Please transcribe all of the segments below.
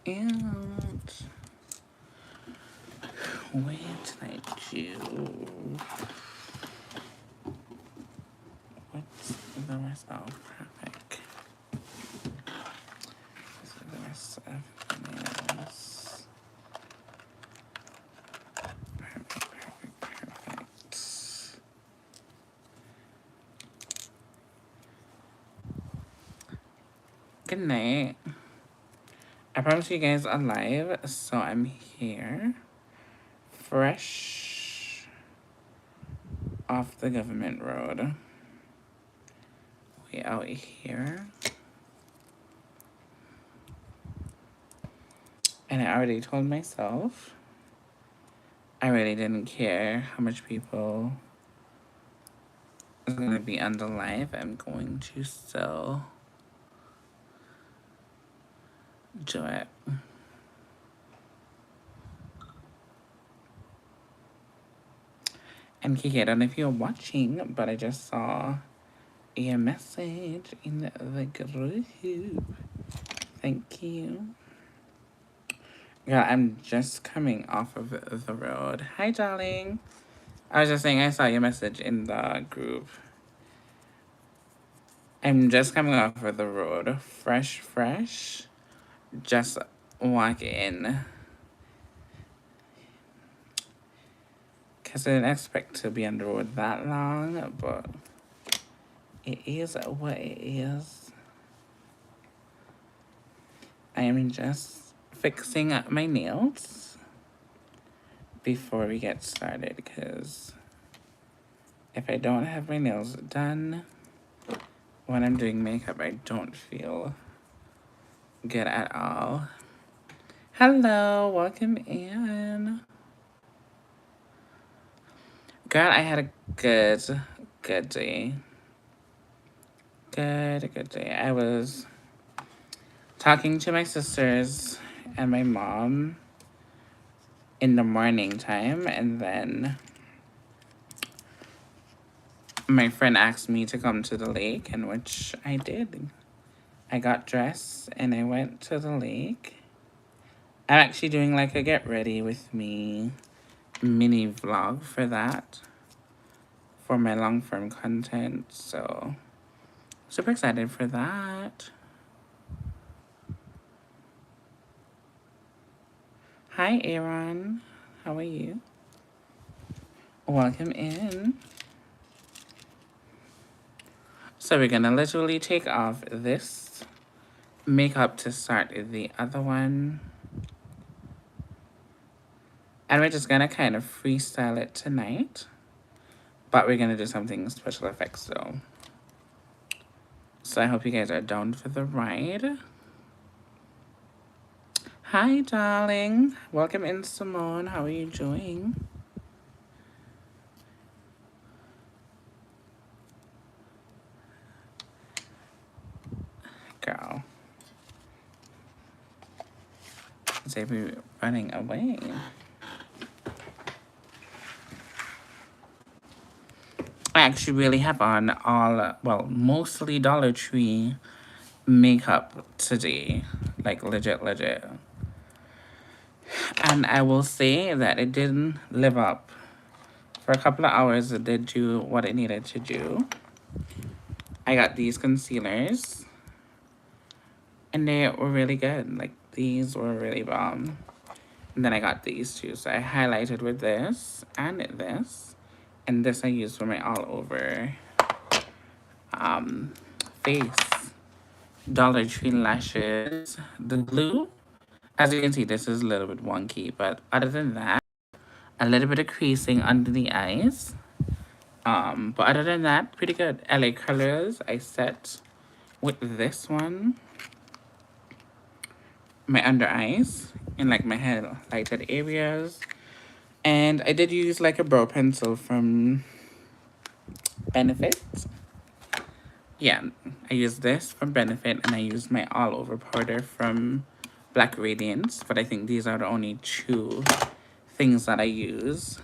And where did I do? What's the rest? Oh, perfect. This is the rest of the nails. Perfect. Good night. I promise you guys are live, so I'm here. Fresh off the government road. We out here. And I already told myself I really didn't care how much people is gonna be on the live. I'm going to still do it. And Kiki, I don't know if you're watching, but I just saw a message in the group. Thank you. Yeah, I'm just coming off of the road. Hi, darling. I was just saying I saw your message in the group. I'm just coming off of the road. Fresh. Just walk in. Because I didn't expect to be on the road that long, but it is what it is. I am just fixing up my nails before we get started, because if I don't have my nails done when I'm doing makeup, I don't feel good at all. Hello, welcome in. Girl, I had a good day. Good day. I was talking to my sisters and my mom in the morning time, and then my friend asked me to come to the lake, and which I did. I got dressed and I went to the lake. I'm actually doing like a get ready with me mini vlog for that, for my long form content, so super excited for that. Hi Aaron, how are you? Welcome in. So we're gonna literally take off this makeup to start the other one, and we're just gonna kind of freestyle it tonight, but we're gonna do something special effects though. So I hope you guys are down for the ride. Hi, darling. Welcome in, Simone. How are you doing? Girl. They be running away. I actually really have on all, well, mostly Dollar Tree makeup today. Like, legit. And I will say that it didn't live up. For a couple of hours, it did do what it needed to do. I got these concealers, and they were really good. Like, these were really bomb. And then I got these too. So I highlighted with this and this. And this I used for my all over face. Dollar Tree lashes. The glue, as you can see, this is a little bit wonky, but other than that, a little bit of creasing under the eyes. But other than that, pretty good. LA Colors, I set with this one my under eyes and like my highlighted areas. And I did use like a brow pencil from Benefit. Yeah, I used this from Benefit, and I used my all over powder from Black Radiance. But I think these are the only two things that I use.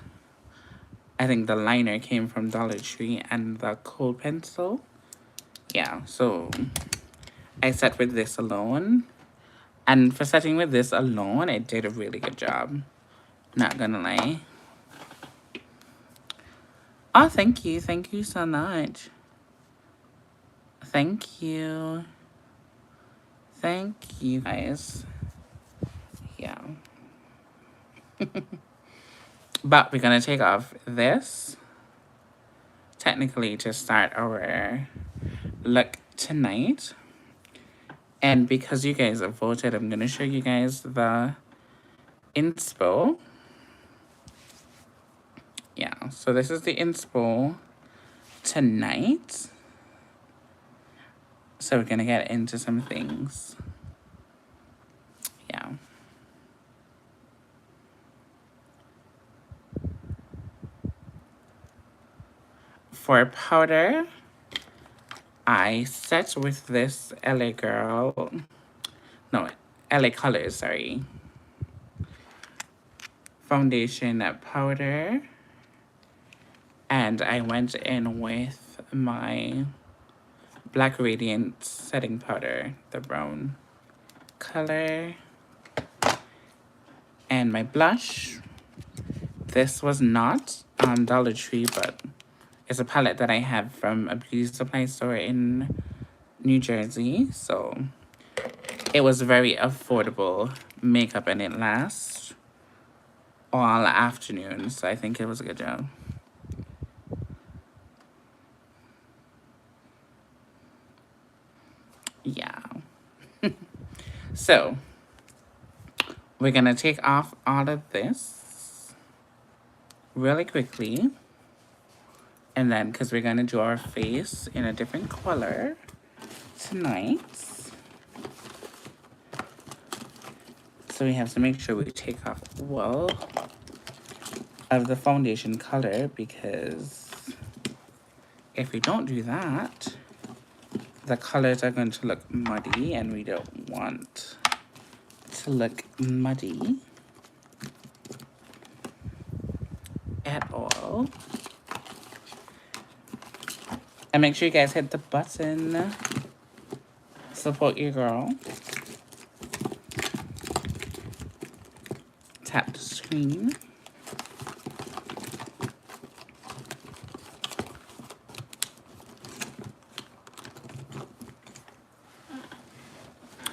I think the liner came from Dollar Tree and the kohl pencil. Yeah, so I set with this alone. And for setting with this alone, it did a really good job. Not gonna lie. Oh, thank you. Thank you so much. Thank you. Thank you, guys. Yeah. But we're gonna take off this, technically, to start our look tonight. And because you guys have voted, I'm gonna show you guys the inspo. Yeah, so this is the inspo tonight. So we're gonna get into some things. Yeah. For powder, I set with this LA Girl, no, LA Colors, sorry, foundation powder. And I went in with my Black Radiant setting powder, the brown color. And my blush. This was not Dollar Tree, but it's a palette that I have from a beauty supply store in New Jersey. So it was very affordable makeup and it lasts all afternoon. So I think it was a good job. Yeah. So we're going to take off all of this really quickly. And then, because we're going to do our face in a different color tonight. So we have to make sure we take off all of the foundation color, because if we don't do that, the colors are going to look muddy, and we don't want to look muddy at all. And make sure you guys hit the button. Support your girl. Tap the screen.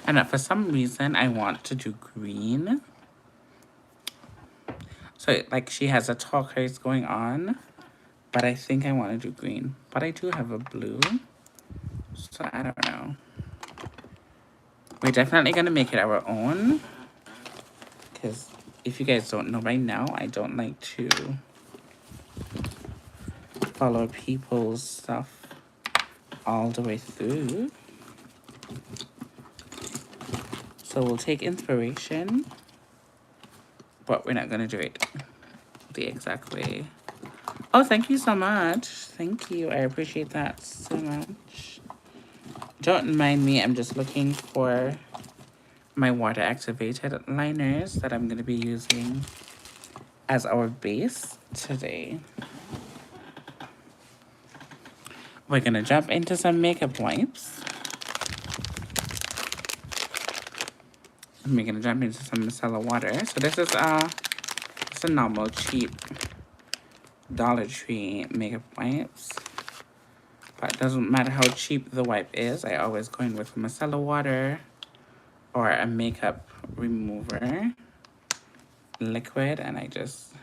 And for some reason, I want to do green. So, like, she has a turquoise going on. But I think I want to do green. But I do have a blue. So, I don't know. We're definitely going to make it our own. Because if you guys don't know right now, I don't like to follow people's stuff all the way through. So we'll take inspiration, but we're not going to do it the exact way. Oh, thank you so much. Thank you. I appreciate that so much. Don't mind me. I'm just looking for my water activated liners that I'm going to be using as our base today. We're going to jump into some makeup wipes. And we're going to jump into some micellar water. So this is it's a normal, cheap Dollar Tree makeup wipes. But it doesn't matter how cheap the wipe is. I always go in with micellar water or a makeup remover liquid. And I just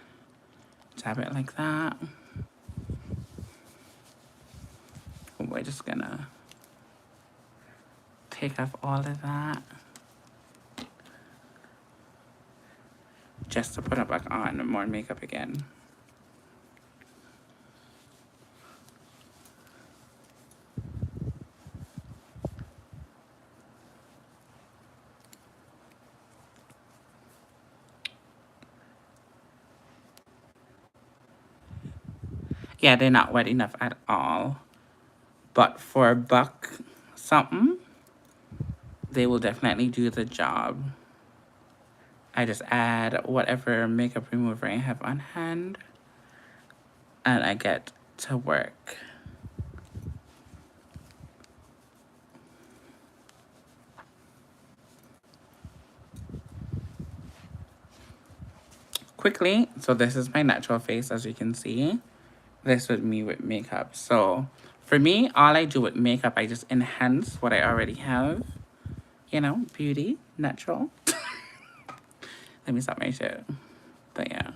tap it like that. We're just going to take off all of that. Just to put it back on more makeup again. Yeah, they're not wet enough at all. But for a buck something, they will definitely do the job. I just add whatever makeup remover I have on hand. And I get to work. quickly, so this is my natural face, as you can see. This with me with makeup. So for me, all I do with makeup, I just enhance what I already have. You know, beauty, natural. Let me stop my shit. But yeah.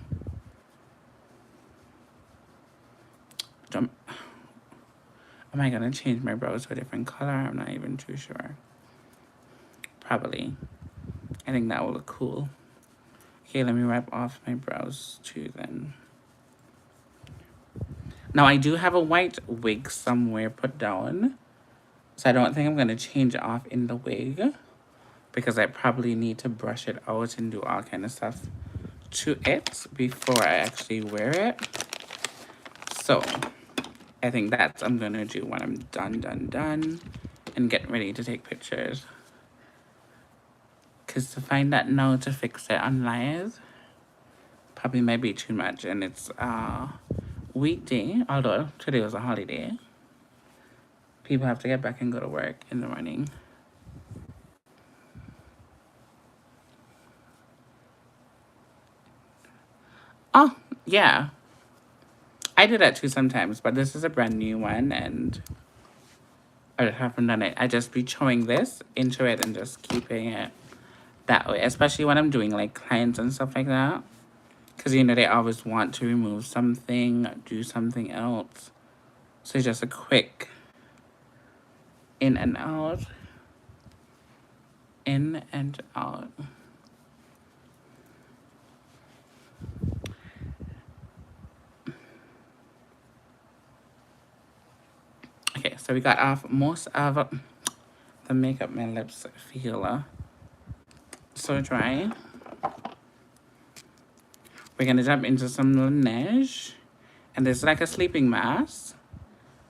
Am I gonna change my brows to a different color? I'm not even too sure. Probably. I think that will look cool. Okay, let me wipe off my brows too then. Now I do have a white wig somewhere put down. So I don't think I'm gonna change it off in the wig, because I probably need to brush it out and do all kind of stuff to it before I actually wear it. So I think that's I'm gonna do when I'm done and get ready to take pictures. Cause to find that now to fix it online probably might be too much, and it's weekday, although today was a holiday. People have to get back and go to work in the morning. Oh, yeah. I do that too sometimes, but this is a brand new one, and I haven't done it. I just be showing this into it and just keeping it that way, especially when I'm doing like clients and stuff like that. Because, you know, they always want to remove something, do something else. So it's just a quick in and out. In and out. Okay, so we got off most of the makeup. My lips feel so dry. We're gonna jump into some Lash. And this is like a sleeping mask.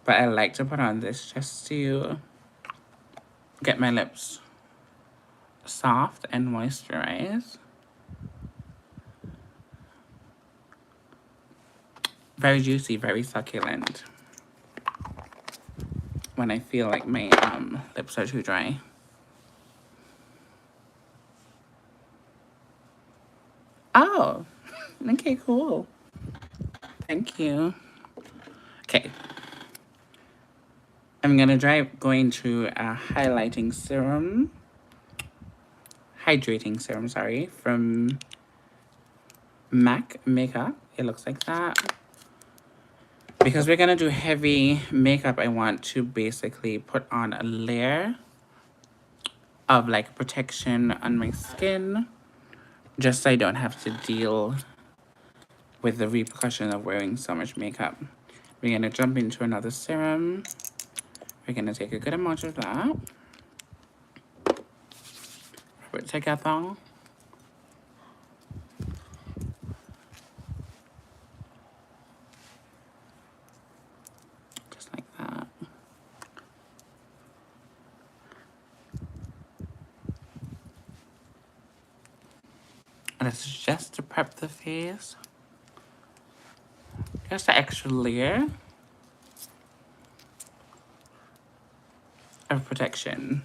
But I like to put on this just to get my lips soft and moisturized. Very juicy, very succulent. When I feel like my lips are too dry. Oh, okay, cool. Thank you. Okay. I'm gonna go into a hydrating serum, sorry, from MAC Makeup. It looks like that. Because we're gonna do heavy makeup, I want to basically put on a layer of like protection on my skin, just so I don't have to deal with the repercussion of wearing so much makeup. We're gonna jump into another serum. We're gonna take a good amount of that. Put it together. Just like that. And it's just to prep the face. Just an extra layer of protection.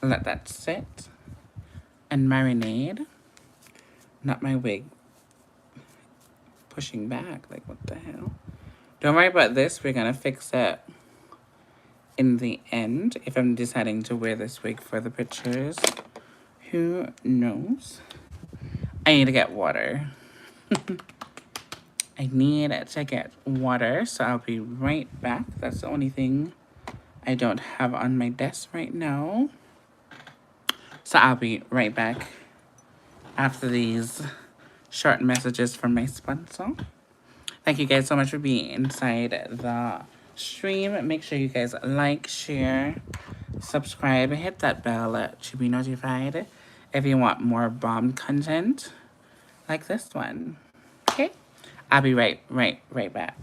Let that sit and marinate. Not my wig pushing back. Like, what the hell? Don't worry about this. We're gonna fix it in the end if I'm deciding to wear this wig for the pictures. Who knows? I need to get water. I need to get water, so I'll be right back. That's the only thing I don't have on my desk right now. So I'll be right back after these short messages from my sponsor. Thank you guys so much for being inside the stream. Make sure you guys like, share, subscribe, and hit that bell to be notified if you want more bomb content like this one. Okay? I'll be right back.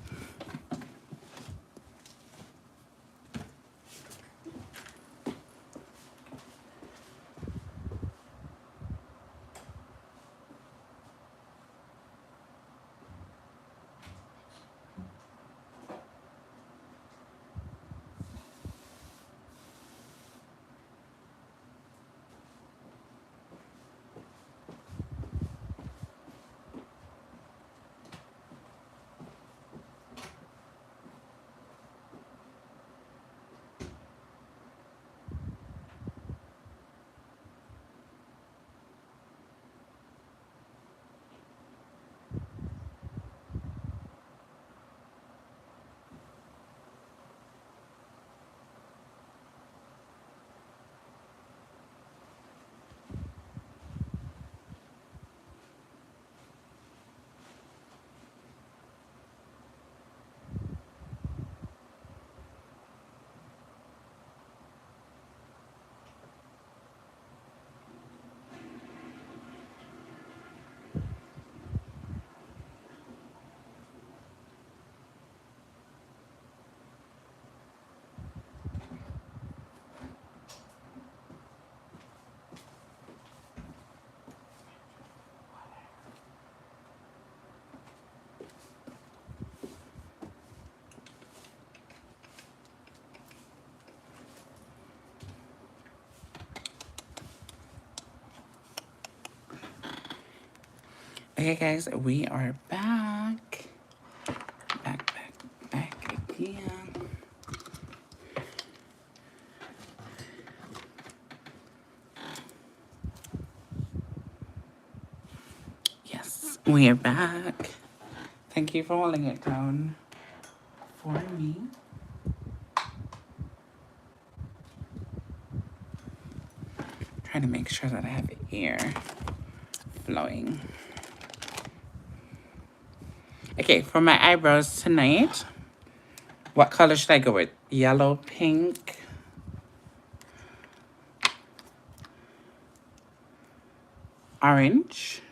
Okay, guys, we are back. Back again. Yes, we are back. Thank you for holding it down for me. Trying to make sure that I have air flowing. Okay, for my eyebrows tonight, what color should I go with? Yellow, pink, orange,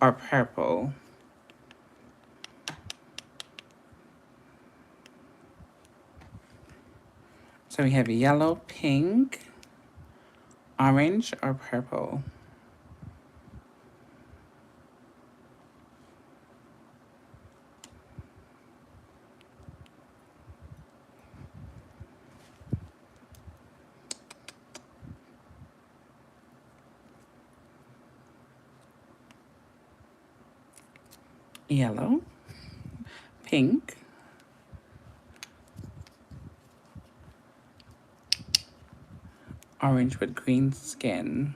or purple? So we have yellow, pink, orange, or purple. Yellow, pink, orange with green skin,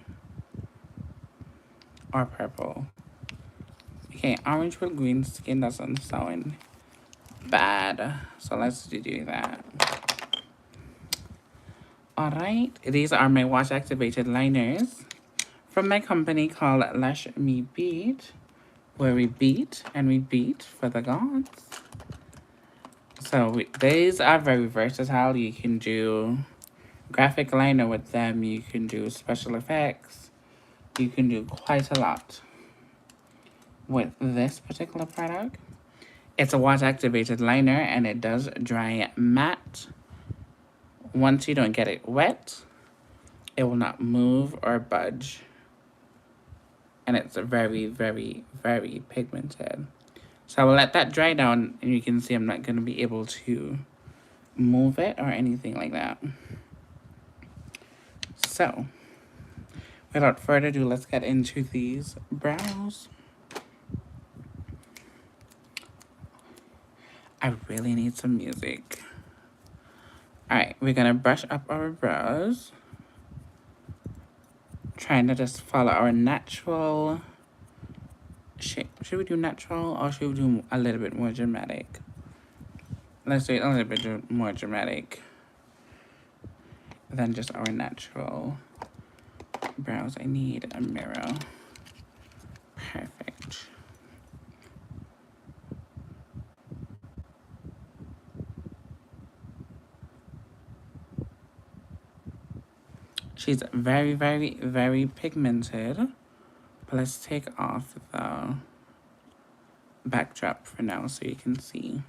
or purple. Okay, orange with green skin doesn't sound bad, so let's do that. Alright, these are my wash activated liners from my company called Lashmebeat, where we beat and we beat for the gods. So these are very versatile. You can do graphic liner with them, you can do special effects, you can do quite a lot with this particular product. It's a water activated liner and it does dry matte. Once you don't get it wet, it will not move or budge. And it's very, very, very pigmented. So I will let that dry down and you can see I'm not going to be able to move it or anything like that. So without further ado, let's get into these brows. I really need some music. Alright, we're gonna brush up our brows. Trying to just follow our natural shape. Should we do natural or should we do a little bit more dramatic? Let's do it a little bit more dramatic than just our natural brows. I need a mirror. Perfect. She's very, very, very pigmented. But let's take off the backdrop for now so you can see.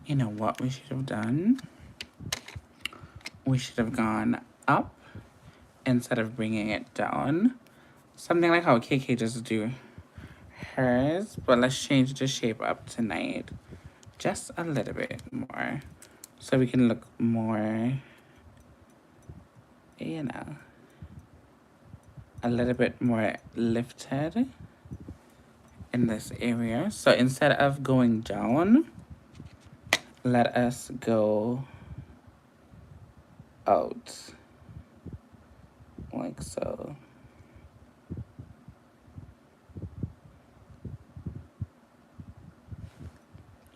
You know what we should have done? We should have gone up instead of bringing it down. Something like how KK just do hers, but let's change the shape up tonight. Just a little bit more. So we can look more, you know, a little bit more lifted in this area. So instead of going down, let us go out, like so.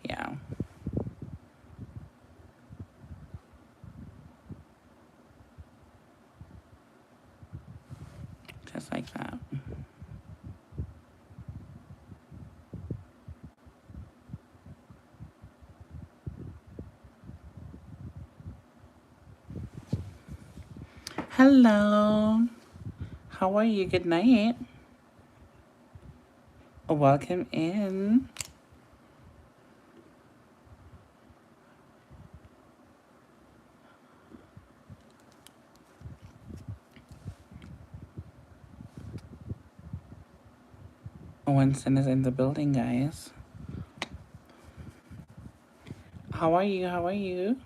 Yeah. Just like that. Hello. How are you? Good night. Welcome in. Winston is in the building, guys. How are you? How are you?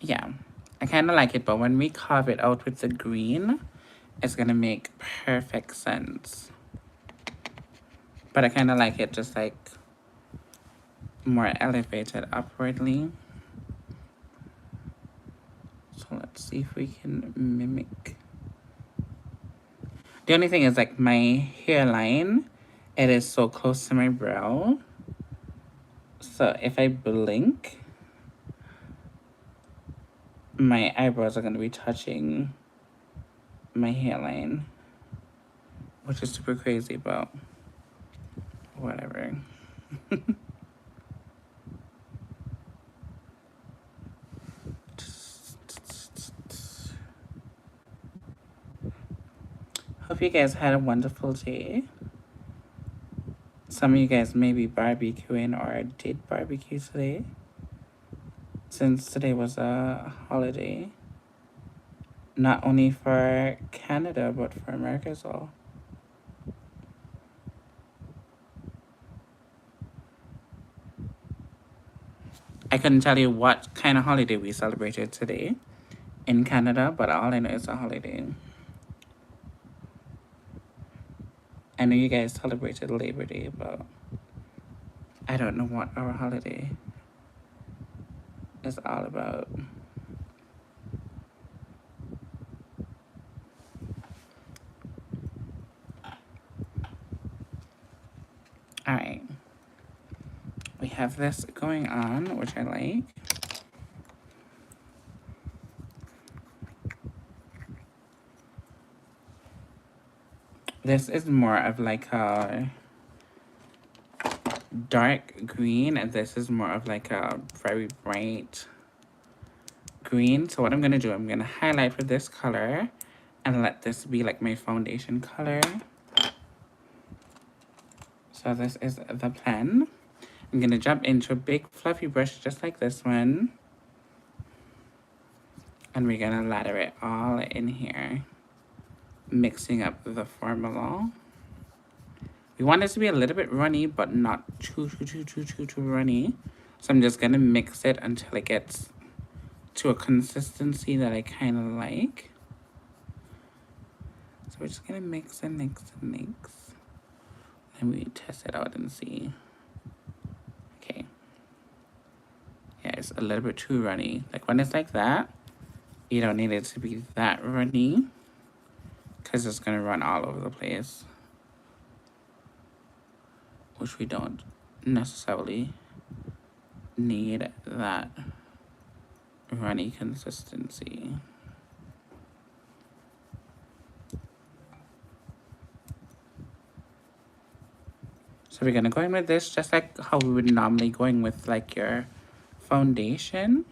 Yeah, I kind of like it, but when we carve it out with the green, it's gonna make perfect sense. But I kind of like it just like more elevated upwardly. So let's see if we can mimic. The only thing is like my hairline, it is so close to my brow. So if I blink, my eyebrows are going to be touching my hairline, which is super crazy, but whatever. Hope you guys had a wonderful day. Some of you guys may be barbecuing or did barbecue today, since today was a holiday. Not only for Canada, but for America as well. I couldn't tell you what kind of holiday we celebrated today in Canada, but all I know is a holiday. I know you guys celebrated Labor Day, but I don't know what our holiday is all about. All right. We have this going on, which I like. This is more of like a dark green, and this is more of like a very bright green. So what I'm gonna do, I'm gonna highlight with this color and let this be like my foundation color. So this is the plan. I'm gonna jump into a big fluffy brush just like this one. And we're gonna lather it all in here, mixing up the formula. We want it to be a little bit runny, but not too runny. So I'm just gonna mix it until it gets to a consistency that I kind of like. So we're just gonna mix and mix and mix. And we test it out and see. Okay. Yeah, it's a little bit too runny. Like when it's like that, you don't need it to be that runny, because it's gonna run all over the place, which we don't necessarily need that runny consistency. So we're gonna go in with this just like how we would normally go in with like your foundation.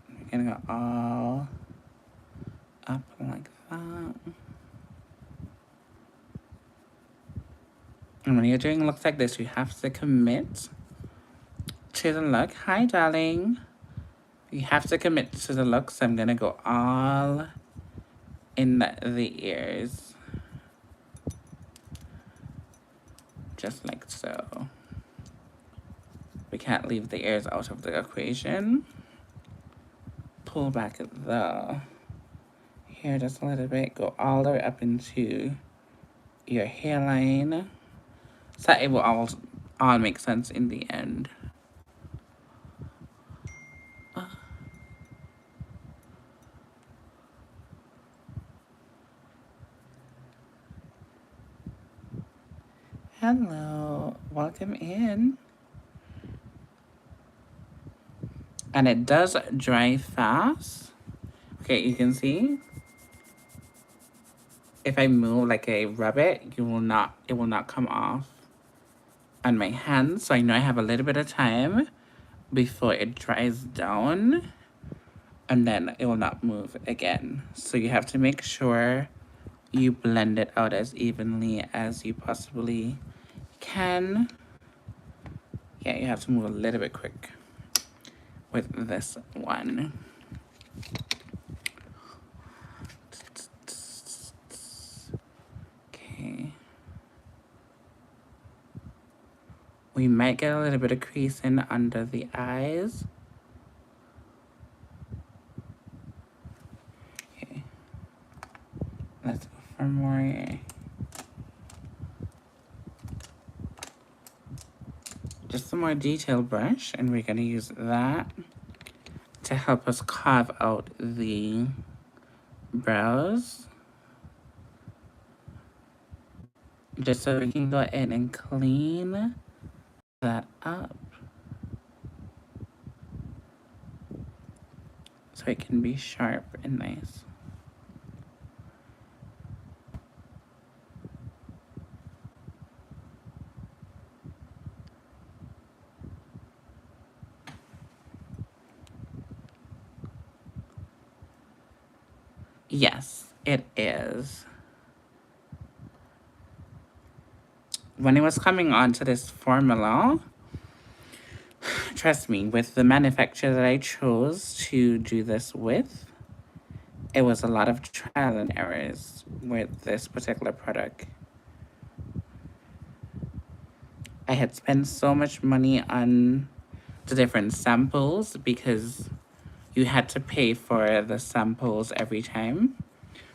We're gonna go all up like that. And when you're doing looks like this, you have to commit to the look. Hi, darling. You have to commit to the look, so I'm gonna go all in the ears. Just like so. We can't leave the ears out of the equation. Pull back the hair just a little bit. Go all the way up into your hairline. So it will all make sense in the end. Hello, welcome in. And it does dry fast. Okay, you can see if I move, like I rub it, it will not come off on my hands. So I know I have a little bit of time before it dries down, and then it will not move again. So you have to make sure you blend it out as evenly as you possibly can. Yeah, you have to move a little bit quick with this one. Okay. We might get a little bit of crease in under the eyes. Okay. Let's go for more. Just some more detail brush, and we're gonna use that to help us carve out the brows. Just so we can go in and clean that up. So it can be sharp and nice. Yes, it is. When it was coming onto this formula, trust me, with the manufacturer that I chose to do this with, it was a lot of trial and errors with this particular product. I had spent so much money on the different samples because you had to pay for the samples every time.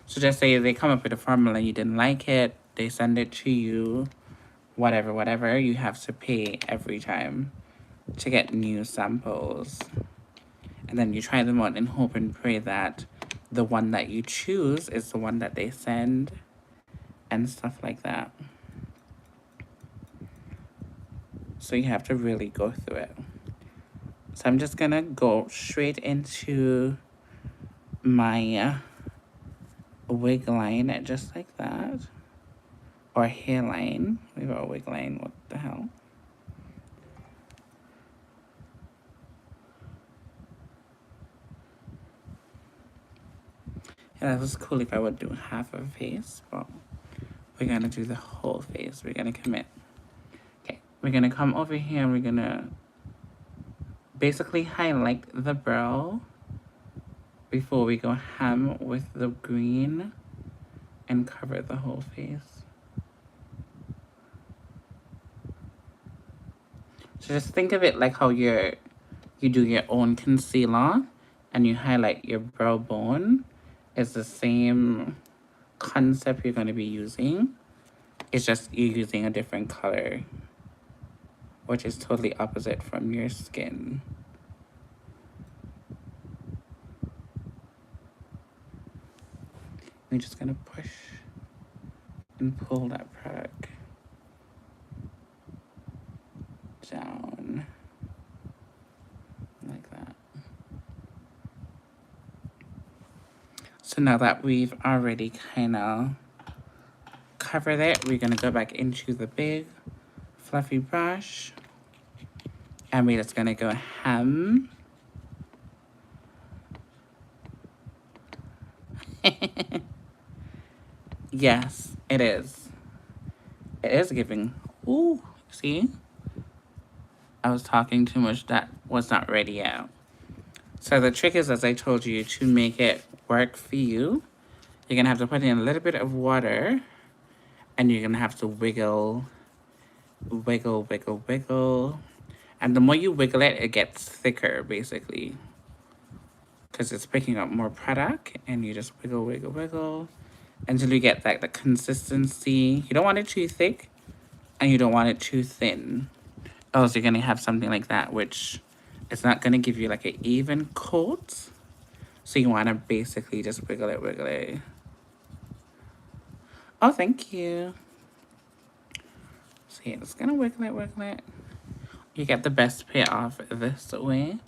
So just say they come up with a formula, you didn't like it, they send it to you, whatever, you have to pay every time to get new samples. And then you try them out and hope and pray that the one that you choose is the one that they send and stuff like that. So you have to really go through it. So I'm just gonna go straight into my wig line, just like that. Or hairline. We got a wig line, what the hell? Yeah, that was cool if I would do half of a face, but we're gonna do the whole face. We're gonna commit. Okay, we're gonna come over here and we're gonna basically highlight the brow before we go ham with the green and cover the whole face. So just think of it like how you do your own concealer and you highlight your brow bone. It's the same concept you're going to be using. It's just you're using a different color, which is totally opposite from your skin. We're just going to push and pull that product down like that. So now that we've already kind of covered it, we're going to go back into the big fluffy brush and we're just going to go ham. Yes, it is. It is giving. Ooh, see? I was talking too much. That was not ready yet. So the trick is, as I told you, to make it work for you, you're going to have to put in a little bit of water and you're going to have to wiggle. And the more you wiggle it, it gets thicker, basically. Because it's picking up more product and you just wiggle until you get like the consistency. You don't want it too thick and you don't want it too thin. Else you're going to have something like that, which it's not going to give you like an even coat. So you want to basically just wiggle it. Oh, thank you. So yeah, just going to wiggle it. You get the best payoff this way.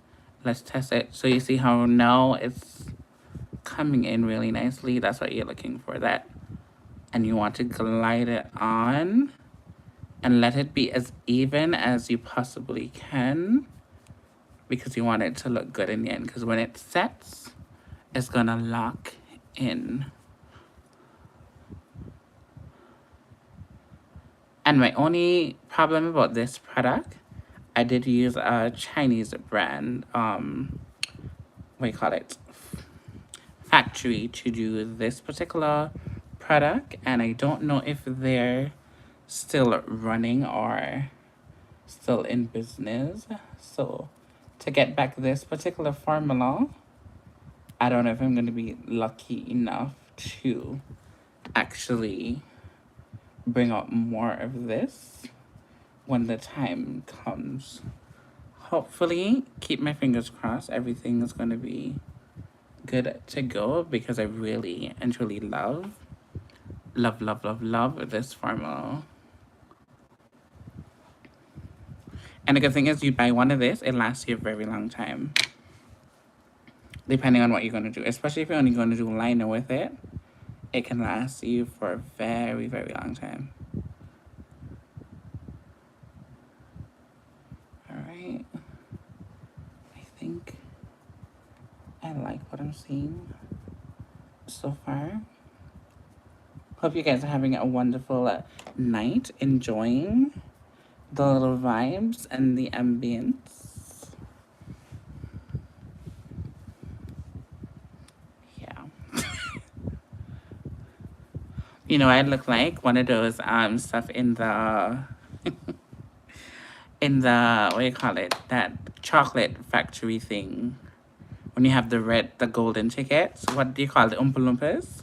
Let's test it. So you see how now it's coming in really nicely. That's what you're looking for, that and you want to glide it on and let it be as even as you possibly can, because you want it to look good in the end, because when it sets, it's gonna lock in. And my only problem about this product, I did use a Chinese brand, what do you call it, factory, to do this particular product, and I don't know if they're still running or still in business. So to get back this particular formula, I don't know if I'm going to be lucky enough to actually bring out more of this when the time comes. Hopefully, keep my fingers crossed, everything is going to be good to go, because I really and truly love this formula. And the good thing is, you buy one of this, it lasts you a very long time, depending on what you're going to do. Especially if you're only going to do liner with it, it can last you for a very, very long time. All right. I think I like what I'm seeing so far. Hope you guys are having a wonderful night, enjoying the little vibes and the ambience. Yeah. You know, I look like one of those stuff in the in the, what do you call it, that chocolate factory thing, when you have the golden tickets. What do you call it, Oompa Loompas?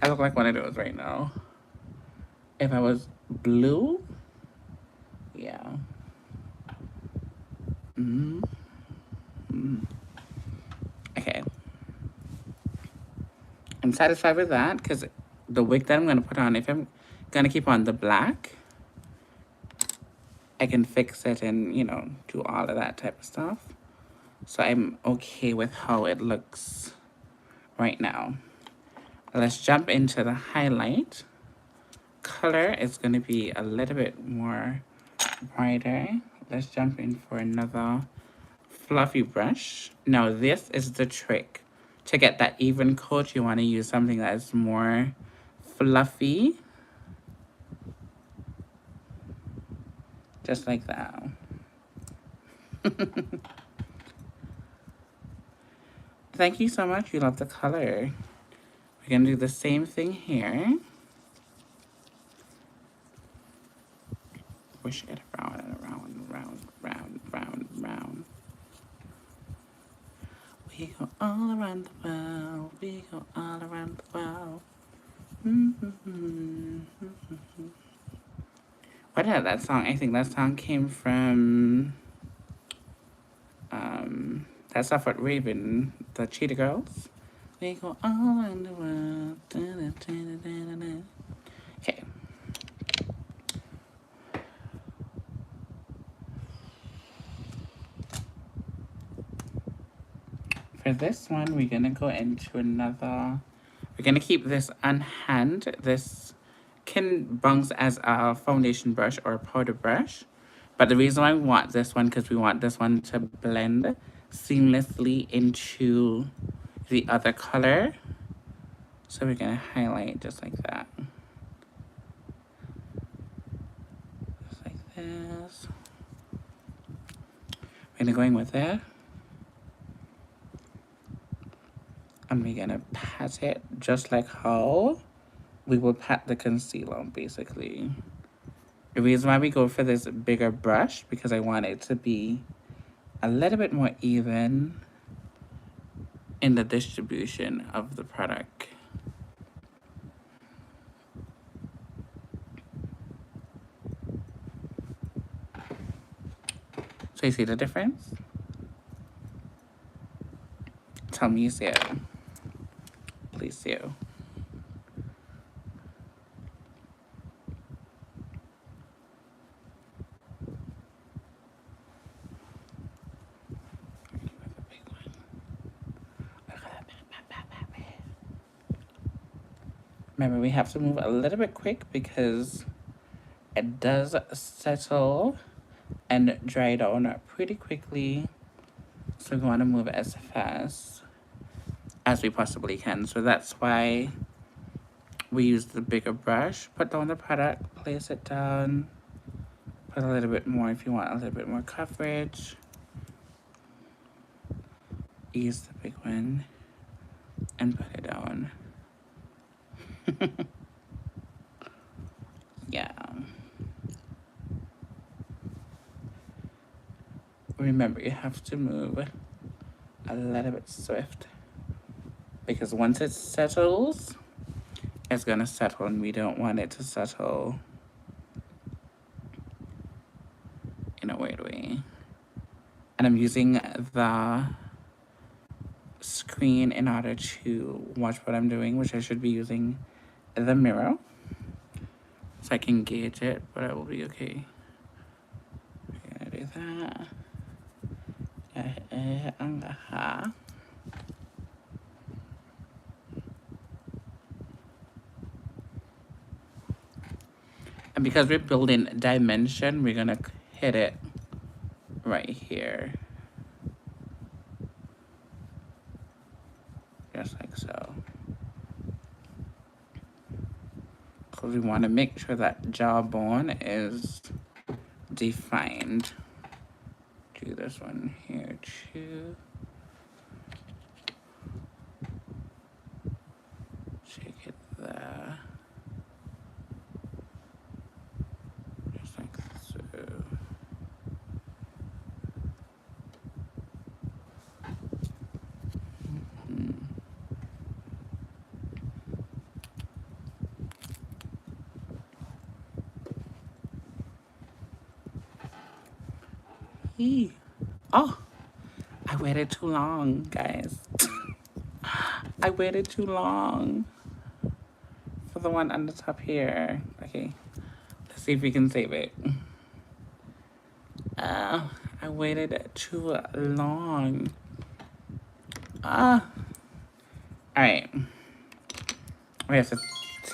I look like one of those right now. If I was blue, yeah. Okay. I'm satisfied with that, because the wig that I'm going to put on, if I'm going to keep on the black, I can fix it and, you know, do all of that type of stuff. So I'm okay with how it looks right now. Let's jump into the highlight. Color is going to be a little bit more brighter. Let's jump in for another fluffy brush. Now this is the trick. To get that even coat, you want to use something that is more fluffy. Just like that. Thank you so much. You love the color. We're going to do the same thing here. Push it around and around and around, round, round, round. We go all around the world. We go all around the world. What is that song? I think that song came from that stuff with Raven, the Cheetah Girls. We go all around the world. Okay. For this one, we're gonna go into another. We're gonna keep this on hand. This can bounce as a foundation brush or a powder brush. But the reason why we want this one, because we want this one to blend seamlessly into the other color. So we're gonna highlight just like that. Just like this. We're gonna go in with it. And we're gonna pat it just like how we will pat the concealer, basically. The reason why we go for this bigger brush, because I want it to be a little bit more even in the distribution of the product. So you see the difference? Tell me you see it. Please do. Remember, we have to move a little bit quick because it does settle and dry down pretty quickly. So we want to move as fast as we possibly can. So that's why we use the bigger brush. Put down the product, place it down, put a little bit more if you want a little bit more coverage. Use the big one and put it down. Yeah. Remember, you have to move a little bit swift because once it settles, it's gonna settle and we don't want it to settle in a weird way. And I'm using the screen in order to watch what I'm doing, which I should be using the mirror so I can gauge it, but I will be okay. We're gonna do that. And because we're building dimension, we're gonna hit it right here. Just like so. Because we want to make sure that jawbone is defined. Do this one here too. Take it there. Just like so. Oh, I waited too long, guys. I waited too long for the one on the top here. Okay, let's see if we can save it. I waited too long. All right. We have to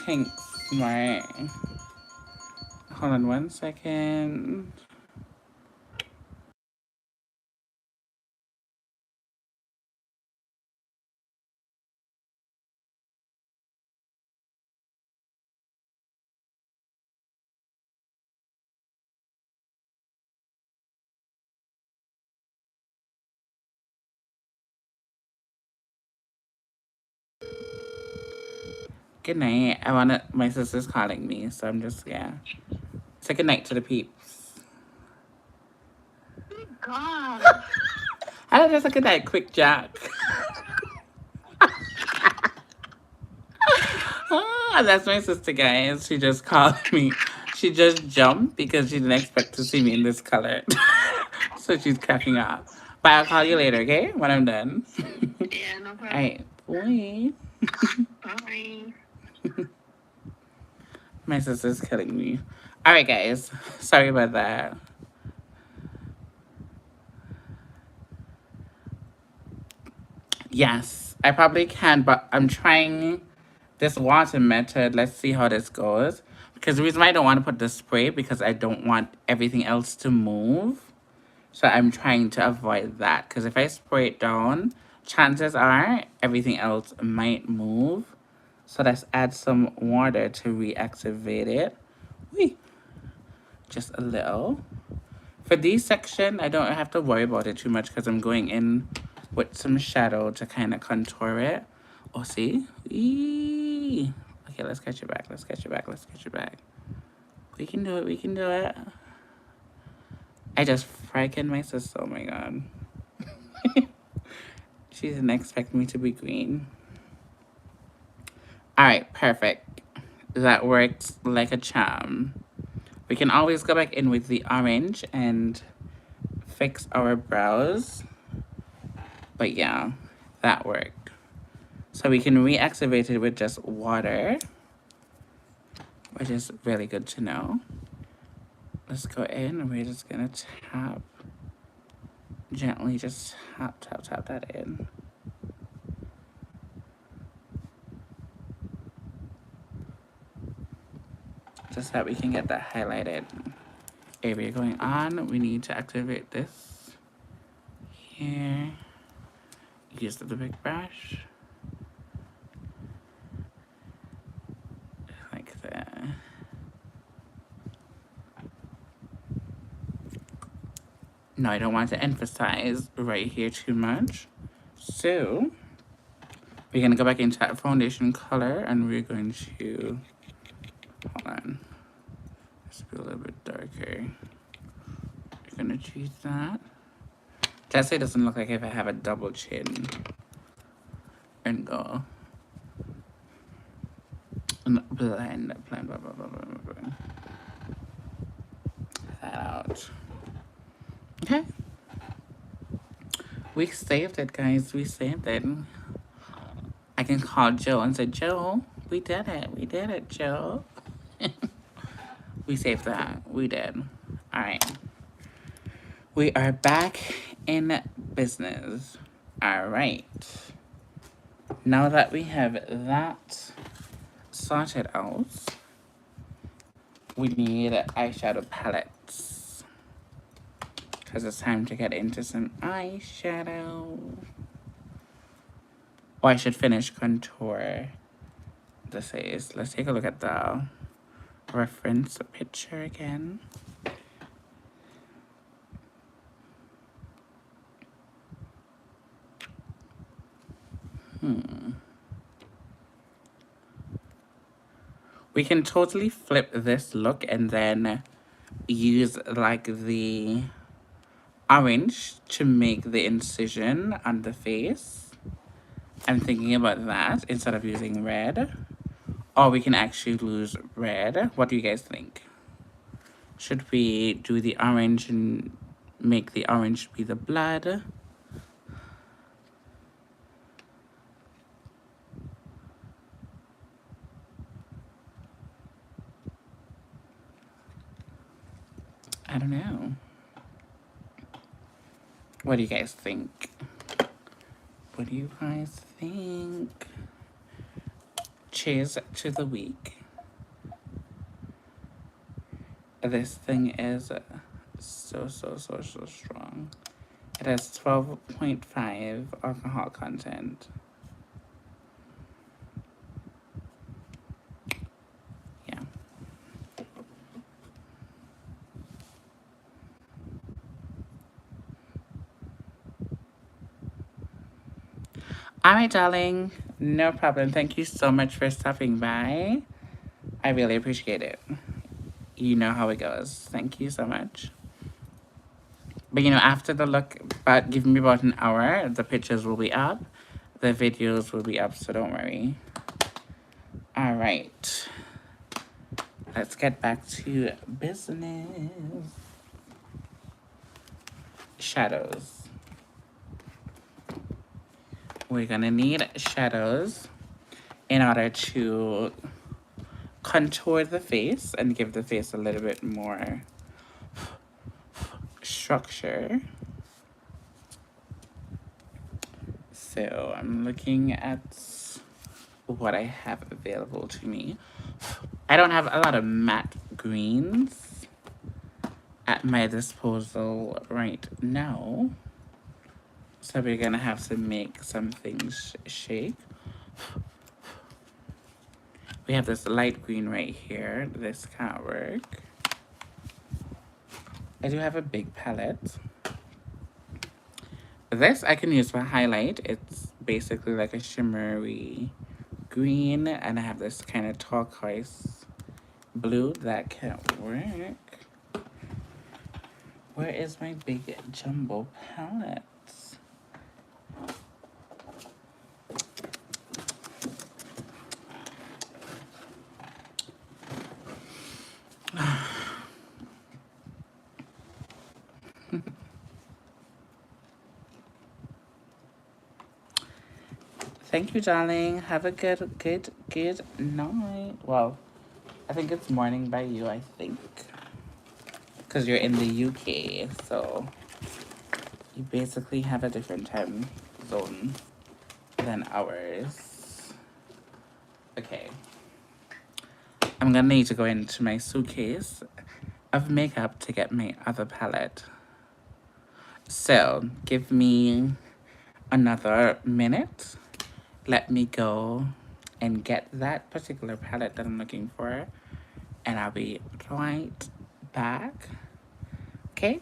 think smart. Hold on 1 second. Good night. My sister's calling me, so I'm just, yeah. Say good night to the peeps. God. I don't just a good night, quick Jack. That's my sister, guys. She just called me. She just jumped because she didn't expect to see me in this color. So she's cracking up. But I'll call you later, okay? When I'm done. Yeah, no problem. All right, boy. Bye. My sister's killing me. All right, guys. Sorry about that. Yes, I probably can, but I'm trying this water method. Let's see how this goes. Because the reason why I don't want to put the spray because I don't want everything else to move. So I'm trying to avoid that. Because if I spray it down, chances are everything else might move. So let's add some water to reactivate it. Whee! Just a little. For this section, I don't have to worry about it too much because I'm going in with some shadow to kind of contour it. Oh, see? Eee. Okay, let's catch it back. Let's catch it back. Let's catch it back. We can do it. We can do it. I just frightened my sister. Oh, my God. She didn't expect me to be green. All right, perfect. That works like a charm. We can always go back in with the orange and fix our brows. But yeah, that worked. So we can reactivate it with just water, which is really good to know. Let's go in and we're just gonna tap, gently just tap that in. just so that we can get that highlighted area going on. We need to activate this here. Use the big brush. Like that. No, I don't want to emphasize right here too much. So, we're going to go back into that foundation color and we're going to, hold on, let's be a little bit darker. We're going to choose that. Just so it doesn't look like if I have a double chin. And go. And blend. That out. Okay. We saved it, guys. We saved it. I can call Joe and say, Joe, we did it. We did it, Joe. We saved that. We did. All right. We are back in business. All right. Now that we have that sorted out, we need eyeshadow palettes. Because it's time to get into some eyeshadow. Oh, I should finish contour the face. Let's take a look at the reference picture again. We can totally flip this look and then use like the orange to make the incision on the face. I'm thinking about that instead of using red. Or we can actually use red. What do you guys think? Should we do the orange and make the orange be the blood? I don't know. What do you guys think? What do you guys think? Cheers to the week. This thing is so strong. It has 12.5 alcohol content. Yeah. All right, darling. No problem. Thank you so much for stopping by. I really appreciate it. You know how it goes. Thank you so much. But you know, after the look, but give me about an hour, the pictures will be up. The videos will be up, so don't worry. All right. Let's get back to business. Shadows. We're gonna need shadows in order to contour the face and give the face a little bit more structure. So I'm looking at what I have available to me. I don't have a lot of matte greens at my disposal right now. So we're gonna have to make some things shake. We have this light green right here. This can't work. I do have a big palette. This I can use for highlight. It's basically like a shimmery green, and I have this kind of turquoise blue that can't work. Where is my big jumbo palette? Thank you, darling. Have a good night. Well, I think it's morning by you, I think. Because you're in the UK, so you basically have a different time zone than ours. Okay. I'm gonna need to go into my suitcase of makeup to get my other palette. So give me another minute. Let me go and get that particular palette that I'm looking for, and I'll be right back. Okay?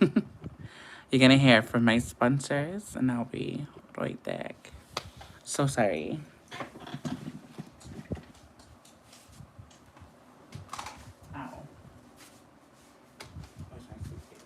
You're gonna hear from my sponsors, and I'll be right back. So sorry. Ow. Where's my suitcase?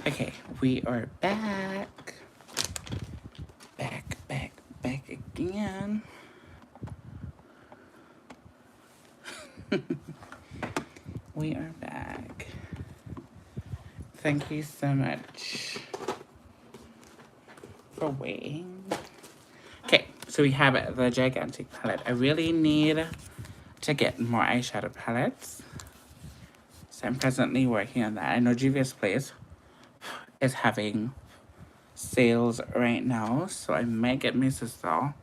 Okay, we are back. Back again. We are back. Thank you so much for waiting. Okay, so we have the gigantic palette. I really need to get more eyeshadow palettes. So I'm presently working on that. I know Juvia's Place is having sales right now, so I might get my sister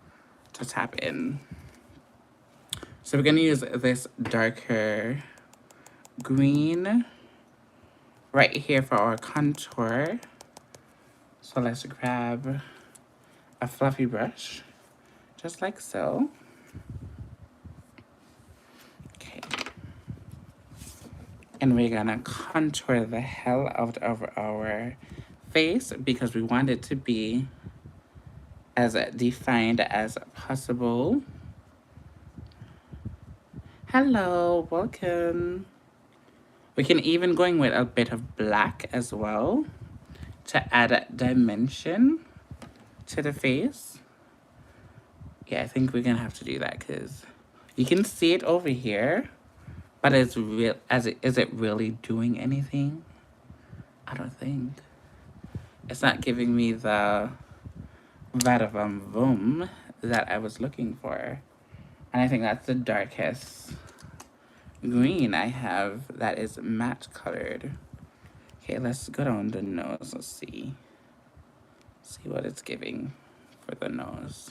to tap in. So we're gonna use this darker green right here for our contour. So let's grab a fluffy brush, just like so. Okay. And we're gonna contour the hell out of our face because we want it to be as defined as possible. Hello, welcome. We can even go in with a bit of black as well to add dimension to the face. Yeah, I think we're gonna have to do that because you can see it over here, but is it really doing anything? I don't think. It's not giving me the vadavum that I was looking for. And I think that's the darkest green I have that is matte colored. Okay, let's go down the nose. Let's see. See what it's giving for the nose.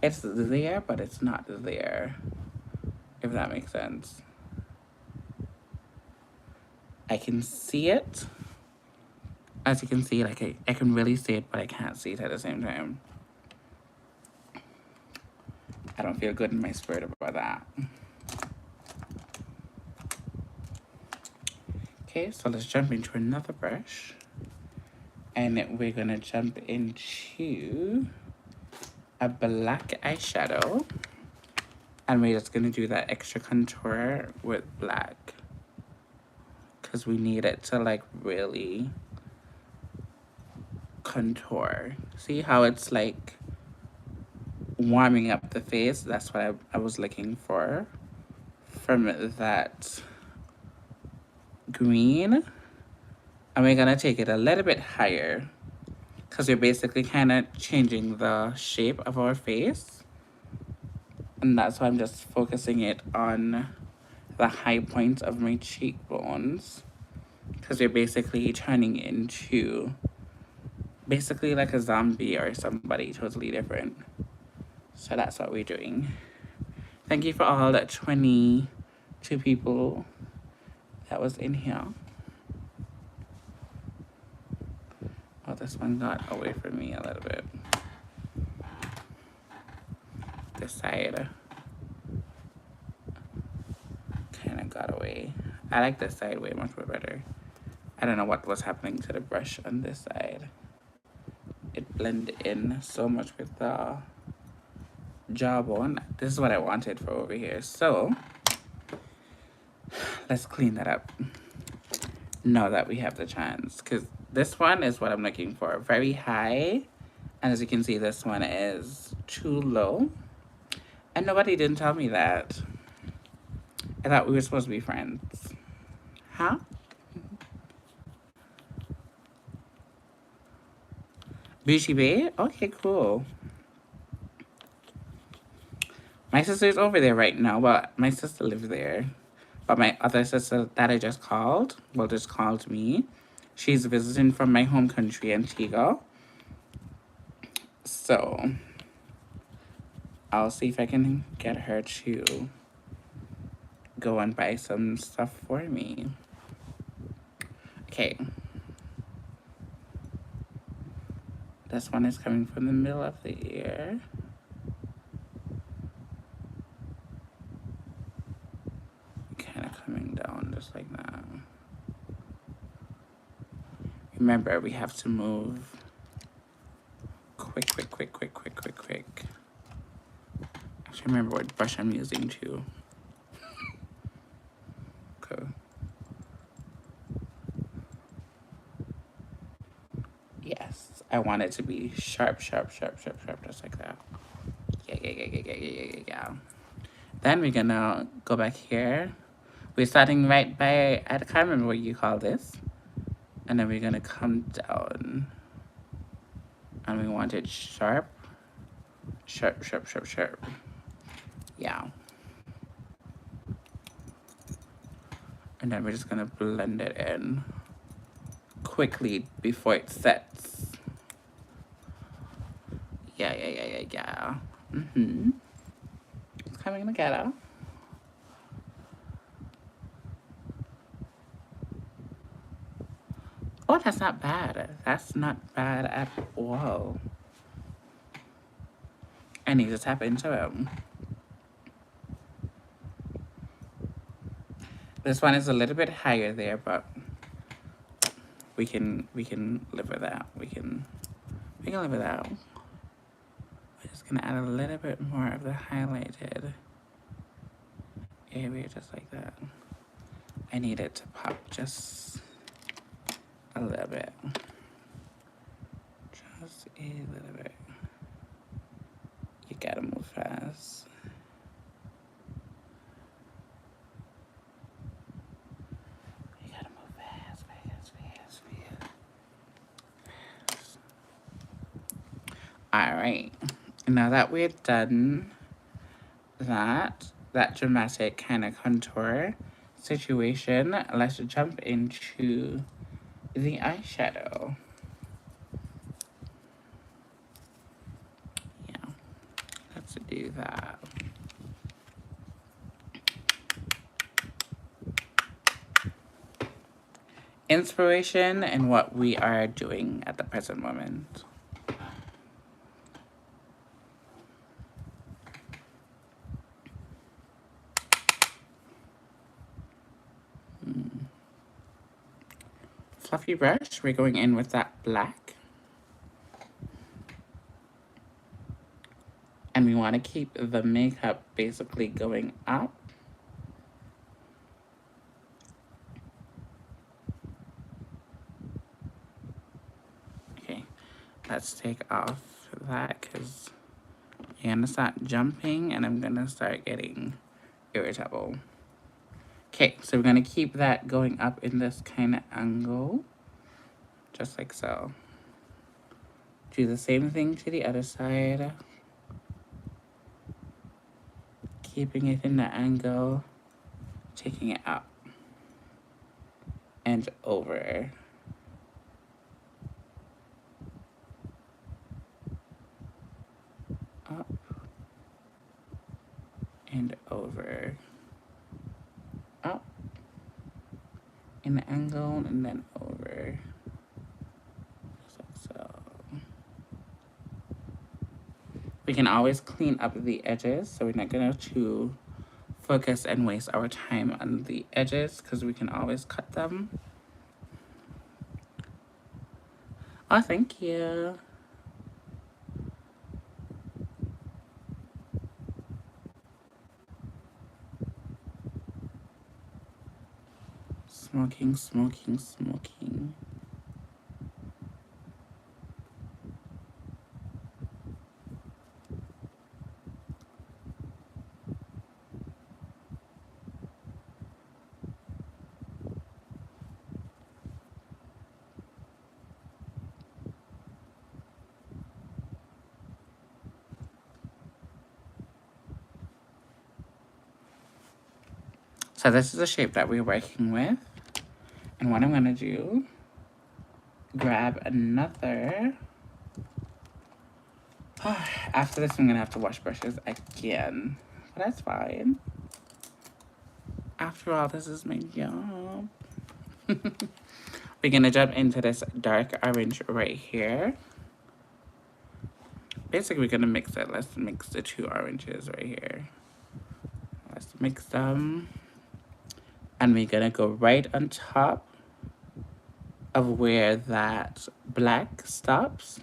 It's there, but it's not there. If that makes sense. I can see it. As you can see, like I can really see it, but I can't see it at the same time. I don't feel good in my spirit about that. Okay, so let's jump into another brush. And we're gonna jump into a black eyeshadow. And we're just gonna do that extra contour with black. Because we need it to like really contour. See how it's like warming up the face? That's what I was looking for from that green. And we're gonna take it a little bit higher because we're basically kind of changing the shape of our face. And that's why I'm just focusing it on the high points of my cheekbones because we're basically turning into basically like a zombie or somebody totally different. So that's what we're doing. Thank you for all that 22 people that was in here. Oh, this one got away from me a little bit. This side kind of got away. I like this side way much more better. I don't know what was happening to the brush on this side. it blend in so much with the jawbone. This is what I wanted for over here. So let's clean that up now that we have the chance, because this one is what I'm looking for. Very high. And as you can see, this one is too low. And nobody didn't tell me that. I thought we were supposed to be friends. Huh? Beauty Bay? Okay, cool. My sister's over there right now. Well, my sister lives there. But my other sister that I just called, well, just called me. She's visiting from my home country, Antigua. So I'll see if I can get her to go and buy some stuff for me. Okay. This one is coming from the middle of the ear. Kind of coming down just like that. Remember, we have to move quick. Actually, remember what brush I'm using too. Okay. Yes, I want it to be sharp, just like that. Yeah. Then we're gonna go back here. We're starting right by, I can't remember what you call this. And then we're gonna come down. And we want it sharp. Sharp. Yeah. And then we're just gonna blend it in quickly before it sets. Yeah. It's coming together. Oh, that's not bad. That's not bad at all. I need to tap into it. This one is a little bit higher there, but we can live with that. We can live with that. We're just gonna add a little bit more of the highlighted area, just like that. I need it to pop just a little bit. Just a little bit. You gotta move fast. You gotta move fast. All right. Now that we're done that dramatic kind of contour situation, let's jump into the eyeshadow. Yeah, let's do that. Inspiration and what we are doing at the present moment. Fluffy brush, we're going in with that black. And we want to keep the makeup basically going up. Okay, let's take off that because you're going to start jumping and I'm going to start getting irritable. Okay, so we're going to keep that going up in this kind of angle. Just like so. Do the same thing to the other side. Keeping it in the angle, taking it up and over. Up and over. Up in the angle and then over. Just like so. We can always clean up the edges, so we're not going to focus and waste our time on the edges because we can always cut them. Oh, thank you. Smoking, smoking, smoking. So this is the shape that we're working with. And what I'm gonna do, grab another. After this, I'm gonna have to wash brushes again. But that's fine. After all, this is my job. We're gonna jump into this dark orange right here. Basically, we're gonna mix it. Let's mix the two oranges right here. Let's mix them. And we're gonna go right on top of where that black stops.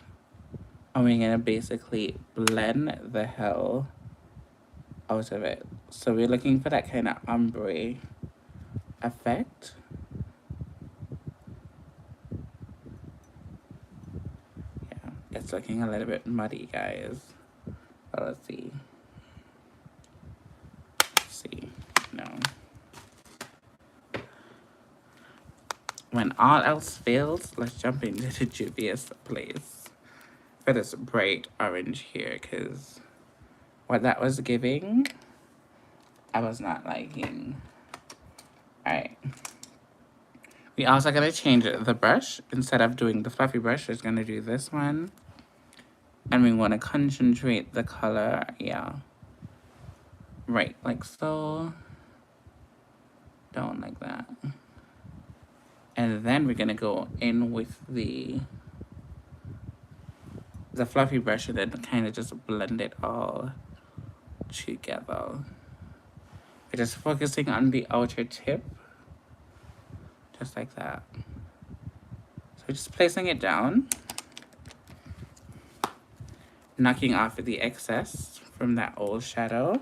And we're gonna basically blend the hell out of it. So we're looking for that kind of ombre effect. Yeah, it's looking a little bit muddy, guys. But let's see. No. When all else fails, let's jump into the dubious place for this bright orange here, because what that was giving, I was not liking. Alright. We also gonna change the brush. Instead of doing the fluffy brush, we're gonna do this one. And we wanna concentrate the color, yeah. Right, like so. Down like that. And then we're gonna go in with the fluffy brush and then kind of just blend it all together. We're just focusing on the outer tip, just like that. So just placing it down, knocking off the excess from that old shadow,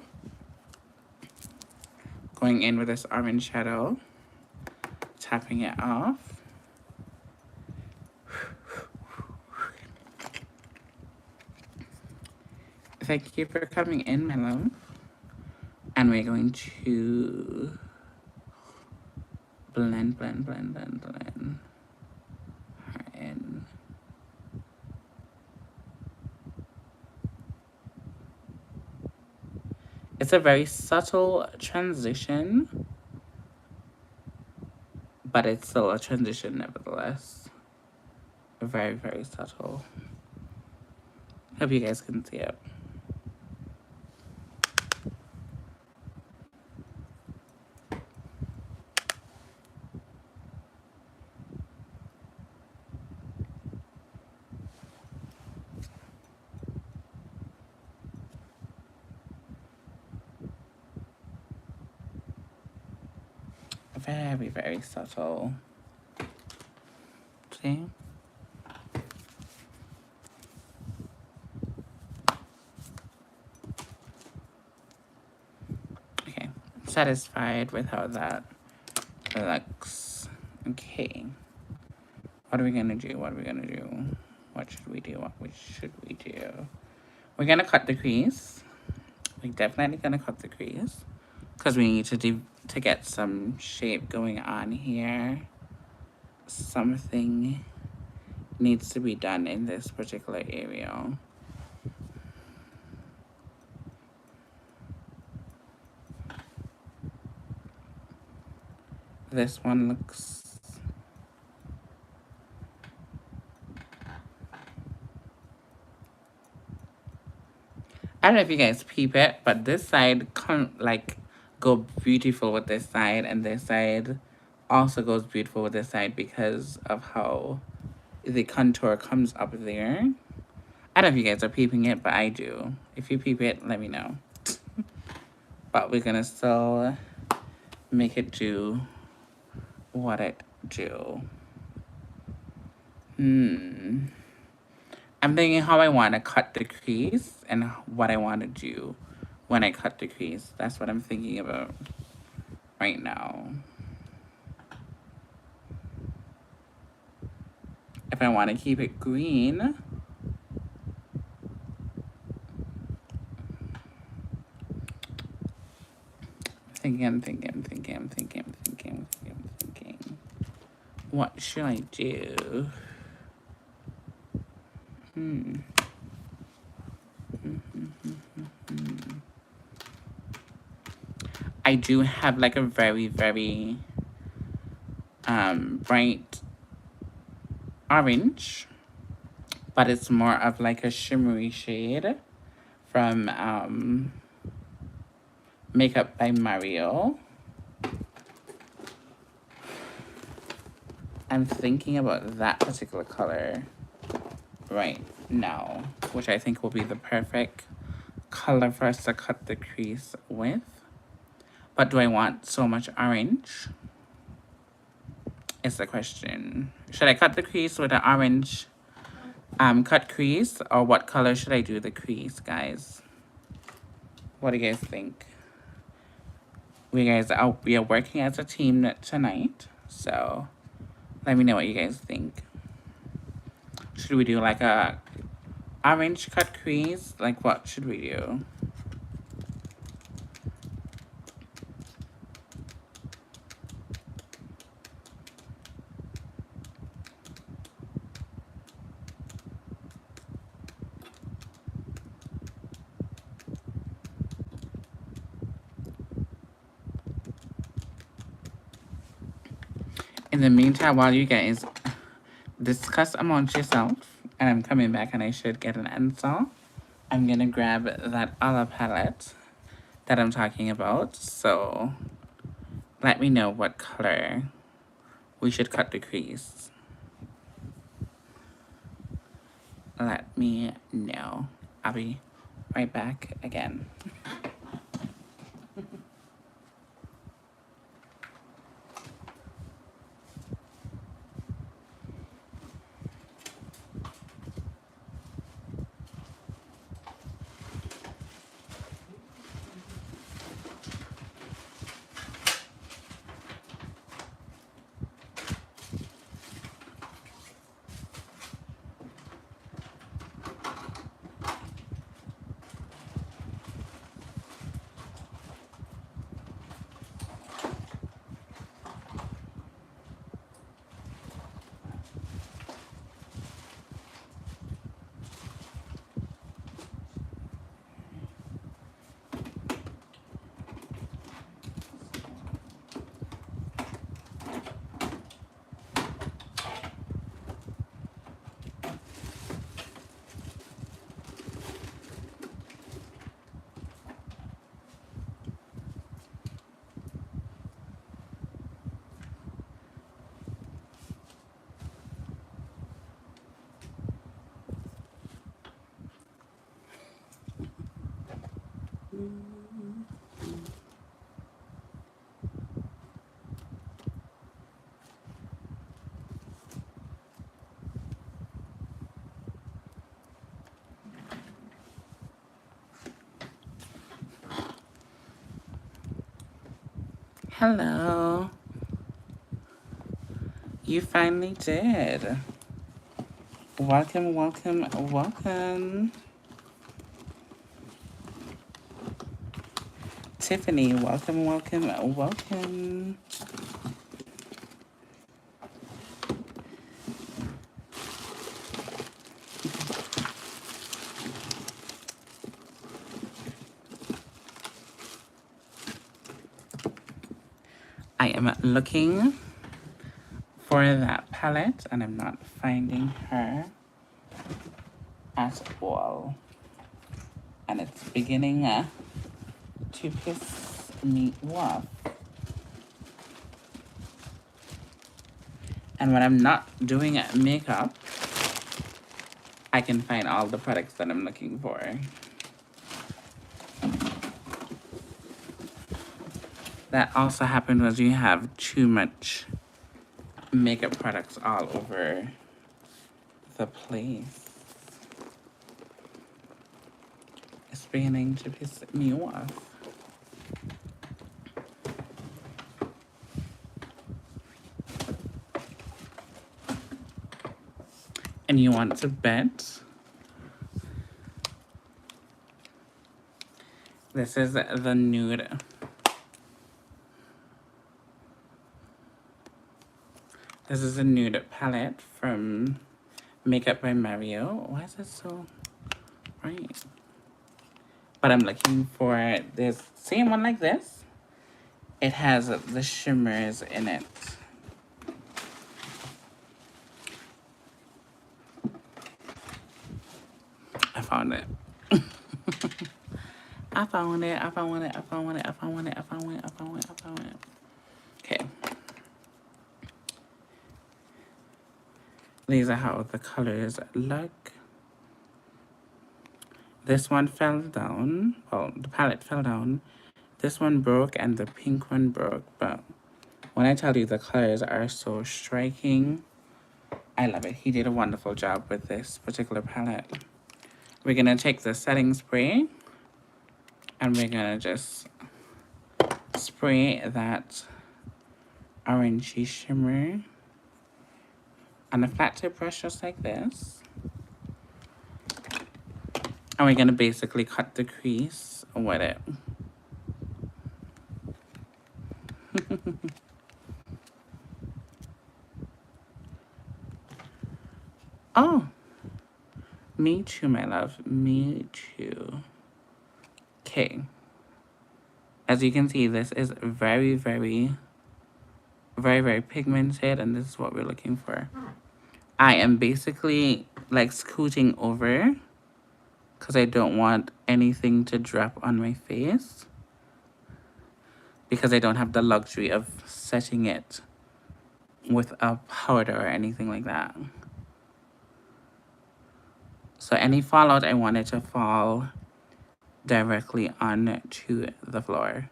going in with this orange shadow, tapping it off. Thank you for coming in, my love. And we're going to blend her in. It's a very subtle transition, but it's still a transition nevertheless. Very, very subtle. Hope you guys can see it. Very, very subtle. See? Okay, satisfied with how that looks. Okay. What are we gonna do? What should we do? We're gonna cut the crease. We're definitely gonna cut the crease because we need to get some shape going on here. Something needs to be done in this particular area. This one looks... I don't know if you guys peep it, but this side go beautiful with this side, and this side also goes beautiful with this side because of how the contour comes up there. I don't know if you guys are peeping it, but I do. If you peep it, let me know. But we're gonna still make it do what it do. I'm thinking how I want to cut the crease and what I want to do when I cut the crease. That's what I'm thinking about right now. if I want to keep it green, thinking. What should I do? I do have like a very, very bright orange, but it's more of like a shimmery shade from Makeup by Mario. I'm thinking about that particular color right now, which I think will be the perfect color for us to cut the crease with. But do I want so much orange? Is the question. Should I cut the crease with an orange cut crease, or what color should I do the crease, guys? What do you guys think? We are working as a team tonight, so let me know what you guys think. Should we do like a orange cut crease? Like, what should we do? In the meantime, while you guys discuss amongst yourself, and I'm coming back and I should get an answer, I'm gonna grab that Avola palette that I'm talking about. So let me know what color we should cut the crease. Let me know. I'll be right back again. Hello. You finally did. Welcome, welcome, welcome. Tiffany, welcome, welcome, welcome. I am looking for that palette and I'm not finding her at all. And it's beginning to piss me off. And when I'm not doing makeup, I can find all the products that I'm looking for. That also happened when you have too much makeup products all over the place. It's beginning to piss me off. and you want to bet, this is the nude. This is a nude palette from Makeup by Mario. Why is it so bright? But I'm looking for this same one like this. It has the shimmers in it. I found it. I found it. I found it. I found it. I found it. I found it. I found it. I found it. Okay. These are how the colors look. This one fell down. Well, the palette fell down. This one broke and the pink one broke. But when I tell you the colors are so striking, I love it. He did a wonderful job with this particular palette. We're going to take the setting spray and we're going to just spray that orangey shimmer on a flat tip brush just like this. And we're going to basically cut the crease with it. Oh, me too, my love. Me too. Okay. As you can see, this is very, very, very, very pigmented, and this is what we're looking for. I am basically like scooting over because I don't want anything to drop on my face because I don't have the luxury of setting it with a powder or anything like that. So any fallout, I want it to fall directly onto the floor.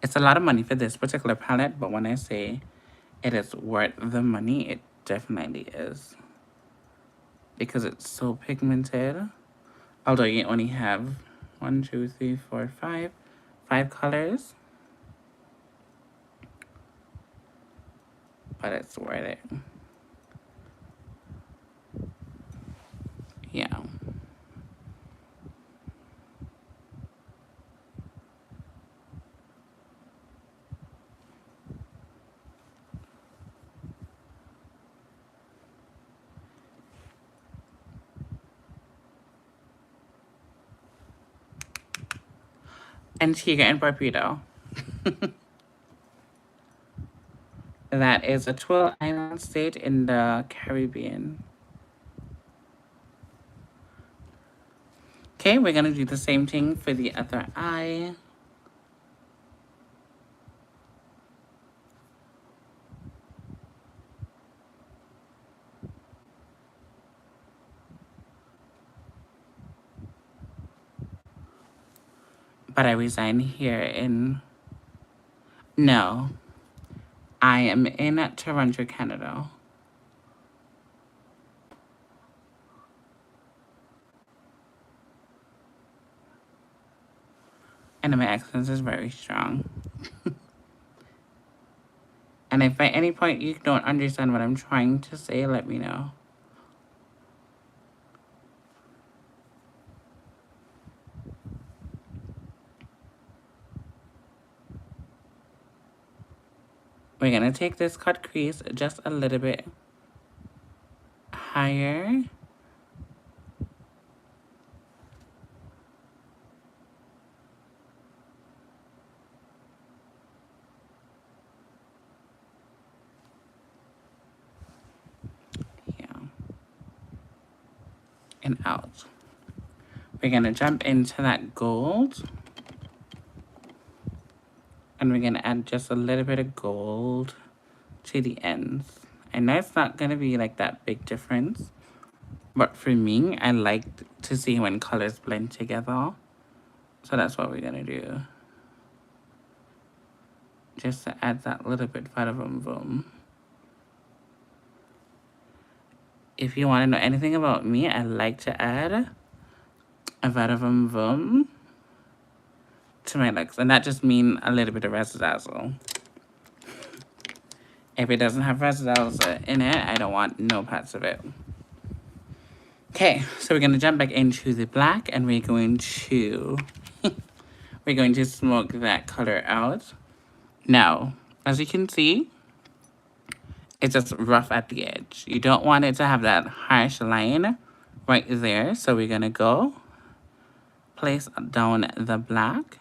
It's a lot of money for this particular palette, but when I say it is worth the money, it definitely is. Because it's so pigmented. Although you only have 1, 2, 3, 4, 5 colors. But it's worth it. Yeah. Antigua and Barbuda. That is a 12-island state in the Caribbean. Okay, we're gonna do the same thing for the other eye. But I resign here in... No. I am in Toronto, Canada. And my accent is very strong. And if at any point you don't understand what I'm trying to say, let me know. We're gonna take this cut crease just a little bit higher. Yeah. And out. We're gonna jump into that gold. And we're gonna add just a little bit of gold to the ends. I know it's not gonna be like that big difference, but for me, I like to see when colors blend together. So that's what we're gonna do. Just to add that little bit, bada boom boom. if you want to know anything about me, I like to add a bit of vum to my looks. And that just means a little bit of razzle-dazzle. If it doesn't have razzle-dazzle in it, I don't want no parts of it. Okay, so we're going to jump back into the black and we're going to smoke that color out. Now, as you can see, it's just rough at the edge. You don't want it to have that harsh line right there. So we're going to go place down the black,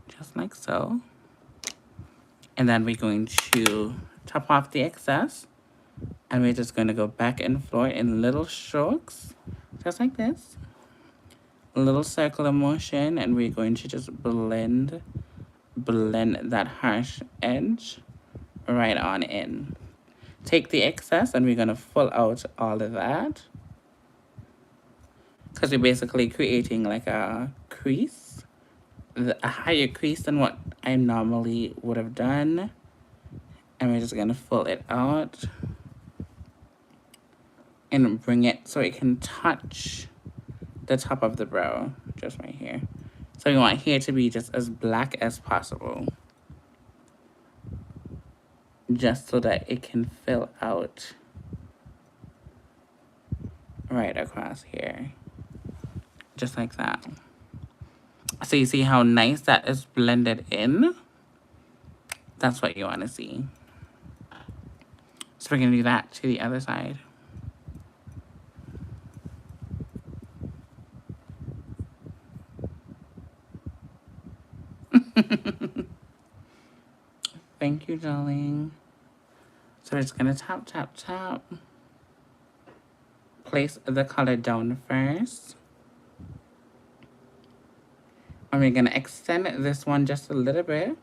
just like so. And then we're going to top off the excess. And we're just going to go back and forth in little strokes, just like this. A little circular motion, and we're going to just blend that harsh edge right on in. Take the excess, and we're going to pull out all of that. Because we're basically creating like a crease, a higher crease than what I normally would have done. And we're just going to pull it out and bring it so it can touch the top of the brow, just right here. So we want here to be just as black as possible, just so that it can fill out right across here, just like that. So you see how nice that is blended in? That's what you want to see. So we're going to do that to the other side. Thank you, darling. So we're just going to tap, tap, tap. Place the color down first. And we're going to extend this one just a little bit,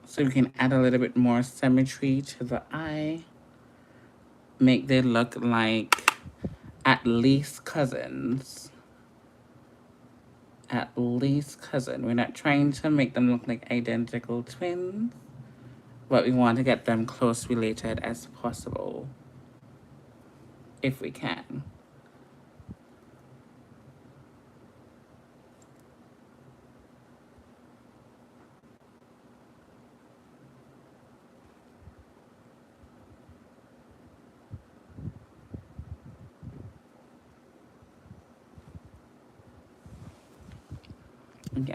so we can add a little bit more symmetry to the eye. Make them look like at least cousins. At least cousin. We're not trying to make them look like identical twins, but we want to get them close related as possible, if we can. Yeah.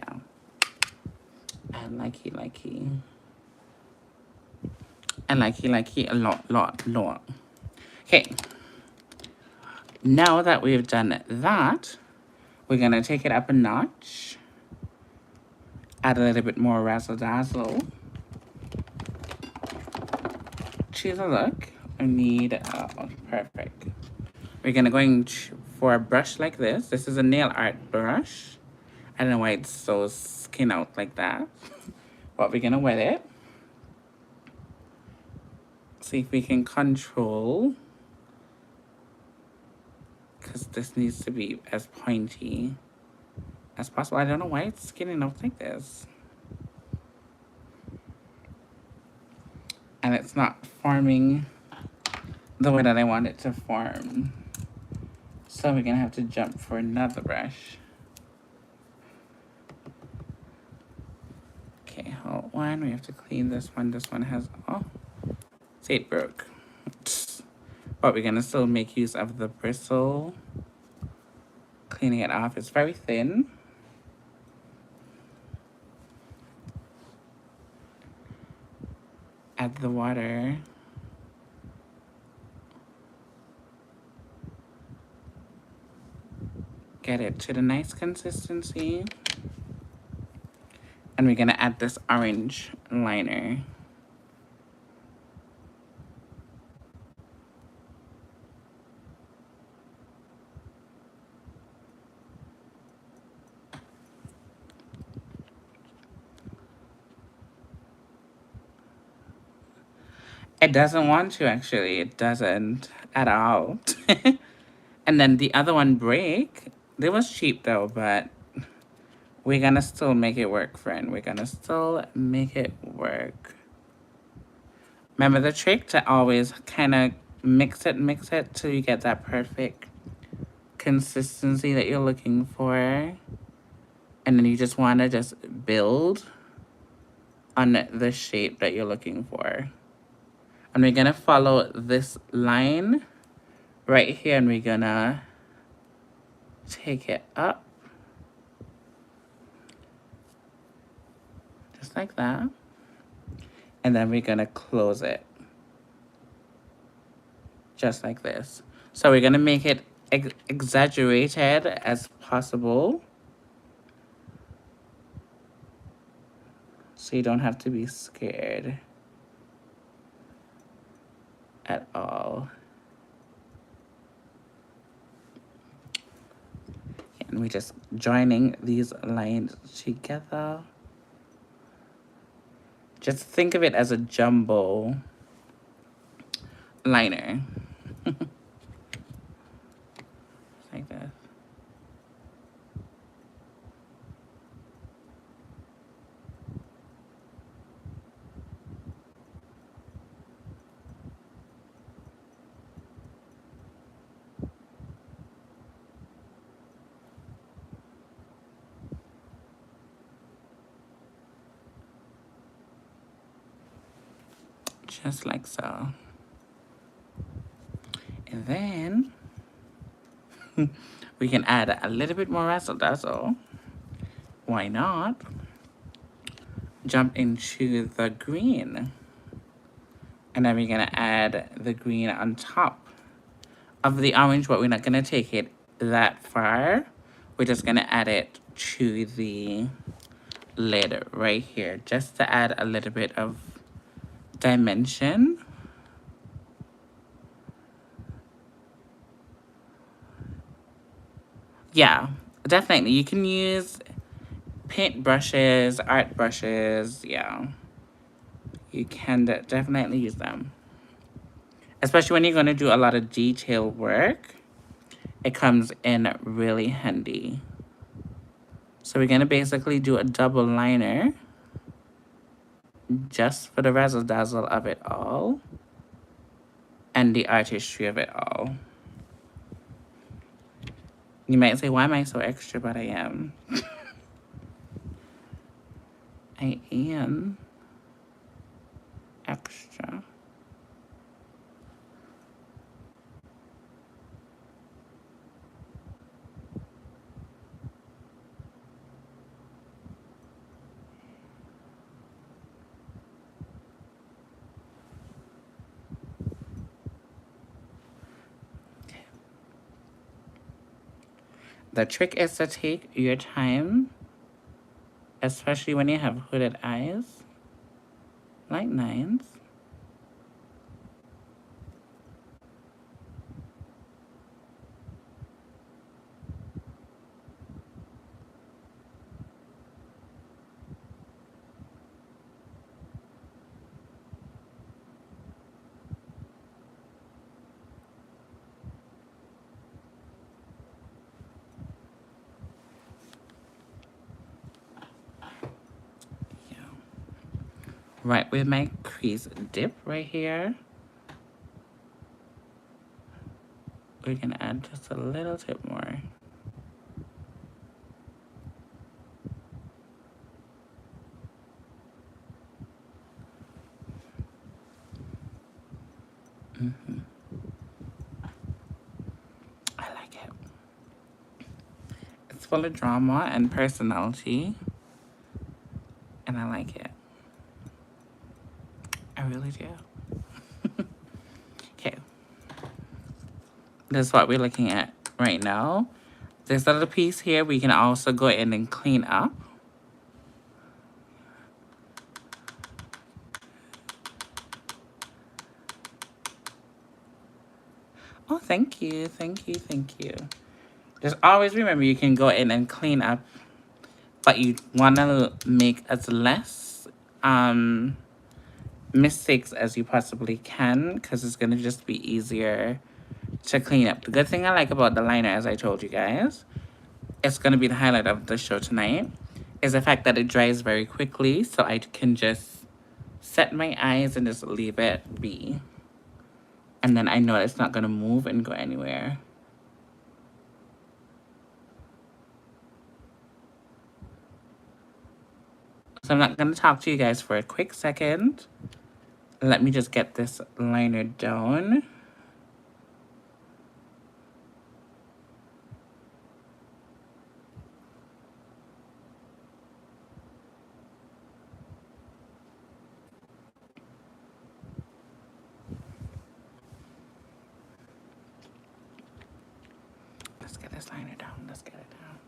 And likey. And likey a lot. Okay. Now that we've done that, we're gonna take it up a notch. Add a little bit more razzle-dazzle to the look. I need, perfect. We're gonna go for a brush like this. This is a nail art brush. I don't know why it's so skin out like that. But we're gonna wet it. See if we can control. Because this needs to be as pointy as possible. I don't know why it's skinning out like this. And it's not forming the way that I want it to form. So we're gonna have to jump for another brush. Okay, hold on. We have to clean this one. This one has, oh, see, it broke. But we're gonna still make use of the bristle. Cleaning it off. It's very thin. Add the water. Get it to the nice consistency. And we're gonna add this orange liner. It doesn't want to, actually. It doesn't at all. And then the other one break. It was cheap though, but we're gonna still make it work, friend. We're gonna still make it work. Remember the trick to always kind of mix it till you get that perfect consistency that you're looking for. And then you just want to just build on the shape that you're looking for. And we're going to follow this line right here, and we're going to take it up. Just like that. And then we're going to close it. Just like this. So we're going to make it exaggerated as possible. So you don't have to be scared at all. And we're just joining these lines together. Just think of it as a jumbo liner. Like this. Just like so. And then we can add a little bit more razzle dazzle. Why not? Jump into the green. And then we're gonna add the green on top of the orange, but we're not gonna take it that far. We're just gonna add it to the lid right here, just to add a little bit of dimension. Yeah, definitely. You can use paint brushes, art brushes, yeah. You can definitely use them. Especially when you're going to do a lot of detail work, it comes in really handy. So we're going to basically do a double liner just for the razzle dazzle of it all and the artistry of it all. You might say, why am I so extra? But I am. I am extra. The trick is to take your time, especially when you have hooded eyes, like nines. Right, with my crease dip right here, we're gonna add just a little tip more. I like it. It's full of drama and personality, and I like it. I really do. Okay. This is what we're looking at right now. This little piece here, we can also go in and clean up. Oh, thank you, thank you, thank you. Just always remember you can go in and clean up, but you want to make as less mistakes as you possibly can, because it's going to just be easier to clean up. The good thing I like about the liner, as I told you guys, it's going to be the highlight of the show tonight, is the fact that it dries very quickly, so I can just set my eyes and just leave it be. And then I know it's not going to move and go anywhere. So I'm not going to talk to you guys for a quick second. Let me just get this liner down. Let's get this liner down. Let's get it down.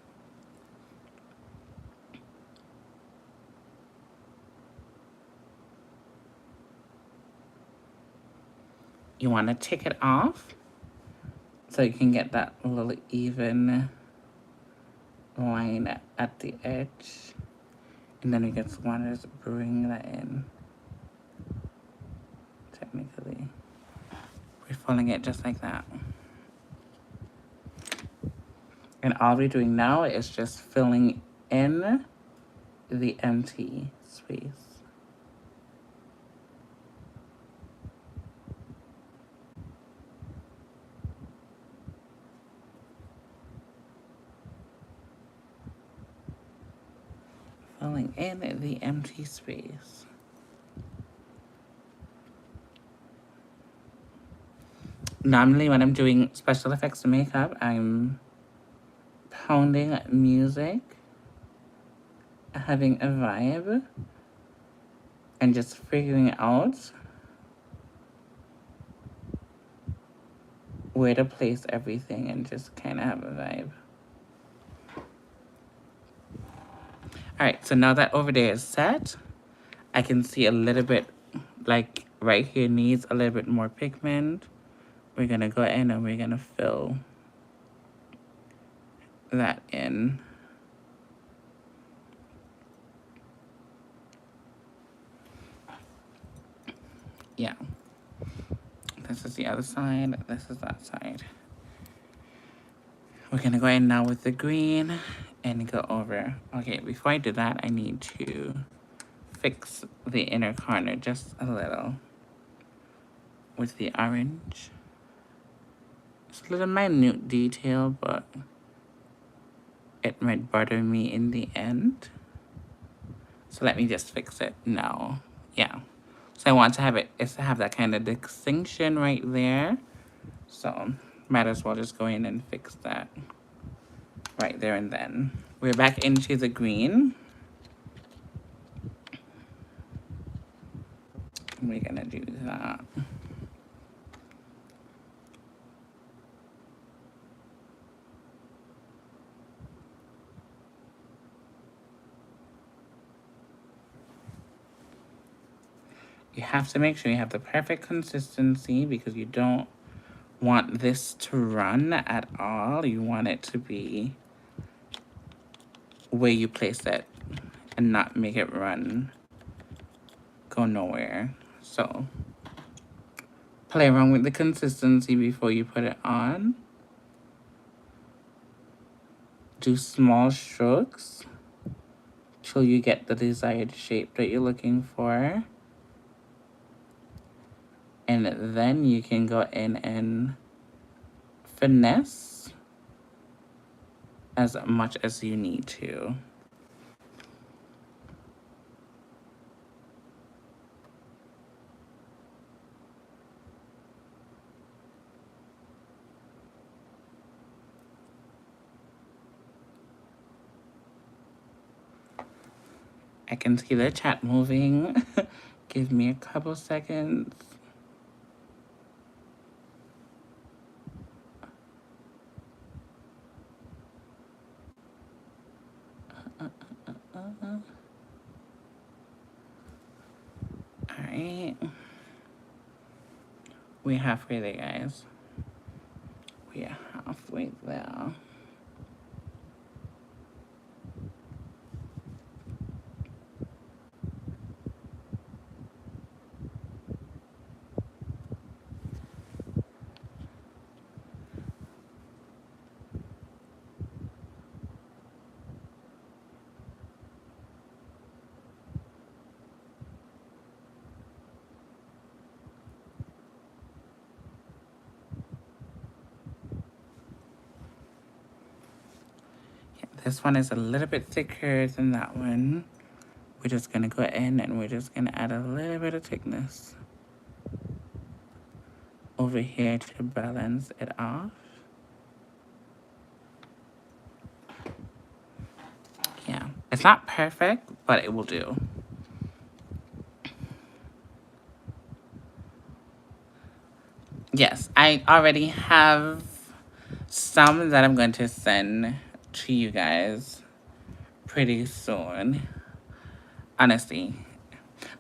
You want to take it off so you can get that little even line at the edge. And then you just want to just bring that in. Technically, we're folding it just like that. And all we're doing now is just filling in the empty space. Filling in the empty space. Normally when I'm doing special effects makeup, I'm pounding music, having a vibe, and just figuring out where to place everything and just kind of have a vibe. All right, so now that over there is set, I can see a little bit, like right here needs a little bit more pigment. We're gonna go in and we're gonna fill that in. Yeah. This is the other side, this is that side. We're gonna go in now with the green and go over. Okay, before I do that, I need to fix the inner corner just a little with the orange. It's a little minute detail, but it might bother me in the end. So let me just fix it now. Yeah. So I want to have that kind of distinction right there. So might as well just go in and fix that right there and then. We're back into the green. We're gonna do that. You have to make sure you have the perfect consistency because you don't want this to run at all. You want it to be where you place it and not make it run, go nowhere. So play around with the consistency before you put it on. Do small strokes till you get the desired shape that you're looking for. And then you can go in and finesse as much as you need to. I can see the chat moving. Give me a couple seconds. All right. We're halfway there, guys. We're halfway there. This one is a little bit thicker than that one. We're just going to go in and we're just going to add a little bit of thickness over here to balance it off. Yeah, it's not perfect, but it will do. Yes, I already have some that I'm going to send to you guys pretty soon. Honestly.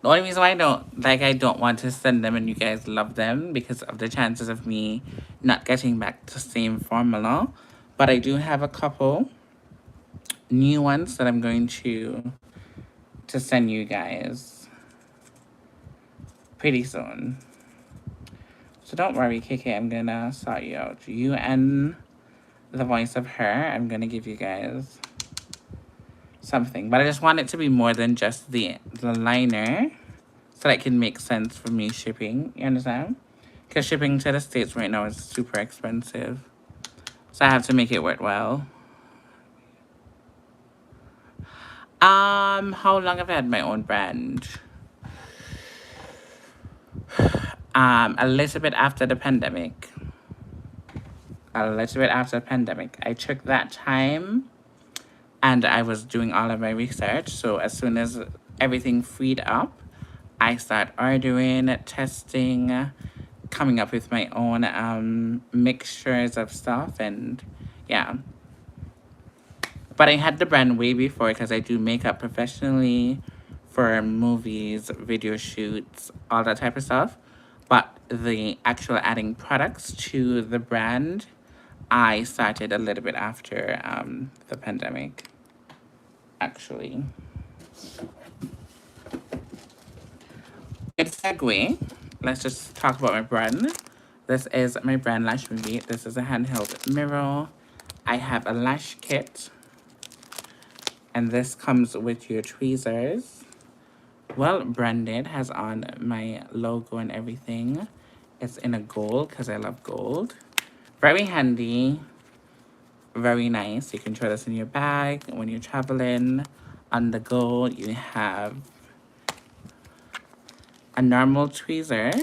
The only reason why I don't want to send them and you guys love them because of the chances of me not getting back to the same formula. But I do have a couple new ones that I'm going to send you guys pretty soon. So don't worry, KK, I'm gonna sort you out. You and the voice of her, I'm gonna give you guys something. But I just want it to be more than just the liner so that it can make sense for me shipping. You understand? Because shipping to the States right now is super expensive. So I have to make it worthwhile. How long have I had my own brand? A little bit after the pandemic. A little bit after the pandemic. I took that time and I was doing all of my research. So as soon as everything freed up, I started ordering, testing, coming up with my own mixtures of stuff, and yeah. But I had the brand way before because I do makeup professionally for movies, video shoots, all that type of stuff. But the actual adding products to the brand, I started a little bit after the pandemic, actually. Good segue. Let's just talk about my brand. This is my brand, Lashmebeat. This is a handheld mirror. I have a lash kit. And this comes with your tweezers. Well branded, has on my logo and everything. It's in a gold because I love gold. Very handy. Very nice. You can throw this in your bag when you're traveling. On the go, you have a normal tweezer.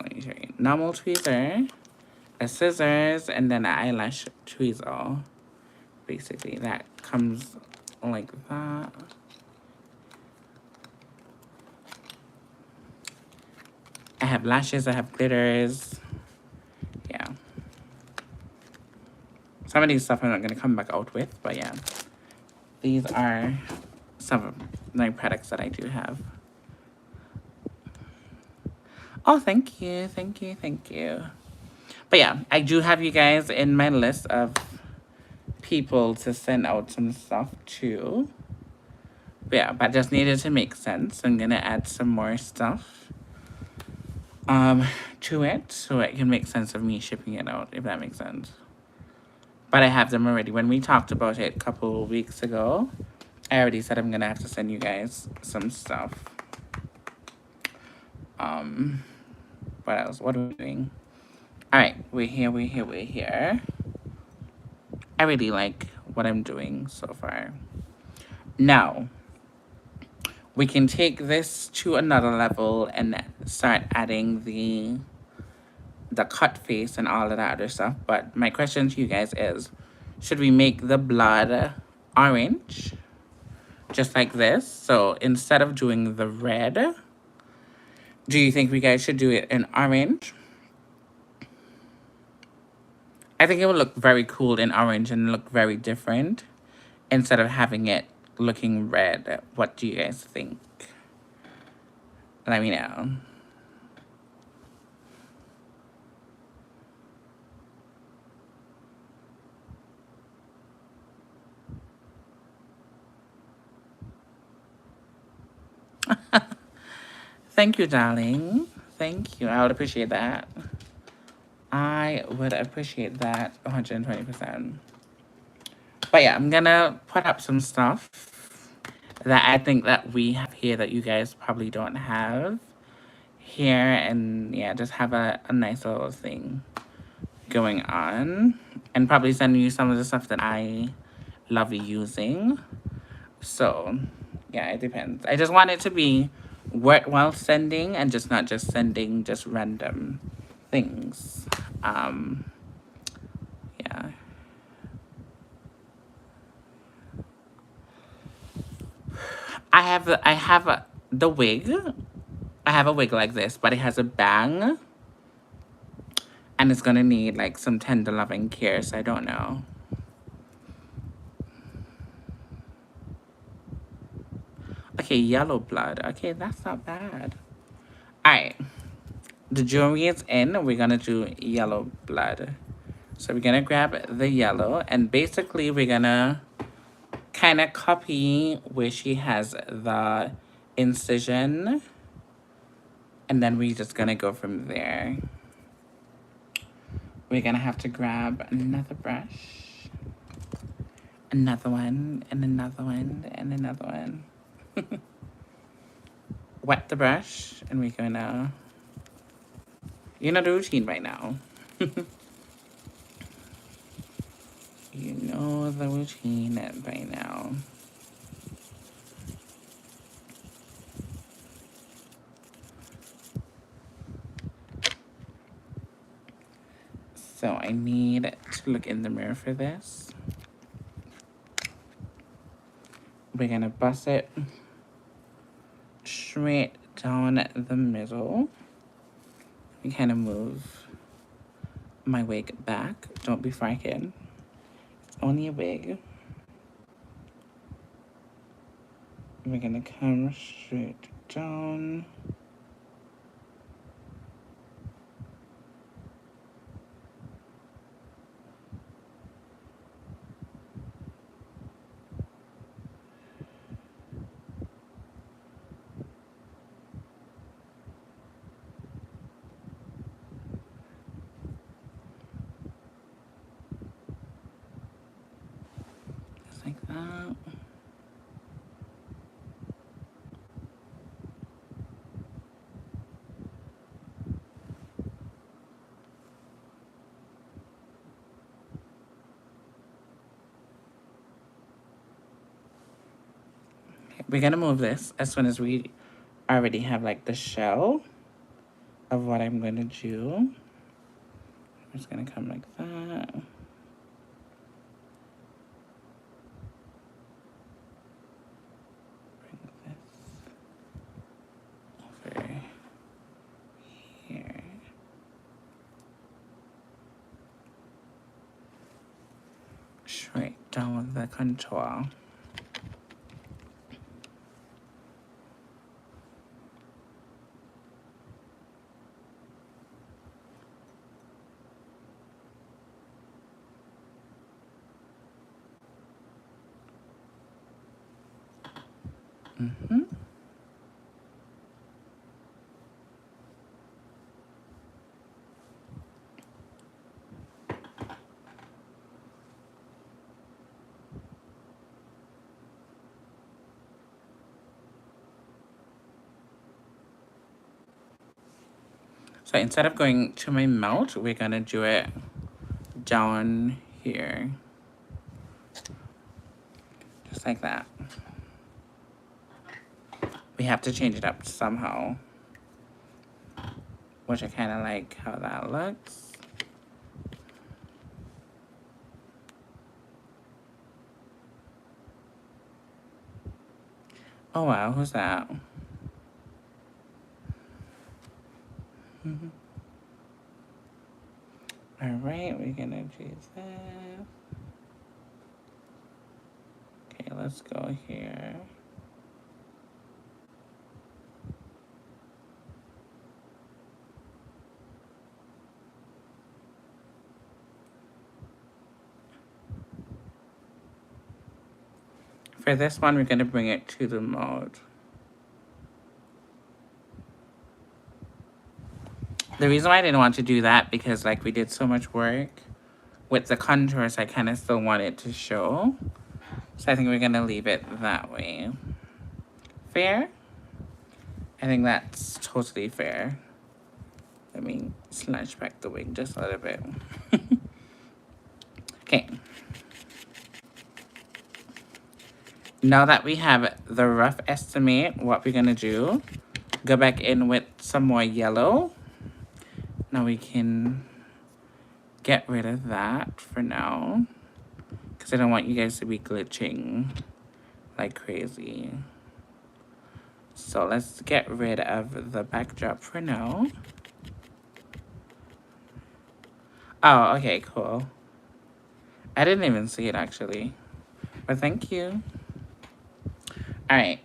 Let me show you. Normal tweezer, a scissors, and then an eyelash tweezer. Basically, that comes like that. I have lashes, I have glitters. Yeah. Some of these stuff I'm not going to come back out with, but yeah. These are some of my products that I do have. Oh, thank you, thank you, thank you. But yeah, I do have you guys in my list of people to send out some stuff to. But yeah, but just needed to make sense. I'm going to add some more stuff to it so it can make sense of me shipping it out, if that makes sense. But I have them already. When we talked about it a couple of weeks ago, I already said I'm gonna have to send you guys some stuff. What else? What are we doing? Alright, we're here. I really like what I'm doing so far. Now, we can take this to another level and start adding the cut face and all of that other stuff. But my question to you guys is, should we make the blood orange? Just like this. So instead of doing the red, do you think we guys should do it in orange? I think it would look very cool in orange and look very different instead of having it looking red. What do you guys think? Let me know. Thank you, darling. Thank you. I would appreciate that. I would appreciate that 120%. But yeah, I'm gonna put up some stuff that I think that we have here that you guys probably don't have here. And yeah, just have a nice little thing. going on, and probably sending you some of the stuff that I love using. So yeah, it depends. I just want it to be worthwhile sending and just not just sending just random things. Yeah. I have the wig. I have a wig like this, but it has a bang. And it's gonna need like some tender loving care, so I don't know. Okay, yellow blood. Okay, that's not bad. Alright. The jewelry is in. We're gonna do yellow blood. So we're gonna grab the yellow, and basically we're gonna kind of copy where she has the incision, and then we're just gonna go from there. We're gonna have to grab another brush, another one, and another one, and another one. Wet the brush, and we're gonna, you know the routine by now. You know the routine by now. So I need to look in the mirror for this. We're gonna bust it straight down the middle. And kind of move my wig back. Don't be frightened. It's only a wig. We're gonna come straight down. Just like that. We're gonna move this as soon as we already have like the shell of what I'm gonna do. I'm just gonna come like that. Bring this over here. Straight down the contour. Mm-hmm. So instead of going to my mouth, we're gonna do it down here. Just like that. We have to change it up somehow. Which I kind of like how that looks. Oh wow, who's that? All right, we're gonna do that. Okay, let's go here. For this one, we're gonna bring it to the mode. The reason why I didn't want to do that, because like we did so much work with the contours, I kind of still want it to show. So I think we're gonna leave it that way. Fair? I think that's totally fair. Let me slash back the wing just a little bit. Okay. Now that we have the rough estimate, what we're gonna do, go back in with some more yellow. Now we can get rid of that for now, because I don't want you guys to be glitching like crazy. So let's get rid of the backdrop for now. Oh, okay, cool. I didn't even see it actually, but thank you. All right.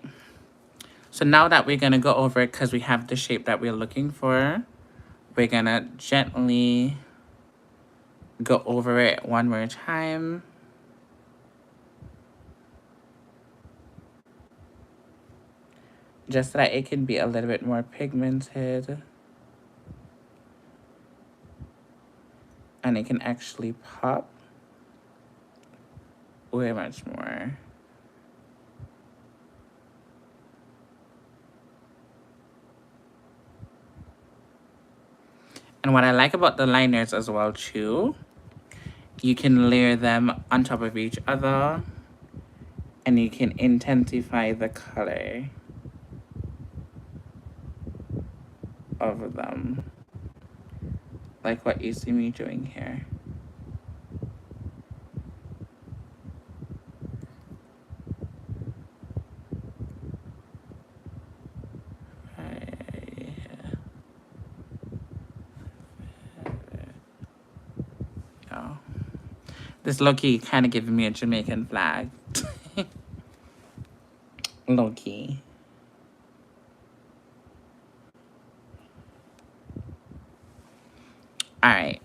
So now that we're gonna go over it, because we have the shape that we're looking for, we're gonna gently go over it one more time. Just so that it can be a little bit more pigmented. And it can actually pop way much more. And what I like about the liners as well too, you can layer them on top of each other and you can intensify the color of them. Like what you see me doing here. Oh. This low-key kind of giving me a Jamaican flag. Low-key. All right.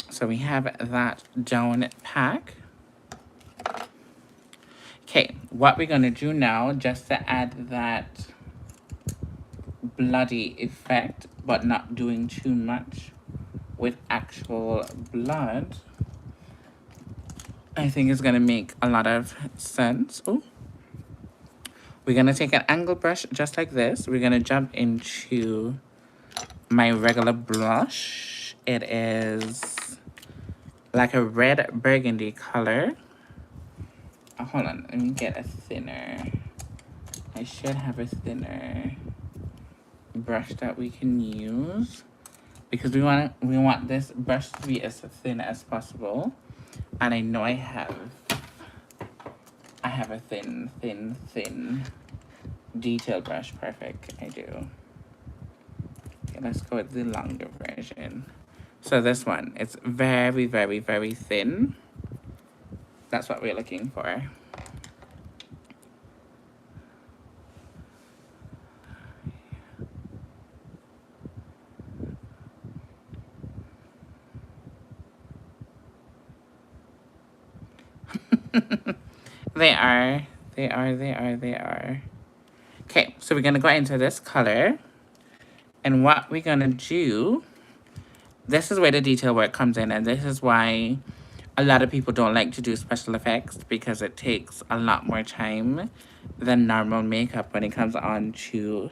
So we have that down pack. Okay, what we're gonna do now, just to add that bloody effect, but not doing too much with actual blood, I think is gonna make a lot of sense. Ooh. We're gonna take an angle brush just like this. We're gonna jump into my regular blush. It is like a red burgundy color. Oh, hold on, let me get a thinner. I should have a thinner brush that we can use because we want this brush to be as thin as possible. And I know I have a thin detail brush. Perfect, I do. Okay, let's go with the longer version. So this one, it's very, very, very thin. That's what we're looking for. They are. Okay, so we're gonna go into this color. And what we're gonna do, this is where the detail work comes in, and this is why a lot of people don't like to do special effects, because it takes a lot more time than normal makeup when it comes on to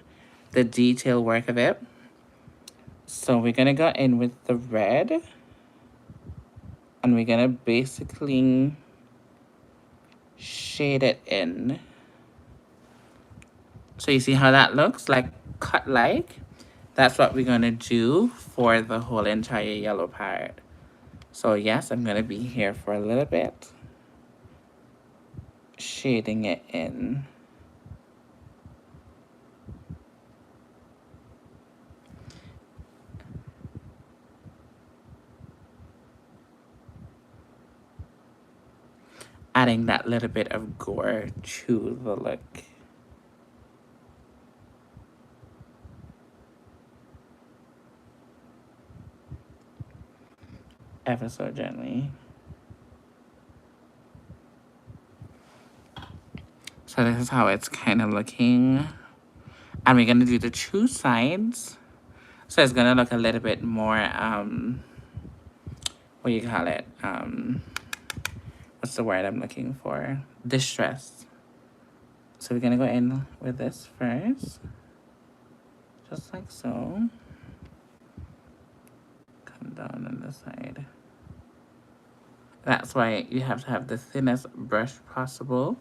the detail work of it. So we're gonna go in with the red, and we're gonna basically shade it in. So you see how that looks like cut like? That's what we're gonna do for the whole entire yellow part. So yes, I'm gonna be here for a little bit, shading it in. Adding that little bit of gore to the look. Ever so gently. So this is how it's kind of looking. And we're gonna do the two sides. So it's gonna look a little bit more, what do you call it? What's the word I'm looking for? Distressed. So we're gonna go in with this first. just like so. Come down on the side. That's why you have to have the thinnest brush possible,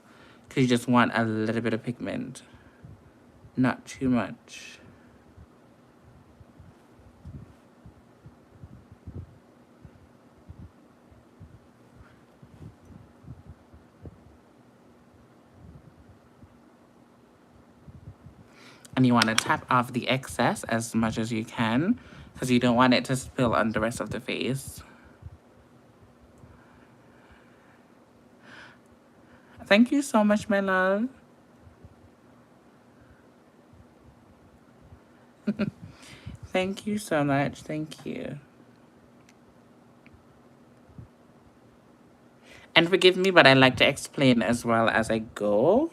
because you just want a little bit of pigment, not too much. And you want to tap off the excess as much as you can, because you don't want it to spill on the rest of the face. Thank you so much, my love. Thank you so much. Thank you. And forgive me, but I like to explain as well as I go.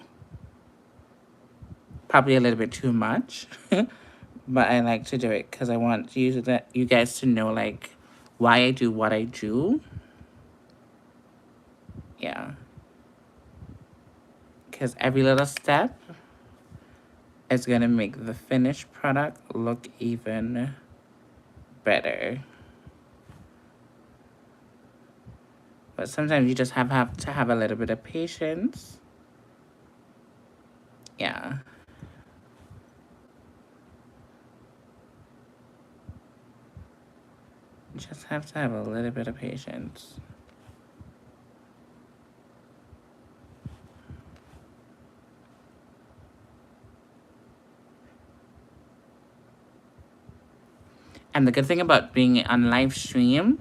Probably a little bit too much. But I like to do it because I want you guys to know, like, why I do what I do. Yeah. Because every little step is going to make the finished product look even better. But sometimes you just have to have a little bit of patience. Yeah. Just have to have a little bit of patience. And the good thing about being on live stream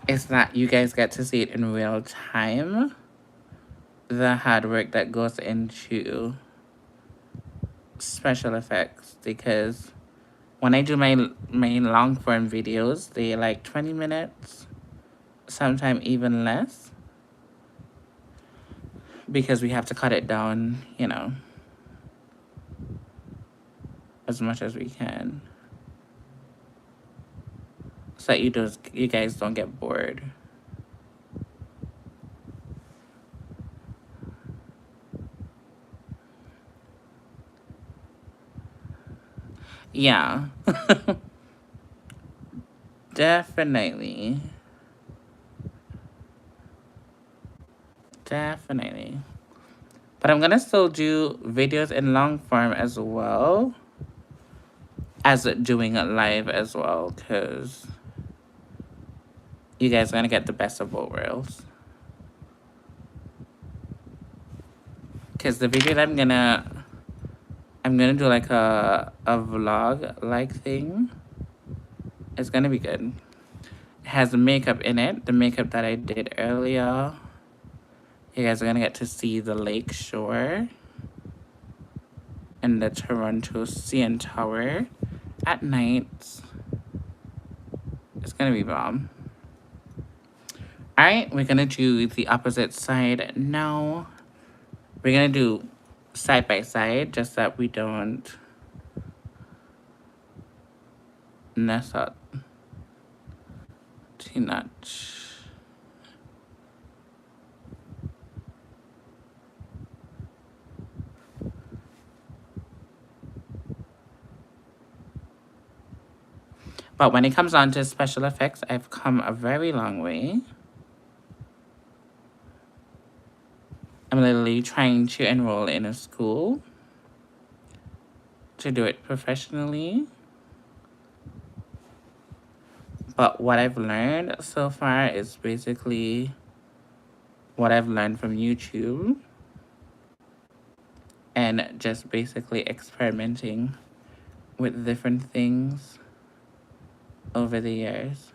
is that you guys get to see it in real time. The hard work that goes into special effects, because when I do my long form videos, they're like 20 minutes, sometimes even less, because we have to cut it down, you know, as much as we can, so that you guys don't get bored. Yeah. Definitely. Definitely. But I'm gonna still do videos in long form as well as doing it live as well, because you guys are gonna get the best of both worlds. Because the video that I'm gonna do like a vlog like thing. It's gonna be good. It has makeup in it, the makeup that I did earlier. You guys are gonna get to see the lake shore and the Toronto CN Tower at night. It's gonna be bomb. Alright, we're gonna do the opposite side now. We're gonna do side by side, just that we don't mess up too much. But when it comes down to special effects, I've come a very long way. I'm literally trying to enroll in a school to do it professionally. But what I've learned so far is basically what I've learned from YouTube and just basically experimenting with different things over the years.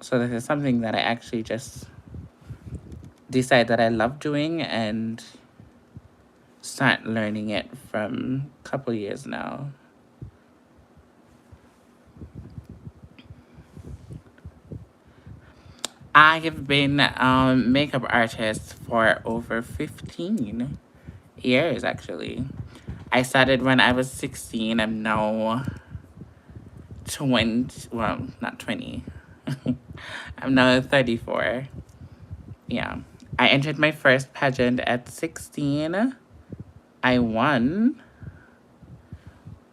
So this is something that I actually just decide that I love doing and start learning it from a couple years now. I have been a makeup artist for over 15 years, actually. I started when I was 16. I'm now 20, well, not 20. I'm now 34. Yeah. I entered my first pageant at 16. I won.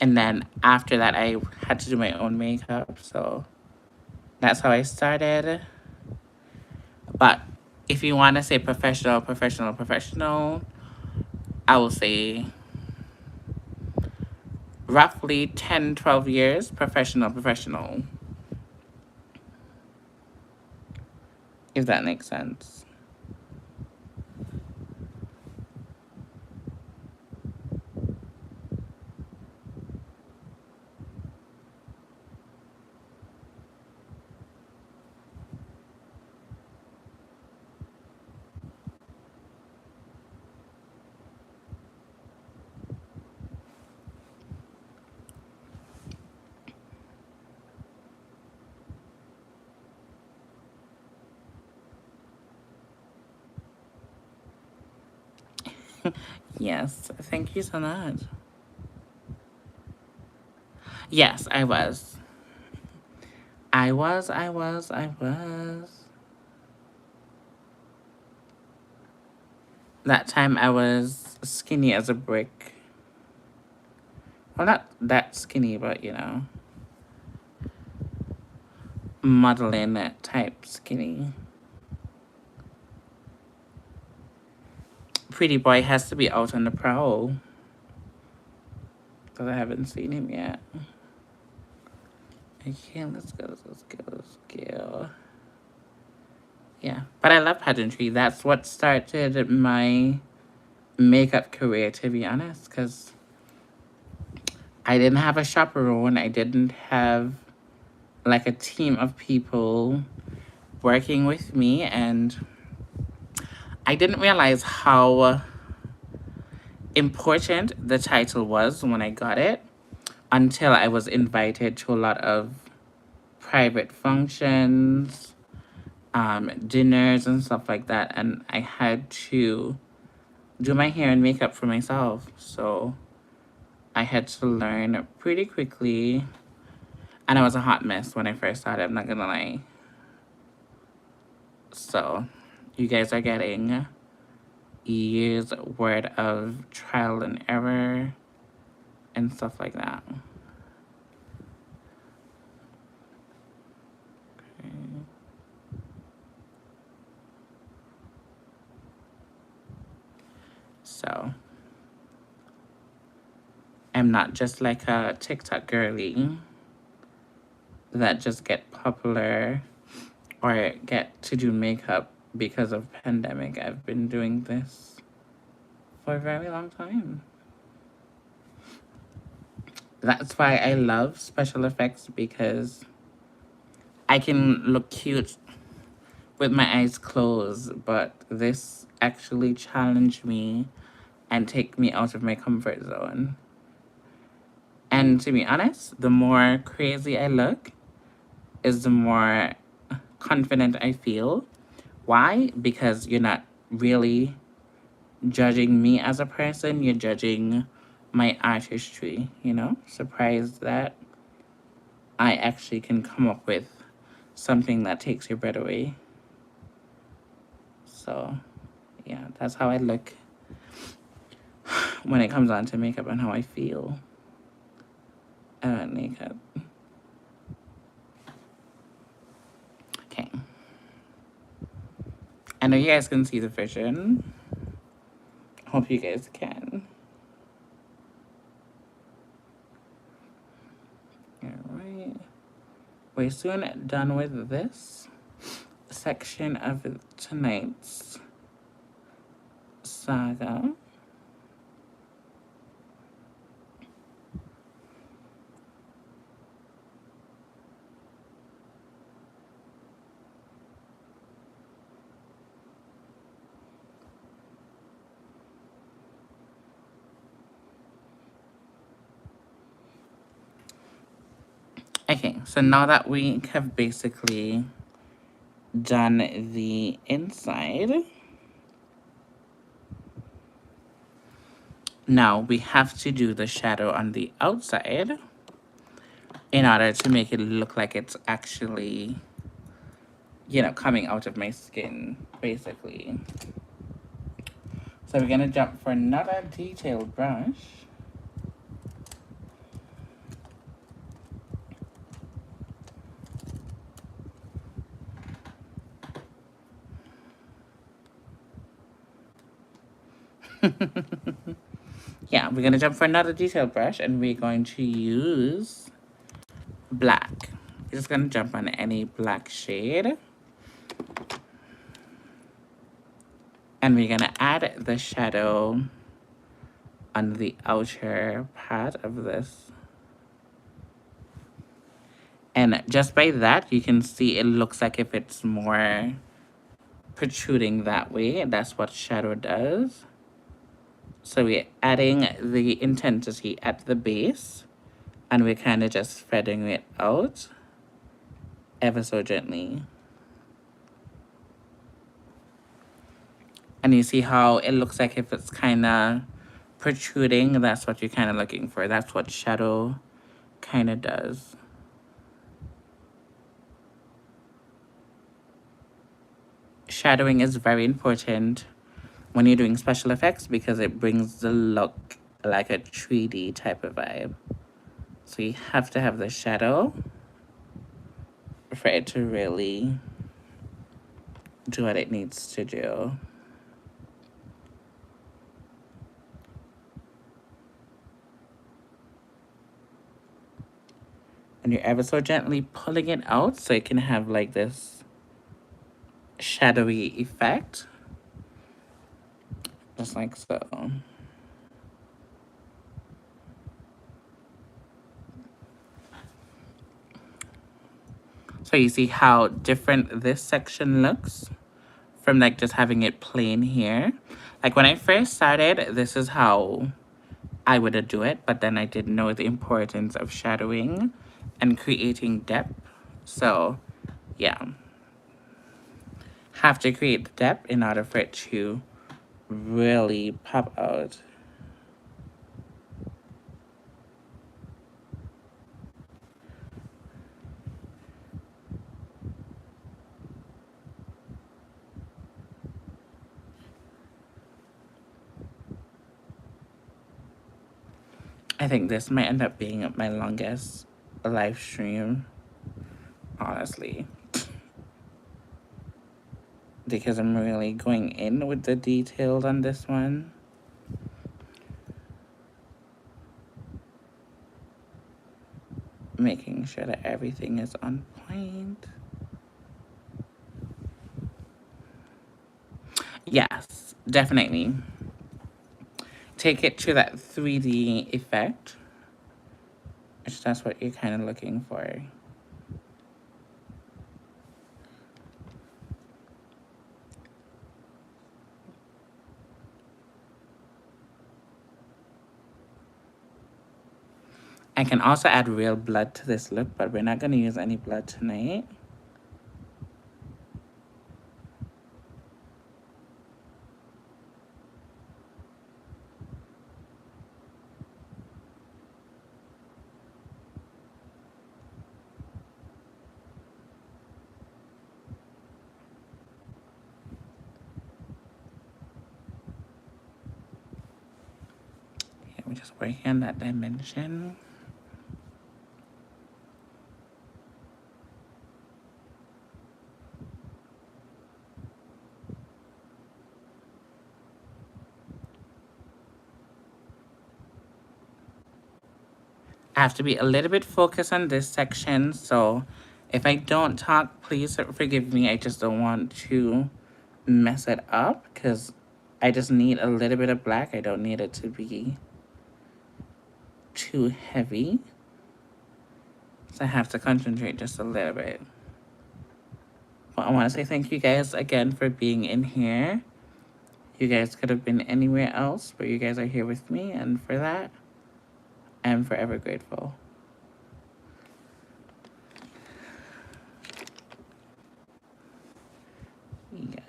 And then after that, I had to do my own makeup. So that's how I started. But if you want to say professional, I will say roughly 10, 12 years, professional. If that makes sense. Yes, thank you so much. Yes, I was. I was. That time I was skinny as a brick. Well, not that skinny, but you know, modeling type skinny. Pretty boy has to be out on the prowl. Because I haven't seen him yet. Okay, let's go. Yeah, but I love pageantry. That's what started my makeup career, to be honest, because I didn't have a chaperone. I didn't have like a team of people working with me, and I didn't realize how important the title was when I got it until I was invited to a lot of private functions, dinners and stuff like that, and I had to do my hair and makeup for myself. So I had to learn pretty quickly, and I was a hot mess when I first started, I'm not gonna lie. So you guys are getting years worth of trial and error and stuff like that. Okay. So I'm not just like a TikTok girly that just get popular or get to do makeup because of pandemic. I've been doing this for a very long time. That's why I love special effects, because I can look cute with my eyes closed, but this actually challenged me and take me out of my comfort zone. And to be honest, the more crazy I look is the more confident I feel. Why? Because you're not really judging me as a person, you're judging my artistry, you know? Surprised that I actually can come up with something that takes your breath away. So, yeah, that's how I look when it comes on to makeup and how I feel about makeup. Okay. I know you guys can see the vision. Hope you guys can. Alright. We're soon done with this section of tonight's saga. Okay, so now that we have basically done the inside, now we have to do the shadow on the outside in order to make it look like it's actually you know, coming out of my skin, basically. So we're gonna jump for another detailed brush. Yeah, we're gonna jump for another detailed brush and we're going to use black. We're just gonna jump on any black shade. And we're gonna add the shadow on the outer part of this. And just by that, you can see it looks like if it's more protruding that way. That's what shadow does. So we're adding the intensity at the base and we're kind of just spreading it out ever so gently. And you see how it looks like if it's kind of protruding, that's what you're kind of looking for. That's what shadow kind of does. Shadowing is very important when you're doing special effects because it brings the look like a 3D type of vibe. So you have to have the shadow for it to really do what it needs to do. And you're ever so gently pulling it out so it can have like this shadowy effect. Just like so. So you see how different this section looks from like just having it plain here. Like when I first started, this is how I would do it, but then I didn't know the importance of shadowing and creating depth. So yeah, have to create the depth in order for it to really pop out. I think this might end up being my longest live stream, honestly. Because I'm really going in with the details on this one. Making sure that everything is on point. Yes, definitely. Take it to that 3D effect. Which that's what you're kind of looking for. I can also add real blood to this look, but we're not going to use any blood tonight. Yeah, we're just working on that dimension. I have to be a little bit focused on this section, so if I don't talk, please forgive me. I just don't want to mess it up because I just need a little bit of black. I don't need it to be too heavy. So I have to concentrate just a little bit. Well, I want to say thank you guys again for being in here. You guys could have been anywhere else, but you guys are here with me, and for that, I'm forever grateful. Yeah.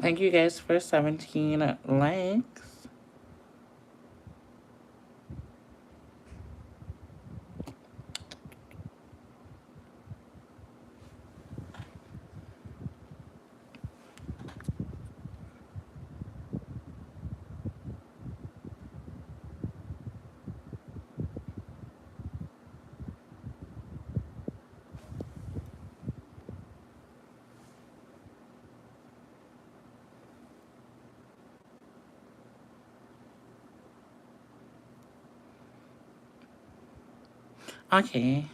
Thank you guys for 17 likes. Okay.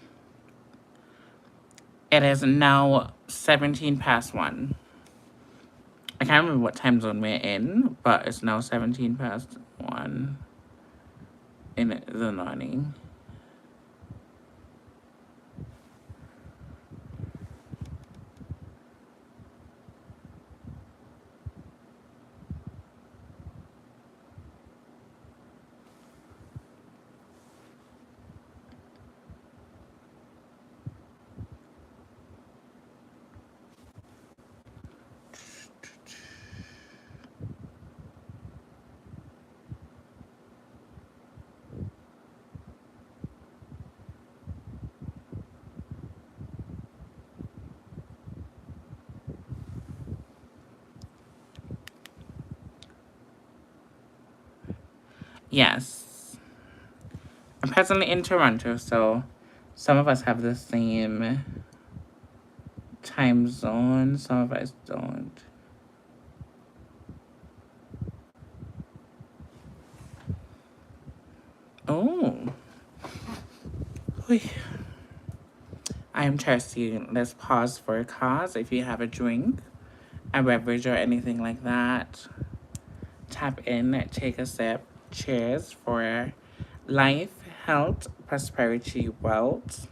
It is now 17 past 1. I can't remember what time zone we're in, but it's now 17 past 1 in the morning. Yes. I'm presently in Toronto, so some of us have the same time zone, some of us don't. Oh. Oy. I am thirsty. Let's pause for a cause. If you have a drink, a beverage, or anything like that, tap in, take a sip. Cheers for life, health, prosperity, wealth,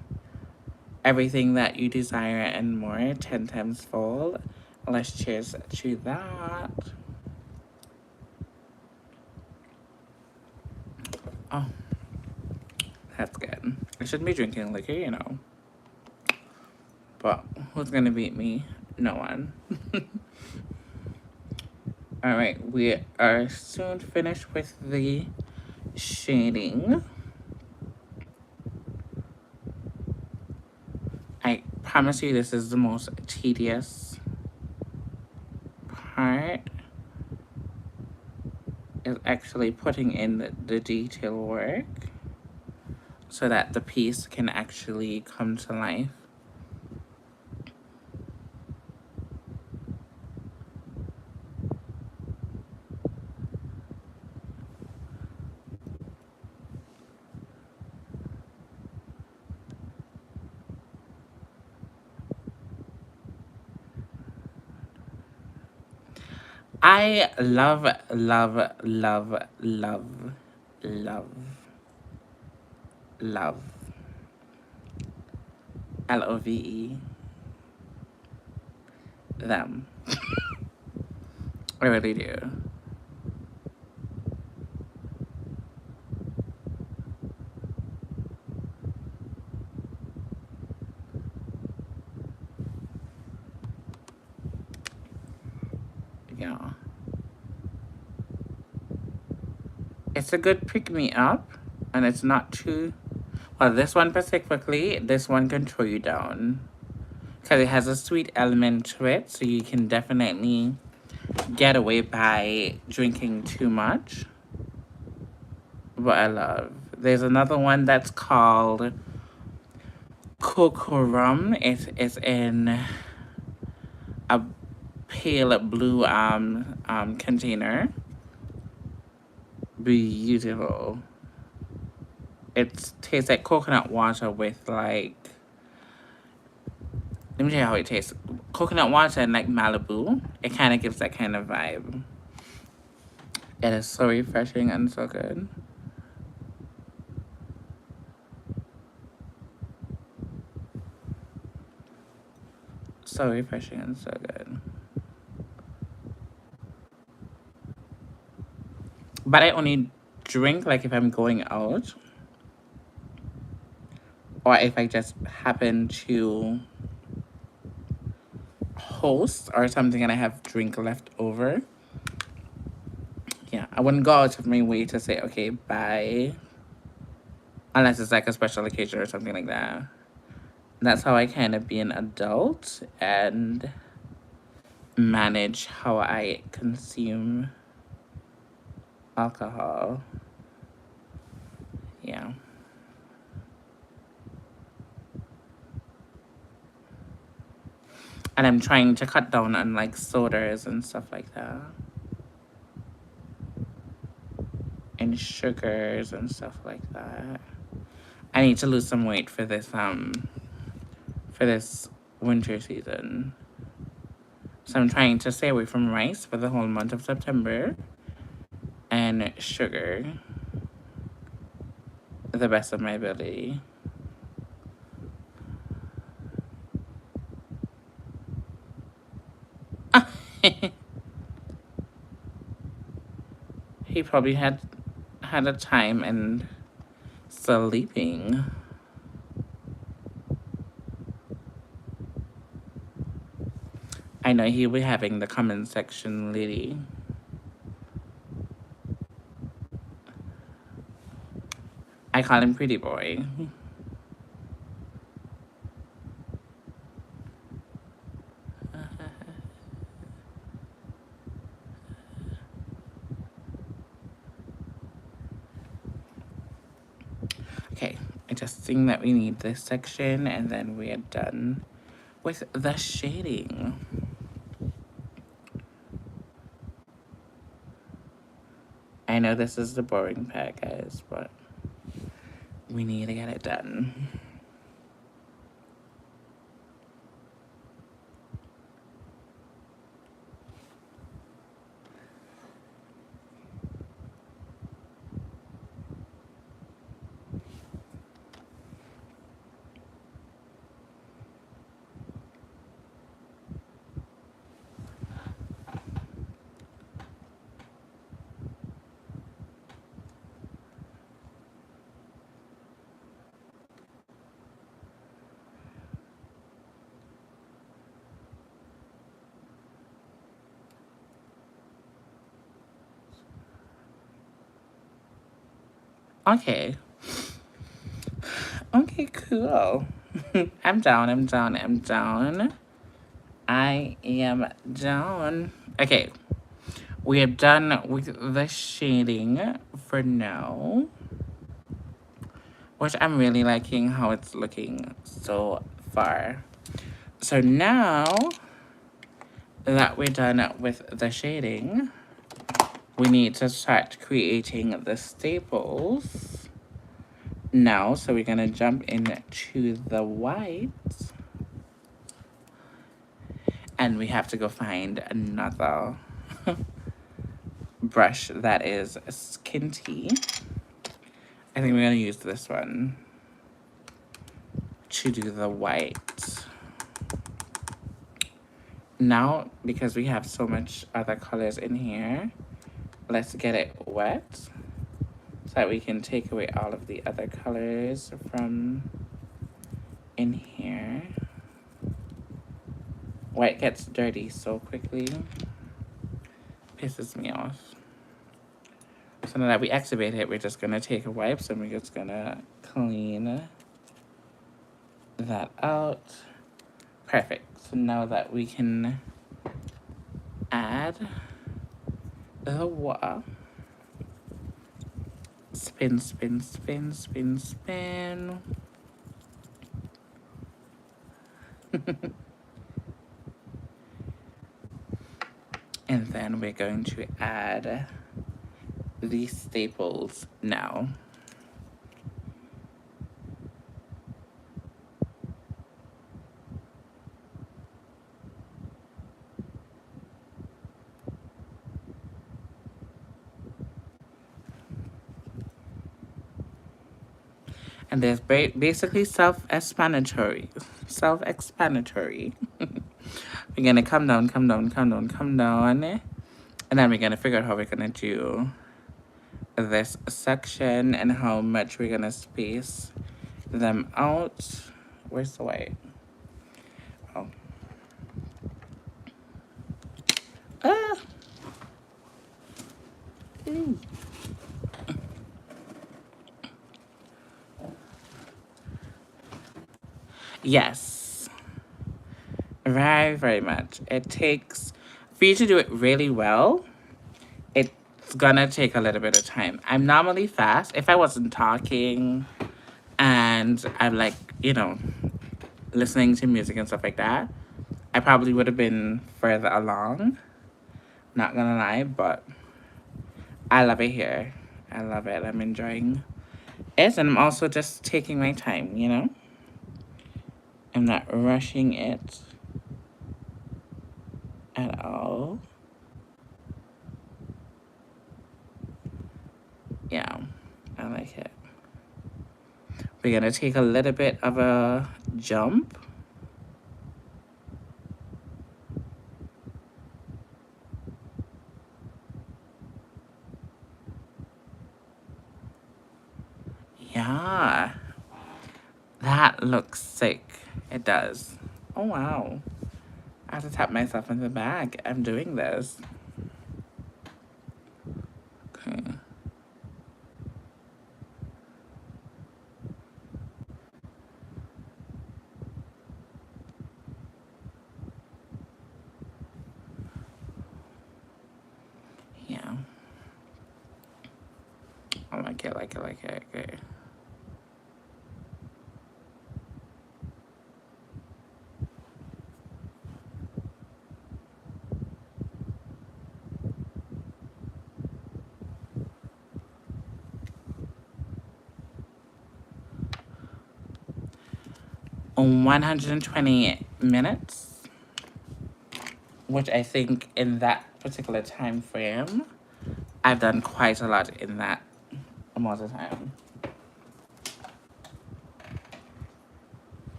everything that you desire and more, 10 times fold. Let's cheers to that. Oh, that's good. I shouldn't be drinking liquor, you know. But who's gonna beat me? No one. Alright, we are soon finished with the shading. I promise you this is the most tedious part. Is actually putting in the detail work so that the piece can actually come to life. I love, love, love, love, love, love. LOVE. Them. I really do. Yeah. It's a good pick me up, and it's not too. Well, this one specifically, this one can throw you down. Because it has a sweet element to it, so you can definitely get away by drinking too much. But I love. There's another one that's called Cocoa Rum. It is in a pale blue container. Beautiful. It tastes like coconut water with like. Let me tell you how it tastes. Coconut water and like Malibu. It kind of gives that kind of vibe. It is so refreshing and so good. So refreshing and so good. But I only drink like if I'm going out. Or if I just happen to host or something and I have drink left over, yeah, I wouldn't go out of my way to say, okay, bye. Unless it's like a special occasion or something like that. That's how I kind of be an adult and manage how I consume alcohol. Yeah. And I'm trying to cut down on like sodas and stuff like that. And sugars and stuff like that. I need to lose some weight for this winter season. So I'm trying to stay away from rice for the whole month of September and sugar the best of my ability. He probably had a time and sleeping. I know he'll be having the comment section lady. I call him pretty boy. Okay, I just think that we need this section and then we are done with the shading. I know this is the boring part, guys, but we need to get it done. Okay. Okay, cool. I'm down. I am down. Okay. We are done with the shading for now. Which I'm really liking how it's looking so far. So now that we're done with the shading, we need to start creating the staples now. So we're gonna jump into the white. And we have to go find another brush that is skinty. I think we're gonna use this one to do the white. Now, because we have so much other colors in here, let's get it wet so that we can take away all of the other colors from in here. White gets dirty so quickly. Pisses me off. So now that we activate it, we're just gonna take a wipe and we're just gonna clean that out. Perfect. So now that we can add the water. Spin, spin, spin, spin, spin. And then we're going to add these staples now. And there's basically self-explanatory. Self-explanatory. We're gonna come down. And then we're gonna figure out how we're gonna do this section and how much we're gonna space them out. Where's the white? Oh. Yes. Very, very much. It takes, for you to do it really well, it's gonna take a little bit of time. I'm normally fast. If I wasn't talking and I'm like, you know, listening to music and stuff like that, I probably would have been further along. Not gonna lie, but I love it here. I love it. I'm enjoying it. And I'm also just taking my time, you know? I'm not rushing it at all. Yeah, I like it. We're gonna take a little bit of a jump. Yeah, that looks sick. It does. Oh, wow. I have to tap myself in the back. I'm doing this. Okay. Yeah. I like it, like it, like it. Okay. On 120 minutes, which I think in that particular time frame, I've done quite a lot in that amount of time.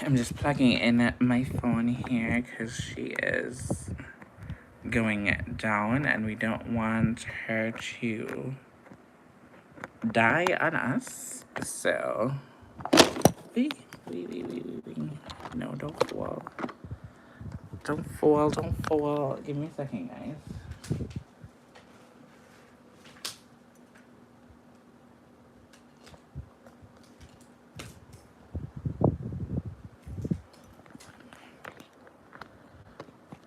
I'm just plugging in my phone here because she is going down and we don't want her to die on us. So, wee. No, don't fall. Don't fall, don't fall. Give me a second, guys.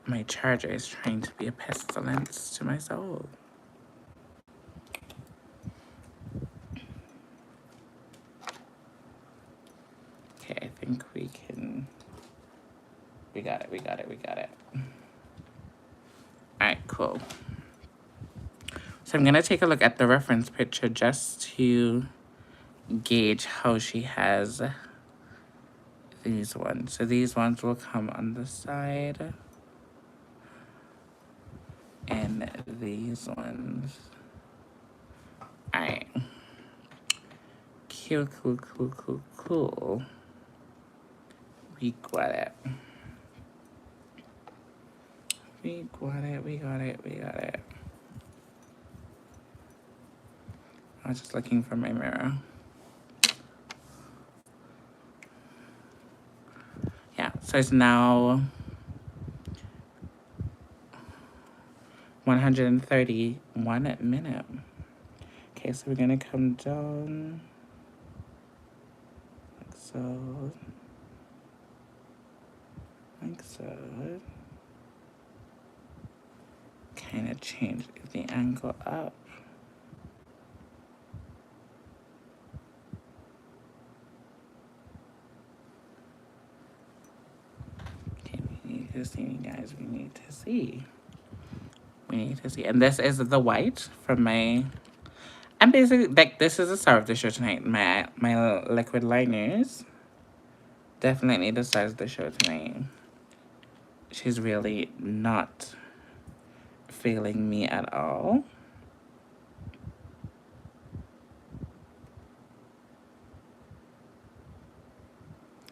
My charger is trying to be a pestilence to my soul. Okay, I think we can. We got it, we got it, we got it. Alright, cool. So I'm gonna take a look at the reference picture just to gauge how she has these ones. So these ones will come on the side. And these ones. Alright. Cool, cool, cool, cool, cool. We got it. We got it, we got it, we got it. I was just looking for my mirror. Yeah, so it's now 131 minutes. Okay, so we're gonna come down like so. Like so. Kind of change the angle up. Okay, we need to see, guys. We need to see. We need to see. And this is the white from my... I'm basically, like, this is the star of the show tonight. My liquid liners. Definitely the star of the show tonight. She's really not failing me at all.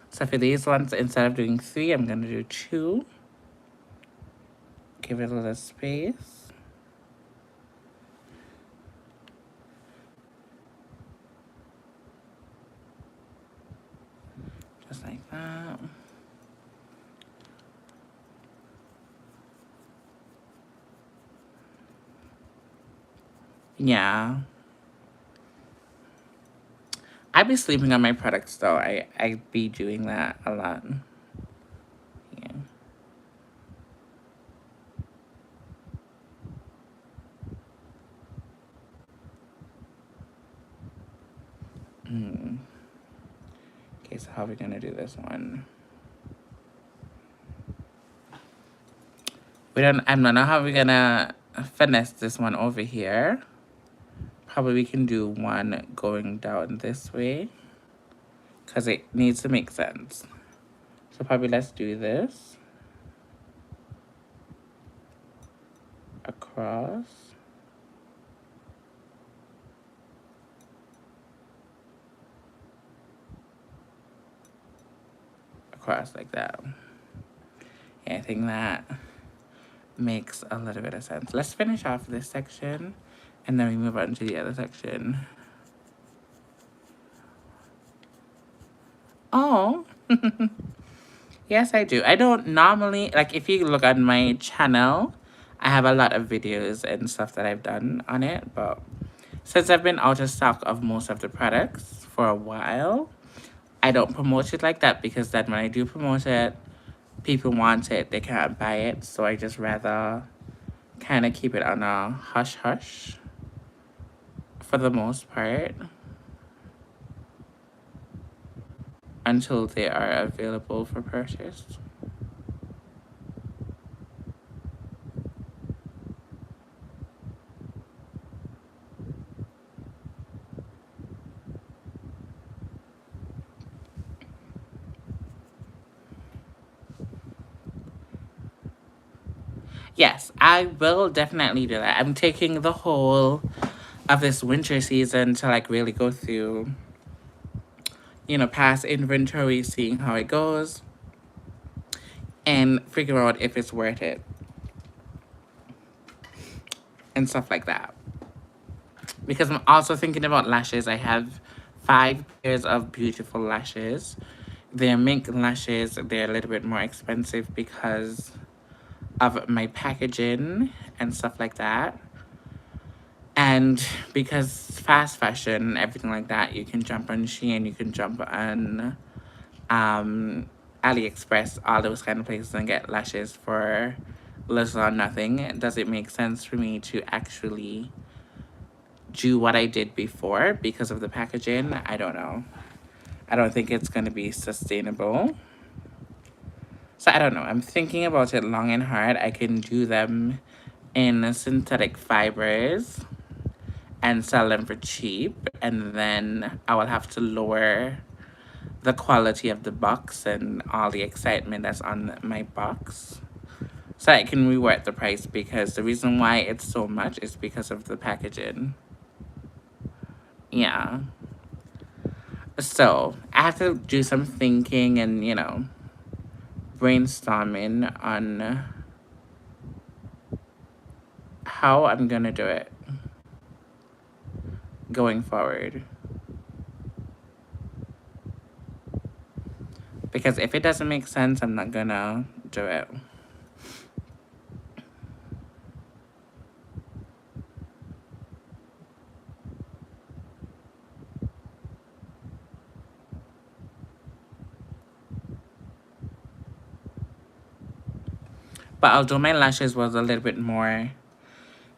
So for these ones, instead of doing 3, I'm going to do 2. Give it a little space. Just like that. Yeah. I be sleeping on my products though. I be doing that a lot. Yeah. Okay, so how are we gonna do this one? I don't know how we're gonna finesse this one over here. Probably we can do one going down this way because it needs to make sense. So probably let's do this across, across like that. Yeah, I think that makes a little bit of sense. Let's finish off this section and then we move on to the other section. Oh, yes, I do. I don't normally, like, if you look on my channel, I have a lot of videos and stuff that I've done on it, but since I've been out of stock of most of the products for a while, I don't promote it like that because then when I do promote it, people want it, they can't buy it, so I just rather kind of keep it on a hush-hush for the most part until they are available for purchase. Yes, I will definitely do that. I'm taking the whole of this winter season to like really go through, you know, past inventory, seeing how it goes, and figure out if it's worth it and stuff like that. Because I'm also thinking about lashes. I have 5 pairs of beautiful lashes. They're mink lashes. They're a little bit more expensive because of my packaging and stuff like that. And because fast fashion, everything like that, you can jump on Shein, you can jump on AliExpress, all those kind of places and get lashes for little or nothing. Does it make sense for me to actually do what I did before because of the packaging? I don't know. I don't think it's going to be sustainable. So I don't know. I'm thinking about it long and hard. I can do them in synthetic fibers and sell them for cheap, and then I will have to lower the quality of the box and all the excitement that's on my box so I can reward the price, because the reason why it's so much is because of the packaging. Yeah. So I have to do some thinking and, you know, brainstorming on how I'm gonna do it going forward. Because if it doesn't make sense, I'm not gonna do it. But although my lashes was a little bit more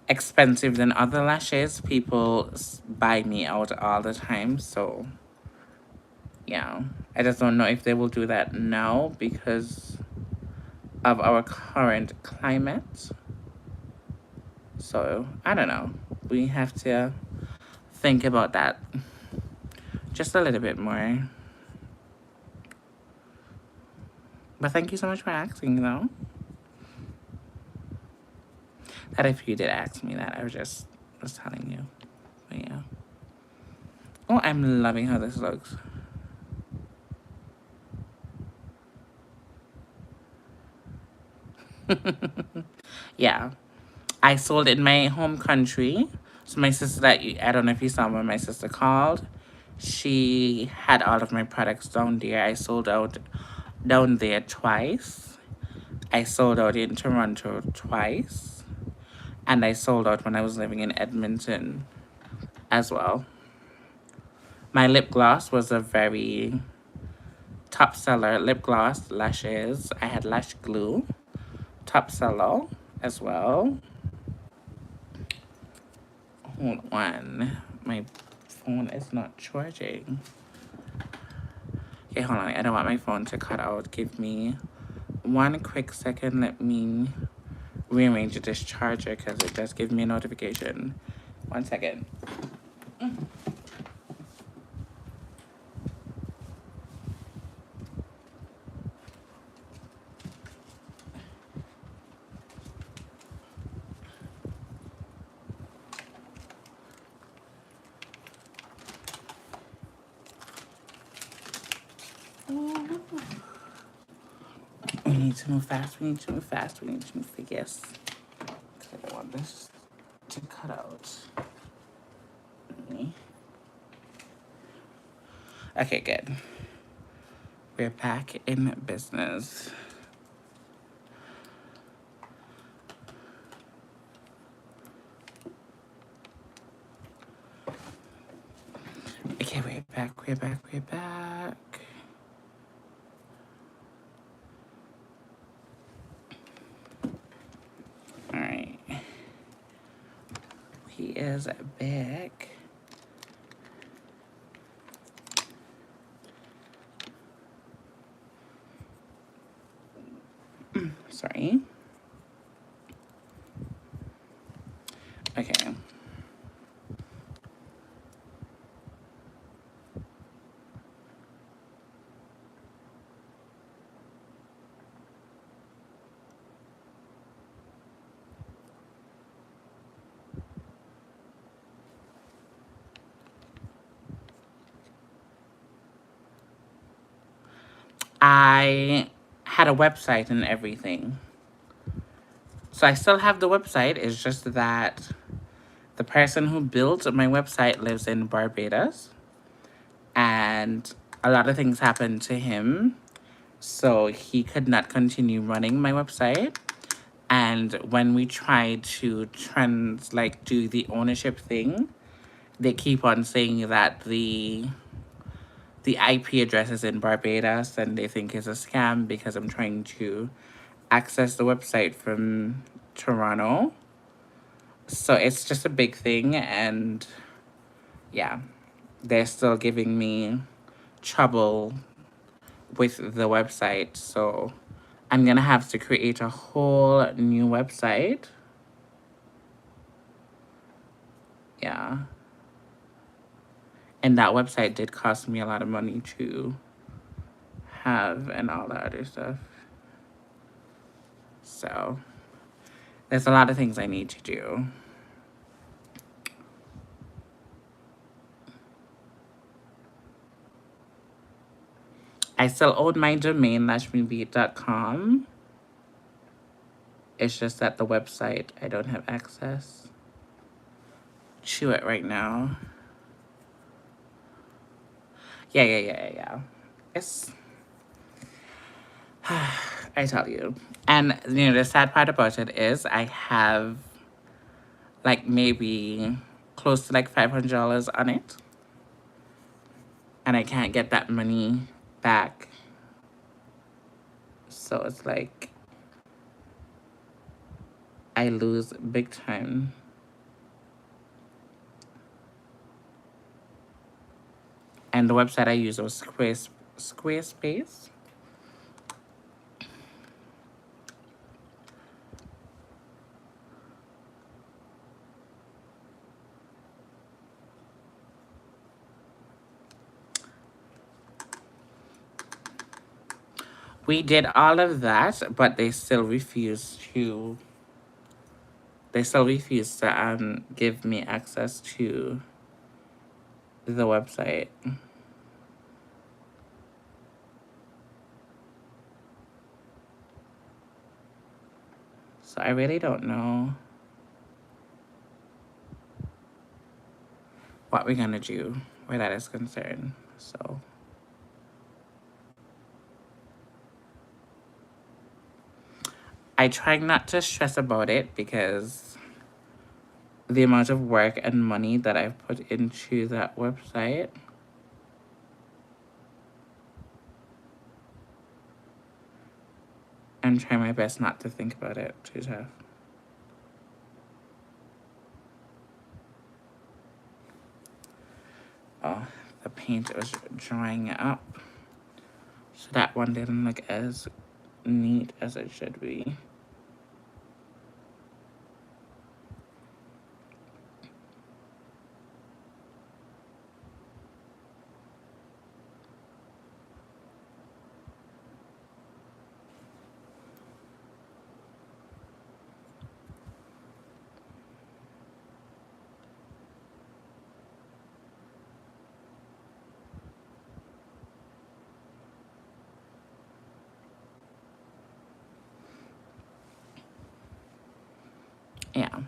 expensive than other lashes, people buy me out all the time. So, yeah. I just don't know if they will do that now because of our current climate. So, I don't know. We have to think about that just a little bit more. But thank you so much for asking, though. That if you did ask me that, I was telling you. But yeah. Oh, I'm loving how this looks. Yeah. I sold in my home country. So my sister, I don't know if you saw when my sister called. She had all of my products down there. I sold out down there twice. I sold out in Toronto twice. And I sold out when I was living in Edmonton as well. My lip gloss was a very top seller. Lip gloss, lashes. I had lash glue. Top seller as well. Hold on. My phone is not charging. Okay, hold on. I don't want my phone to cut out. Give me one quick second. Let me rearrange this charger because it does give me a notification. 1 second. We need to move fast. We need to move fast. We need to move fast. I don't want this to cut out. Okay, good. We're back in business. Okay, we're back. We're back. We're back. All right. He is back. Sorry. Okay. I had a website and everything. So I still have the website. It's just that the person who built my website lives in Barbados. And a lot of things happened to him. So he could not continue running my website. And when we tried to do the ownership thing, they keep on saying that the IP address is in Barbados and they think it's a scam because I'm trying to access the website from Toronto. So it's just a big thing, and yeah, they're still giving me trouble with the website. So I'm gonna have to create a whole new website. Yeah. And that website did cost me a lot of money to have and all that other stuff. So there's a lot of things I need to do. I still own my domain, lashmebeat.com. It's just that the website, I don't have access to it right now. Yeah. It's, I tell you. And, the sad part about it is I have, like, maybe close to, like, $500 on it. And I can't get that money back. So it's like, I lose big time. And the website I used was Squarespace. We did all of that, but they still refused to give me access to the website. So I really don't know what we're gonna do where that is concerned. So I try not to stress about it because the amount of work and money that I've put into that website, I'm trying my best not to think about it too tough. Oh, the paint was drying up. So that one didn't look as neat as it should be. Yeah.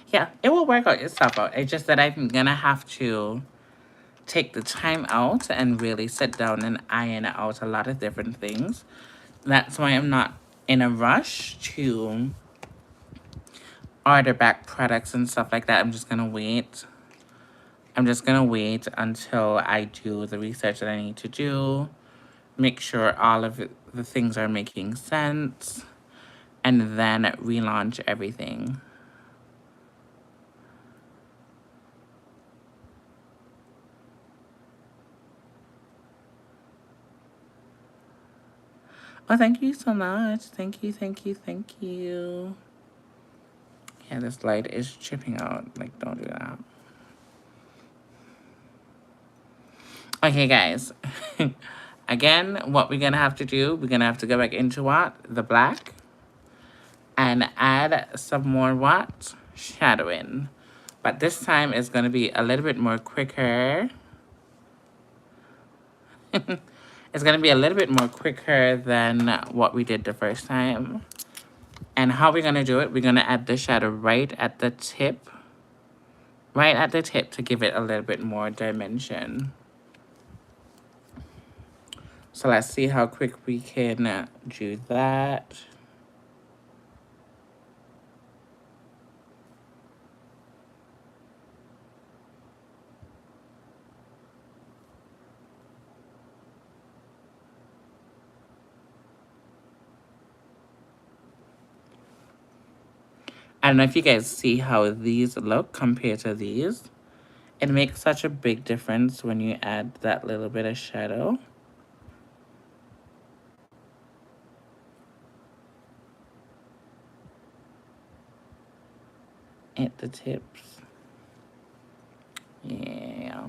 Yeah, it will work out itself out. It's just that I'm gonna have to take the time out and really sit down and iron out a lot of different things. That's why I'm not in a rush to order back products and stuff like that. I'm just gonna wait. I'm just gonna wait until I do the research that I need to do, make sure all of the things are making sense, and then relaunch everything. Oh, thank you so much. Thank you, thank you, thank you. Yeah, this light is chipping out. Like, don't do that. Okay, guys. Again, what we're gonna have to do, we're gonna have to go back into what? The black. And add some more what? Shadowing. But this time it's gonna be a little bit more quicker. It's gonna be a little bit more quicker than what we did the first time. And how we're gonna do it, we're gonna add the shadow right at the tip. Right at the tip to give it a little bit more dimension. So let's see how quick we can do that. I don't know if you guys see how these look compared to these. It makes such a big difference when you add that little bit of shadow. At the tips. Yeah.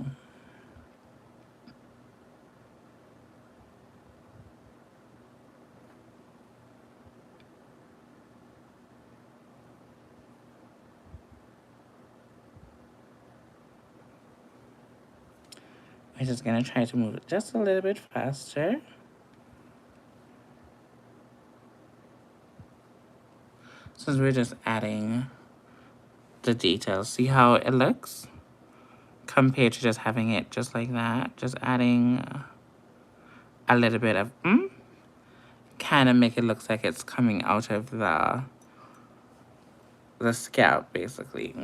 I'm just gonna try to move it just a little bit faster. Since we're just adding the details. See how it looks? Compared to just having it just like that. Just adding a little bit of, kind of make it look like it's coming out of the scalp, basically.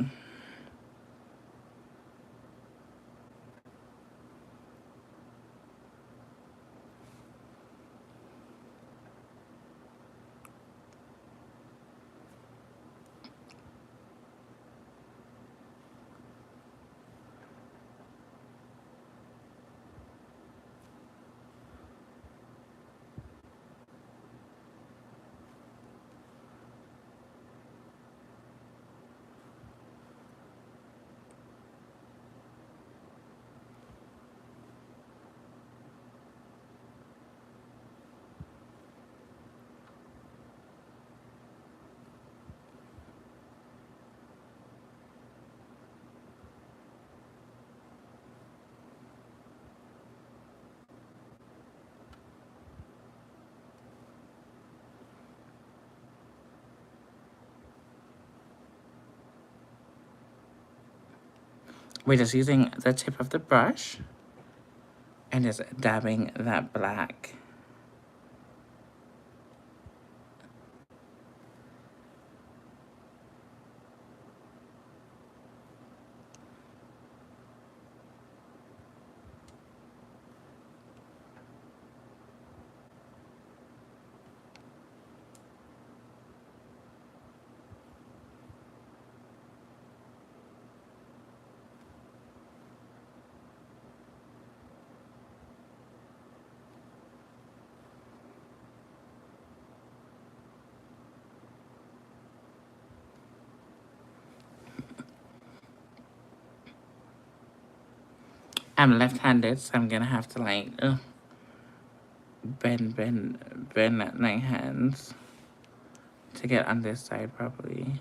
We're just using the tip of the brush and just dabbing that black. I'm left-handed, so I'm gonna have to like bend my hands to get on this side properly.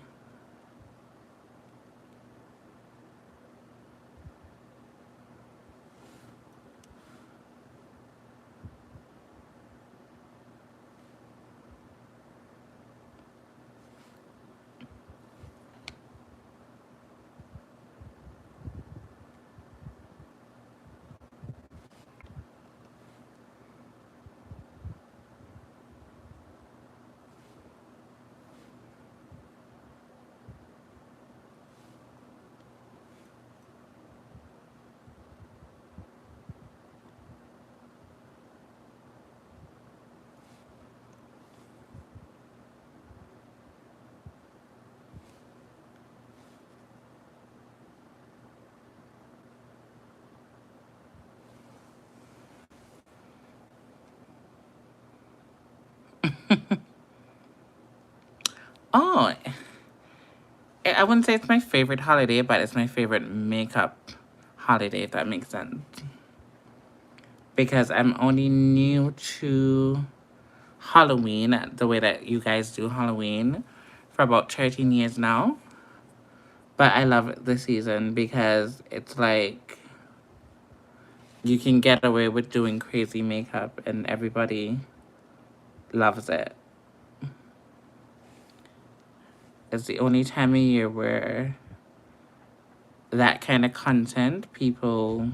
Oh, I wouldn't say it's my favorite holiday, but it's my favorite makeup holiday, if that makes sense. Because I'm only new to Halloween, the way that you guys do Halloween, for about 13 years now. But I love the season because it's like you can get away with doing crazy makeup and everybody loves it. It's the only time of year where that kind of content, people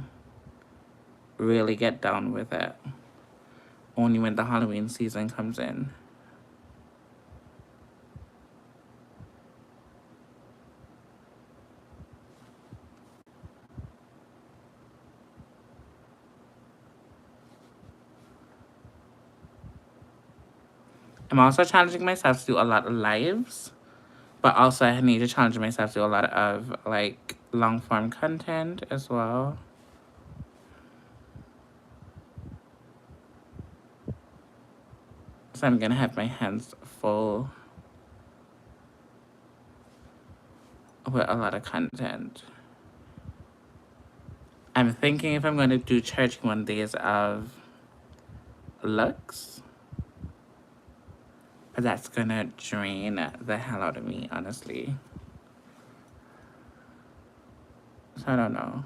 really get down with it. Only when the Halloween season comes in. I'm also challenging myself to do a lot of lives, but also I need to challenge myself to do a lot of like long form content as well. So I'm gonna have my hands full with a lot of content. I'm thinking if I'm going to do 31 days of looks, but that's gonna drain the hell out of me, honestly. So I don't know.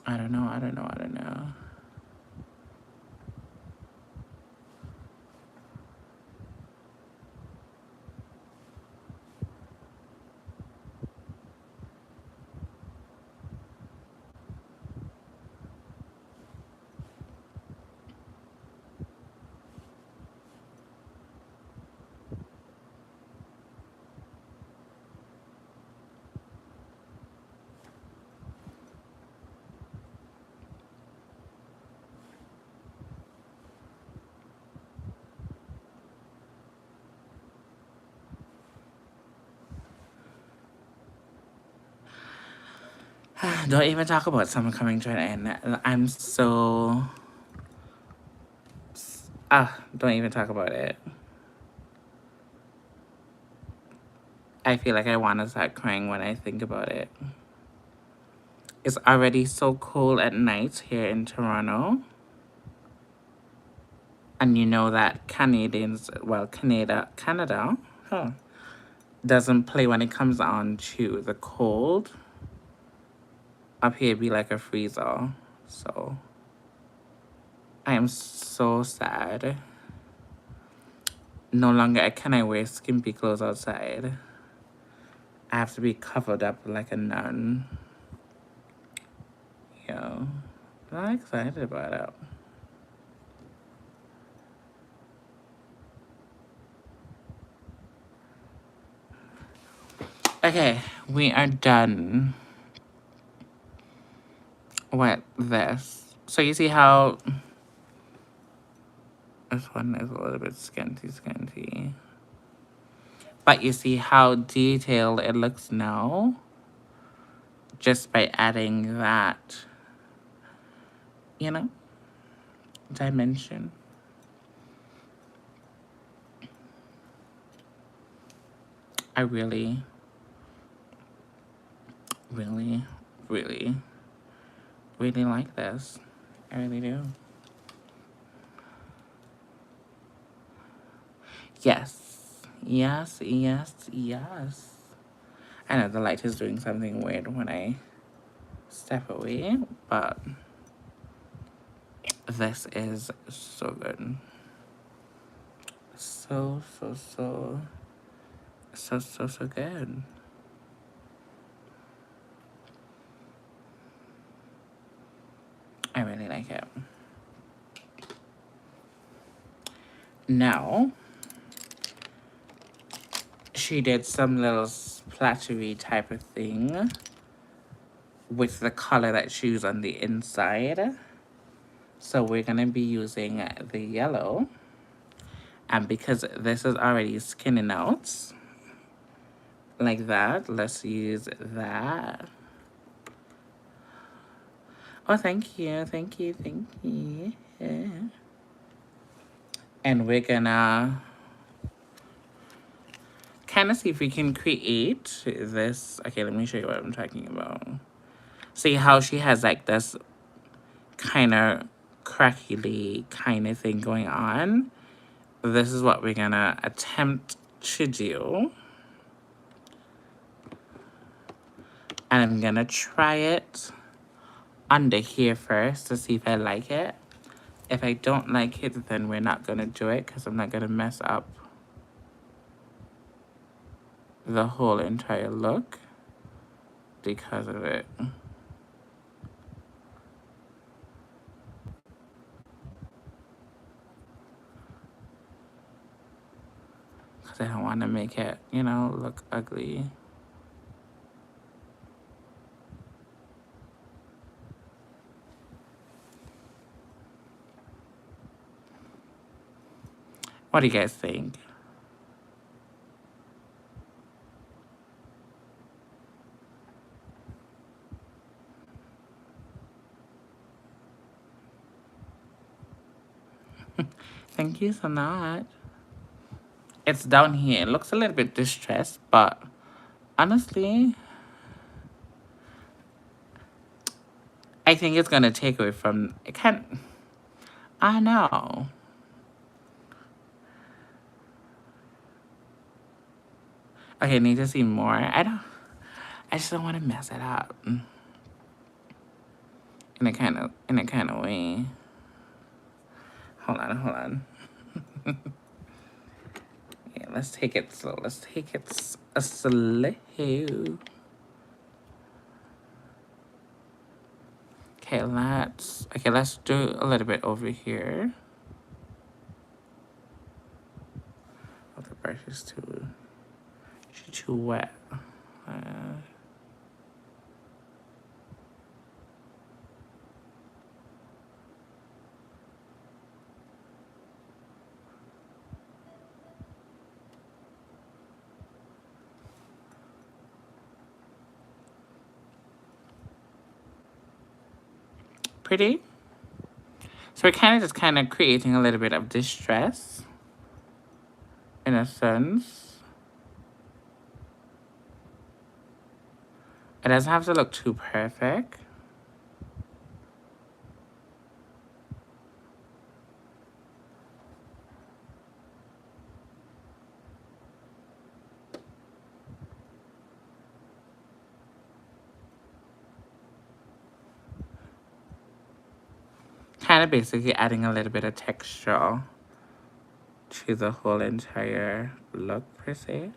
I don't know. Don't even talk about summer coming to an end. I'm so... don't even talk about it. I feel like I want to start crying when I think about it. It's already so cold at night here in Toronto. And you know that Canada, doesn't play when it comes on to the cold. Up here, it'd be like a freezer. So, I am so sad. No longer can I wear skimpy clothes outside. I have to be covered up like a nun. Yo, I'm excited about it. Okay, we are done with this. So you see how this one is a little bit scanty. But you see how detailed it looks now? Just by adding that, you know, dimension. I really really like this. I really do. Yes. Yes, yes, yes. I know the light is doing something weird when I step away, but this is so good. So, so, so, so, so, so good. I really like it. Now, she did some little splattery type of thing with the color that she used on the inside. So we're going to be using the yellow. And because this is already skinning out, like that, let's use that. Oh, thank you, thank you, thank you. Yeah. And we're gonna kind of see if we can create this. Okay, let me show you what I'm talking about. See how she has like this kind of crackly kind of thing going on? This is what we're gonna attempt to do. And I'm gonna try it under here first to see if I like it. If I don't like it, then we're not gonna do it because I'm not gonna mess up the whole entire look because of it. Because I don't want to make it, you know, look ugly. What do you guys think? Thank you so much. It's down here. It looks a little bit distressed, but honestly, I think it's going to take away from... It can't... I know. Okay, need to see more. I just don't want to mess it up. In a kind of way. Hold on. Yeah, let's take it slow. Let's take it slow. Okay, let's do a little bit over here. Oh, the brush is too wet. Pretty. So we're just creating a little bit of distress, in a sense. It doesn't have to look too perfect. Kind of basically adding a little bit of texture to the whole entire look, per se.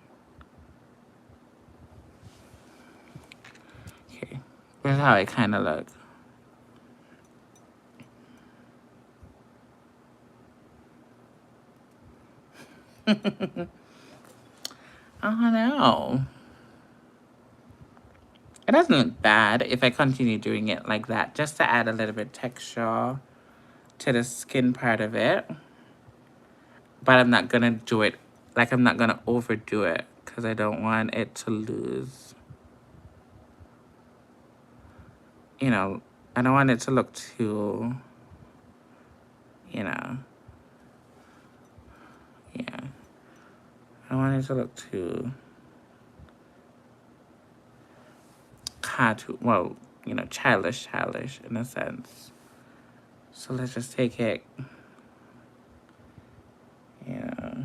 Okay, this is how it kind of looks. I don't know. It doesn't look bad if I continue doing it like that, just to add a little bit of texture to the skin part of it. But I'm not gonna do it, like I'm not gonna overdo it because I don't want it to lose, you know, I don't want it to look too, you know, yeah. I don't want it to look too cartoon, well, you know, childish in a sense. So let's just take it, you know.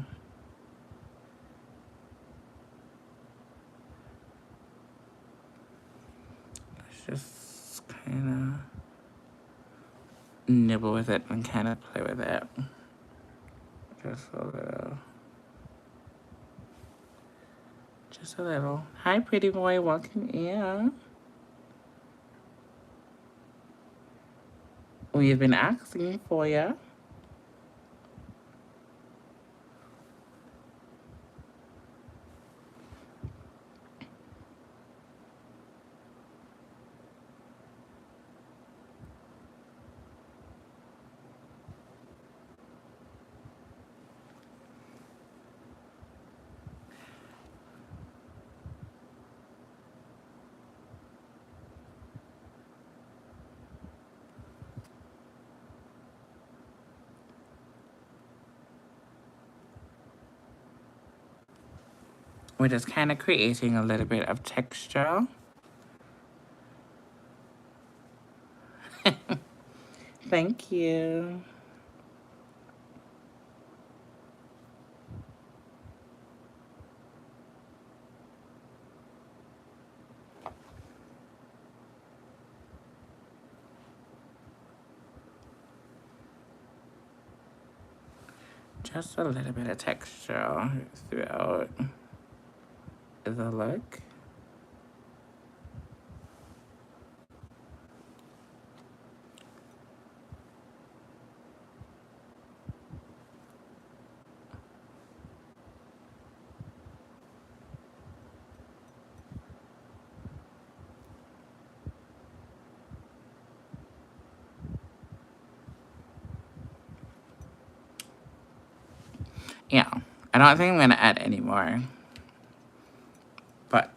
Let's just kind of nibble with it and kind of play with it. Just a little. Just a little. Hi, pretty boy. Welcome in. We've been asking for you. We're just kind of creating a little bit of texture. Thank you. Just a little bit of texture throughout the look. Yeah, I don't think I'm gonna add any more, but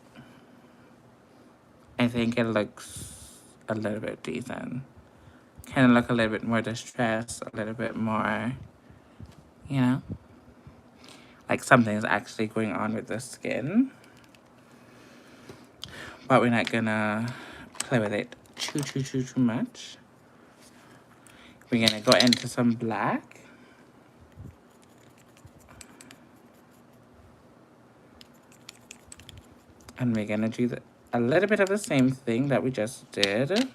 I think it looks a little bit decent. Kind of look a little bit more distressed, a little bit more, you know, like something's actually going on with the skin. But we're not gonna play with it too much. We're gonna go into some black. And we're gonna do a little bit of the same thing that we just did.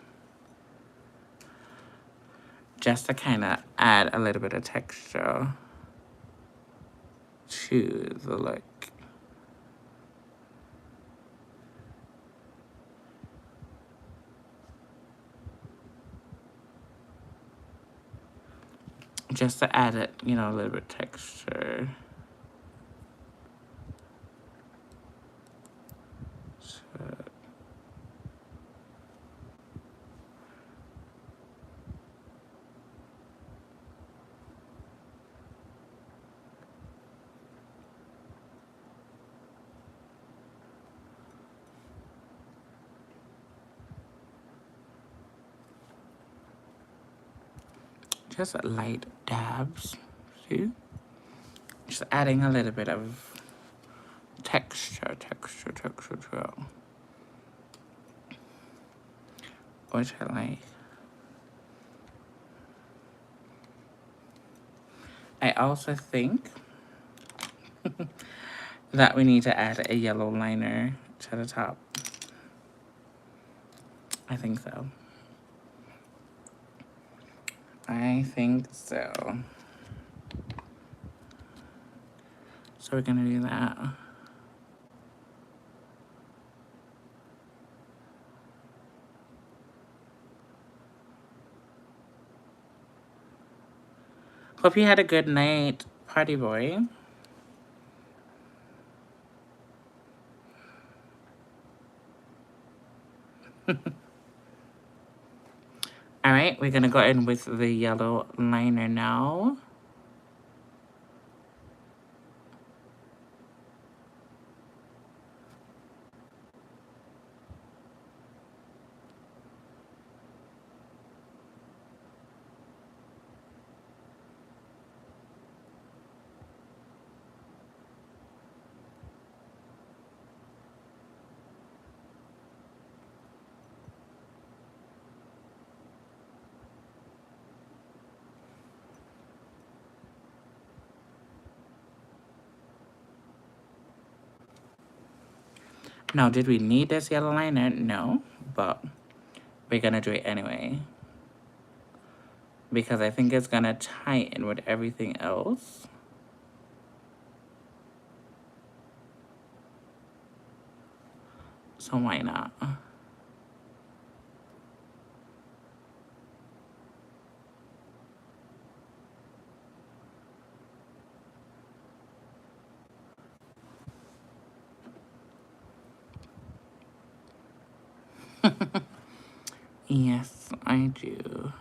Just to kind of add a little bit of texture to the look. Just to add it, you know, a little bit of texture. So, just light dabs, see? Just adding a little bit of texture. Which I like. I also think that we need to add a yellow liner to the top. I think so. I think so. So we're gonna do that. Hope you had a good night, party boy. All right, we're gonna go in with the yellow liner now. Now, did we need this yellow liner? No, but we're gonna do it anyway. Because I think it's gonna tie in with everything else. So why not? Yes, I do.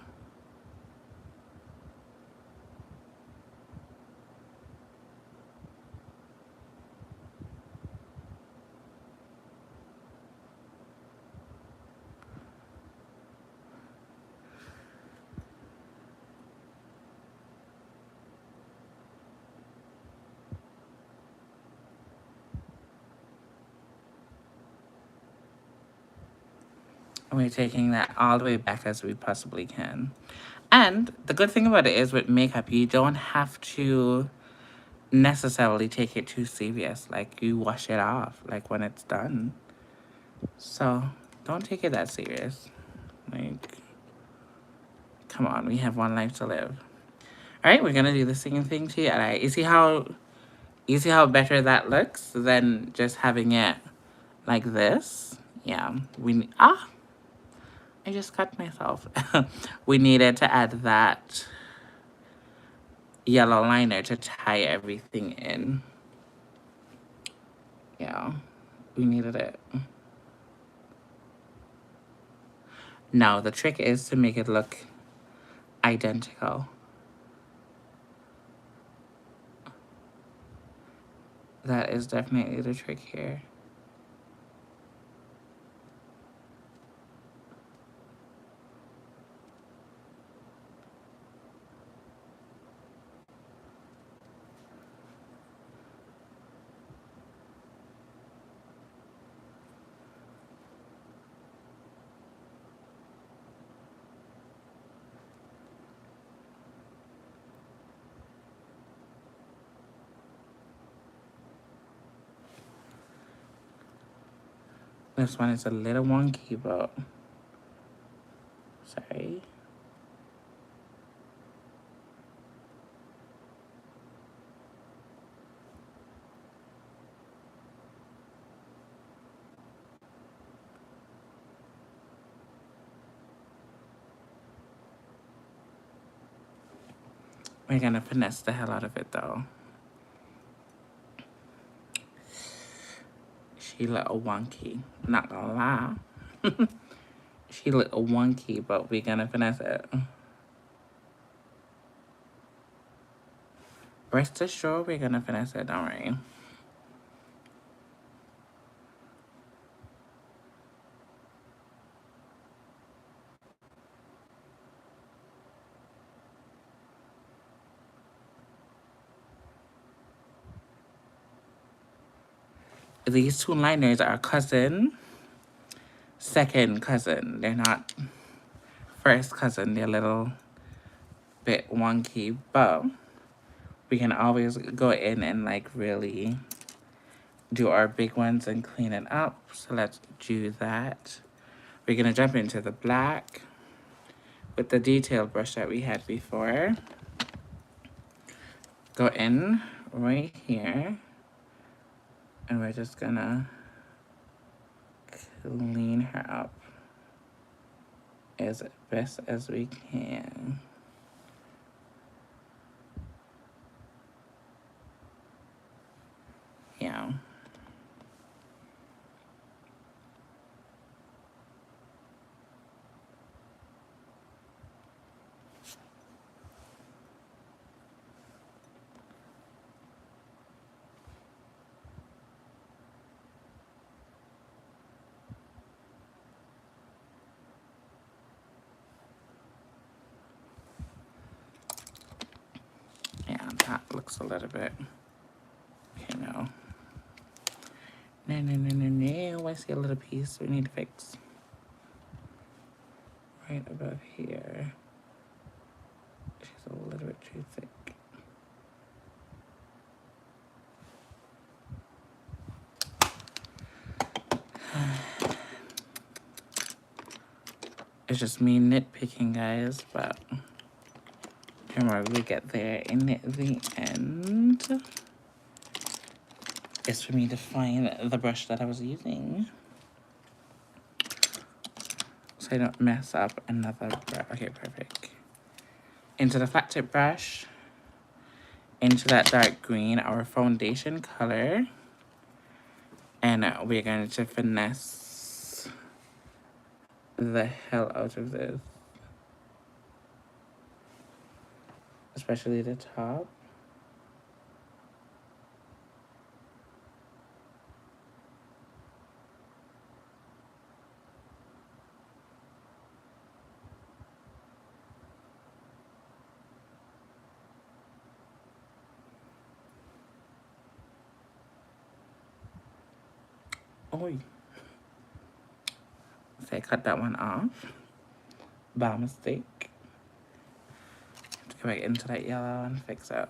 We're taking that all the way back as we possibly can. And the good thing about it is with makeup, you don't have to necessarily take it too serious. Like, you wash it off, like, when it's done. So, don't take it that serious. Like, come on, we have one life to live. All right, we're gonna do the same thing to your eye. You see how better that looks than just having it like this? Yeah, I just cut myself. We needed to add that yellow liner to tie everything in. Yeah, we needed it. Now, the trick is to make it look identical. That is definitely the trick here. This one is a little wonky, but sorry. We're gonna finesse the hell out of it though. She little wonky, not gonna lie. She little wonky, but we're gonna finesse it. Rest assured, we're gonna finesse it, don't worry. These two liners are second cousin. They're not first cousin. They're a little bit wonky, but we can always go in and like really do our big ones and clean it up. So let's do that. We're gonna jump into the black with the detail brush that we had before. Go in right here, and we're just gonna clean her up as best as we can. Yeah. Yeah, that looks a little bit, you know. No. I see a little piece we need to fix. Right above here. She's a little bit too thick. just me nitpicking, guys, but remember we get there in the end. It's for me to find the brush that I was using, so I don't mess up another brush. Okay, perfect. Into the flat tip brush, into that dark green, our foundation color, and we're going to finesse the hell out of this, especially the top. Oh, so I cut that one off by mistake. To go back into that yellow and fix it.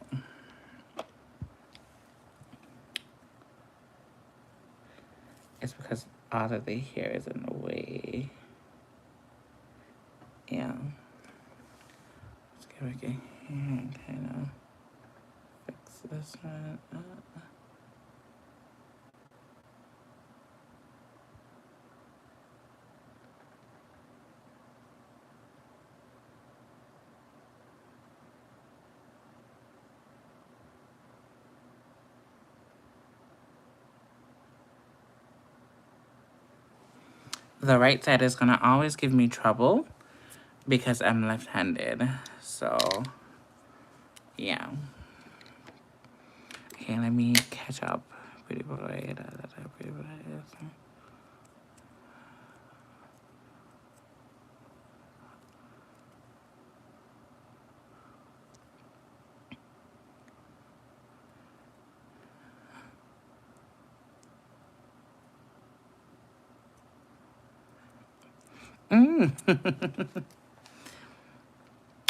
It's because all of the hair is in the way. Yeah. Let's go back in here and kind of fix this one up. The right side is gonna always give me trouble because I'm left-handed. So, yeah. Okay, let me catch up. Pretty boy. Pretty boy.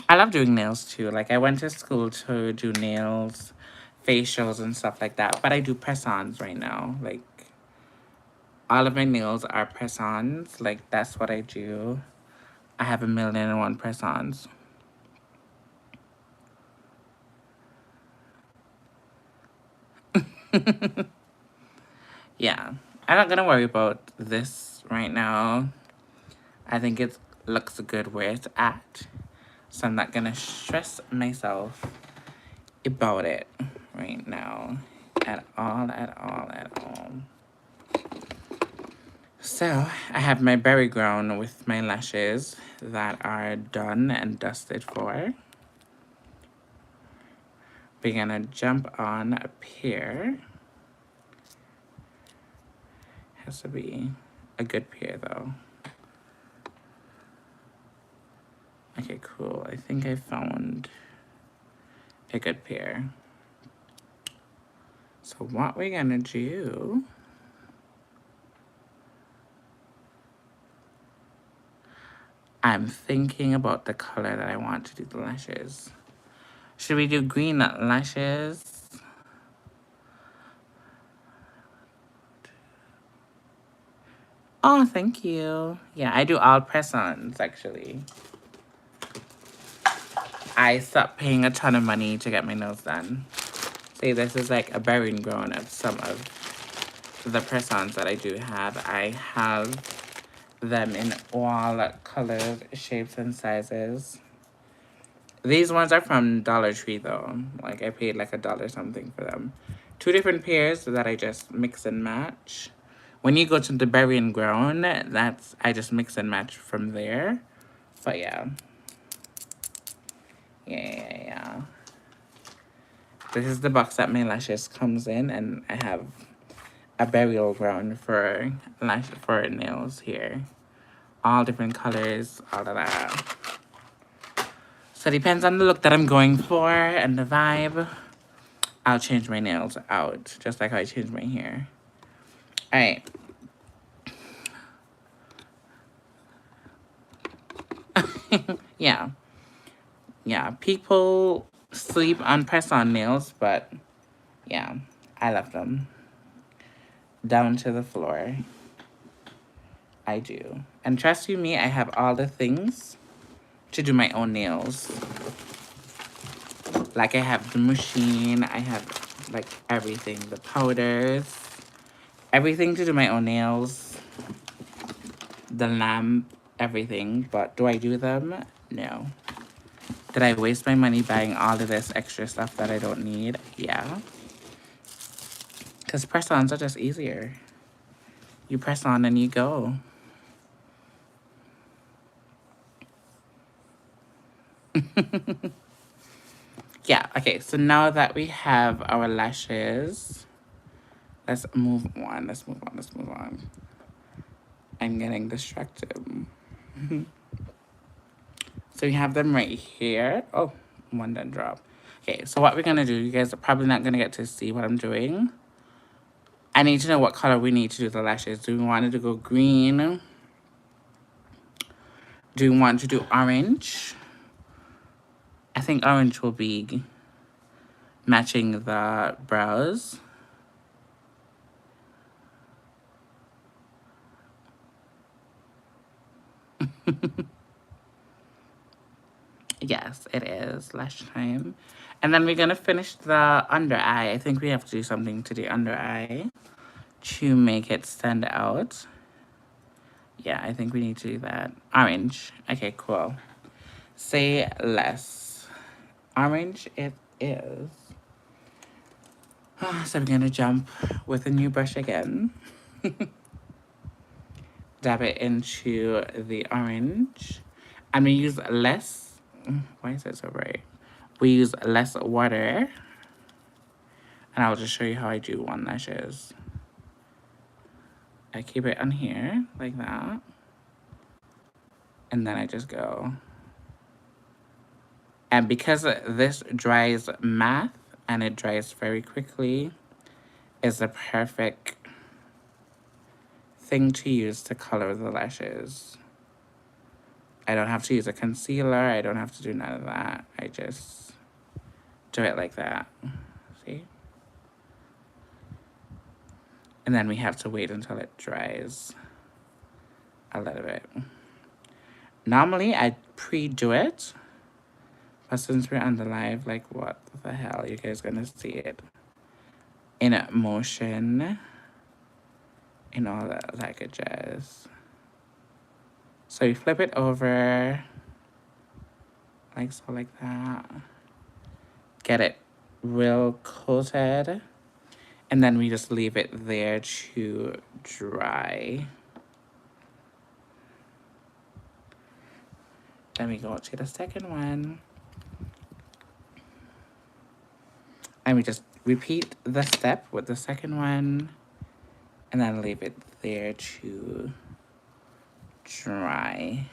I love doing nails too. Like, I went to school to do nails, facials, and stuff like that. But I do press-ons right now. Like, all of my nails are press-ons. Like, that's what I do. I have 1,000,001 press-ons. Yeah. I'm not gonna worry about this right now. I think it looks good where it's at. So I'm not gonna stress myself about it right now. At all. So I have my berry ground with my lashes that are done and dusted for. We're gonna jump on a pair. Has to be a good pair though. Okay, cool. I think I found a good pair. So what we're gonna do, I'm thinking about the color that I want to do the lashes. Should we do green lashes? Oh, thank you. Yeah, I do all press-ons, actually. I stopped paying a ton of money to get my nails done. See, this is like a burying ground of some of the press-ons that I do have. I have them in all colors, shapes, and sizes. These ones are from Dollar Tree, though. Like, I paid like $1 something for them. 2 different pairs that I just mix and match. When you go to the burying ground, I just mix and match from there. But yeah. Yeah. This is the box that my lashes comes in, and I have a burial ground for nails here. All different colors, all of that. So it depends on the look that I'm going for and the vibe. I'll change my nails out, just like how I change my hair. All right. Yeah. People sleep on press-on nails, but yeah, I love them. Down to the floor. I do. And trust you me, I have all the things to do my own nails. Like I have the machine, I have like everything, the powders, everything to do my own nails, the lamp, everything. But do I do them? No. Did I waste my money buying all of this extra stuff that I don't need? Yeah. Because press-ons are just easier. You press on and you go. Yeah, okay, so now that we have our lashes, let's move on, let's move on, let's move on. I'm getting distracted. So we have them right here. Oh, one done drop. Okay, so what we're gonna do, you guys are probably not gonna get to see what I'm doing. I need to know what color we need to do the lashes. Do we want it to go green? Do we want to do orange? I think orange will be matching the brows. Yes, it is lash time. And then we're gonna finish the under eye. I think we have to do something to the under eye to make it stand out. Yeah, I think we need to do that. Orange. Okay, cool. Say less. Orange it is. So I'm gonna jump with a new brush again. Dab it into the orange. I'm gonna use less. Why is it so bright? We use less water. And I'll just show you how I do one lashes. I keep it on here like that. And then I just go. And because this dries matte and it dries very quickly, is the perfect thing to use to color the lashes. I don't have to use a concealer. I don't have to do none of that. I just do it like that. See? And then we have to wait until it dries a little bit. Normally, I pre-do it. But since we're on the live, like, what the hell? You guys gonna see it in motion in all that it jazz. So you flip it over, like so, like that. Get it real coated. And then we just leave it there to dry. Then we go to the second one. And we just repeat the step with the second one. And then leave it there to dry.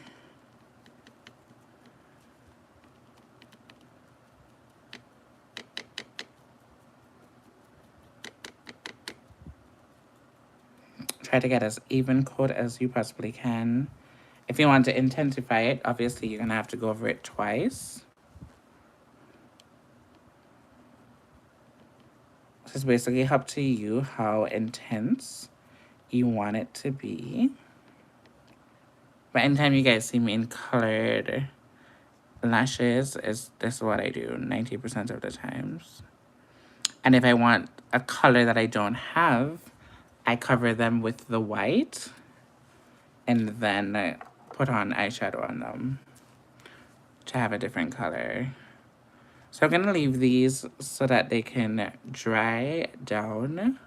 Try to get as even coat as you possibly can. If you want to intensify it, obviously you're gonna have to go over it twice. So it's basically up to you how intense you want it to be. But anytime you guys see me in colored lashes, this is what I do 90% of the times. And if I want a color that I don't have, I cover them with the white and then put on eyeshadow on them to have a different color. So I'm gonna leave these so that they can dry down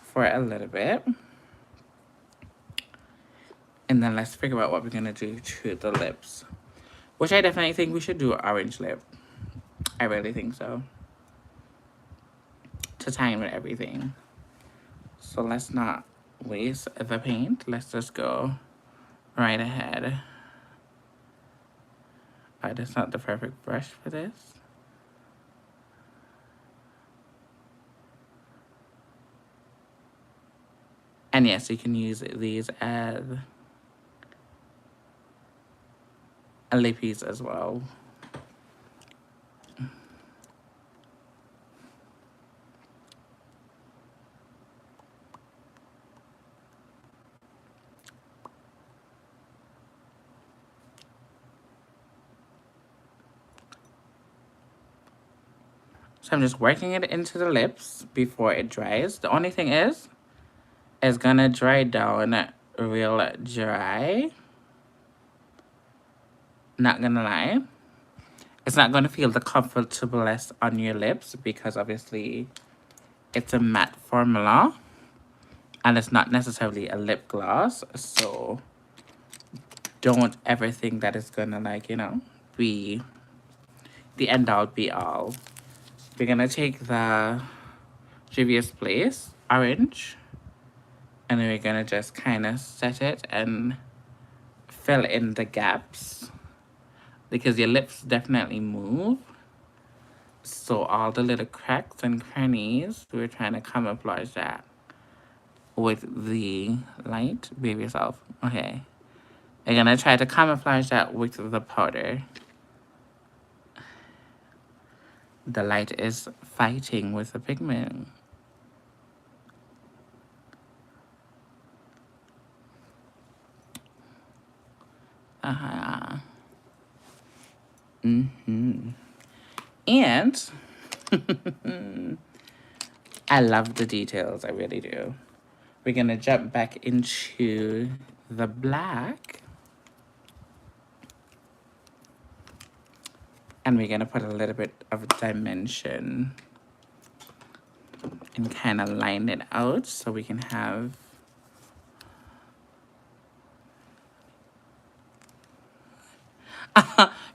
for a little bit. And then let's figure out what we're gonna do to the lips. Which I definitely think we should do an orange lip. I really think so. To tie in with everything. So let's not waste the paint. Let's just go right ahead. That's not the perfect brush for this. And yes, you can use these as a lippies as well. So I'm just working it into the lips before it dries. The only thing is, it's gonna dry down real dry. Not gonna lie. It's not gonna feel the comfortablest on your lips because obviously it's a matte formula and it's not necessarily a lip gloss. So don't ever think that it's gonna, like, you know, be the end all be all. We're gonna take the Juvia's Place orange and then we're gonna just kind of set it and fill in the gaps because your lips definitely move. So all the little cracks and crannies, we're trying to camouflage that with the light. Behave yourself. Okay. I'm gonna try to camouflage that with the powder. The light is fighting with the pigment. Uh-huh. Mm-hmm. And I love the details, I really do. We're gonna jump back into the black. And we're gonna put a little bit of dimension and kind of line it out so we can have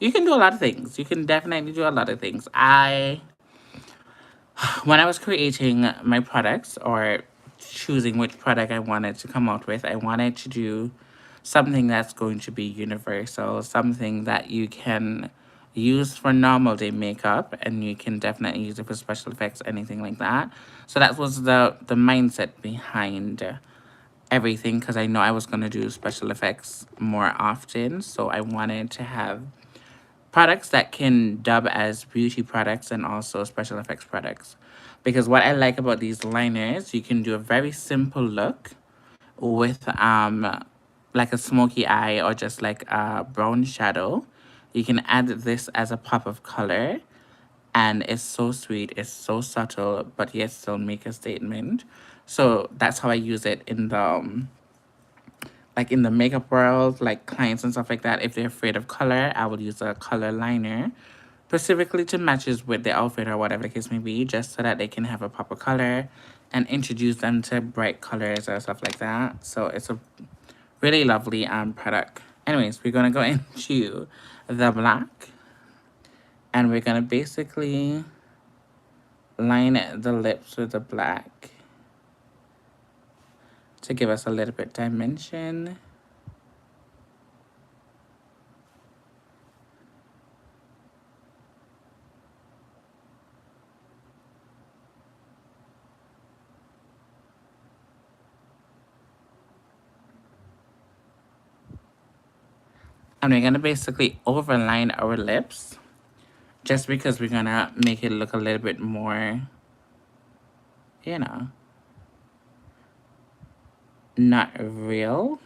you can do a lot of things. You can definitely do a lot of things. When I was creating my products or choosing which product I wanted to come out with, I wanted to do something that's going to be universal, something that you can use for normal day makeup and you can definitely use it for special effects, anything like that. So that was the mindset behind everything, because I know I was going to do special effects more often. So I wanted to have products that can dub as beauty products and also special effects products. Because what I like about these liners, you can do a very simple look with like a smoky eye or just like a brown shadow. You can add this as a pop of color and it's so sweet, it's so subtle, but yet still make a statement. So that's how I use it in the like in the makeup world, like clients and stuff like that. If they're afraid of color, I will use a color liner specifically to matches with the outfit or whatever the case may be, just so that they can have a pop of color and introduce them to bright colors or stuff like that. So it's a really lovely product. Anyways, we're gonna go into the black and we're gonna basically line the lips with the black to give us a little bit dimension. And we're gonna basically overline our lips just because we're gonna make it look a little bit more, you know, not real.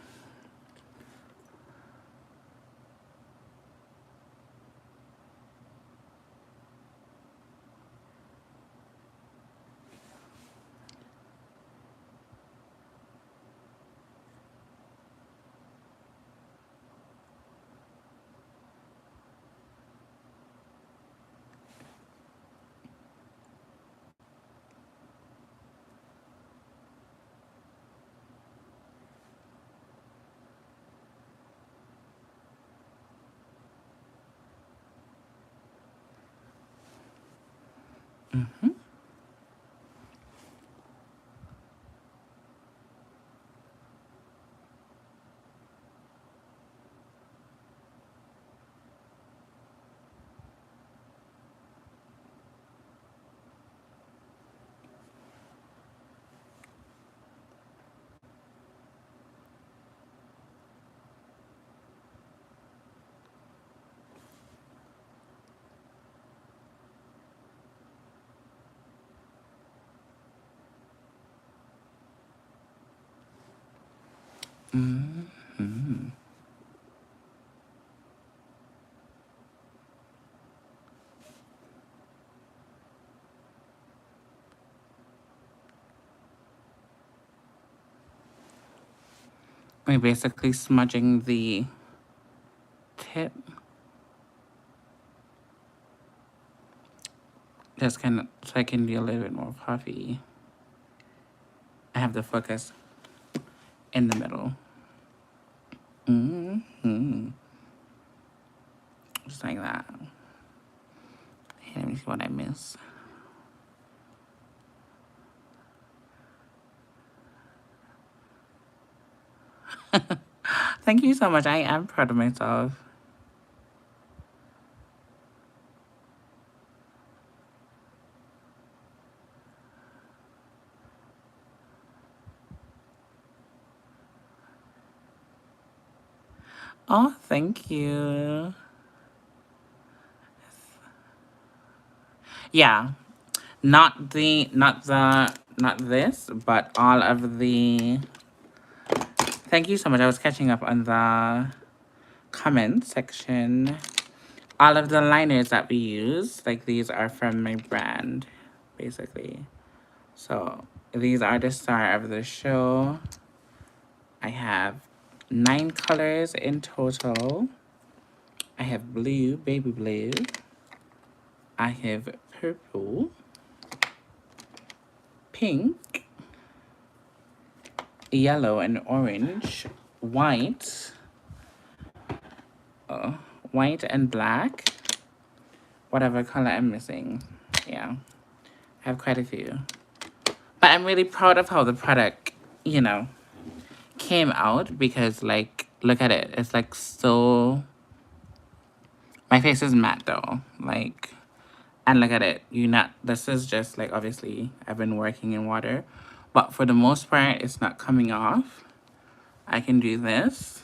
Mm-hmm. Mm-hmm. We're basically smudging the tip. Just kind of, so I can be a little bit more puffy. I have the focus in the middle. Just like that. Hey, let me see what I miss. Thank you so much. I am proud of myself. Oh, thank you. Yeah. Not this, but all of the... Thank you so much. I was catching up on the comment section. All of the liners that we use, like these are from my brand, basically. So these are the star of the show. I have 9 colors in total. I have blue, baby blue. I have purple, pink, yellow and orange, white, white and black, whatever color I'm missing. Yeah, I have quite a few. But I'm really proud of how the product, you know, came out because, like, look at it. It's, like, so... My face is matte, though. Like, and look at it. This is just, like, obviously, I've been working in water. But for the most part, it's not coming off. I can do this.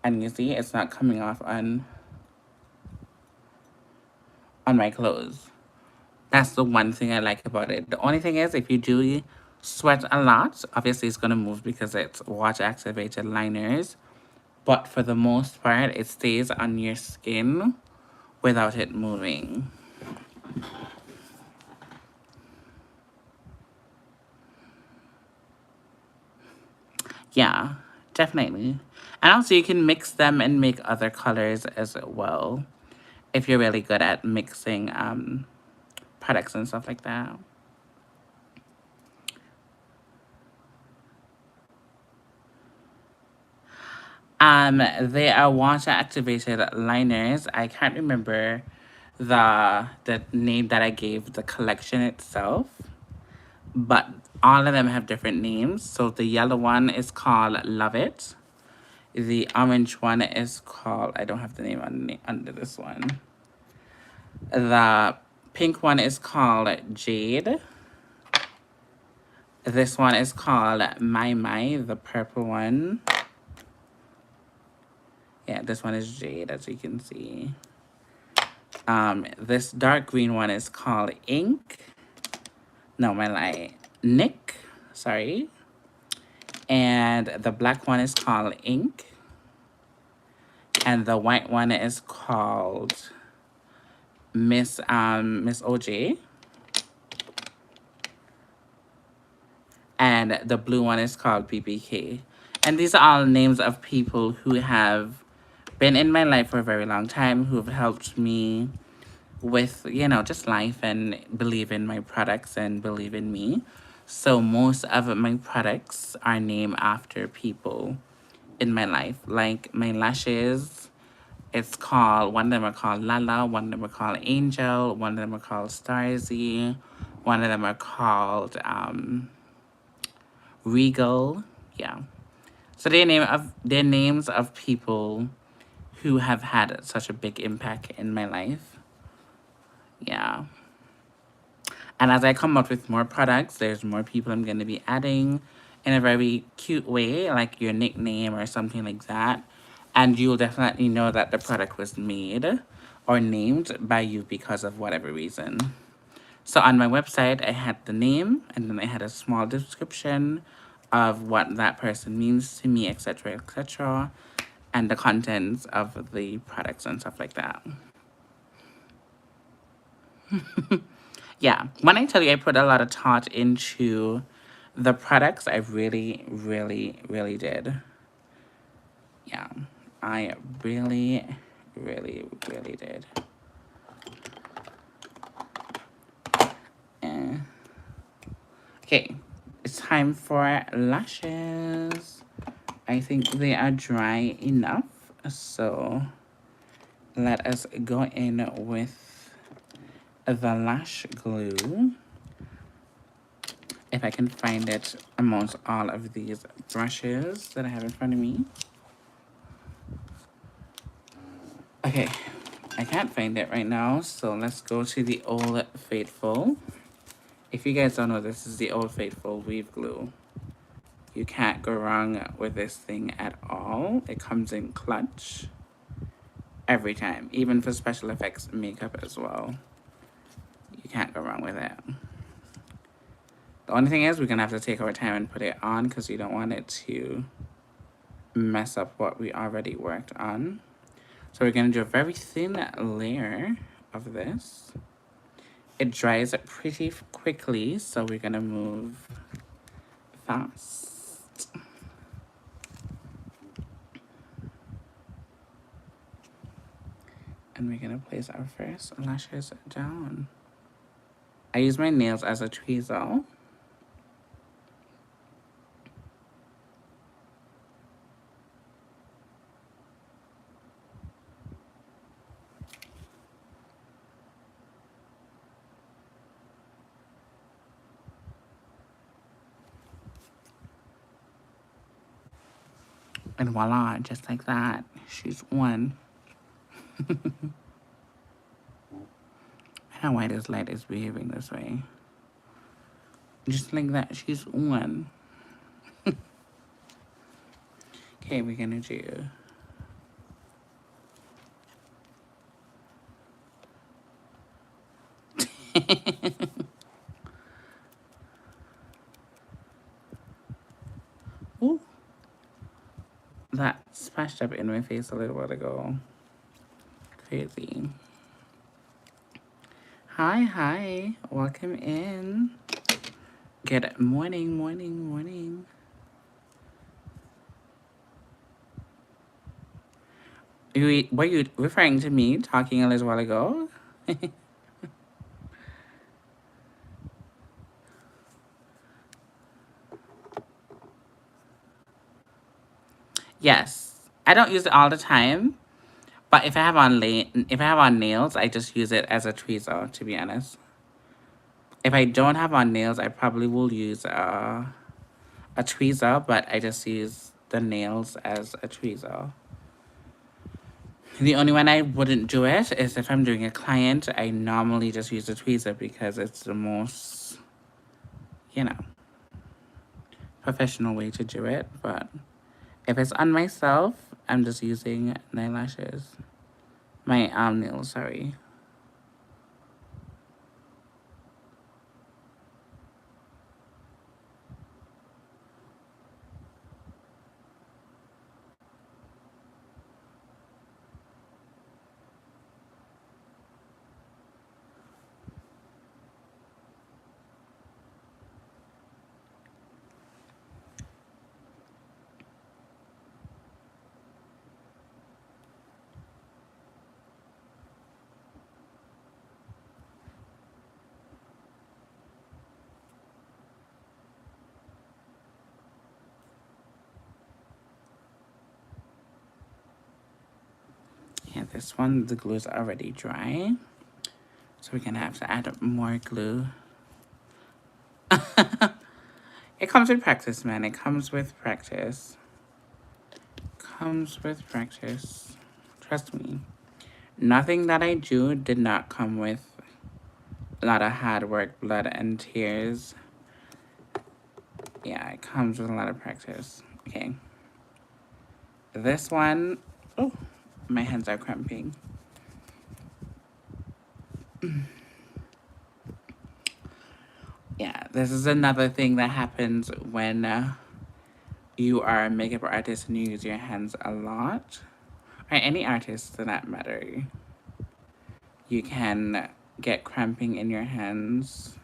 And you see, it's not coming off on my clothes. That's the one thing I like about it. The only thing is, if you do sweat a lot, obviously it's going to move because it's water-activated liners. But for the most part, it stays on your skin without it moving. Yeah, definitely. And also you can mix them and make other colors as well if you're really good at mixing products and stuff like that. They are water activated liners. I can't remember the name that I gave the collection itself, but all of them have different names. So the yellow one is called Love It. The orange one is called, I don't have the name under this one. The pink one is called Jade. This one is called My, the purple one. Yeah, this one is Jade, as you can see. This dark green one is called Ink. No, my lie. Nick, sorry. And the black one is called Ink. And the white one is called Miss OJ. And the blue one is called BBK. And these are all names of people who have been in my life for a very long time, who have helped me with, you know, just life and believe in my products and believe in me. So most of my products are named after people in my life. Like my lashes, it's called, one of them are called Lala, one of them are called Angel, one of them are called Starzy, one of them are called Regal. Yeah. So they're names of people who have had such a big impact in my life. Yeah. And as I come up with more products, there's more people I'm going to be adding in a very cute way, like your nickname or something like that. And you'll definitely know that the product was made or named by you because of whatever reason. So on my website, I had the name, and then I had a small description of what that person means to me, etc., etc., and the contents of the products and stuff like that. Yeah, when I tell you I put a lot of thought into the products, I really, really, really did. Yeah, I really, really, really did. And okay, it's time for lashes. I think they are dry enough, so let us go in with the lash glue. If I can find it amongst all of these brushes that I have in front of me. Okay, I can't find it right now, so let's go to the Old Faithful. If you guys don't know, this is the Old Faithful weave glue. You can't go wrong with this thing at all. It comes in clutch every time, even for special effects makeup as well. You can't go wrong with it. The only thing is we're gonna have to take our time and put it on because you don't want it to mess up what we already worked on. So we're gonna do a very thin layer of this. It dries pretty quickly, so we're gonna move fast. And we're gonna place our first lashes down. I use my nails as a tweezer. And voila, just like that, she's one. I don't know why this light is behaving this way. Just like that, she's one. Okay, we're gonna do ooh, that splashed up in my face a little while ago. Crazy. Hi, welcome in. Good morning, morning, morning. Were you referring to me talking a little while ago? Yes, I don't use it all the time, but if I have on nails, I just use it as a tweezer. To be honest, if I don't have on nails, I probably will use a tweezer, but I just use the nails as a tweezer. The only one I wouldn't do it is if I'm doing a client. I normally just use a tweezer because it's the most, you know, professional way to do it. But if it's on myself, I'm just using nail lashes. My nails, sorry. Yeah, this one, the glue is already dry. So we're gonna have to add more glue. It comes with practice, man. It comes with practice. Comes with practice. Trust me. Nothing that I do did not come with a lot of hard work, blood, and tears. Yeah, it comes with a lot of practice. Okay. This one, oh, my hands are cramping. Yeah, this is another thing that happens when you are a makeup artist and you use your hands a lot. Or any artist for that matter. You can get cramping in your hands,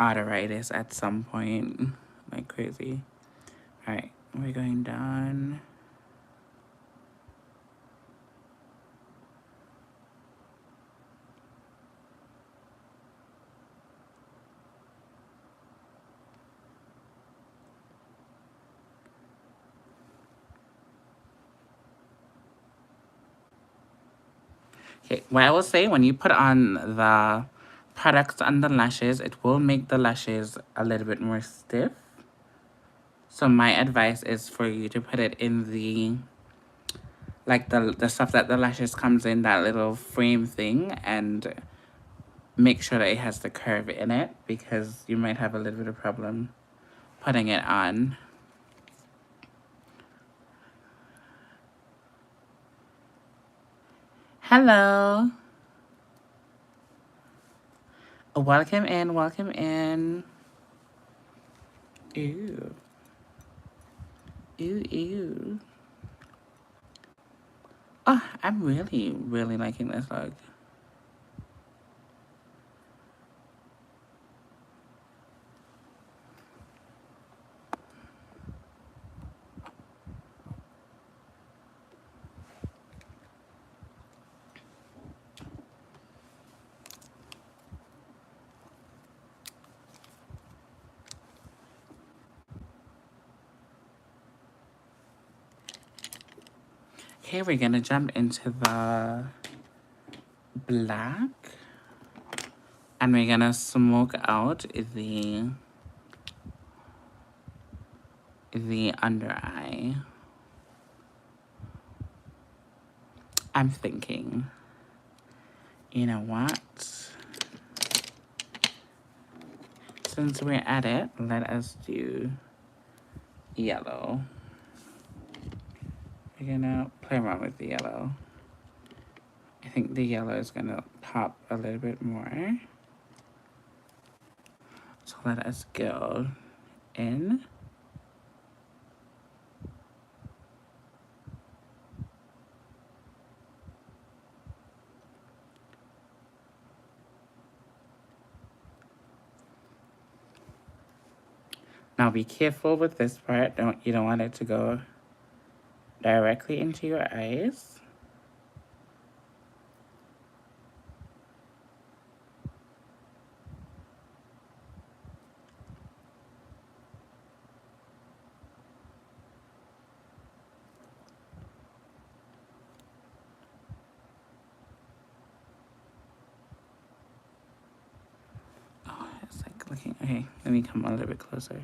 arthritis at some point, like crazy. All right, we're going down. Okay, what I will say, when you put on the products on the lashes, it will make the lashes a little bit more stiff. So my advice is for you to put it in the, like the stuff that the lashes comes in, that little frame thing, and make sure that it has the curve in it, because you might have a little bit of problem putting it on. Hello. Welcome in, welcome in. Ew. Ew, ew. Oh, I'm really, really liking this look. Okay, we're gonna jump into the black. And we're gonna smoke out the under eye. I'm thinking, you know what? Since we're at it, let us do yellow. We're gonna play around with the yellow. I think the yellow is gonna pop a little bit more. So let us go in. Now be careful with this part. You don't want it to go directly into your eyes. Oh, it's like looking, okay, let me come a little bit closer.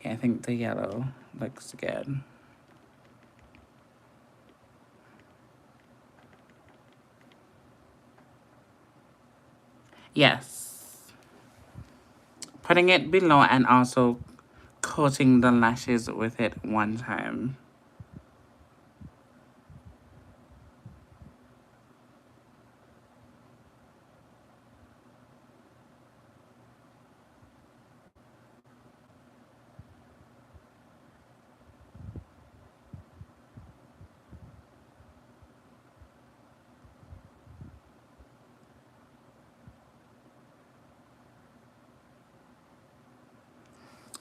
Yeah, I think the yellow looks good. Yes. Putting it below and also coating the lashes with it one time.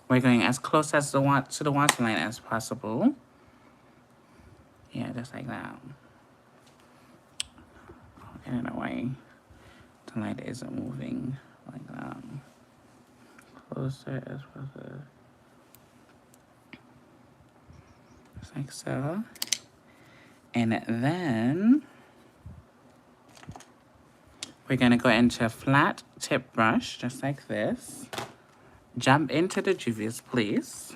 We're going as close as to the waterline as possible. Yeah, just like that. I don't know why the light isn't moving like that. Closer as possible. Just like so. And then we're gonna go into a flat tip brush, just like this. Jump into the Juvia's Place,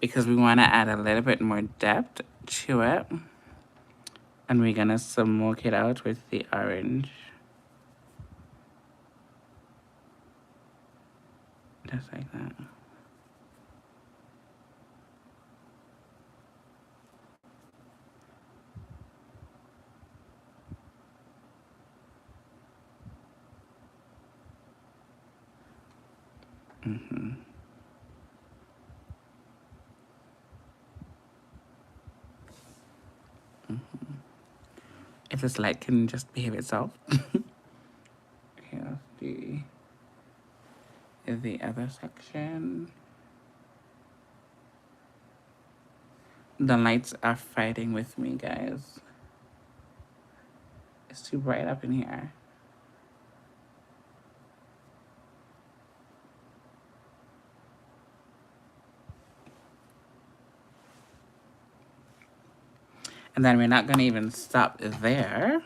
because we want to add a little bit more depth to it. And we're gonna smoke it out with the orange. Just like that. If this light can just behave itself. Okay, let's do the other section. The lights are fighting with me, guys. It's too bright up in here. And then we're not gonna even stop there.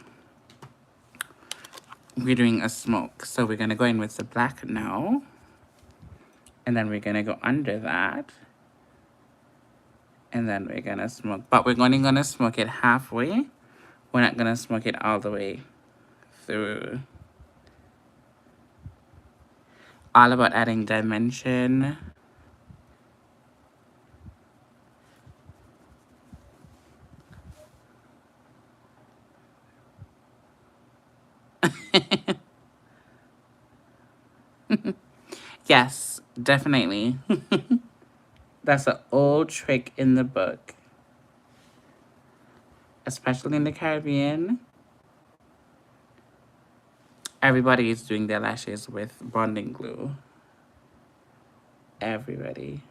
We're doing a smoke. So we're gonna go in with the black now. And then we're gonna go under that. And then we're gonna smoke. But we're only gonna smoke it halfway. We're not gonna smoke it all the way through. All about adding dimension. Yes, definitely. That's an old trick in the book. Especially in the Caribbean. Everybody is doing their lashes with bonding glue. Everybody.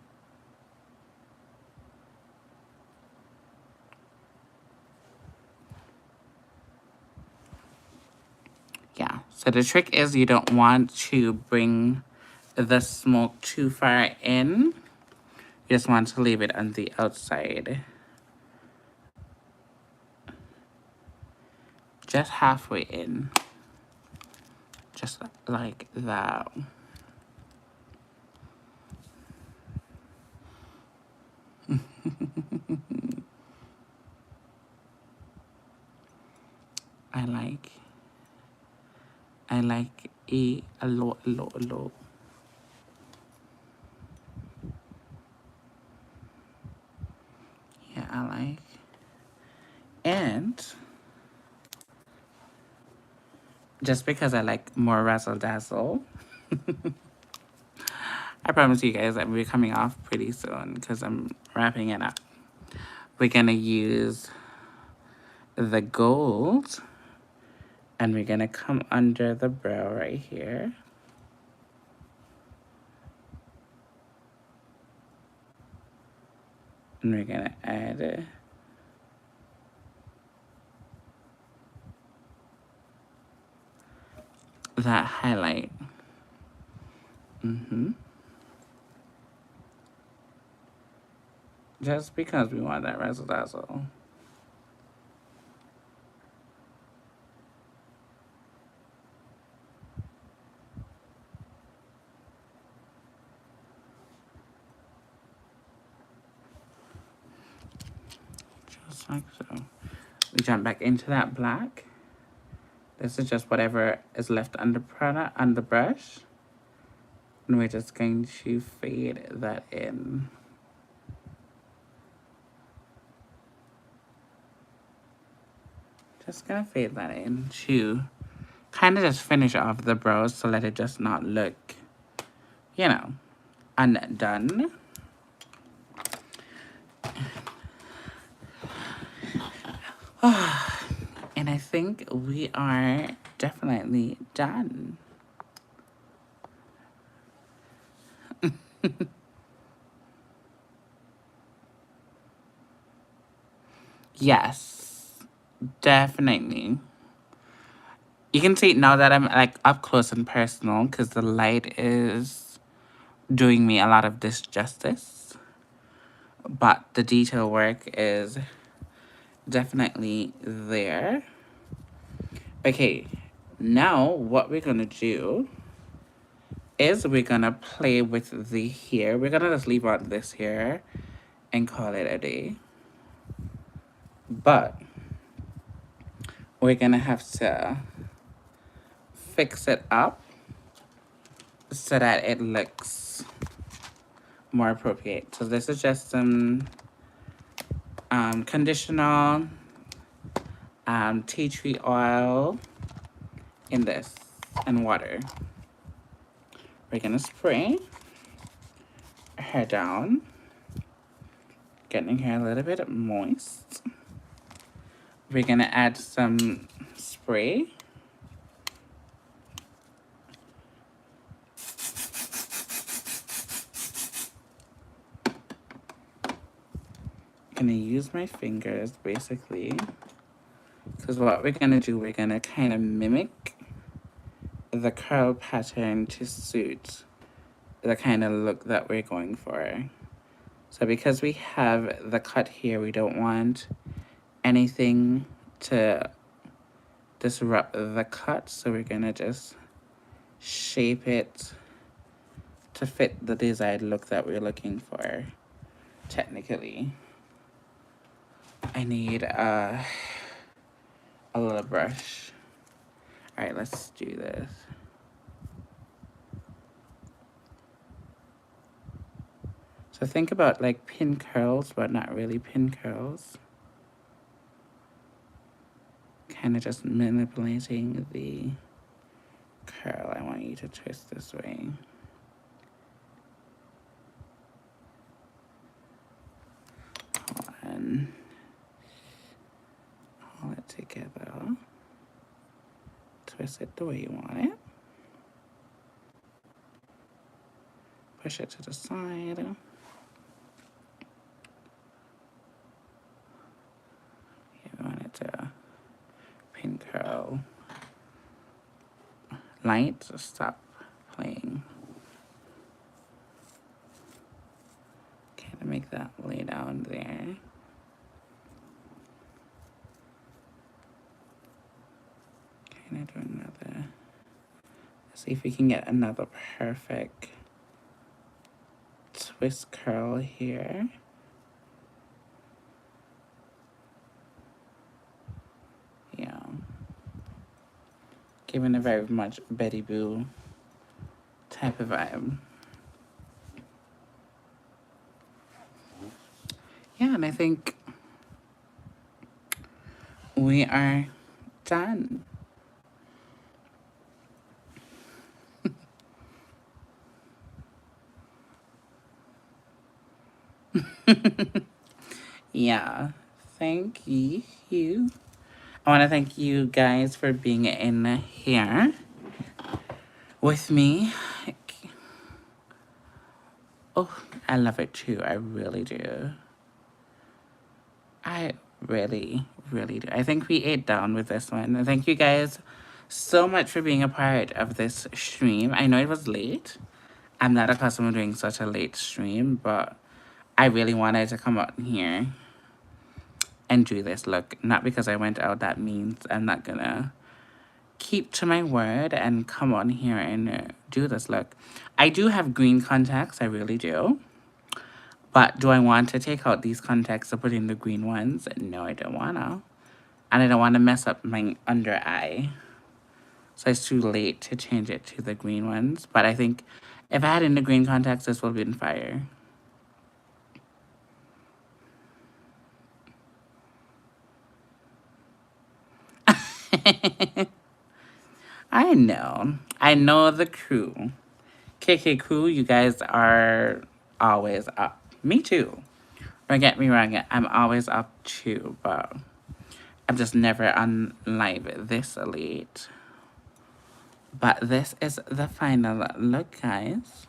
Yeah. So the trick is you don't want to bring the smoke too far in. You just want to leave it on the outside. Just halfway in. Just like that. I like a lot. Yeah, I like. And just because I like more razzle dazzle, I promise you guys that we're coming off pretty soon because I'm wrapping it up. We're gonna use the gold and we're gonna come under the brow right here. And we're gonna add that highlight. Just because we want that razzle dazzle. Just like so. We jump back into that black. This is just whatever is left on the product, on the brush. And we're just going to fade that in. Just gonna fade that in to kind of just finish off the brows to let it just not look, you know, undone. And I think we are definitely done. Yes, definitely. You can see now that I'm like up close and personal because the light is doing me a lot of this justice. But the detail work is definitely there. Okay, now what we're gonna do is we're gonna play with the hair. We're gonna just leave out this hair and call it a day. But we're gonna have to fix it up so that it looks more appropriate. So this is just some conditioner, tea tree oil in this, and water. We're gonna spray her down, getting her a little bit moist. We're gonna add some spray. gonna use my fingers basically, because what we're gonna do, we're gonna kind of mimic the curl pattern to suit the kind of look that we're going for. So because we have the cut here, we don't want anything to disrupt the cut, so we're gonna just shape it to fit the desired look that we're looking for. Technically, I need a little brush. All right, let's do this. So think about like pin curls, but not really pin curls. Kind of just manipulating the curl. I want you to twist this way. And hold it together. Twist it the way you want it. Push it to the side. You want it to pin curl. Light, stop playing. Kind of make that lay down there. Kind of do another. Let's see if we can get another perfect twist curl here. Yeah. Giving a very much Betty Boo type of vibe. Yeah, and I think we are done. Yeah, thank you. I want to thank you guys for being in here with me. Oh, I love it too. I really do. I really, really do. I think we ate down with this one. And thank you guys so much for being a part of this stream. I know it was late. I'm not accustomed to doing such a late stream, but I really wanted to come out here and do this look. Not because I went out, that means I'm not gonna keep to my word and come on here and do this look. I do have green contacts, I really do. But do I want to take out these contacts to put in the green ones? No, I don't wanna. And I don't want to mess up my under eye. So it's too late to change it to the green ones. But I think if I had in the green contacts, this would have been fire. I know. I know the crew. KK crew, you guys are always up. Me too. Don't get me wrong, I'm always up too, but I'm just never on live this late. But this is the final look, guys.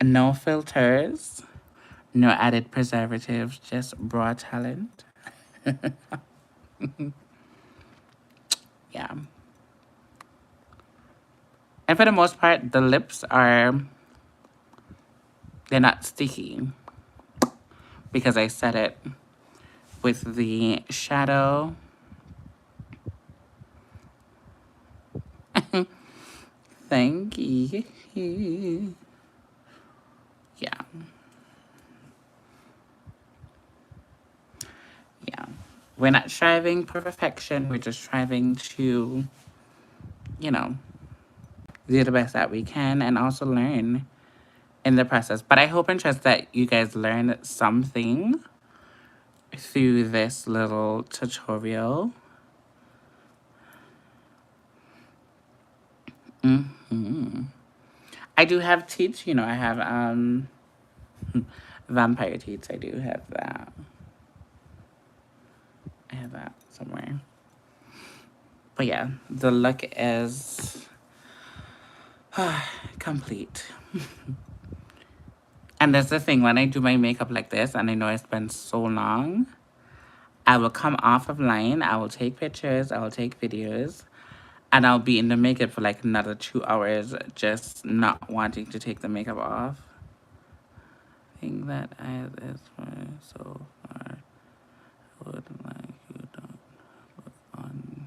No filters, no added preservatives, just raw talent. Yeah. And for the most part, the lips are, they're not sticky because I set it with the shadow. Thank you. Yeah. Yeah. We're not striving for perfection. We're just striving to, you know, do the best that we can and also learn in the process. But I hope and trust that you guys learned something through this little tutorial. I do have teeth, you know, I have vampire teeth. I do have that. I have that somewhere. But yeah, the look is complete. And that's the thing, when I do my makeup like this and I know I spend so long, I will come off of line, I will take pictures, I will take videos, and I'll be in the makeup for like another 2 hours just not wanting to take the makeup off. Think that as is for so far, I would like you don't look on me.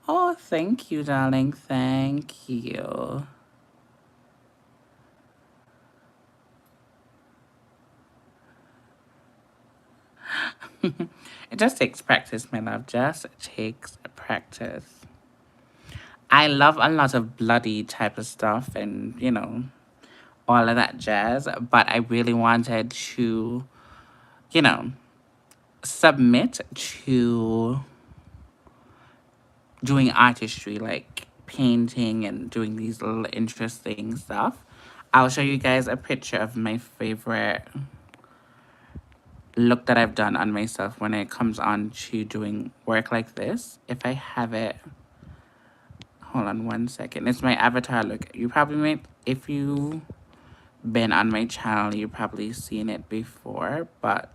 Oh, thank you, darling. Thank you. It just takes practice, my love. Just takes practice. I love a lot of bloody type of stuff and, you know, all of that jazz, but I really wanted to, you know, submit to doing artistry, like painting and doing these little interesting stuff. I'll show you guys a picture of my favorite look that I've done on myself when it comes on to doing work like this. If I have it, hold on 1 second. It's my avatar look. You probably might, if you been on my channel, you've probably seen it before, but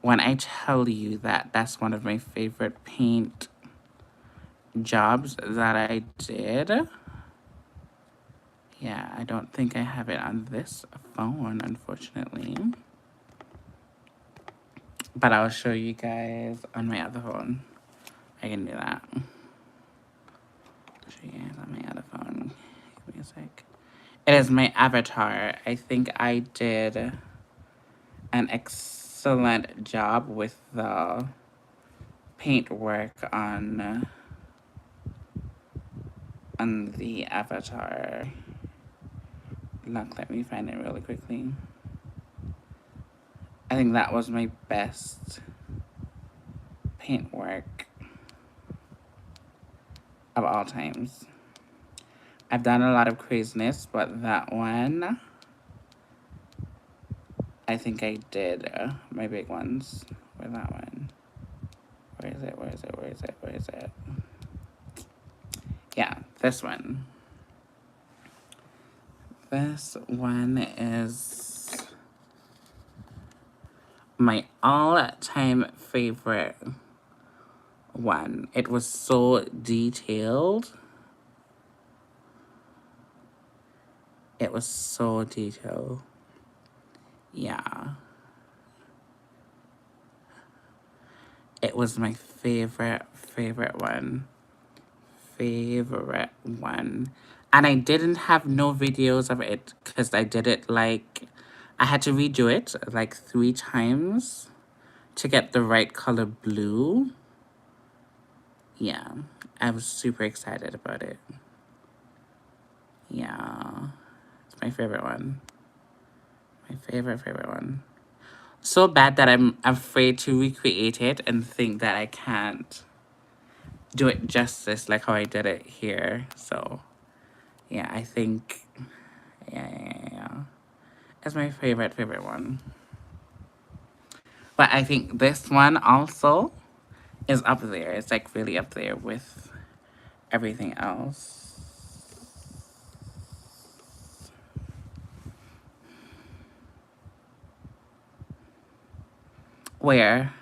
when I tell you that that's one of my favorite paint jobs that I did, yeah, I don't think I have it on this phone, unfortunately, but I'll show you guys on my other phone. I can do that. Show you guys on my other phone. Give me a sec. It is my avatar. I think I did an excellent job with the paint work on the avatar. Look, let me find it really quickly. I think that was my best paint work of all times. I've done a lot of craziness, but that one, I think I did my big ones with that one. Where is it? Where is it? Where is it? Where is it? Yeah, this one. This one is my all-time favorite one. It was so detailed. It was so detailed. Yeah. It was my favorite one. Favorite one. And I didn't have no videos of it because I did it like, I had to redo it like 3 times to get the right color blue. Yeah, I was super excited about it. Yeah, it's my favorite one. My favorite one. So bad that I'm afraid to recreate it and think that I can't do it justice like how I did it here. So, yeah, I think, yeah. It's my favorite one. But I think this one also is up there. It's like really up there with everything else. Where?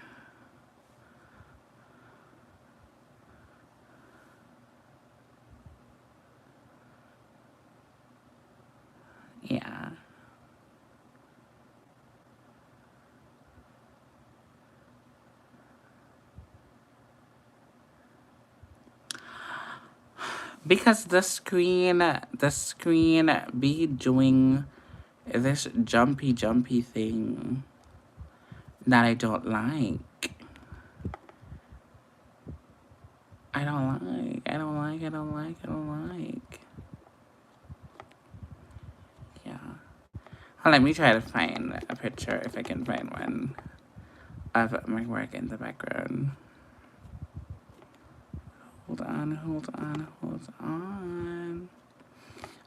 Yeah. Because the screen be doing this jumpy thing that I don't like. I don't like. Yeah. Let me try to find a picture if I can find one of my work in the background. Hold on.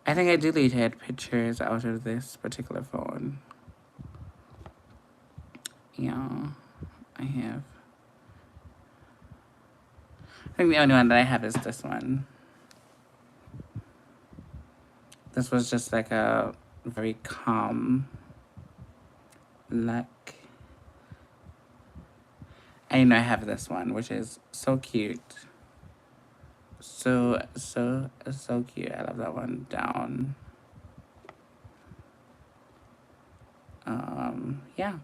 I think I deleted pictures out of this particular phone. Yeah, I have. think the only one that I have is this one. This was just like a very calm look. I know I have this one, which is so cute. So cute. I love that one. Down. Yeah.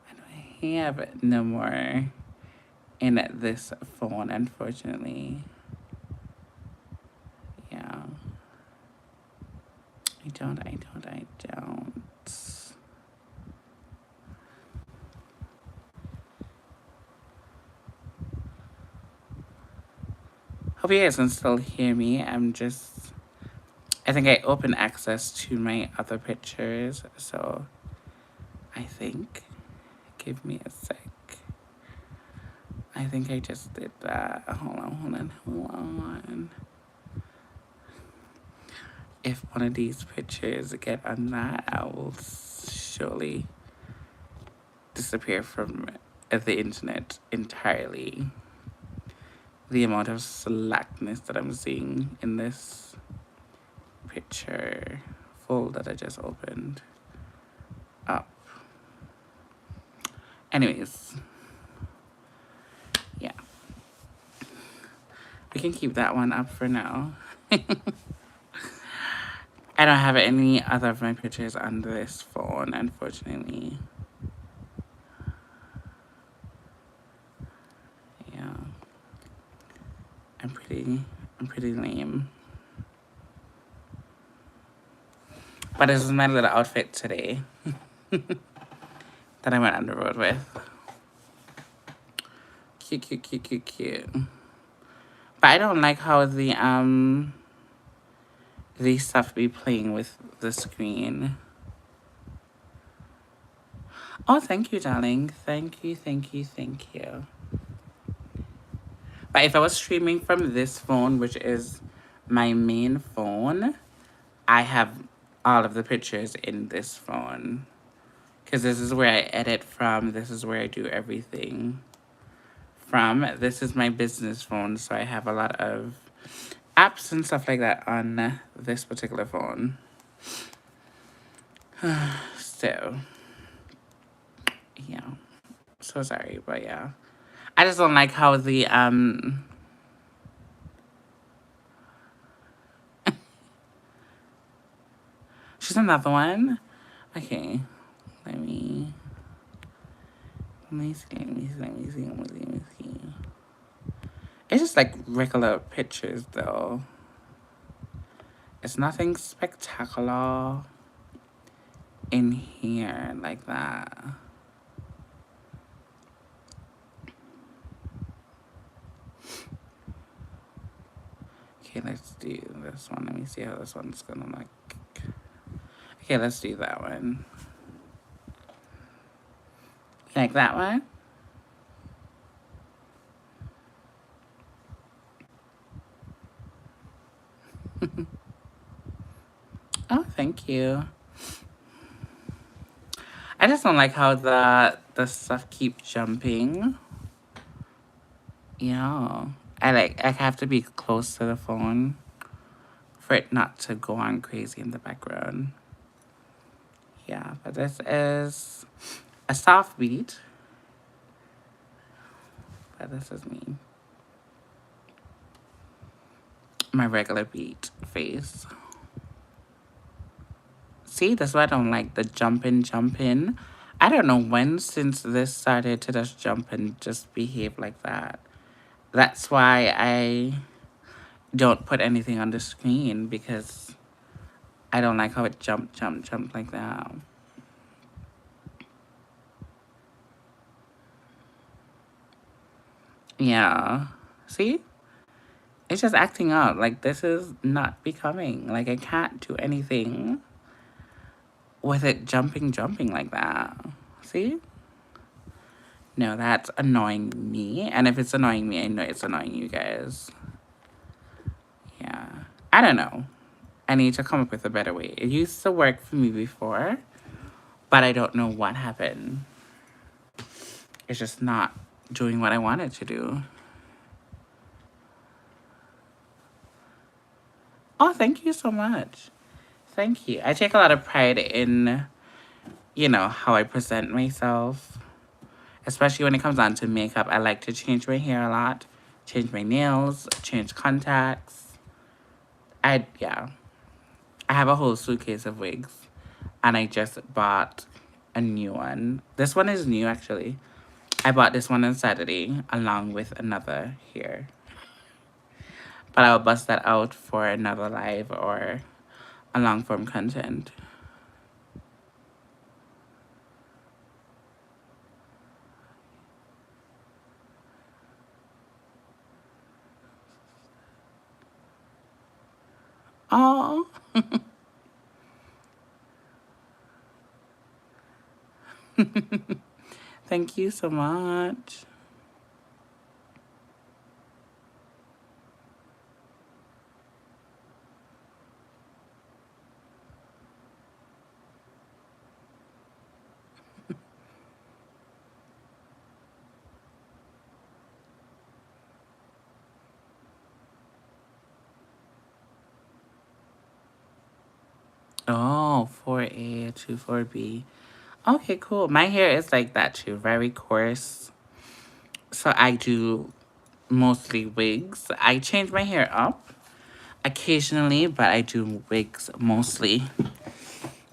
I don't have no more in this phone, unfortunately. Yeah. I don't. Hope you guys can still hear me. I think I opened access to my other pictures, so I think, give me a sec. I think I just did that. Hold on. If one of these pictures get on that, I will surely disappear from the internet entirely. The amount of slackness that I'm seeing in this picture full that I just opened up. Anyways, yeah. We can keep that one up for now. I don't have any other of my pictures on this phone, unfortunately. Yeah. I'm pretty lame. But this is my little outfit today that I went on the road with. Cute. But I don't like how the stuff be playing with the screen. Oh, thank you, darling. Thank you. But if I was streaming from this phone, which is my main phone, I have all of the pictures in this phone. Because this is where I edit from. This is where I do everything from. This is my business phone, so I have a lot of apps and stuff like that on this particular phone. So, yeah. So sorry, but yeah. I just don't like how the, she's another one? Okay. Let me see. It's just like regular pictures, though. It's nothing spectacular in here like that. Okay, let's do this one. Let me see how this one's gonna look. Okay, let's do that one. You like that one? Oh, thank you. I just don't like how the stuff keeps jumping. Yeah. I have to be close to the phone for it not to go on crazy in the background. Yeah, but this is a soft beat. But this is me. My regular beat face. See, that's why I don't like the jump in. I don't know when since this started to just jump and just behave like that. That's why I don't put anything on the screen, because I don't like how it jump like that. Yeah. See? It's just acting out. Like, this is not becoming. Like, I can't do anything with it jumping like that. See? No, that's annoying me. And if it's annoying me, I know it's annoying you guys. Yeah. I don't know. I need to come up with a better way. It used to work for me before, but I don't know what happened. It's just not doing what I wanted to do. Oh, thank you so much. Thank you. I take a lot of pride in, how I present myself, especially when it comes down to makeup. I like to change my hair a lot, change my nails, change contacts. Yeah. I have a whole suitcase of wigs, and I just bought a new one. This one is new, actually. I bought this one on Saturday along with another here. But I'll bust that out for another live or a long form content. Oh, thank you so much. Oh, 4A to 4B. Okay, cool. My hair is like that too, very coarse. So I do mostly wigs. I change my hair up occasionally, but I do wigs mostly.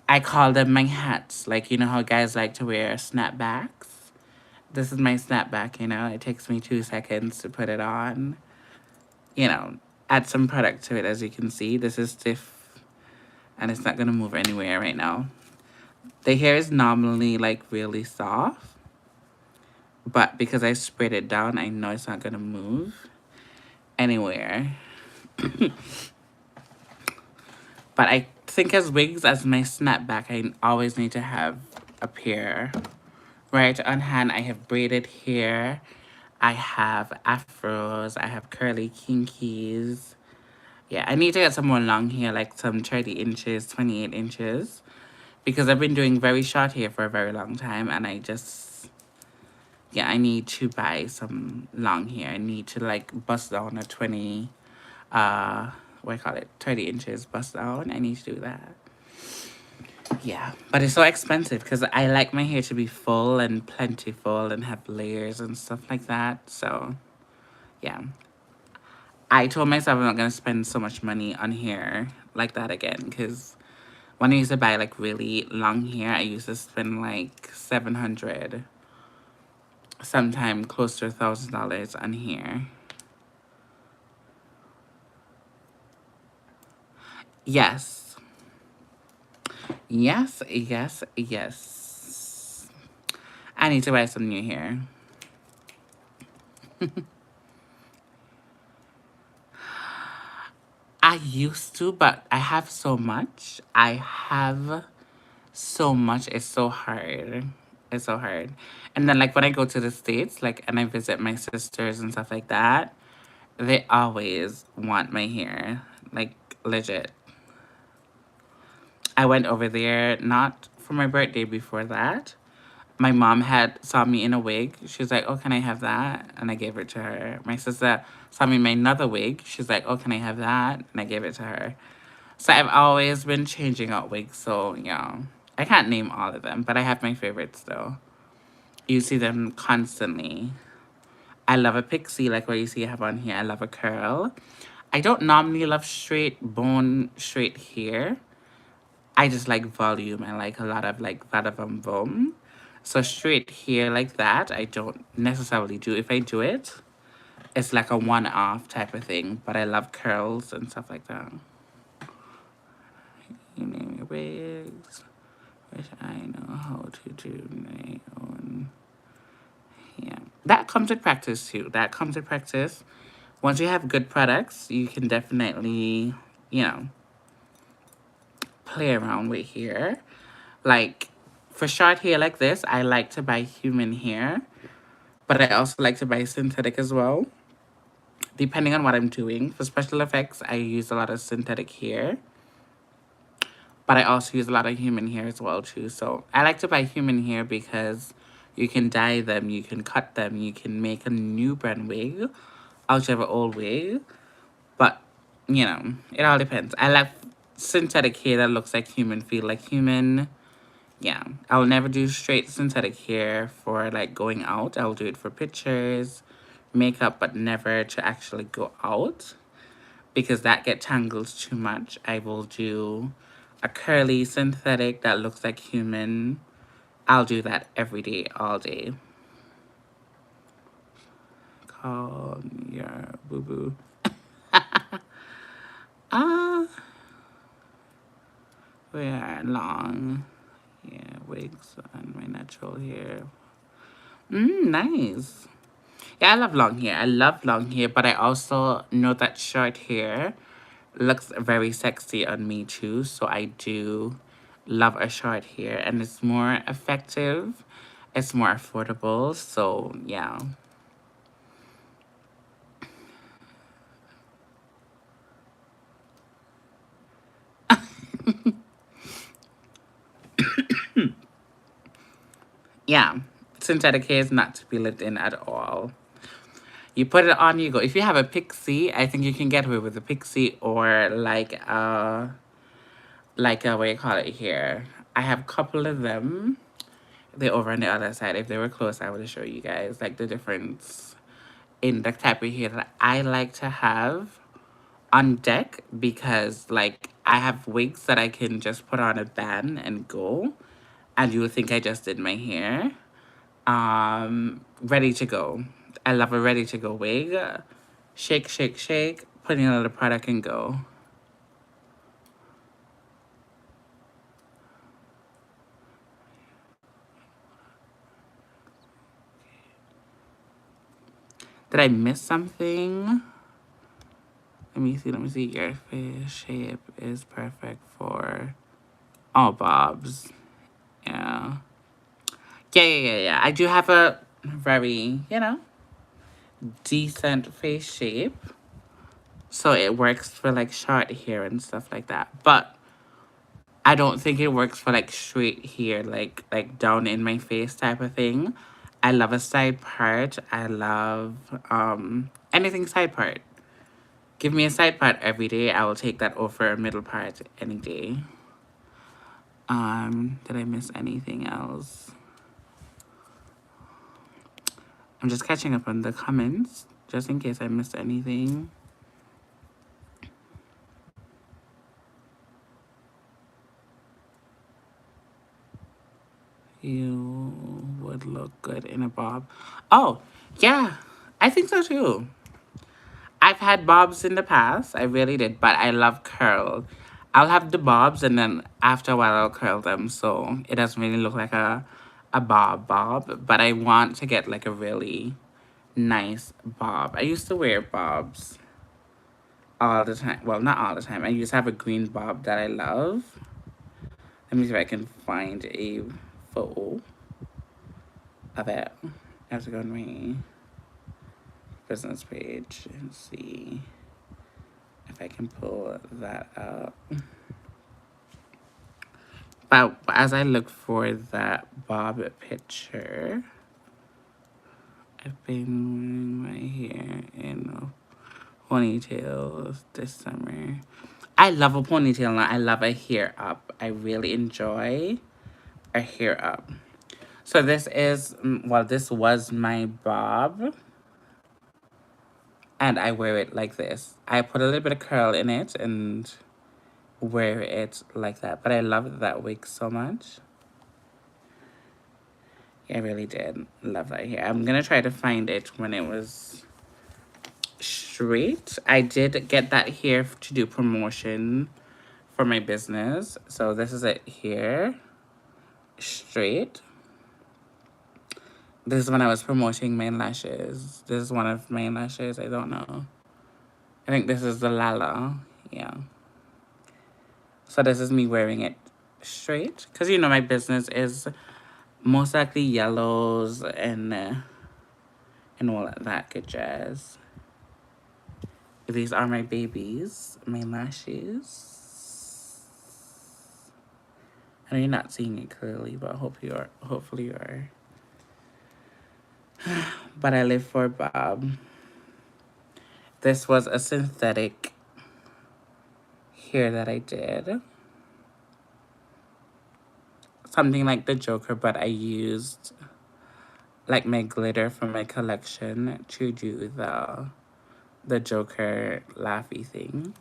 I call them my hats. Like, you know how guys like to wear snapbacks? This is my snapback, It takes me 2 seconds to put it on. Add some product to it, as you can see. This is stiff, and it's not going to move anywhere right now. The hair is normally, like, really soft. But because I spread it down, I know it's not going to move anywhere. But I think as wigs, as my snapback, I always need to have a pair. Right on hand, I have braided hair. I have afros. I have curly kinkies. Yeah, I need to get some more long hair, like some 30 inches, 28 inches. Because I've been doing very short hair for a very long time. And I need to buy some long hair. I need to, like, bust down a 20, what do you call it? 30 inches bust down. I need to do that. Yeah, but it's so expensive because I like my hair to be full and plentiful and have layers and stuff like that. So, yeah. I told myself I'm not going to spend so much money on hair like that again because when I used to buy, like, really long hair, I used to spend, like, 700, sometime close to $1,000 on hair. Yes. Yes, yes, yes. I need to buy some new hair. I used to, but I have so much. I have so much. It's so hard. It's so hard. And then, like, when I go to the States, like, and I visit my sisters and stuff like that, they always want my hair. Like, legit. I went over there not for my birthday before that. My mom had saw me in a wig. She was like, "Oh, can I have that?" And I gave it to her. My sister saw me in another wig. She's like, "Oh, can I have that?" And I gave it to her. So I've always been changing out wigs. So, yeah. I can't name all of them, but I have my favorites though. You see them constantly. I love a pixie, like what you see I have on here. I love a curl. I don't normally love straight bone, straight hair. I just like volume. I like a lot of, like, vada boom. So straight hair like that, I don't necessarily do. If I do it, it's like a one-off type of thing. But I love curls and stuff like that. You name your wigs, which I know how to do my own. Yeah, that comes with practice too. That comes with practice. Once you have good products, you can definitely, you know, play around with hair. Like, for short hair like this, I like to buy human hair, but I also like to buy synthetic as well. Depending on what I'm doing. For special effects, I use a lot of synthetic hair, but I also use a lot of human hair as well too. So I like to buy human hair because you can dye them, you can cut them, you can make a new brand wig out of an old wig. But you know, it all depends. I like synthetic hair that looks like human, feel like human. Yeah, I'll never do straight synthetic hair for like going out. I'll do it for pictures, makeup, but never to actually go out because that get tangled too much. I will do a curly synthetic that looks like human. I'll do that every day, all day. Call your boo boo. Ah, we are long. Yeah, wigs on my natural hair. Nice. Yeah, I love long hair. I love long hair, but I also know that short hair looks very sexy on me too. So I do love a short hair, and it's more effective. It's more affordable. So yeah. Yeah. Synthetic hair is not to be lived in at all. You put it on, you go. If you have a pixie, I think you can get away with a pixie or like a, what do you call it here? I have a couple of them. They're over on the other side. If they were close, I would show you guys like the difference in the type of hair that I like to have on deck because like I have wigs that I can just put on a band and go, and you would think I just did my hair. Ready to go. I love a ready to go wig. Shake, shake, shake. Put in a little product and go. Did I miss something? Let me see. Let me see. Your face shape is perfect for all bobs. Yeah. Yeah. I do have a very, decent face shape. So it works for like short hair and stuff like that. But I don't think it works for like straight hair, like down in my face type of thing. I love a side part. I love anything side part. Give me a side part every day. I will take that over a middle part any day. Did I miss anything else? I'm just catching up on the comments, just in case I missed anything. You would look good in a bob. Oh, yeah. I think so too. I've had bobs in the past. I really did, but I love curl. I'll have the bobs and then after a while I'll curl them so it doesn't really look like a bob. But I want to get like a really nice bob. I used to wear bobs all the time. Well, not all the time. I used to have a green bob that I love. Let me see if I can find a photo of it. I have to go on my business page and see if I can pull that up. But as I look for that bob picture, I've been wearing my hair in ponytails this summer. I love a ponytail now. I love a hair up. I really enjoy a hair up. So this is, well, this was my bob. And I wear it like this. I put a little bit of curl in it and wear it like that. But I love that wig so much. I really did love that hair. I'm going to try to find it when it was straight. I did get that hair to do promotion for my business. So this is it here. Straight. This is when I was promoting my lashes. This is one of my lashes. I don't know. I think this is the Lala. Yeah. So this is me wearing it straight. Because, my business is most likely yellows and all of that good jazz. These are my babies, my lashes. I know you're not seeing it clearly, but hopefully you are. But I live for Bob. This was a synthetic here that I did. Something like the Joker, but I used like my glitter from my collection to do the Joker laughy thing.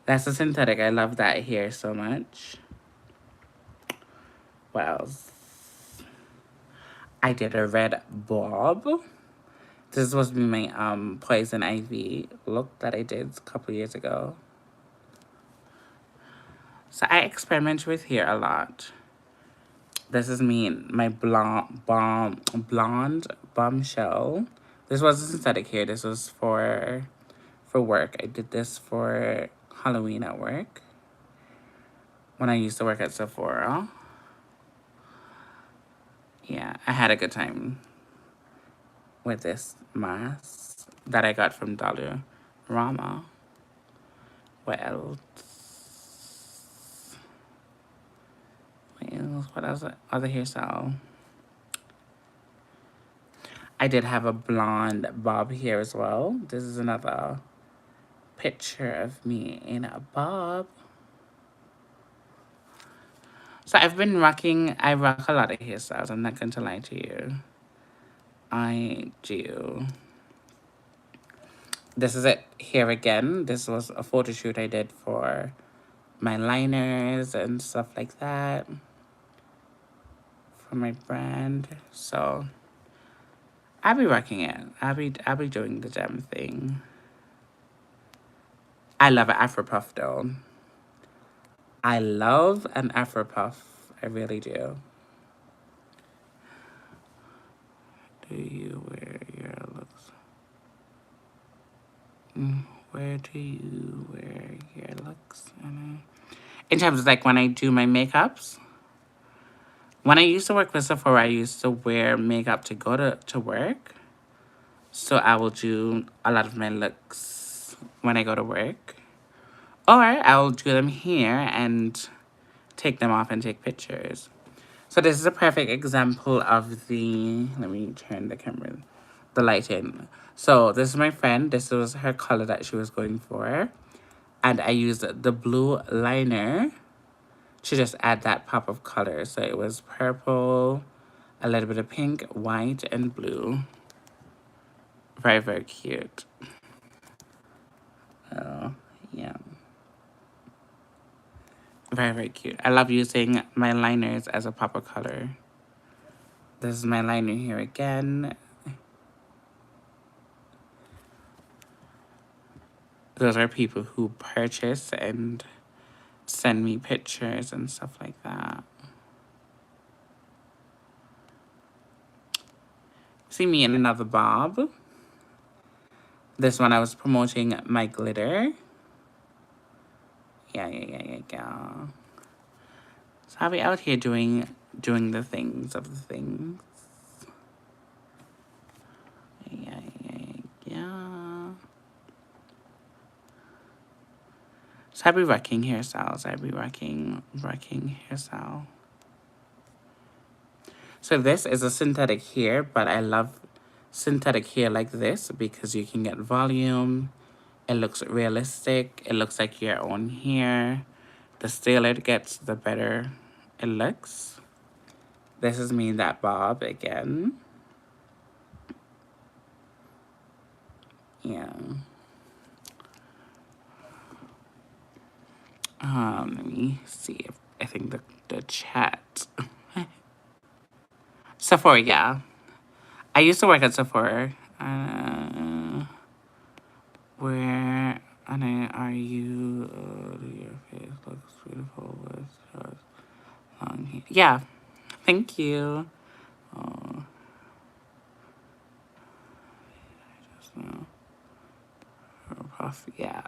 That's a synthetic. I love that hair so much. What else? I did a red bob. This was my poison ivy look that I did a couple years ago. So I experiment with hair a lot. This is me, my blonde bombshell. This wasn't synthetic hair. This was for work. I did this for Halloween at work when I used to work at Sephora. Yeah, I had a good time with this mask that I got from Dollar Rama. What else? What else? Other hairstyle. I did have a blonde bob here as well. This is another picture of me in a bob. So I rock a lot of hairstyles. I'm not going to lie to you. I do. This is it here again. This was a photo shoot I did for my liners and stuff like that for my brand. So I'll be rocking it. I'll be doing the damn thing. I love an Afro puff though. I love an Afro puff. I really do. Do you wear your looks? Where do you wear your looks? In terms of like when I do my makeups. When I used to work with Sephora, I used to wear makeup to go to work. So I will do a lot of my looks when I go to work. Or I'll do them here and take them off and take pictures. So this is a perfect example of the, let me turn the light in. So this is my friend. This was her color that she was going for. And I used the blue liner to just add that pop of color. So it was purple, a little bit of pink, white, and blue. Very, very cute. Oh, yeah. Very, very cute. I love using my liners as a pop of color. This is my liner here again. Those are people who purchase and send me pictures and stuff like that. See me in another bob. This one I was promoting my glitter. Yeah. So I'll be out here doing the things of the things. Yeah. So I'll be rocking hairstyles. I'll be rocking hairstyle. So this is a synthetic hair, but I love synthetic hair like this because you can get volume. It looks realistic. It looks like your own hair. The staler it gets, the better it looks. This is me in that bob again. Yeah. Let me see if I think the chat. Sephora, yeah. I used to work at Sephora. Where are you? Your face looks beautiful with your long hair. Yeah, thank you. Oh, I just know. Puff, yeah.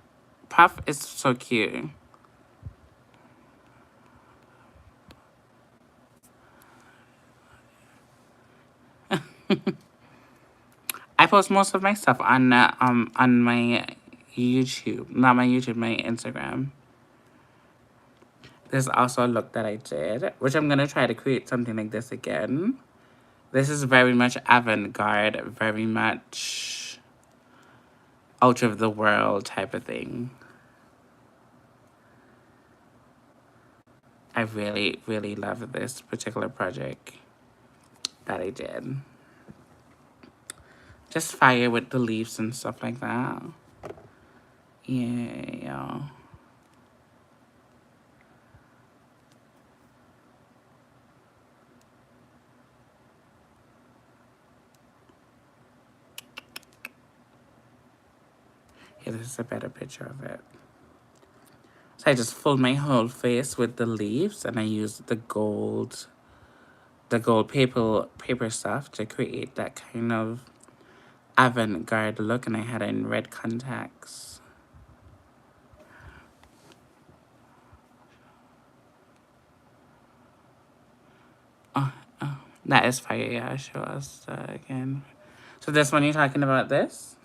Puff is so cute. I post most of my stuff on my YouTube, not my YouTube, my Instagram. There's also a look that I did, which I'm gonna try to create something like this again. This is very much avant-garde, very much out of the world type of thing. I really, really love this particular project that I did. Just fire with the leaves and stuff like that. Yeah. Here, this is a better picture of it. So I just filled my whole face with the leaves, and I used the gold paper stuff to create that kind of avant-garde look, and I had it in red contacts. Oh, that is fire. Yeah, show us again. So this one, you're talking about this?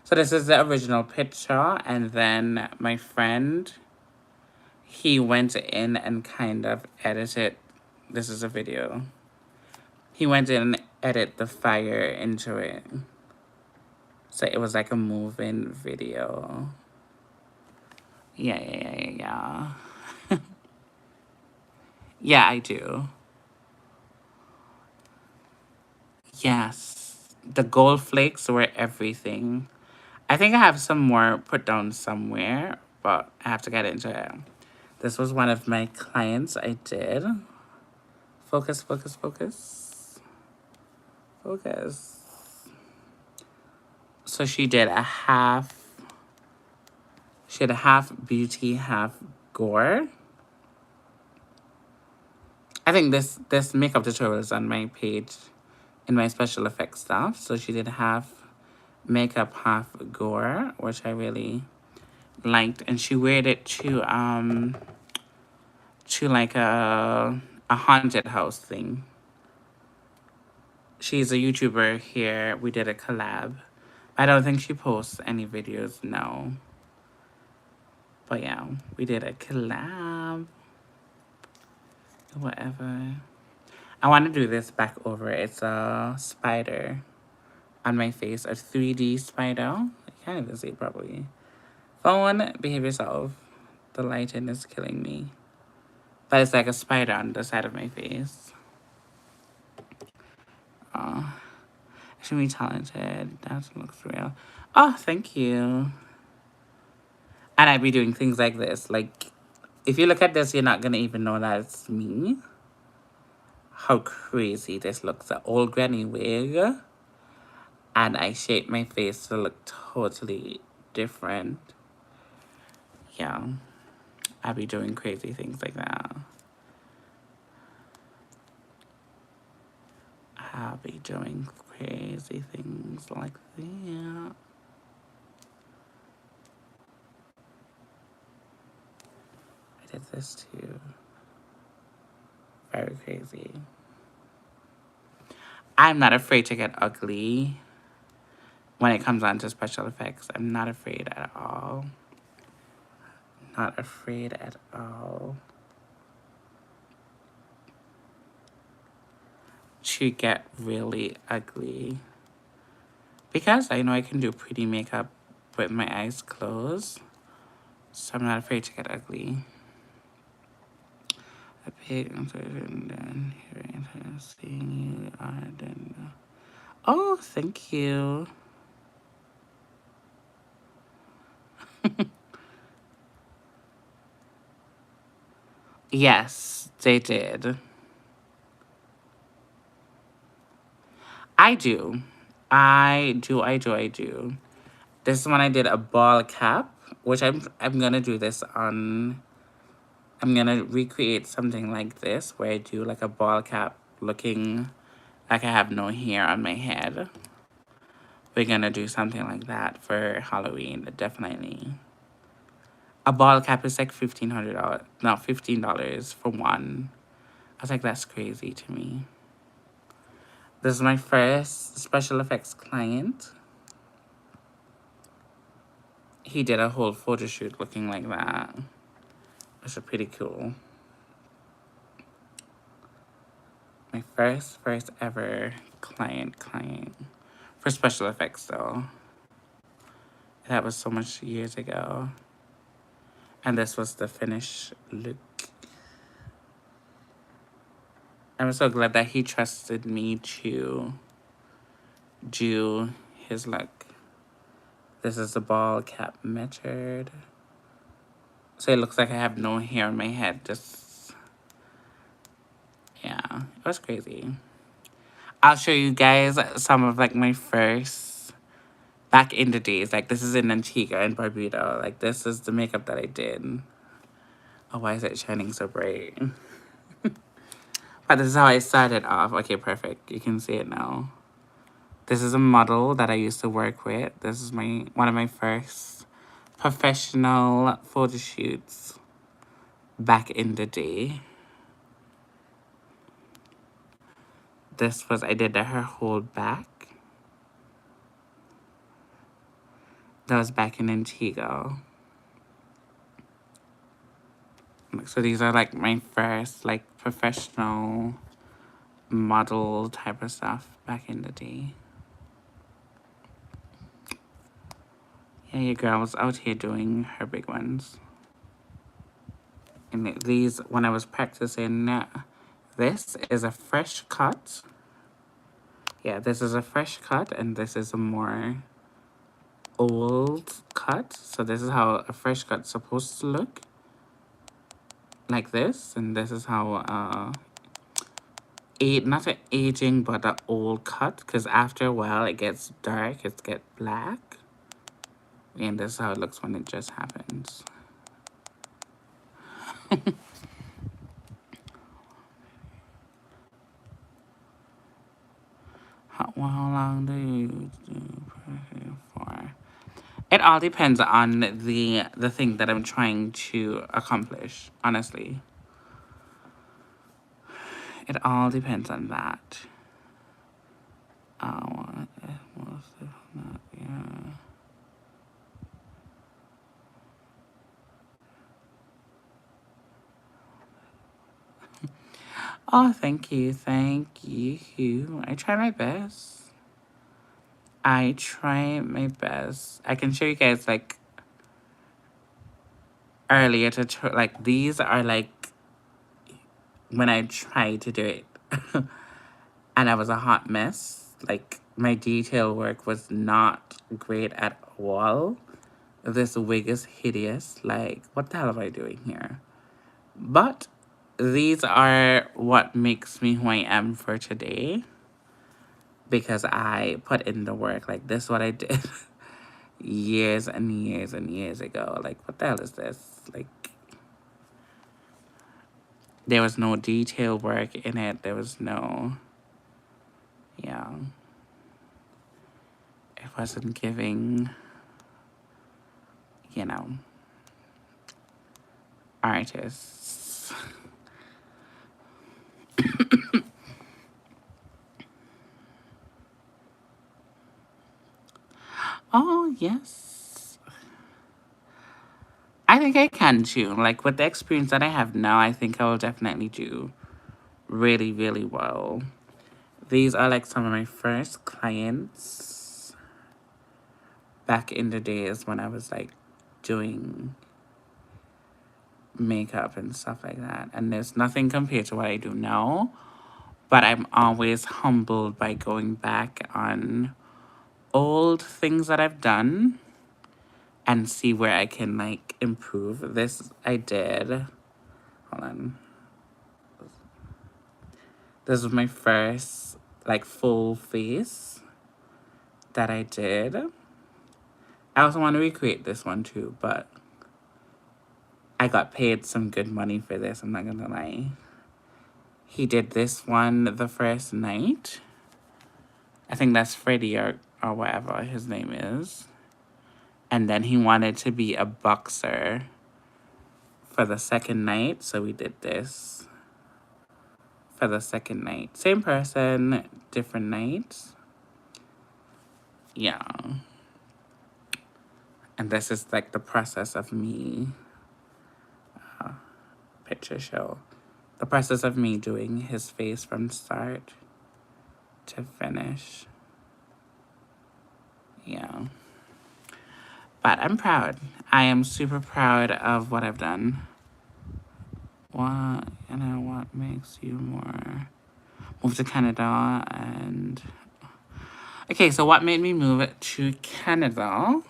So this is the original picture, and then my friend, he went in and kind of edited. This is a video. He went in and edited the fire into it. So it was like a moving video. Yeah. Yeah, I do. Yes. The gold flakes were everything. I think I have some more put down somewhere, but I have to get into it. This was one of my clients I did. Focus. So she did she had a half beauty, half gore. I think this makeup tutorial is on my page in my special effects stuff. So she did half makeup, half gore, which I really liked. And she weared it to like a haunted house thing. She's a YouTuber here. We did a collab. I don't think she posts any videos now. But yeah, we did a collab. Whatever. I want to do this back over. It's a spider on my face. A 3D spider. I can't even see it properly. Phone, behave yourself. The lighting is killing me. But it's like a spider on the side of my face. Oh, I should be talented. That looks real. Oh, thank you. And I'd be doing things like this. Like, if you look at this, you're not going to even know that it's me. How crazy this looks. An old granny wig. And I shaped my face to look totally different. Yeah. I'd be doing crazy things like that. I'll be doing crazy things like that. I did this too. Very crazy. I'm not afraid to get ugly when it comes on to special effects. I'm not afraid at all. Not afraid at all to get really ugly. Because I know I can do pretty makeup with my eyes closed. So I'm not afraid to get ugly. A pig, and then here, seeing you are then. Oh, thank you. Yes, they did. I do. I do. This one I did a ball cap, which I'm gonna do this on. I'm gonna recreate something like this where I do like a ball cap looking like I have no hair on my head. We're gonna do something like that for Halloween, definitely. A ball cap is like $1,500. No, $15 for one. I was like, that's crazy to me. This is my first special effects client. He did a whole photo shoot looking like that. Which is pretty cool. My first ever client. For special effects though. That was so much years ago. And this was the finished look. I'm so glad that he trusted me to do his look. This is the ball cap method. So it looks like I have no hair on my head. Just, yeah, it was crazy. I'll show you guys some of like my first, back in the days. Like this is in Antigua and Barbuda. Like this is the makeup that I did. Oh, why is it shining so bright? But this is how I started off. Okay, perfect. You can see it now. This is a model that I used to work with. This is one of my first professional photo shoots back in the day. I did her whole back. That was back in Antigua. So these are like my first like professional model type of stuff back in the day. Yeah, your girl was out here doing her big ones. And these, when I was practicing, this is a fresh cut. Yeah, this is a fresh cut, and this is a more old cut. So this is how a fresh cut's supposed to look. Like this, and this is how, not an aging, but an old cut, because after a while it gets dark, it gets black. And this is how it looks when it just happens. How long do you do for? It all depends on the thing that I'm trying to accomplish, honestly. It all depends on that. Oh, most if not, yeah. Oh, thank you. I try my best. I can show you guys like earlier like these are like when I tried to do it and I was a hot mess. Like my detail work was not great at all. This wig is hideous. Like, what the hell am I doing here? But these are what makes me who I am for today. Because I put in the work. Like, this is what I did years and years and years ago. Like, what the hell is this? Like, there was no detail work in it. There was no, yeah. It wasn't giving, you know, artists. Oh, yes. I think I can too. Like, with the experience that I have now, I think I will definitely do really, really well. These are like some of my first clients back in the days when I was like doing makeup and stuff like that. And there's nothing compared to what I do now. But I'm always humbled by going back on old things that I've done and see where I can like improve. This I did. Hold on. This was my first like full face that I did. I also want to recreate this one too, but I got paid some good money for this, I'm not gonna lie. He did this one the first night. I think that's Freddie or whatever his name is. And then he wanted to be a boxer for the second night, so we did this for the second night. Same person, different nights. Yeah. And this is like the process of me, picture show. The process of me doing his face from start to finish. Yeah. But I'm proud. I am super proud of what I've done. What makes you more move to Canada and okay, so what made me move to Canada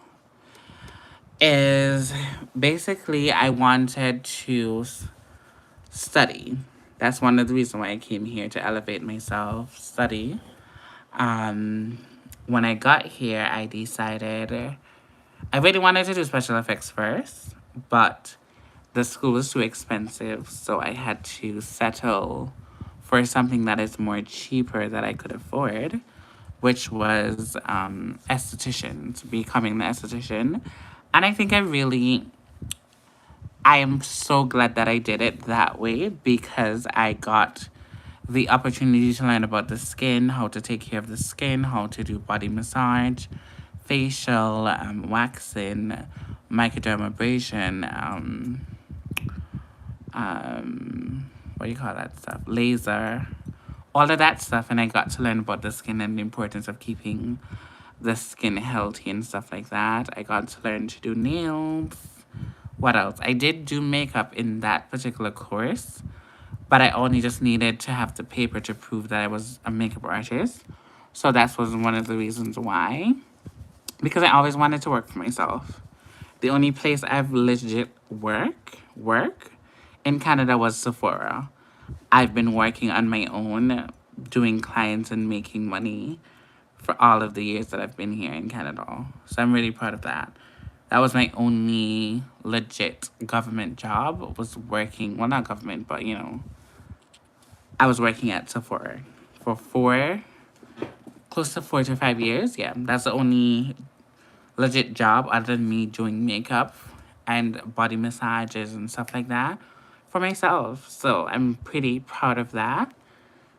is basically I wanted to study. That's one of the reasons why I came here to elevate myself, study. Um, when I got here, I decided I really wanted to do special effects first, but the school was too expensive, so I had to settle for something that is more cheaper that I could afford, which was esthetician, becoming the esthetician. And I think I am so glad that I did it that way because I got the opportunity to learn about the skin, how to take care of the skin, how to do body massage, facial, waxing, microdermabrasion, what do you call that stuff? Laser, all of that stuff. And I got to learn about the skin and the importance of keeping the skin healthy and stuff like that. I got to learn to do nails. What else? I did do makeup in that particular course, but I only just needed to have the paper to prove that I was a makeup artist. So that was one of the reasons why. Because I always wanted to work for myself. The only place I've legit work in Canada was Sephora. I've been working on my own, doing clients and making money for all of the years that I've been here in Canada. So I'm really proud of that. That was my only legit government job, was working, well, not government, but, I was working at Sephora for close to 4 to 5 years. Yeah, that's the only legit job other than me doing makeup and body massages and stuff like that for myself. So I'm pretty proud of that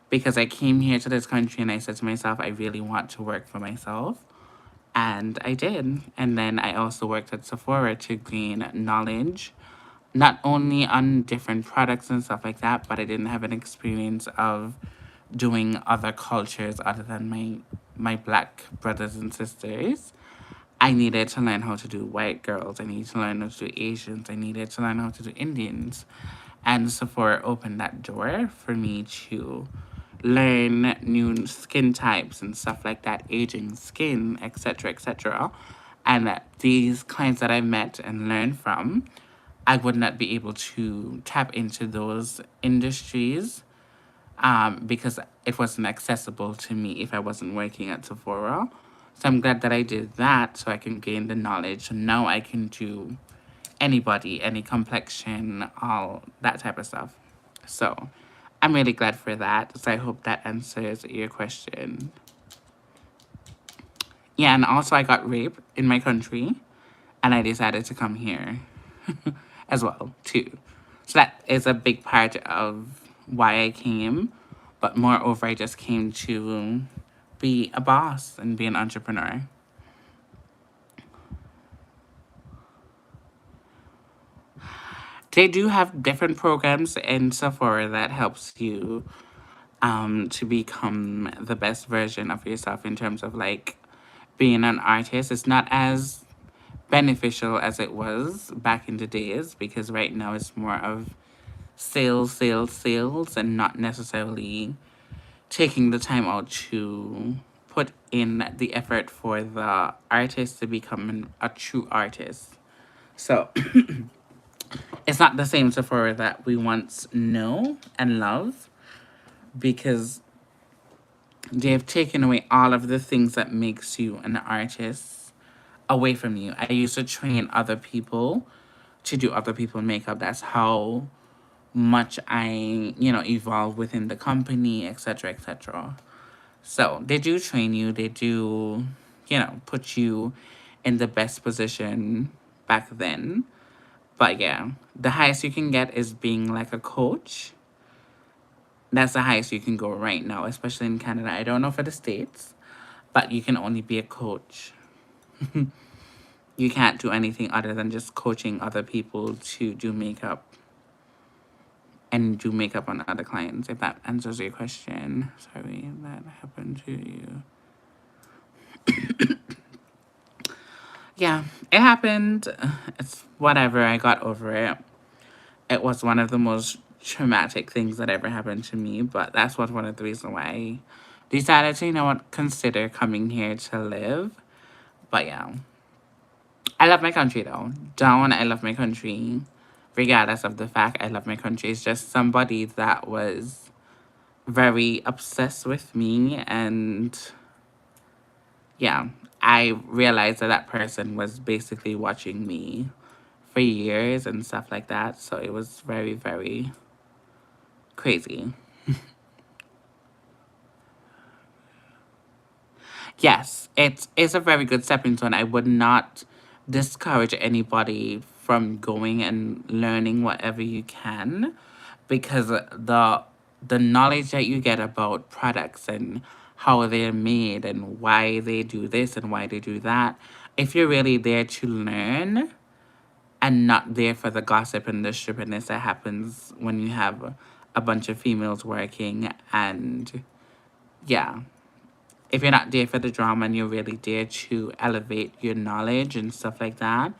because I came here to this country and I said to myself, I really want to work for myself. And I did. And then I also worked at Sephora to gain knowledge, not only on different products and stuff like that, but I didn't have an experience of doing other cultures other than my black brothers and sisters. I needed to learn how to do white girls. I needed to learn how to do Asians. I needed to learn how to do Indians. And Sephora opened that door for me to learn new skin types and stuff like that, aging skin, etc., etc. And that these clients that I met and learned from, I would not be able to tap into those industries because it wasn't accessible to me if I wasn't working at Sephora. So I'm glad that I did that so I can gain the knowledge. So now I can do anybody, any complexion, all that type of stuff. So I'm really glad for that. So I hope that answers your question. Yeah, and also I got raped in my country and I decided to come here as well, too. So that is a big part of why I came. But moreover, I just came to be a boss and be an entrepreneur. They do have different programs in Sephora that helps you to become the best version of yourself in terms of like being an artist. It's not as beneficial as it was back in the days because right now it's more of sales, sales, sales, and not necessarily taking the time out to put in the effort for the artist to become a true artist. So it's not the same Sephora that we once know and love because they've taken away all of the things that makes you an artist away from you. I used to train other people to do other people's makeup. That's how much I, evolve within the company, etc., etc. So they do train you. They do, put you in the best position back then. But yeah, the highest you can get is being like a coach. That's the highest you can go right now, especially in Canada. I don't know for the States, but you can only be a coach. You can't do anything other than just coaching other people to do makeup and do makeup on other clients, if that answers your question. Sorry, that happened to you. Yeah, it happened. It's whatever. I got over it. It was one of the most traumatic things that ever happened to me, but that's what one of the reasons why I decided to, consider coming here to live. But yeah, I love my country though. Down, I love my country. Regardless of the fact I love my country, it's just somebody that was very obsessed with me, and yeah, I realized that that person was basically watching me for years and stuff like that. So it was very, very crazy. Yes, it is a very good stepping stone. I would not discourage anybody from going and learning whatever you can, because the knowledge that you get about products and how they're made and why they do this and why they do that, if you're really there to learn and not there for the gossip and the stupidness that happens when you have a bunch of females working, and yeah, if you're not there for the drama and you're really there to elevate your knowledge and stuff like that,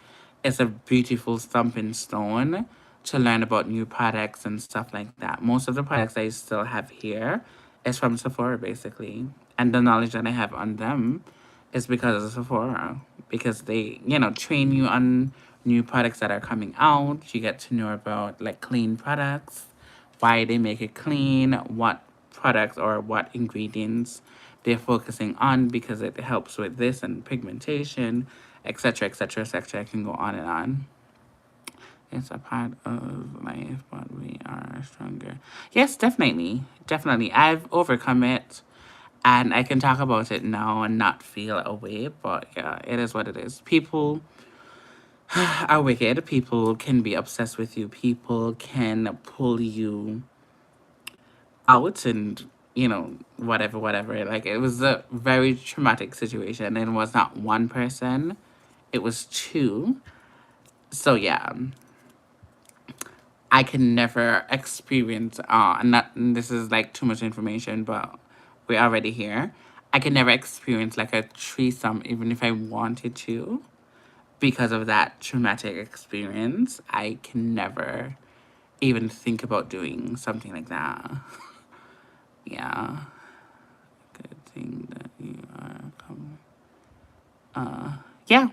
it's a beautiful stumping stone to learn about new products and stuff like that. Most of the products I still have here is from Sephora, basically. And the knowledge that I have on them is because of Sephora. Because they, train you on new products that are coming out. You get to know about, like, clean products, why they make it clean, what products or what ingredients they're focusing on because it helps with this and pigmentation, etc., etc., etc. I can go on and on. It's a part of life, but we are stronger. Yes, definitely. Definitely. I've overcome it, and I can talk about it now and not feel away, but yeah, it is what it is. People are wicked. People can be obsessed with you. People can pull you out and whatever, whatever. Like, it was a very traumatic situation, and it was not one person, it was two. So yeah, I can never experience not this is like too much information, but we're already here. I can never experience like a threesome even if I wanted to, because of that traumatic experience. I can never even think about doing something like that. Yeah. Good thing that you are coming. Yeah.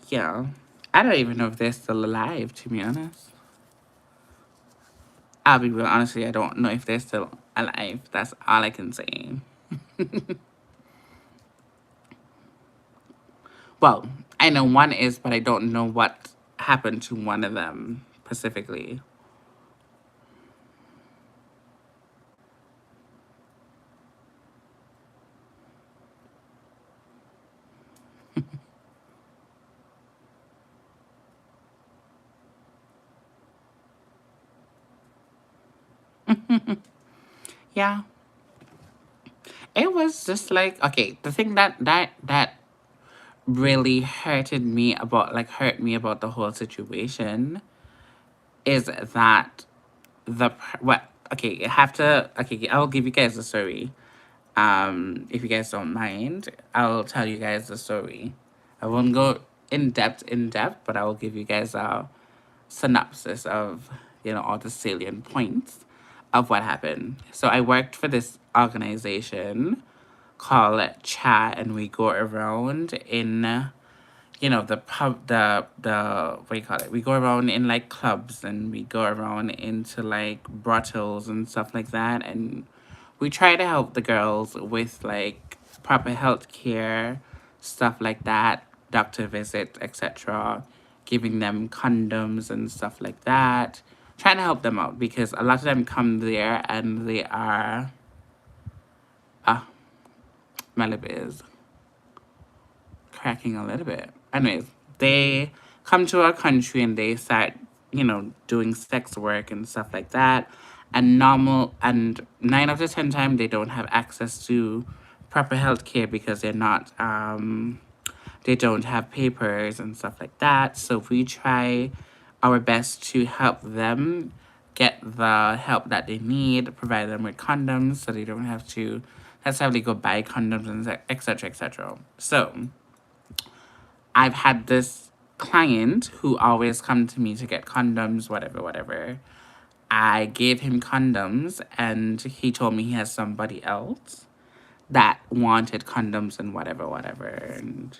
Yeah. I don't even know if they're still alive, to be honest. I'll be real, honestly, I don't know if they're still alive. That's all I can say. Well, I know one is, but I don't know what happened to one of them specifically. Yeah. It was just like, okay, the thing that really hurt me about the whole situation is that what okay, I have to okay, I'll give you guys a story. If you guys don't mind, I'll tell you guys the story. I won't go in depth, but I will give you guys a synopsis of all the salient points of what happened. So I worked for this organization called Chat, and we go around in the pub, the what do you call it? We go around in like clubs, and we go around into like brothels and stuff like that, and we try to help the girls with like proper health care, stuff like that, doctor visits, etc., giving them condoms and stuff like that, trying to help them out because a lot of them come there and they are ah, my lip is cracking a little bit. Anyways, they come to our country and they start, doing sex work and stuff like that. And 9 out of 10 times they don't have access to proper health care because they're not they don't have papers and stuff like that. So we try our best to help them get the help that they need, provide them with condoms so they don't have to necessarily go buy condoms and etc. etc. So I've had this client who always come to me to get condoms, whatever, whatever. I gave him condoms and he told me he has somebody else that wanted condoms and whatever, whatever, and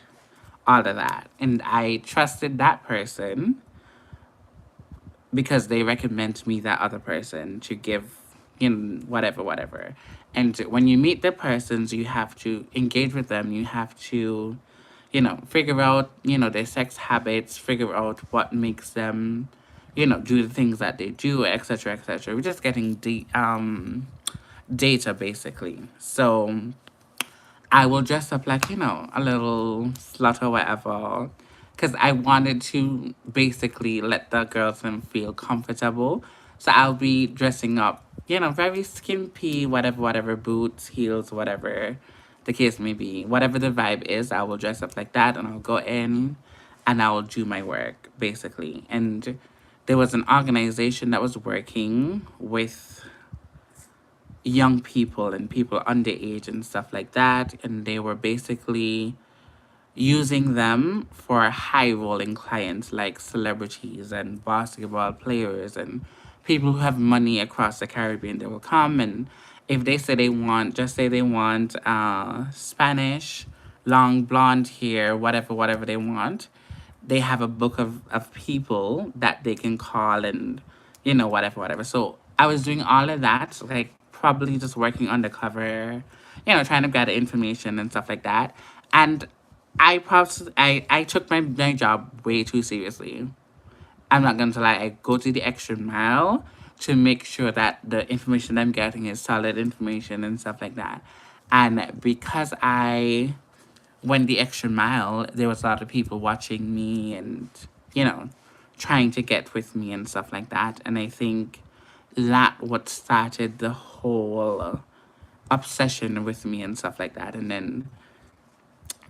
all of that. And I trusted that person because they recommend me that other person to give, whatever, whatever. And when you meet the persons, you have to engage with them. You have to, figure out, their sex habits, figure out what makes them, do the things that they do, etc., etc. We're just getting data basically. So I will dress up like, a little slut or whatever. Because I wanted to basically let the girls then feel comfortable. So I'll be dressing up, very skimpy, whatever, whatever, boots, heels, whatever the case may be. Whatever the vibe is, I will dress up like that and I'll go in and I will do my work, basically. And there was an organization that was working with young people and people underage and stuff like that. And they were basically using them for high rolling clients like celebrities and basketball players and people who have money across the Caribbean. They will come and if they say they want, just say they want Spanish, long blonde hair, whatever, whatever they want, they have a book of people that they can call and, whatever, whatever. So I was doing all of that, like probably just working undercover, trying to gather information and stuff like that. And I took my job way too seriously. I'm not gonna lie, I go to the extra mile to make sure that the information I'm getting is solid information and stuff like that. And because I went the extra mile, there was a lot of people watching me and, you know, trying to get with me and stuff like that. And I think that what started the whole obsession with me and stuff like that. And then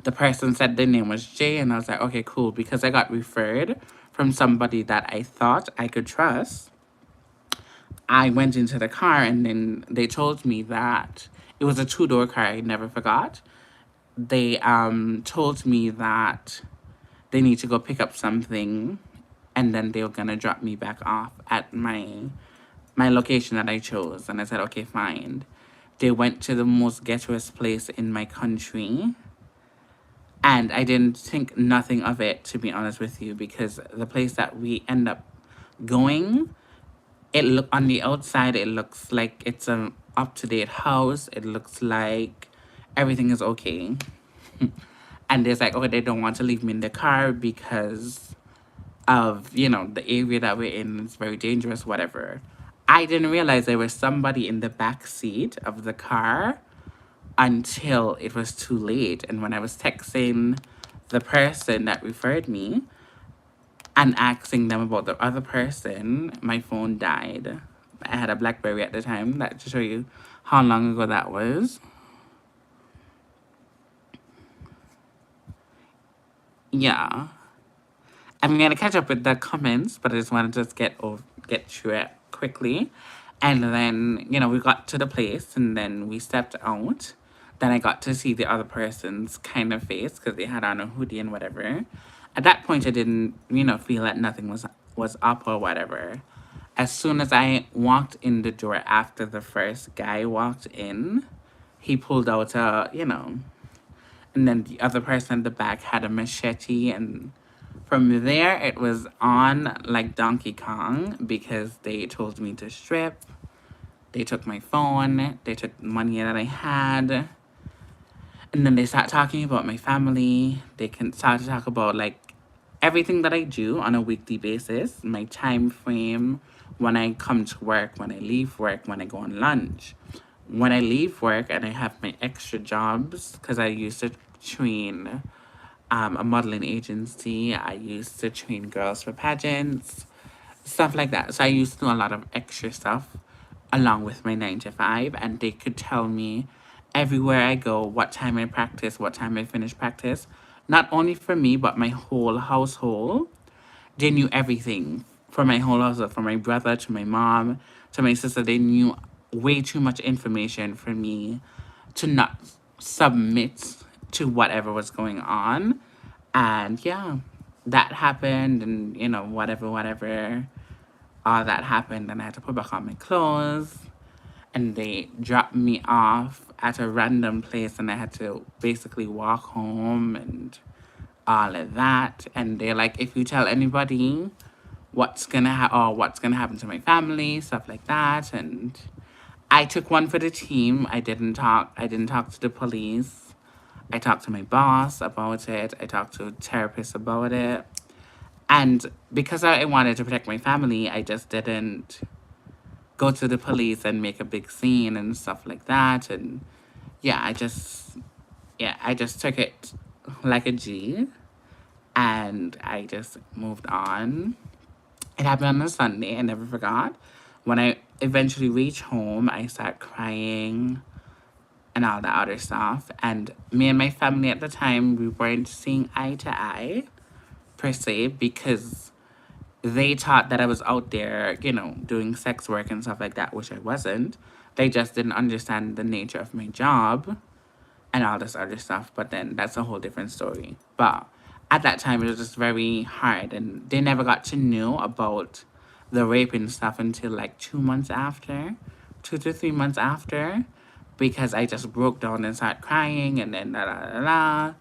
the person said their name was Jay, and I was like, okay, cool, because I got referred from somebody that I thought I could trust. I went into the car, and then they told me that it was a two-door car. I never forgot. They told me that they need to go pick up something, and then they were gonna drop me back off at my location that I chose. And I said, okay, fine. They went to the most ghettoest place in my country. And I didn't think nothing of it, to be honest with you, because the place that we end up going, it look on the outside, it looks like it's an up-to-date house. It looks like everything is okay. And there's like, okay, they don't want to leave me in the car because of, the area that we're in. It's very dangerous, whatever. I didn't realize there was somebody in the back seat of the car until it was too late. And when I was texting the person that referred me and asking them about the other person, my phone died. I had a BlackBerry at the time. That to show you how long ago that was. Yeah. I'm gonna catch up with the comments, but I just want to just get through it quickly. And then, we got to the place and then we stepped out. Then I got to see the other person's kind of face because they had on a hoodie and whatever. At that point, I didn't, feel that nothing was up or whatever. As soon as I walked in the door after the first guy walked in, he pulled out and then the other person at the back had a machete, and from there it was on like Donkey Kong because they told me to strip. They took my phone, they took money that I had, and then they start talking about my family. They can start to talk about like everything that I do on a weekly basis, my time frame, when I come to work, when I leave work, when I go on lunch. When I leave work and I have my extra jobs, because I used to train a modeling agency. I used to train girls for pageants, stuff like that. So I used to do a lot of extra stuff along with my 9 to 5, and they could tell me everywhere I go what time I practice, what time I finish practice. not only for me, but my whole household. They knew everything from my whole household, from my brother to my mom to my sister. They knew way too much information for me to not submit to whatever was going on. And yeah, that happened, and whatever, all that happened, and I had to put back on my clothes, and they dropped me off at a random place, and I had to basically walk home and all of that. And they're like, if you tell anybody what's gonna happen to my family, stuff like that. And I took one for the team. I didn't talk to the police. I talked to my boss about it. I talked to a therapist about it. And because I wanted to protect my family, I just didn't go to the police and make a big scene and stuff like that. And yeah, I just took it like a G, and I just moved on. It happened on a Sunday. I never forgot. When I eventually reached home, I started crying and all the other stuff. And me and my family at the time, we weren't seeing eye to eye per se, because they thought that I was out there, doing sex work and stuff like that, which I wasn't. They just didn't understand the nature of my job and all this other stuff. But then that's a whole different story. But at that time, it was just very hard, and they never got to know about the rape and stuff until like 2 months after, 2 to 3 months after, because I just broke down and started crying, and then la la la la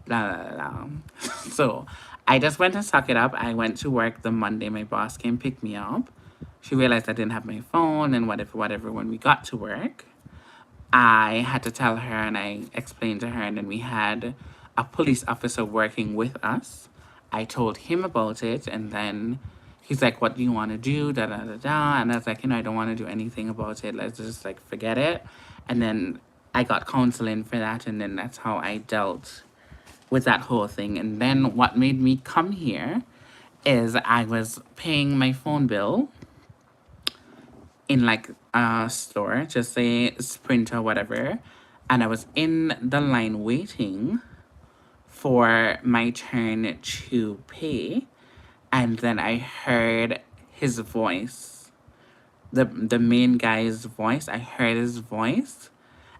la la la. So I just went and suck it up. I went to work the Monday. My boss came pick me up. She realized I didn't have my phone and whatever, whatever. When we got to work, I had to tell her, and I explained to her, and then we had a police officer working with us. I told him about it, and then he's like, "What do you want to do?" Da da da da. And I was like, I don't want to do anything about it. Let's just like forget it. And then I got counseling for that, and then that's how I dealt with that whole thing. And then what made me come here is I was paying my phone bill in like a store, just say Sprint or whatever, and I was in the line waiting for my turn to pay, and then I heard his voice, the main guy's voice. I heard his voice,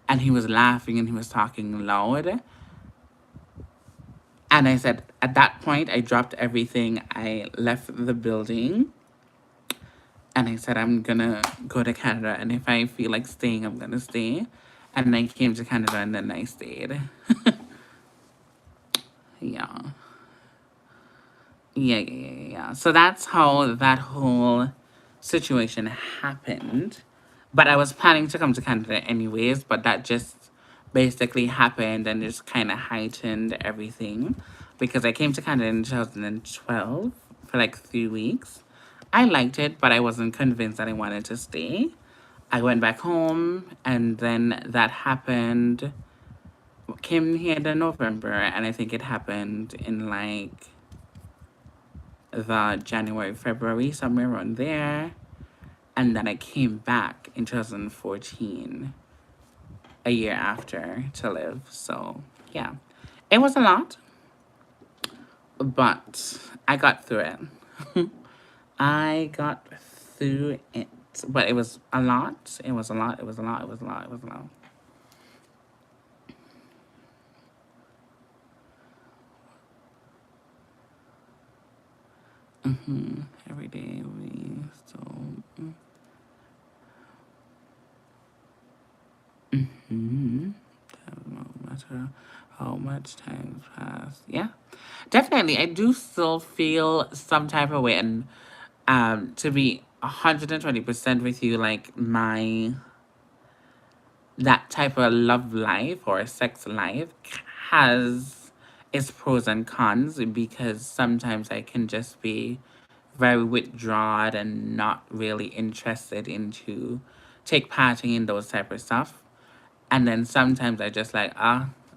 and he was laughing and he was talking loud. And I said, at that point, I dropped everything. I left the building, and I said, I'm gonna go to Canada, and if I feel like staying, I'm gonna stay. And I came to Canada, and then I stayed. Yeah. Yeah. So that's how that whole situation happened. But I was planning to come to Canada anyways, but that just basically happened and just kind of heightened everything, because I came to Canada in 2012 for like 3 weeks. I liked it, but I wasn't convinced that I wanted to stay. I went back home, and then that happened. Came here in November, and I think it happened in like the January, February, somewhere around there. And then I came back in 2014, a year after, to live. So, yeah. It was a lot, but I got through it. I got through it. But it was a lot. It was a lot. It was a lot. It was a lot. It was a lot. Every day we so. No matter how much time passed. Yeah, definitely. I do still feel some type of way, and to be 120% with you, like my that type of love life or sex life has its pros and cons, because sometimes I can just be very withdrawn and not really interested into take part in those type of stuff. And then sometimes I just like,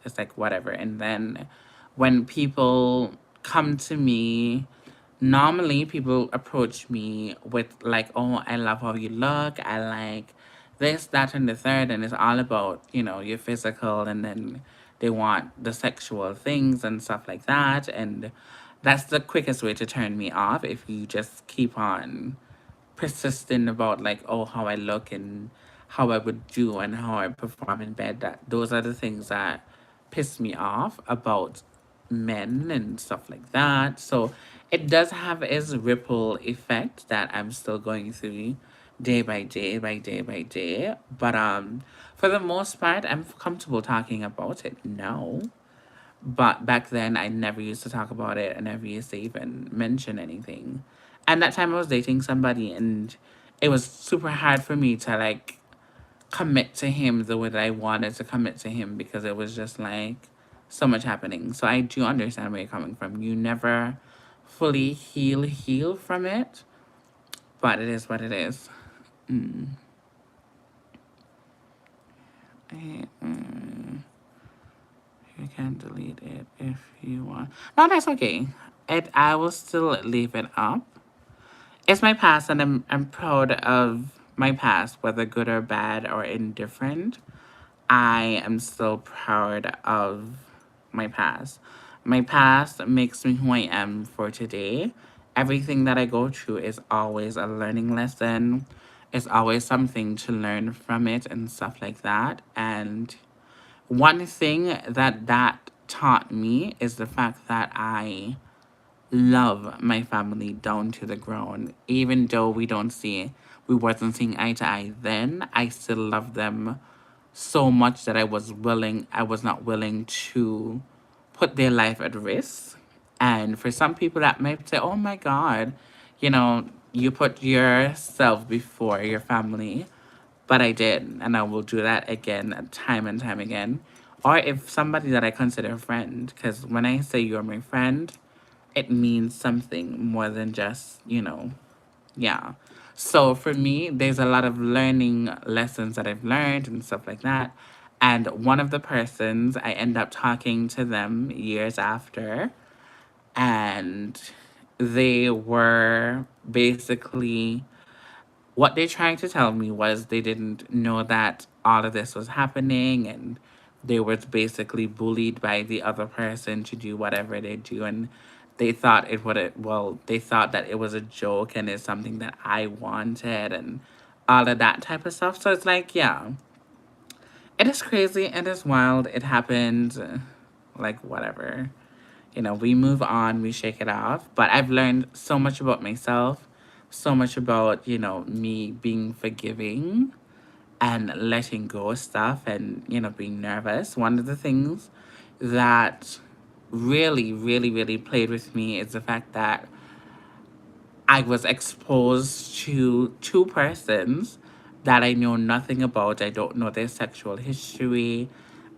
it's like whatever. And then when people come to me, normally people approach me with like, oh, I love how you look. I like this, that, and the third. And it's all about, your physical. And then they want the sexual things and stuff like that. And that's the quickest way to turn me off if you just keep on persistent about like, oh, how I look and how I would do and how I perform in bed. That those are the things that piss me off about men and stuff like that. So it does have its ripple effect that I'm still going through day by day by day by day. But for the most part I'm comfortable talking about it now. But back then, I never used to talk about it. I never used to even mention anything. And that time I was dating somebody, and it was super hard for me to like commit to him the way that I wanted to commit to him because it was just like so much happening. So I do understand where you're coming from. You never fully heal from it, but it is what it is. Mm. I, you can delete it if you want. No, that's okay. I will still leave it up. It's my past, and I'm proud of my past, whether good or bad or indifferent. I am still proud of my past. My past makes me who I am for today. Everything that I go through is always a learning lesson. It's always something to learn from it and stuff like that. And one thing that taught me is the fact that I love my family down to the ground. Even though we wasn't seeing eye to eye then, I still love them so much that I was not willing to put their life at risk. And for some people that might say, oh my God, you put yourself before your family. But I did, and I will do that again, time and time again. Or if somebody that I consider a friend, because when I say you're my friend, it means something more than just, yeah. So for me, there's a lot of learning lessons that I've learned and stuff like that. And one of the persons, I end up talking to them years after, and they were basically what they're trying to tell me was they didn't know that all of this was happening, and they were basically bullied by the other person to do whatever they do, and they thought that it was a joke and it's something that I wanted and all of that type of stuff. So it's like, yeah, it is crazy, it is wild, it happened, like whatever. We move on, we shake it off. But I've learned so much about myself, so much about, me being forgiving and letting go of stuff and, being nervous. One of the things that really, really, really played with me is the fact that I was exposed to two persons that I know nothing about. I don't know their sexual history.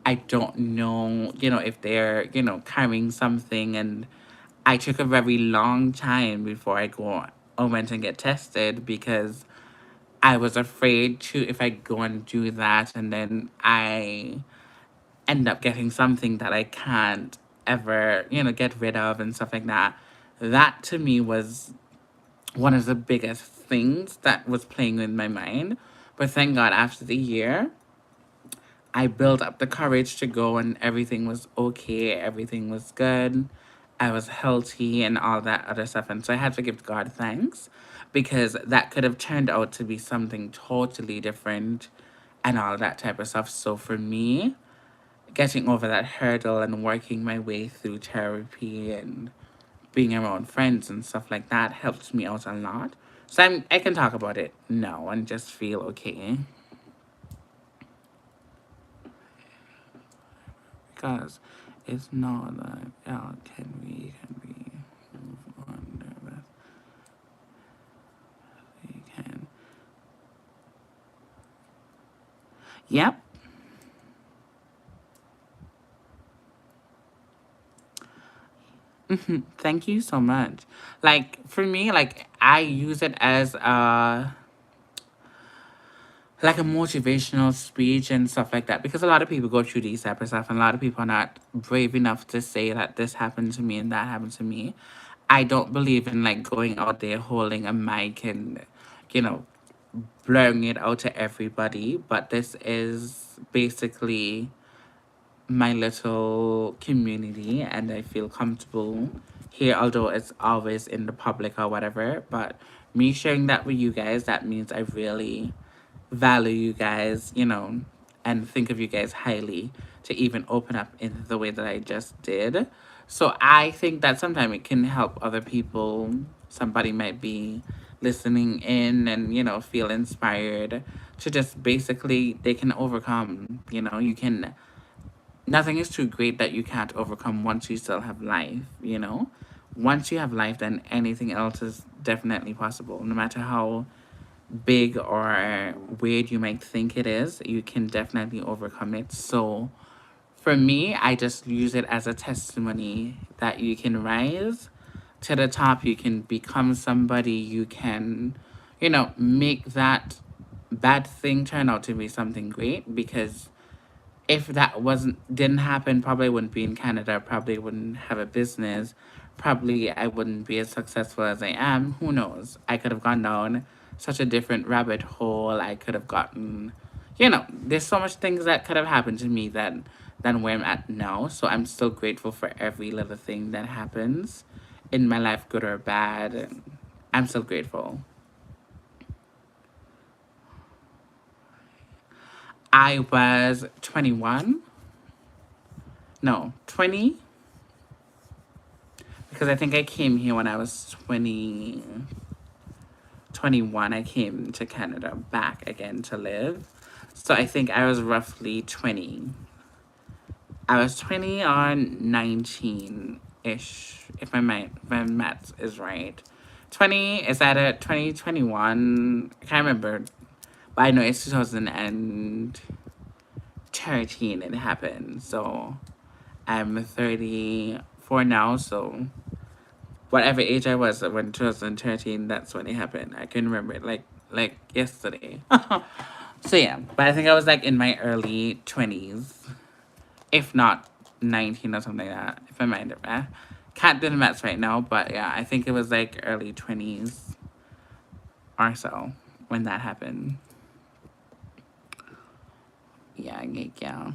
I don't know, if they're, carrying something. And I took a very long time before I went and get tested because I was afraid to if I go and do that and then I end up getting something that I can't ever, get rid of and stuff like that. That to me was one of the biggest things that was playing in my mind. But thank God after the year, I built up the courage to go and everything was okay, everything was good. I was healthy and all that other stuff. And so I had to give God thanks because that could have turned out to be something totally different and all that type of stuff. So for me, getting over that hurdle and working my way through therapy and being around friends and stuff like that helped me out a lot. So I can talk about it now and just feel okay. Because it's not like, oh, can we move on? Nervous. We can. Yep. Thank you so much. Like for me, like I use it as a motivational speech and stuff like that because a lot of people go through these type of stuff and a lot of people are not brave enough to say that this happened to me and that happened to me. I don't believe in like going out there holding a mic and you know blurring it out to everybody, but this is basically my little community and I feel comfortable here, although it's always in the public or whatever. But me sharing that with you guys, that means I really value you guys, and think of you guys highly to even open up in the way that I just did. So I think that sometimes it can help other people. Somebody might be listening in and, feel inspired to just basically, they can overcome, you can, nothing is too great that you can't overcome once you still have life. Once you have life, then anything else is definitely possible. No matter how big or weird you might think it is, you can definitely overcome it. So for me, I just use it as a testimony that you can rise to the top, you can become somebody, you can, make that bad thing turn out to be something great. Because if that didn't happen, probably wouldn't be in Canada, probably wouldn't have a business, probably I wouldn't be as successful as I am. Who knows? I could have gone down such a different rabbit hole. I could have gotten, there's so much things that could have happened to me than where I'm at now. So I'm still grateful for every little thing that happens in my life, good or bad. I'm still grateful. I was 21. No, 20. Because I think I came here when I was 21. I came to Canada back again to live. So I think I was roughly 20. I was 20 or 19-ish, if my math is right. 20, is that it? 2021? I can't remember. But I know it's 2013 it happened. So I'm 34 now, so whatever age I was when 2013, that's when it happened. I can remember it like yesterday. So yeah, but I think I was like in my early 20s, if not 19 or something like that. If I mind it, can't do the maths right now, but yeah, I think it was like early 20s or so when that happened. Yeah, yeah.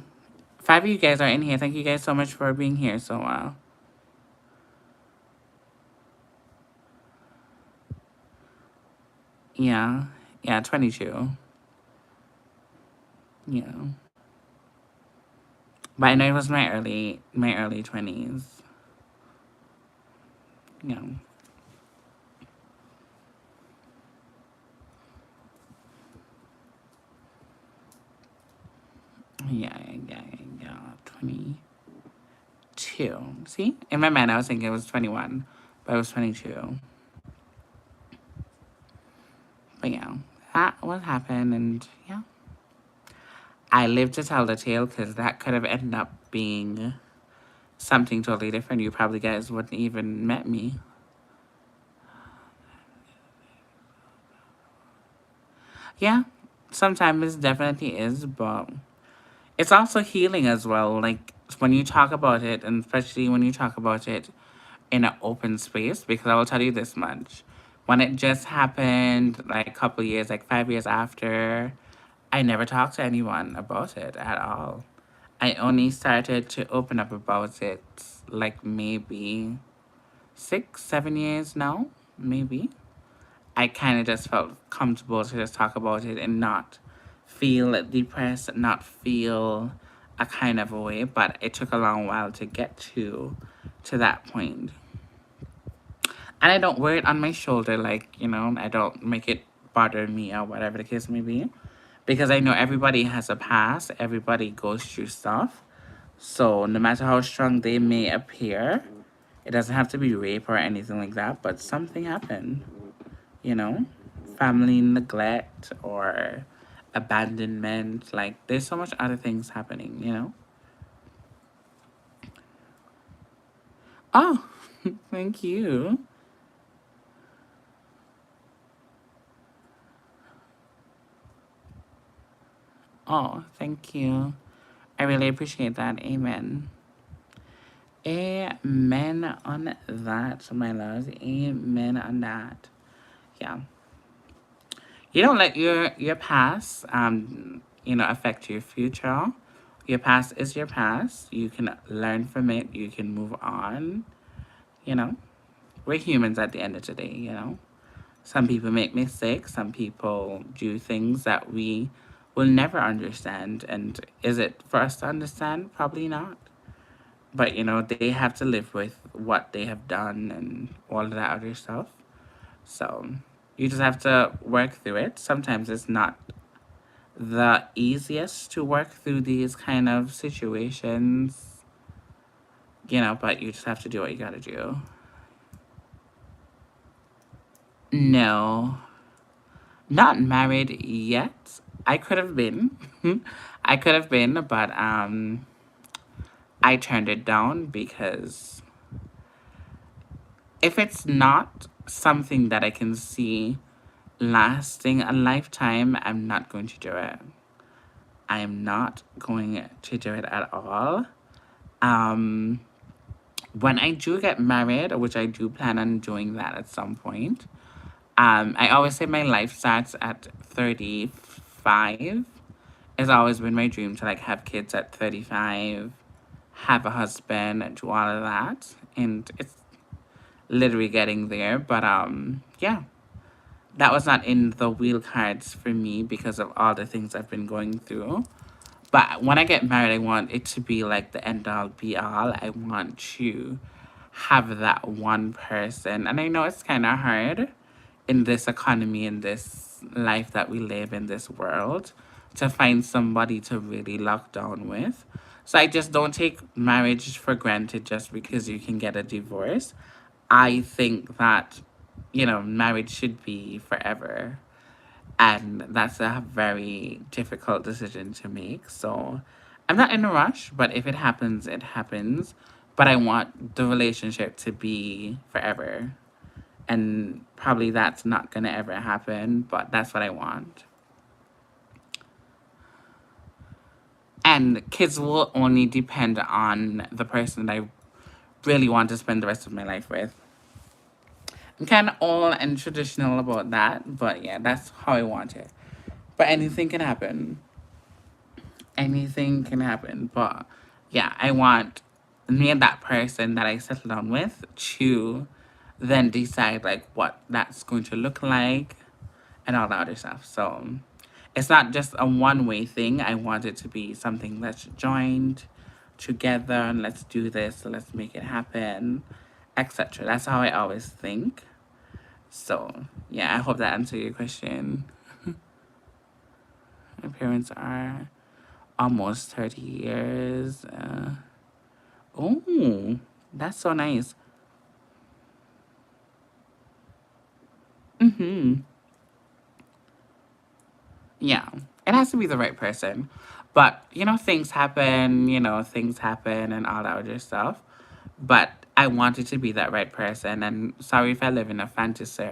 5 of you guys are in here. Thank you guys so much for being here. So yeah, 22. Yeah. But I know it was my early 20s. Yeah. Yeah. 22. See? In my mind, I was thinking it was 21, but it was 22. But yeah, that what happened, and yeah. I lived to tell the tale because that could have ended up being something totally different. You probably guys wouldn't even met me. Yeah, sometimes it definitely is, but it's also healing as well. Like when you talk about it, and especially when you talk about it in an open space, because I will tell you this much. When it just happened, like a couple years, like 5 years after, I never talked to anyone about it at all. I only started to open up about it like maybe 6, 7 years now, maybe. I kind of just felt comfortable to just talk about it and not feel depressed, not feel a kind of a way. But it took a long while to get to that point. And I don't wear it on my shoulder, like, I don't make it bother me or whatever the case may be. Because I know everybody has a past, everybody goes through stuff. So no matter how strong they may appear, it doesn't have to be rape or anything like that, but something happened, you know? Family neglect or abandonment. Like, there's so much other things happening. Oh, thank you. Oh, thank you. I really appreciate that. Amen. Amen on that, my loves. Amen on that. Yeah. You don't let your past affect your future. Your past is your past. You can learn from it. You can move on. You know, we're humans at the end of the day, you know. Some people make mistakes. Some people do things that we will never understand. And is it for us to understand? Probably not. But, you know, they have to live with what they have done and all of that other stuff. So you just have to work through it. Sometimes it's not the easiest to work through these kind of situations, you know, but you just have to do what you gotta do. No, not married yet. I could have been. I could have been, but I turned it down because if it's not something that I can see lasting a lifetime, I'm not going to do it. I am not going to do it at all. Um, when I do get married, which I do plan on doing that at some point, I always say my life starts at 35. It's always been my dream to like have kids at 35, have a husband, and do all of that. And it's literally getting there. But yeah, that was not in the wheel cards for me because of all the things I've been going through. But when I get married, I want it to be like the end all be all. I want to have that one person. And I know it's kind of hard in this economy, in this life that we live in this world, to find somebody to really lock down with. So I just don't take marriage for granted just because you can get a divorce. I think that, you know, marriage should be forever. And that's a very difficult decision to make. So I'm not in a rush, but if it happens, it happens. But I want the relationship to be forever. And probably that's not going to ever happen, but that's what I want. And kids will only depend on the person that I really want to spend the rest of my life with. I'm kind of old and traditional about that, but yeah, that's how I want it. But anything can happen. Anything can happen. But yeah, I want me and that person that I settle down with to then decide like what that's going to look like and all the other stuff. So it's not just a one-way thing. I want it to be something that's joined together and let's do this, let's make it happen, etc. That's how I always think. So yeah, I hope that answered your question. My parents are almost 30 years. Oh, that's so nice. Mm-hmm. Yeah, it has to be the right person. But, you know, things happen and all that other stuff. But I want it to be that right person. And sorry if I live in a fantasy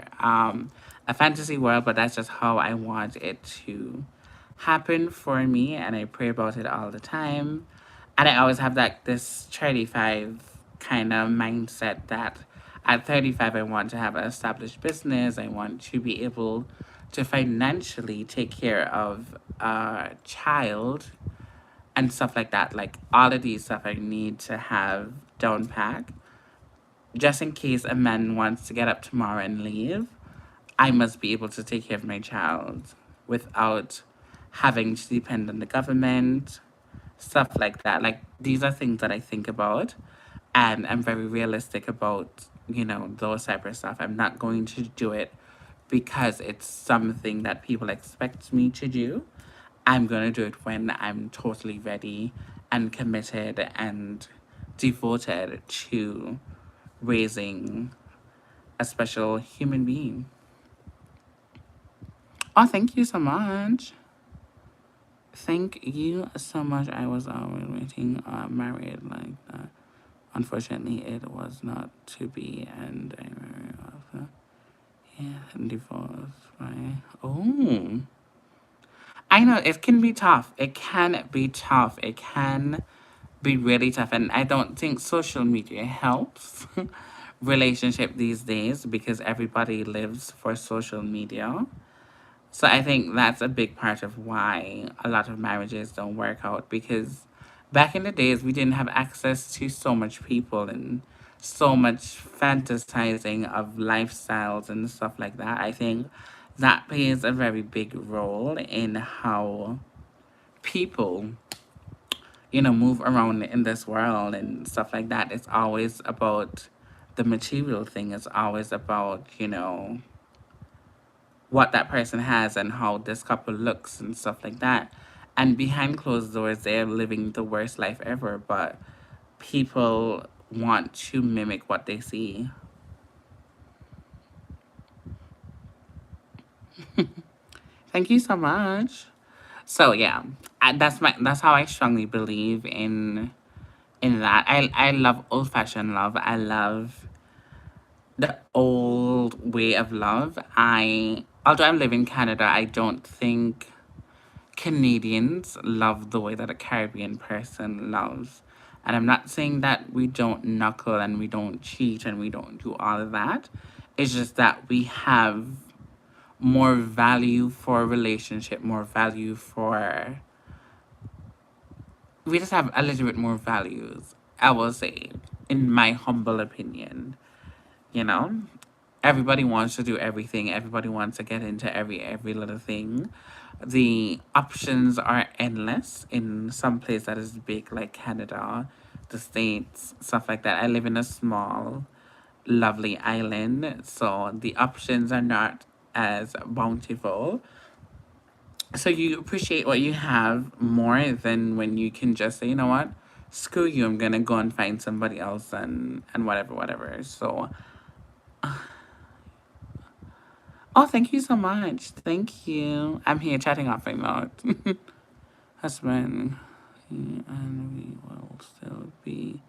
world, but that's just how I want it to happen for me. And I pray about it all the time. And I always have like this 35 kind of mindset that at 35, I want to have an established business. I want to be able to financially take care of a child and stuff like that. Like all of these stuff I need to have down pack. Just in case a man wants to get up tomorrow and leave, I must be able to take care of my child without having to depend on the government, stuff like that. Like these are things that I think about, and I'm very realistic about, you know, those type of stuff. I'm not going to do it because it's something that people expect me to do. I'm going to do it when I'm totally ready and committed and devoted to raising a special human being. Oh, thank you so much. Thank you so much. I was always waiting married like that. Unfortunately, it was not to be, and I married after. Yeah, divorced. Right? Oh, I know it can be tough. It can be tough. It can be really tough, and I don't think social media helps relationship these days because everybody lives for social media. So I think that's a big part of why a lot of marriages don't work out because back in the days, we didn't have access to so much people and so much fantasizing of lifestyles and stuff like that. I think that plays a very big role in how people, move around in this world and stuff like that. It's always about the material thing. It's always about, what that person has and how this couple looks and stuff like that. And behind closed doors, they're living the worst life ever, but people want to mimic what they see. Thank you so much. So yeah, that's how I strongly believe in that. I love old fashioned love. I love the old way of love. Although I live in Canada, I don't think Canadians love the way that a Caribbean person loves. And I'm not saying that we don't knuckle and we don't cheat and we don't do all of that. It's just that we have more value for a relationship, more value for. We just have a little bit more values, I will say, in my humble opinion. You know? Everybody wants to do everything. Everybody wants to get into every little thing. The options are endless in some place that is big like Canada, the States, stuff like that. I live in a small, lovely island, so the options are not as bountiful. So you appreciate what you have more than when you can just say, you know what, screw you, I'm gonna go and find somebody else and whatever. So oh, thank you so much. Thank you. I'm here chatting off my mouth. Husband, and we will still be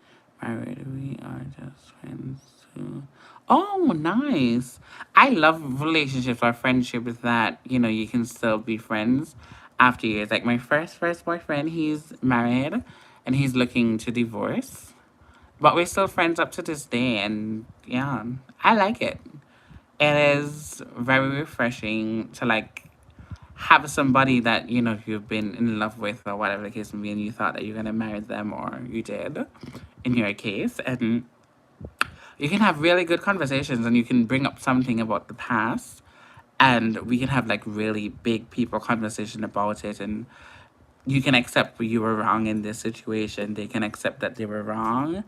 married. We are just friends too. Oh, nice. I love relationships or friendships that, you can still be friends after years. Like my first boyfriend, he's married and he's looking to divorce. But we're still friends up to this day and yeah, I like it. It is very refreshing to like have somebody that you've been in love with or whatever the case may be, and you thought that you're gonna marry them or you did, in your case, and you can have really good conversations and you can bring up something about the past, and we can have like really big people conversation about it, and you can accept you were wrong in this situation. They can accept that they were wrong.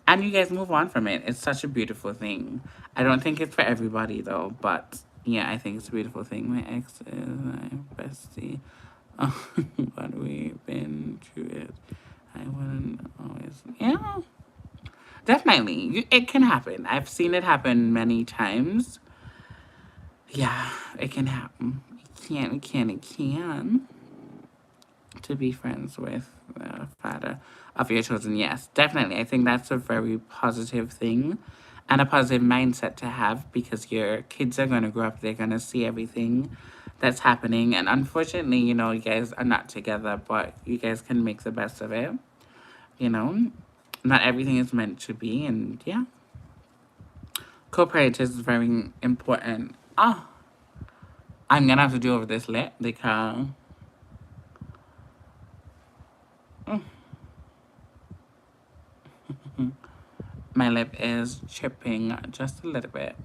And you guys move on from it. It's such a beautiful thing. I don't think it's for everybody though, but yeah, I think it's a beautiful thing. My ex is my bestie. But we've been through it. I wouldn't always. Yeah, definitely. It can happen. I've seen it happen many times. Yeah, it can happen. It can to be friends with the father of your children. Yes, definitely. I think that's a very positive thing and a positive mindset to have because your kids are going to grow up, they're going to see everything that's happening. And unfortunately, you guys are not together, but you guys can make the best of it. You know, not everything is meant to be. And yeah, co-parenting is very important. Oh, I'm going to have to do over this lip because. My lip is chipping just a little bit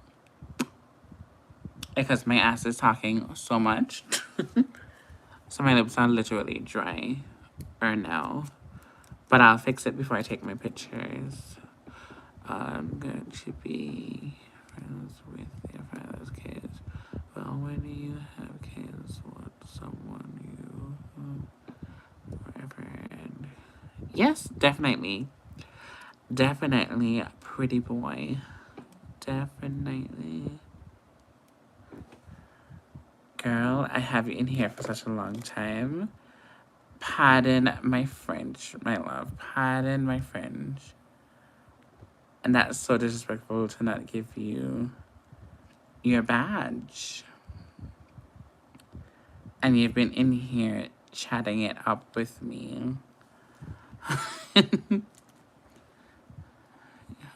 because my ass is talking so much. So my lips are literally dry or now. But I'll fix it before I take my pictures. I'm going to be friends with your father's kids. Well, when you have kids with someone you forever and yes, definitely. Definitely, pretty boy. Definitely. Girl, I have you in here for such a long time. Pardon my French, my love. Pardon my French. And that's so disrespectful to not give you your badge. And you've been in here chatting it up with me.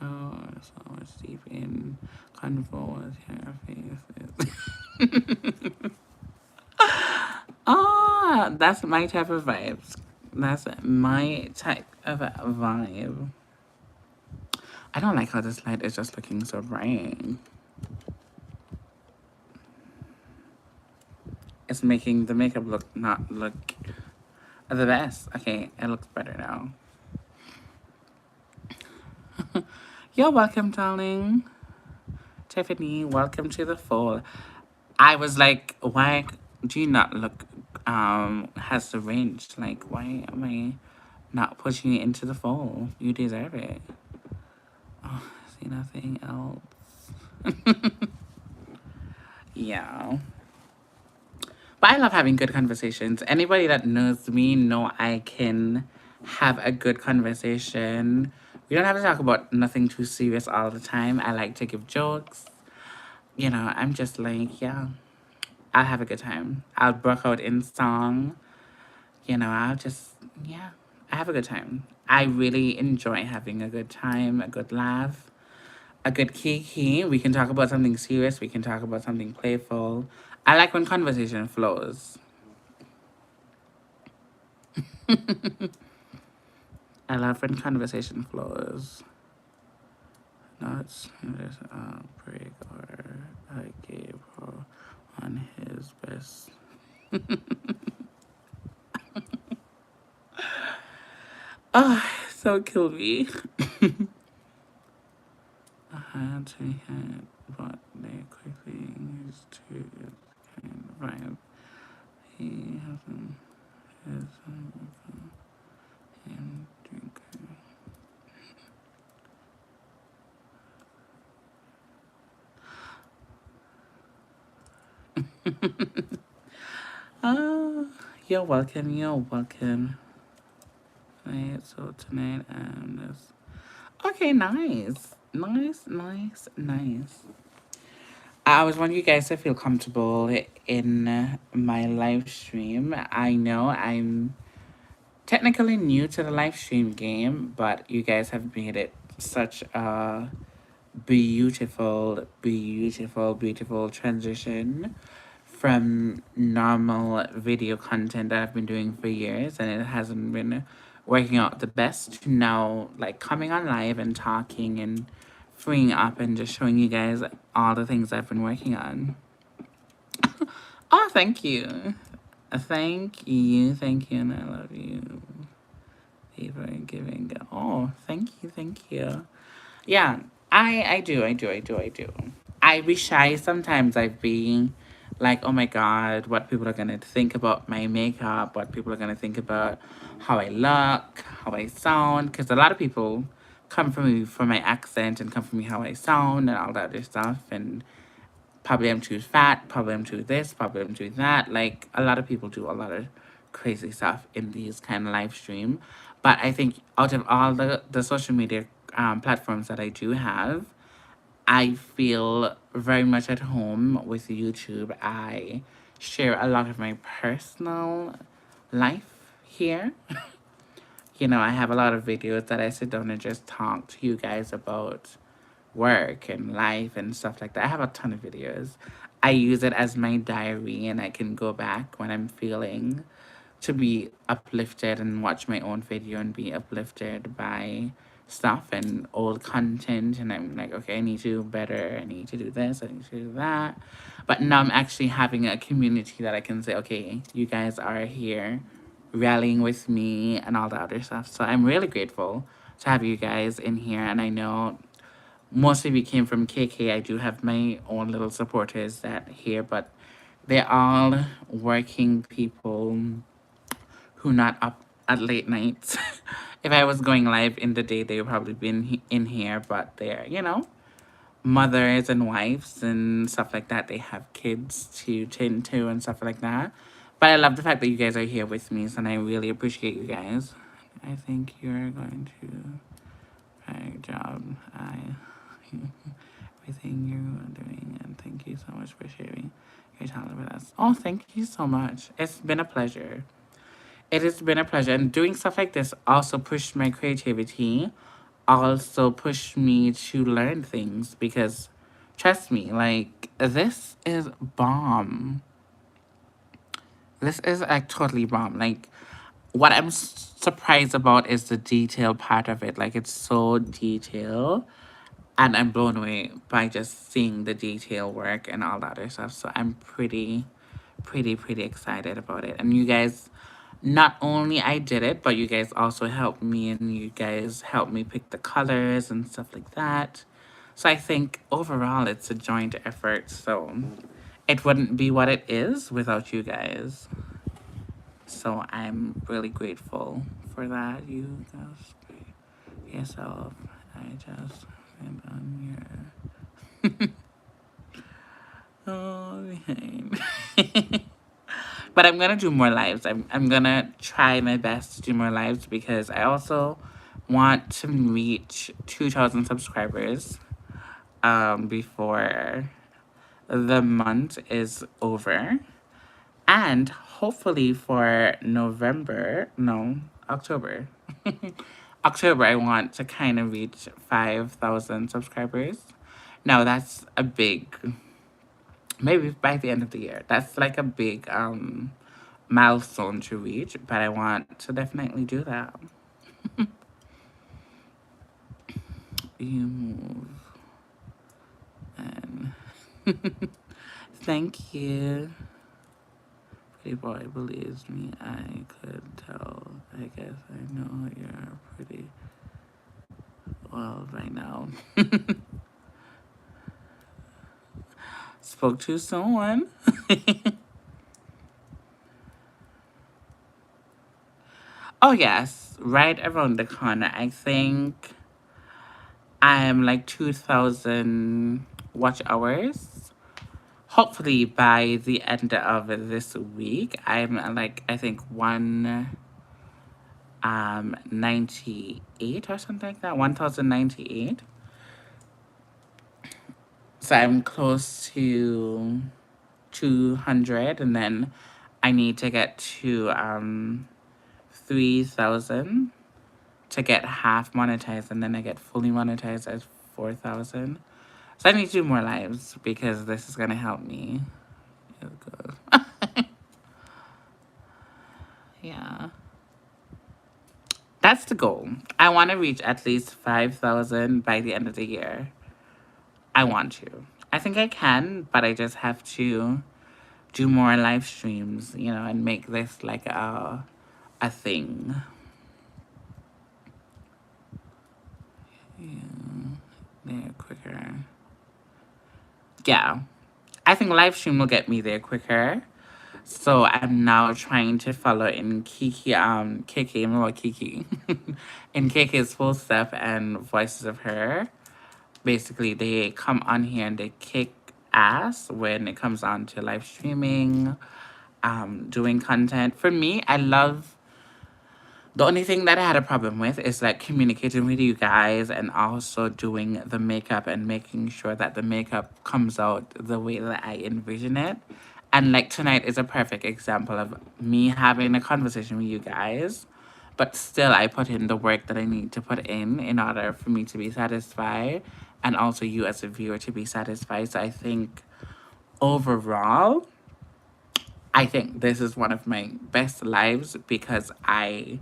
Oh, so much deep in convo with your faces. Oh, that's my type of vibes. That's my type of vibe. I don't like how this light is just looking so bright. It's making the makeup not look the best. Okay, it looks better now. You're welcome, darling. Tiffany, welcome to the fall. I was like, why do you not look has the range? Like, why am I not pushing it into the fall? You deserve it. Oh, see nothing else. Yeah. But I love having good conversations. Anybody that knows me know I can have a good conversation. We don't have to talk about nothing too serious all the time. I like to give jokes. You know, I'm just like, yeah, I'll have a good time. I'll break out in song. You know, I'll just, yeah, I have a good time. I really enjoy having a good time, a good laugh, a good kiki. We can talk about something serious. We can talk about something playful. I like when conversation flows. I love when conversation flows. Not this break or I gave her on his best. Oh, so kill me. I had to hit, but they quickly used to kind of vibe. He hasn't his him drinking. Oh, you're welcome. You're welcome. Right, so tonight this. Okay, nice, nice, nice, nice. I was wanting you guys to feel comfortable in my live stream. I know I'm technically new to the live stream game, but you guys have made it such a beautiful, beautiful, beautiful transition from normal video content that I've been doing for years and it hasn't been working out the best to now like coming on live and talking and freeing up and just showing you guys all the things I've been working on. Oh, thank you. Thank you, and I love you. People are giving. Oh, thank you. Yeah, I do. I be shy sometimes. I've been like, oh my god, what people are gonna think about my makeup, what people are gonna think about how I look, how I sound, because a lot of people come from me for my accent and come from me how I sound and all that other stuff, and probably I'm too fat, probably I'm too this, probably I'm too that. Like a lot of people do a lot of crazy stuff in these kind of live stream. But I think out of all the social media platforms that I do have, I feel very much at home with YouTube. I share a lot of my personal life here. You know, I have a lot of videos that I sit down and just talk to you guys about work and life and stuff like that. I have a ton of videos. I use it as my diary and I can go back when I'm feeling to be uplifted and watch my own video and be uplifted by stuff and old content. And I'm like, okay, I need to do better. I need to do this. I need to do that. But now I'm actually having a community that I can say, okay, you guys are here rallying with me and all the other stuff. So I'm really grateful to have you guys in here. And I know mostly we came from KK. I do have my own little supporters that here, but they're all working people who not up at late nights. If I was going live in the day, they would probably be in here, but they're, you know, mothers and wives and stuff like that. They have kids to tend to and stuff like that. But I love the fact that you guys are here with me, and I really appreciate you guys. I think you're going to great job. I everything you're doing, and thank you so much for sharing your talent with us. Oh, thank you so much. It's been a pleasure. It has been a pleasure. And doing stuff like this also pushed my creativity, also pushed me to learn things because trust me, like this is bomb. This is like totally bomb. Like what I'm surprised about is the detail part of it. Like, it's so detailed. And I'm blown away by just seeing the detail work and all that other stuff. So I'm pretty excited about it. And you guys, not only I did it, but you guys also helped me, and you guys helped me pick the colors and stuff like that. So I think overall it's a joint effort. So it wouldn't be what it is without you guys. So I'm really grateful for that. You guys yourself. I just went on your oh behind. But I'm gonna do more lives. I'm gonna try my best to do more lives because I also want to reach 2,000 subscribers before the month is over. And hopefully for November, no, October. October, I want to kind of reach 5,000 subscribers. Now, that's a big, maybe by the end of the year. That's like a big milestone to reach, but I want to definitely do that. You move. And thank you. Pretty boy believes me. I could tell. I guess I know you're pretty well by now. Spoke too soon. Oh, yes. Right around the corner. I think I am like 2,000 watch hours. Hopefully by the end of this week, I'm like, I think 198 or something like that. 1,098. So I'm close to 200, and then I need to get to 3,000 to get half monetized, and then I get fully monetized at 4,000. So I need to do more lives because this is gonna help me. Yeah. That's the goal. I want to reach at least 5,000 by the end of the year. I want to. I think I can, but I just have to do more live streams, and make this like a thing. Yeah, there quicker. Yeah, I think live stream will get me there quicker. So I'm now trying to follow in Kiki, more Kiki, in Kiki's full step and voices of her. Basically, they come on here and they kick ass when it comes on to live streaming, doing content. For me, I love. The only thing that I had a problem with is like communicating with you guys and also doing the makeup and making sure that the makeup comes out the way that I envision it. And like tonight is a perfect example of me having a conversation with you guys, but still I put in the work that I need to put in order for me to be satisfied and also you as a viewer to be satisfied. So I think overall, I think this is one of my best lives because I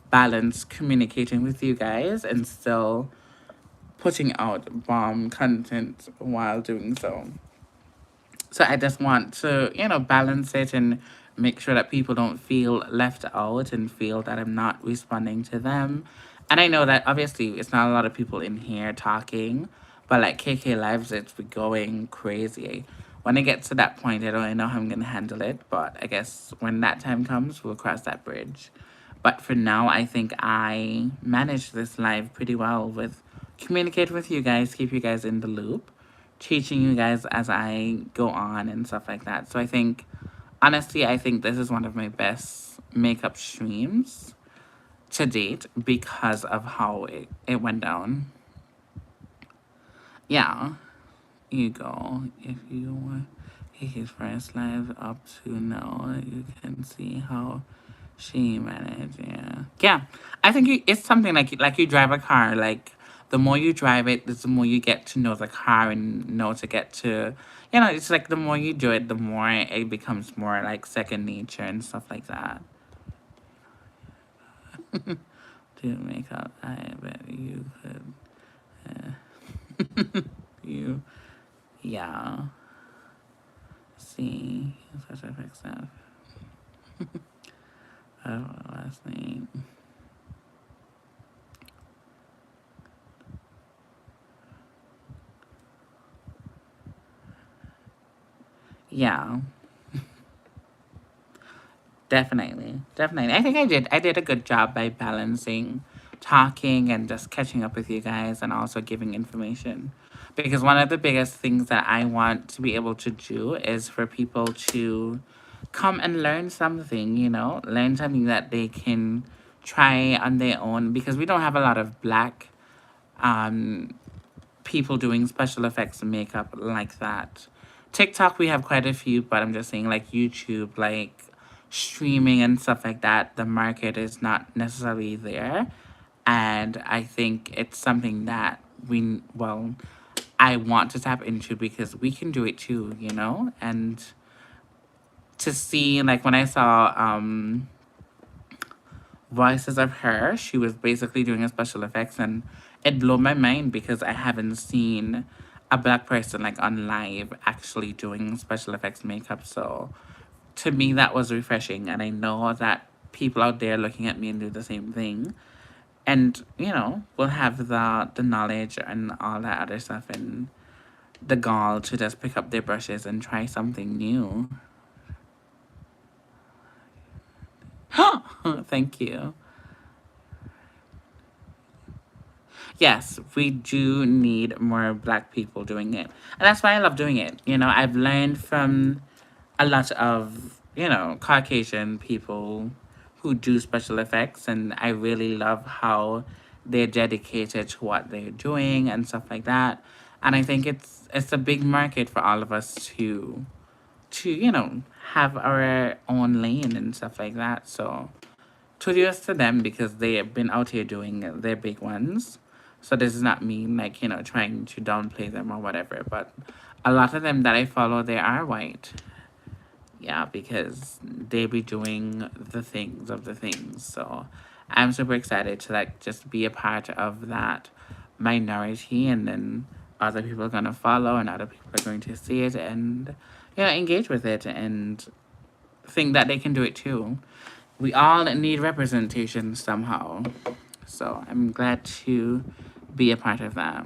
balance communicating with you guys and still putting out bomb content while doing so. So I just want to, balance it and make sure that people don't feel left out and feel that I'm not responding to them. And I know that obviously it's not a lot of people in here talking, but like KK Lives, it's going crazy. When it gets to that point, I don't really know how I'm going to handle it, but I guess when that time comes, we'll cross that bridge. But for now, I think I managed this live pretty well with communicating with you guys, keep you guys in the loop, teaching you guys as I go on and stuff like that. So I think, honestly, I think this is one of my best makeup streams to date because of how it went down. Yeah, you go. If you want his first live up to now, you can see how she managed. Yeah. I think it's something like you drive a car. Like the more you drive it, the more you get to know the car and know to get to. It's like the more you do it, the more it becomes more like second nature and stuff like that. Do makeup. I bet you could. You, yeah. See, such a fix stuff. Oh, last name. Yeah, definitely, definitely. I think I did a good job by balancing talking and just catching up with you guys and also giving information. Because one of the biggest things that I want to be able to do is for people to come and learn something, learn something that they can try on their own because we don't have a lot of black um people doing special effects and makeup like that. TikTok, we have quite a few, but I'm just saying, like YouTube, like streaming and stuff like that, the market is not necessarily there. And I think it's something that I want to tap into because we can do it too, And to see, like, when I saw voices of her, she was basically doing a special effects, and it blew my mind because I haven't seen a black person like on live actually doing special effects makeup. So to me, that was refreshing, and I know that people out there looking at me and do the same thing, and will have the knowledge and all that other stuff and the gall to just pick up their brushes and try something new. Thank you. Yes, we do need more black people doing it. And that's why I love doing it. I've learned from a lot of, Caucasian people who do special effects, and I really love how they're dedicated to what they're doing and stuff like that. And I think it's a big market for all of us to have our own lane and stuff like that. So kudos to them because they have been out here doing their big ones. So this is not me like, trying to downplay them or whatever, but a lot of them that I follow, they are white. Yeah, because they be doing the things of the things. So I'm super excited to like just be a part of that minority, and then other people are gonna follow and other people are going to see it and engage with it and think that they can do it too. We all need representation somehow. So I'm glad to be a part of that.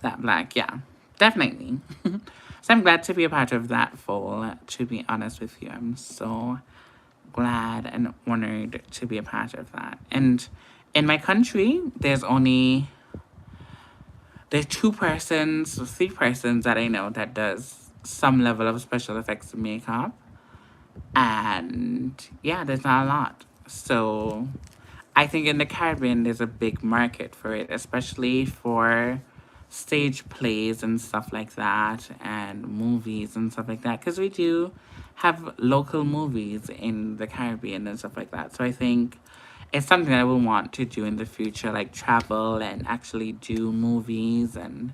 That black, yeah, definitely. So I'm glad to be a part of that fold, to be honest with you. I'm so glad and honored to be a part of that. And in my country, there's 2 persons, 3 persons that I know that does some level of special effects makeup. And yeah, there's not a lot. So I think in the Caribbean, there's a big market for it, especially for stage plays and stuff like that, and movies and stuff like that, because we do have local movies in the Caribbean and stuff like that. So I think it's something I will want to do in the future, like travel and actually do movies and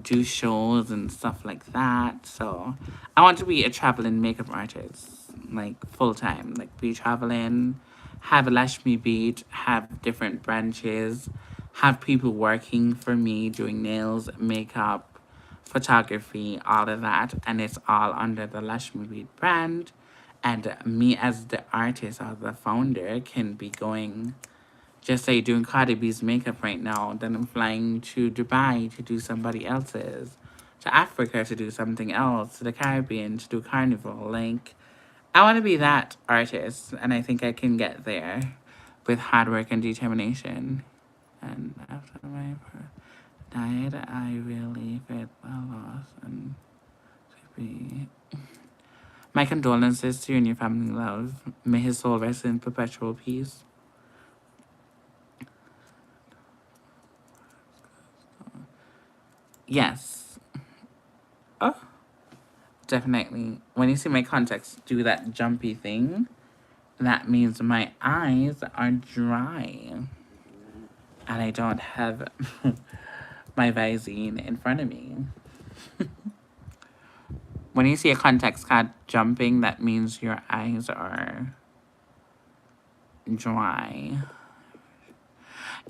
do shows and stuff like that. So I want to be a traveling makeup artist, like full time, like be traveling, have a Lashmebeat, have different branches, have people working for me doing nails, makeup, photography, all of that, and it's all under the Lashmebeat brand. And me as the artist or the founder can be going, just say doing Cardi B's makeup right now, then I'm flying to Dubai to do somebody else's, to Africa to do something else, to the Caribbean to do carnival. Like, I want to be that artist, and I think I can get there with hard work and determination. And after my died, I really felt well lost and to be. My condolences to you and your family, love. May his soul rest in perpetual peace. Yes. Oh, definitely. When you see my contacts do that jumpy thing, that means my eyes are dry. And I don't have my Visine in front of me. When you see a contact card jumping, that means your eyes are dry.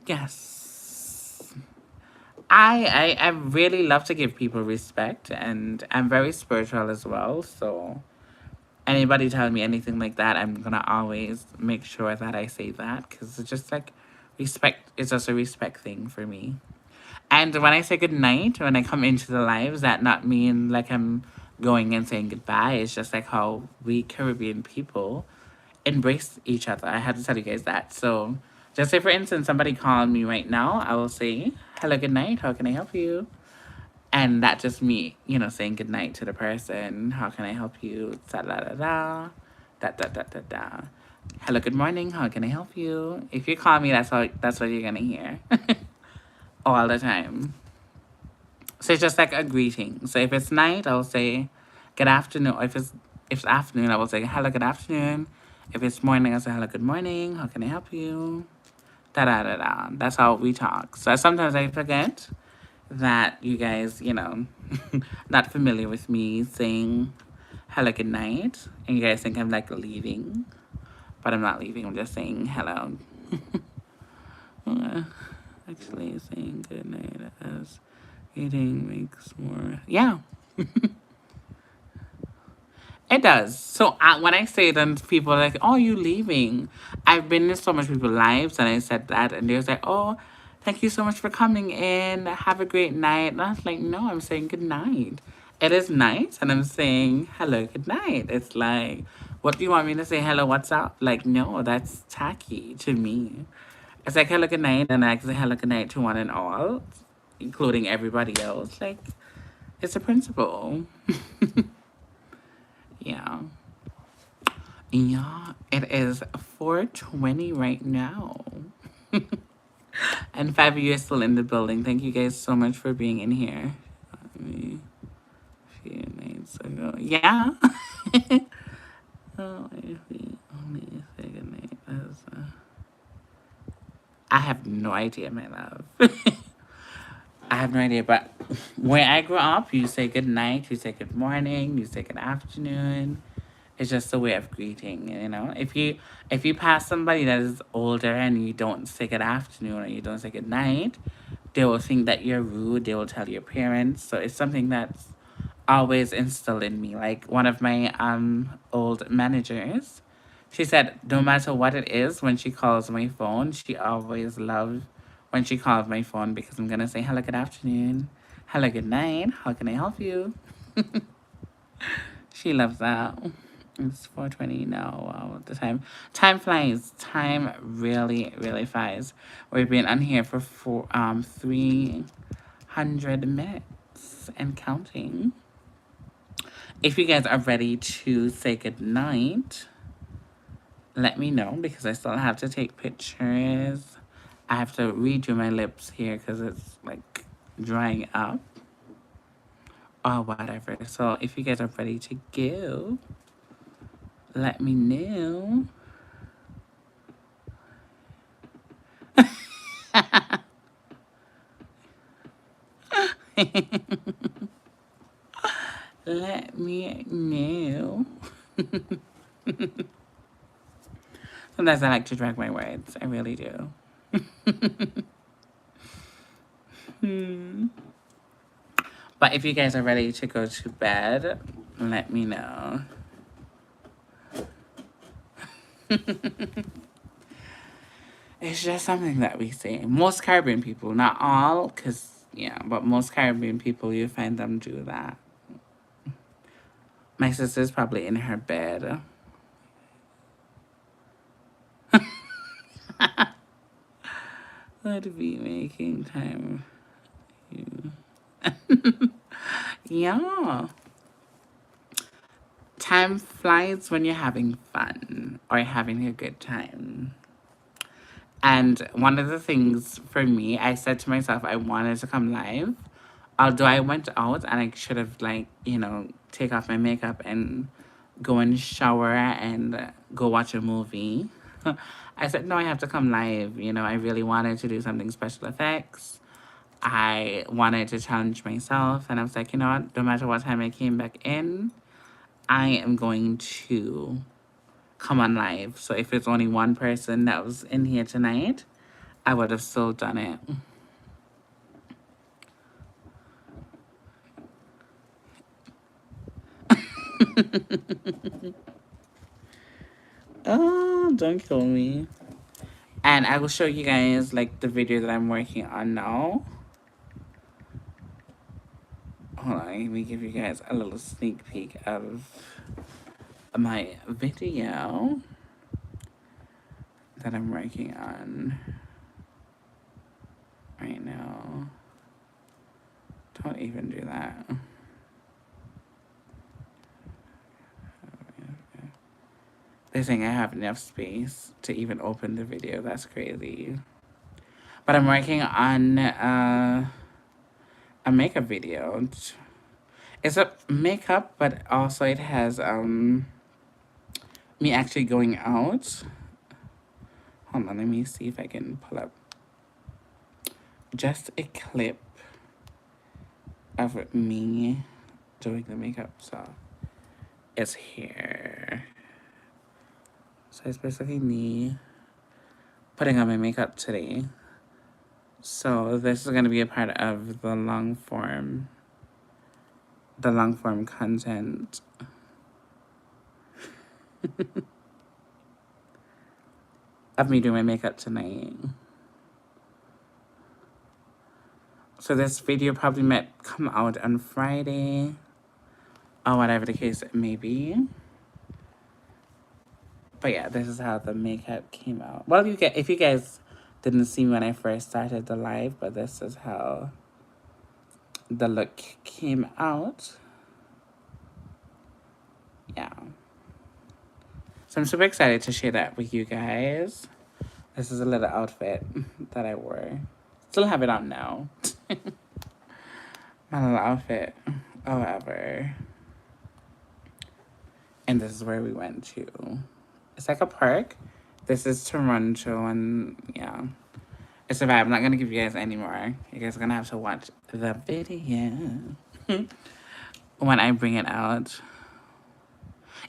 Yes. I really love to give people respect, and I'm very spiritual as well. So anybody telling me anything like that, I'm gonna always make sure that I say that, because it's just like respect. It's just a respect thing for me. And when I say good night, when I come into the lives, that not mean like I'm going and saying goodbye. It's just like how we Caribbean people embrace each other. I had to tell you guys that. So just say, for instance, somebody called me right now, I will say, hello, good night. How can I help you? And that just me, saying good night to the person. How can I help you? Da da da da. Da da da da da. Hello, good morning. How can I help you? If you call me, that's what you're gonna hear. All the time. So it's just like a greeting. So if it's night, I'll say good afternoon. Or if it's afternoon, I will say hello, good afternoon. If it's morning, I'll say hello, good morning. How can I help you? Da da da da. That's how we talk. So sometimes I forget that you guys, not familiar with me saying hello, good night, and you guys think I'm like leaving, but I'm not leaving. I'm just saying hello. Actually, saying good night as eating makes more. Yeah, it does. So when I say then people are like, oh, you leaving? I've been in so much people's lives and I said that and they was like, oh, thank you so much for coming in. Have a great night. And I was like, no, I'm saying good night. It is night and I'm saying hello, good night. It's like, what do you want me to say? Hello, what's up? Like, no, that's tacky to me. It's like hello, good night, and I say hello, good night to one and all, including everybody else. Like, it's a principle. Yeah. Yeah, it is 4:20 right now. And 5 years still in the building. Thank you guys so much for being in here. A few nights ago. Yeah. Oh, if we only say goodnight as I have no idea, my love. I have no idea, but where I grew up, you say good night, you say good morning, you say good afternoon. It's just a way of greeting. If you pass somebody that is older and you don't say good afternoon or you don't say good night, they will think that you're rude. They will tell your parents. So it's something that's always instilled in me. Like one of my old managers, she said no matter what it is, when she calls my phone, she always loves when she calls my phone because I'm gonna say hello, good afternoon, hello, good night. How can I help you? She loves that. It's 4:20 now. Wow, the time flies. Time really, really flies. We've been on here for 300 minutes and counting. If you guys are ready to say good night, let me know because I still have to take pictures. I have to redo my lips here because it's like drying up or whatever. So if you guys are ready to go, let me know. Let me know. Sometimes I like to drag my words. I really do. But if you guys are ready to go to bed, let me know. It's just something that we say. Most Caribbean people, not all, but most Caribbean people, you find them do that. My sister's probably in her bed. Would be making time. Yeah. Time flies when you're having fun or having a good time. And one of the things for me, I said to myself, I wanted to come live. Although I went out and I should have, take off my makeup and go and shower and go watch a movie. I said, no, I have to come live. I really wanted to do something special effects. I wanted to challenge myself. And I was like, you know what? No matter what time I came back in, I am going to come on live. So if it's only one person that was in here tonight, I would have still done it. Oh, don't kill me. And I will show you guys like the video that I'm working on now. Hold on, let me give you guys a little sneak peek of my video that I'm working on right now. Don't even do that. They think I have enough space to even open the video. That's crazy. But I'm working on a makeup video. It's a makeup, but also it has me actually going out. Hold on, let me see if I can pull up just a clip of me doing the makeup. So it's here. So it's basically me putting on my makeup today. So this is going to be a part of the long form content. Of me doing my makeup tonight. So this video probably might come out on Friday or whatever the case may be. But yeah, this is how the makeup came out. Well, if you guys didn't see me when I first started the live, but this is how the look came out. Yeah. So I'm super excited to share that with you guys. This is a little outfit that I wore. Still have it on now. My little outfit. However. And this is where we went to. It's like a park. This is Toronto, and yeah. It's a vibe. I'm not going to give you guys any more. You guys are going to have to watch the video when I bring it out.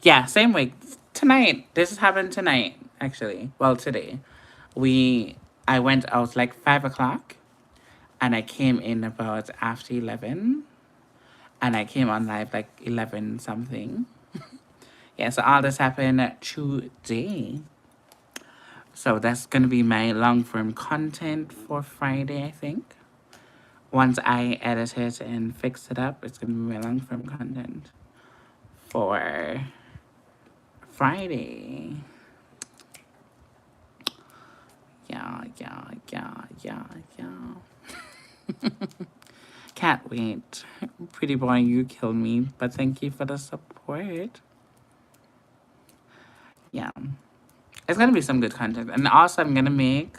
Yeah, same week. Tonight. This happened tonight, actually. Well, today. I went out like 5 o'clock, and I came in about after 11, and I came on live like 11 something. Yeah, so all this happened today. So that's going to be my long-form content for Friday, I think. Once I edit it and fix it up, it's going to be my long-form content for Friday. Yeah. Can't wait. Pretty boy, you killed me, but thank you for the support. Yeah. It's going to be some good content. And also, I'm going to make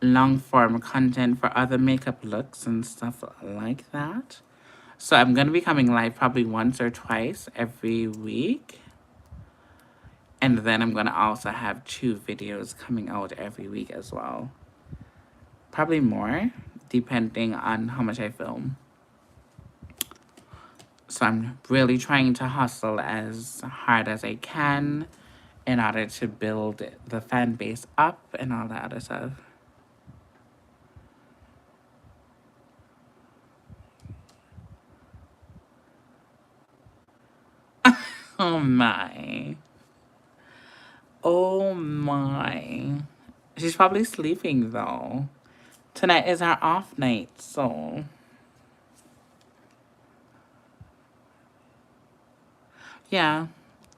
long-form content for other makeup looks and stuff like that. So I'm going to be coming live probably once or twice every week. And then I'm going to also have 2 videos coming out every week as well. Probably more, depending on how much I film. So I'm really trying to hustle as hard as I can in order to build the fan base up and all that other stuff. Oh my. Oh my. She's probably sleeping though. Tonight is our off night, so. Yeah,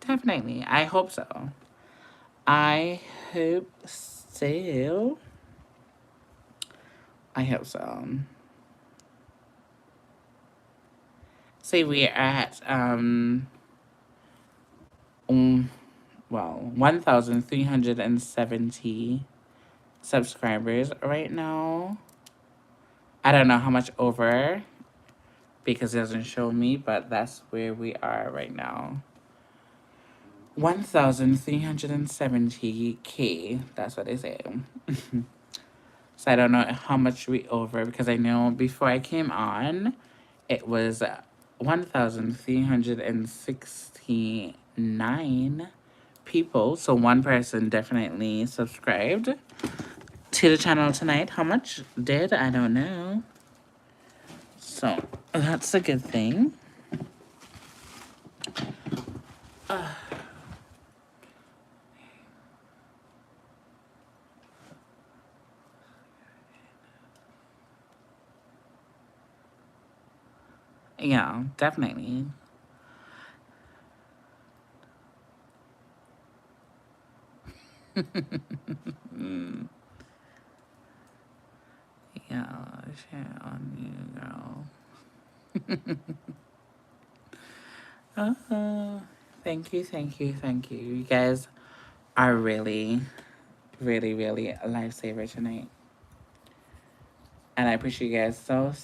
definitely. I hope so. I hope so. I hope so. See, we're at, well, 1,370 subscribers right now. I don't know how much over because it doesn't show me, but that's where we are right now. 1,370K. That's what they say. So I don't know how much we over because I know before I came on, it was 1,369 people. So one person definitely subscribed to the channel tonight. How much did? I don't know. So that's a good thing. Yeah, definitely. Yeah, share on you, girl. Oh, thank you, thank you, thank you. You guys are really, really, really a lifesaver tonight. And I appreciate you guys so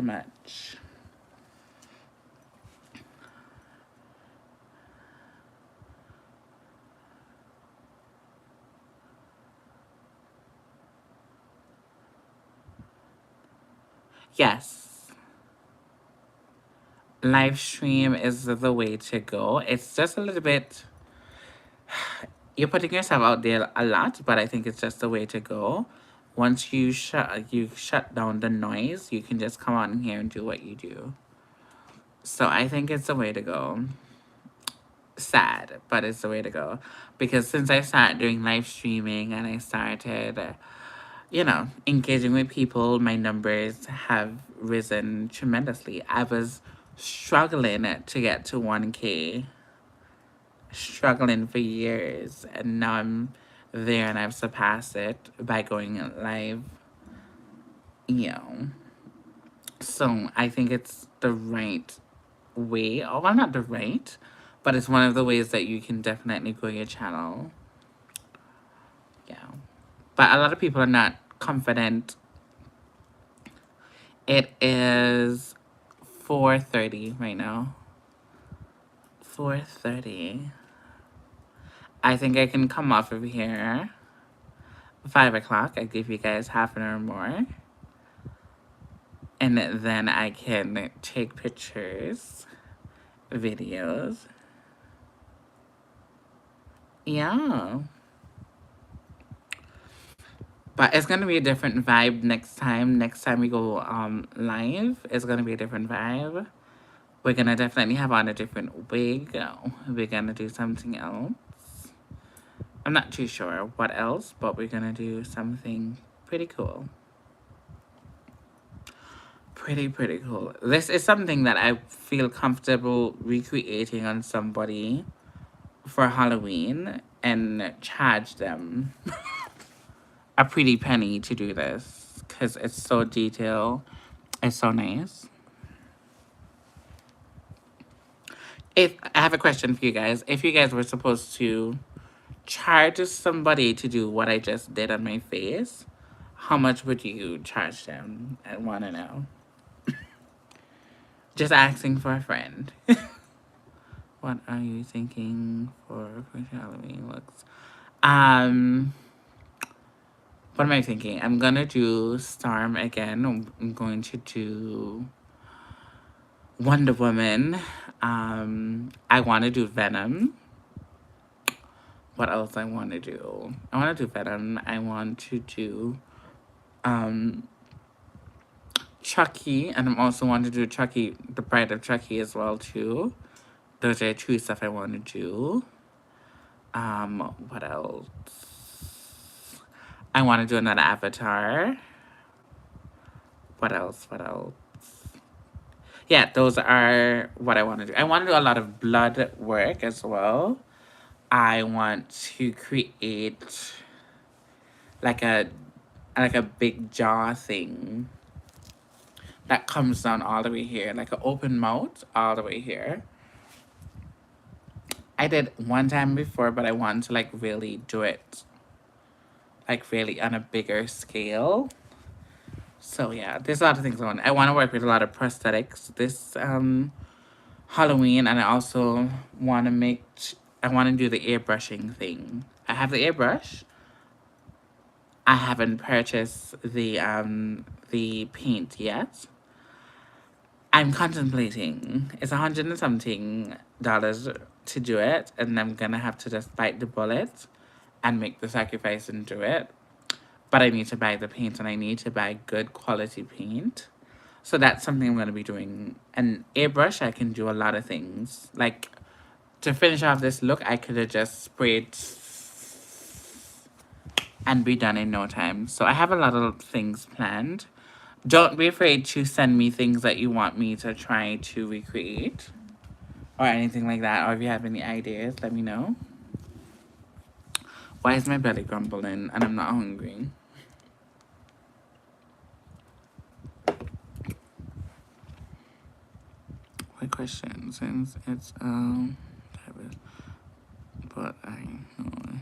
much. Yes, live stream is the way to go. It's just a little bit, you're putting yourself out there a lot, but I think it's just the way to go. Once you shut down the noise, you can just come on here and do what you do. So I think it's the way to go. Sad, but it's the way to go. Because since I started doing live streaming and I started, engaging with people, my numbers have risen tremendously. I was struggling to get to 1K, struggling for years, and now I'm there and I've surpassed it by going live, you know. So I think it's the right way, or well, not the right, but it's one of the ways that you can definitely grow your channel. Yeah. But a lot of people are not confident. It is 4:30 right now. 4:30. I think I can come off of here 5 o'clock. I give you guys half an hour more. And then I can take pictures, videos. Yeah. But it's gonna be a different vibe next time. Next time we go live, it's gonna be a different vibe. We're gonna definitely have on a different wig. We're gonna do something else. I'm not too sure what else, but we're gonna do something pretty cool. Pretty cool. This is something that I feel comfortable recreating on somebody for Halloween and charge them a pretty penny to do this because it's so detailed. It's so nice. If I have a question for you guys, if you guys were supposed to charge somebody to do what I just did on my face, how much would you charge them? I want to know. Just asking for a friend. What are you thinking for Halloween looks? What am I thinking? I'm gonna do Storm again. I'm going to do Wonder Woman. I want to do Venom. What else I want to do? I want to do Venom. I want to do Chucky, and I also want to do Chucky, the Bride of Chucky as well too. Those are two stuff I want to do. What else? I want to do another Avatar. What else? Yeah, those are what I want to do. I want to do a lot of blood work as well. I want to create like a big jaw thing that comes down all the way here, like an open mouth all the way here. I did one time before, but I want to like really do it like really on a bigger scale. So yeah, there's a lot of things I want. I want to work with a lot of prosthetics this Halloween, and I also want to I want to do the airbrushing thing. I have the airbrush. I haven't purchased the paint yet. I'm contemplating. It's $100 and something to do it, and I'm gonna have to just bite the bullet and make the sacrifice and do it. But I need to buy the paint, and I need to buy good quality paint. So that's something I'm gonna be doing. And airbrush, I can do a lot of things. Like to finish off this look, I could have just sprayed and be done in no time. So I have a lot of things planned. Don't be afraid to send me things that you want me to try to recreate or anything like that. Or if you have any ideas, let me know. Why is my belly grumbling and I'm not hungry? Quick question, since it's but I know.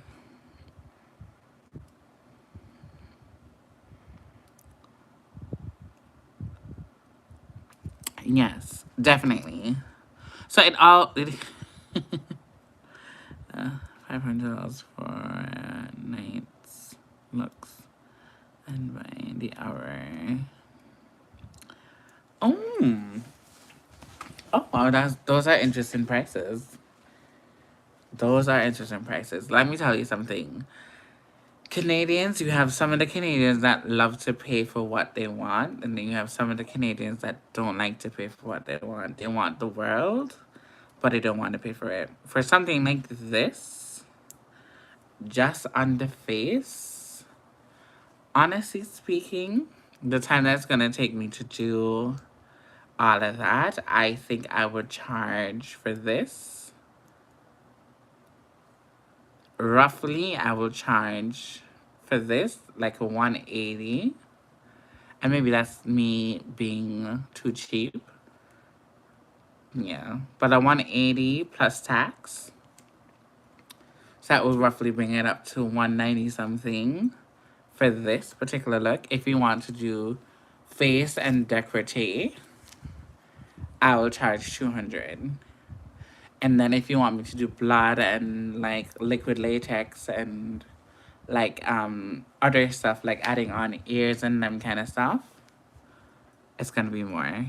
Yes, definitely. So it all $500 for nights looks and by the hour. Oh, wow, those are interesting prices. Those are interesting prices. Let me tell you something. Canadians, you have some of the Canadians that love to pay for what they want, and then you have some of the Canadians that don't like to pay for what they want. They want the world, but they don't want to pay for it. For something like this, just on the face, honestly speaking, the time that's going to take me to do all of that, I think I would charge for this. Roughly, I will charge for this like a 180. And maybe that's me being too cheap. Yeah. But a 180 plus tax. So that would roughly bring it up to 190 something for this particular look. If you want to do face and décolleté, I will charge 200. And then if you want me to do blood and like liquid latex and like other stuff like adding on ears and them kind of stuff, it's gonna be more.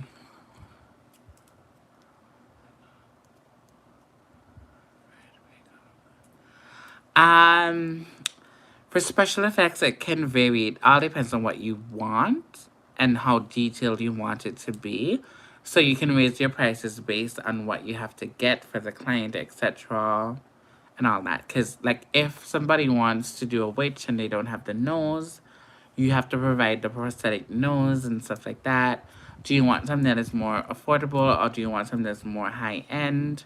Um For special effects, it can vary. It all depends on what you want and how detailed you want it to be. So you can raise your prices based on what you have to get for the client, etc. and all that. Because, like, if somebody wants to do a witch and they don't have the nose, you have to provide the prosthetic nose and stuff like that. Do you want something that is more affordable or do you want something that's more high end?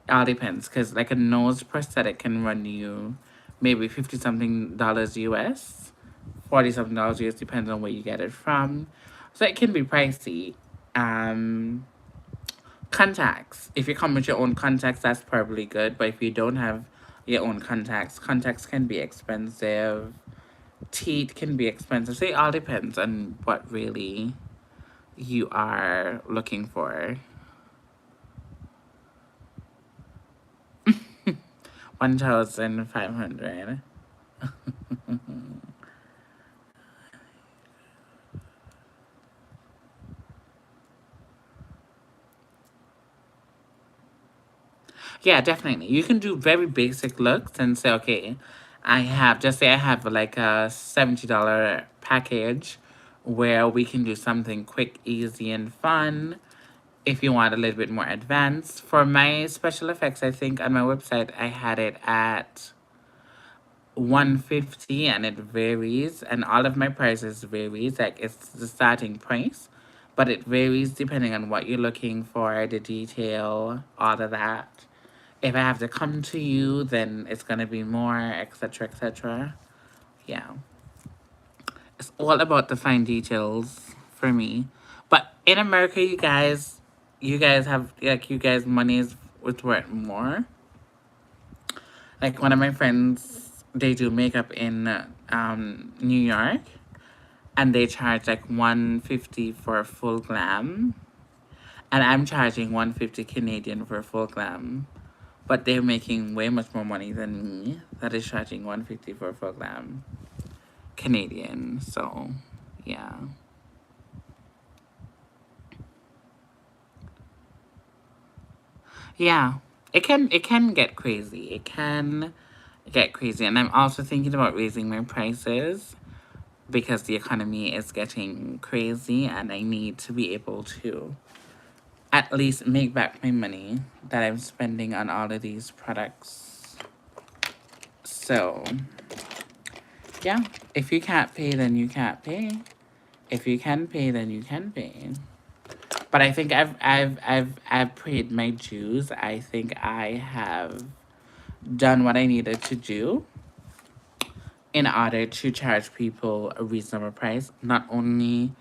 It all depends. Because, like, a nose prosthetic can run you maybe 50 something dollars US, 40 something dollars US, depends on where you get it from. So it can be pricey. Um, Contacts. If you come with your own contacts, that's probably good. But if you don't have your own contacts, contacts can be expensive. Teeth can be expensive. So it all depends on what really you are looking for. 1,500. Yeah, definitely. You can do very basic looks and say, okay, just say I have like a $70 package where we can do something quick, easy, and fun. If you want a little bit more advanced. For my special effects, I think on my website, I had it at 150 and it varies, and all of my prices varies. Like it's the starting price, but it varies depending on what you're looking for, the detail, all of that. If I have to come to you, then it's gonna be more, etc., etc. Yeah, it's all about the fine details for me. But in America, you guys have like you guys money is worth more. Like one of my friends, they do makeup in New York, and they charge like 150 for a full glam, and I'm charging 150 Canadian for a full glam. But they're making way much more money than me. That is charging 150 for a full glam Canadian. So, yeah. Yeah. it can get crazy. It can get crazy. And I'm also thinking about raising my prices because the economy is getting crazy and I need to be able to at least make back my money that I'm spending on all of these products. So, yeah, if you can't pay, then you can't pay. If you can pay, then you can pay. But I think I've paid my dues. I think I have done what I needed to do in order to charge people a reasonable price, not only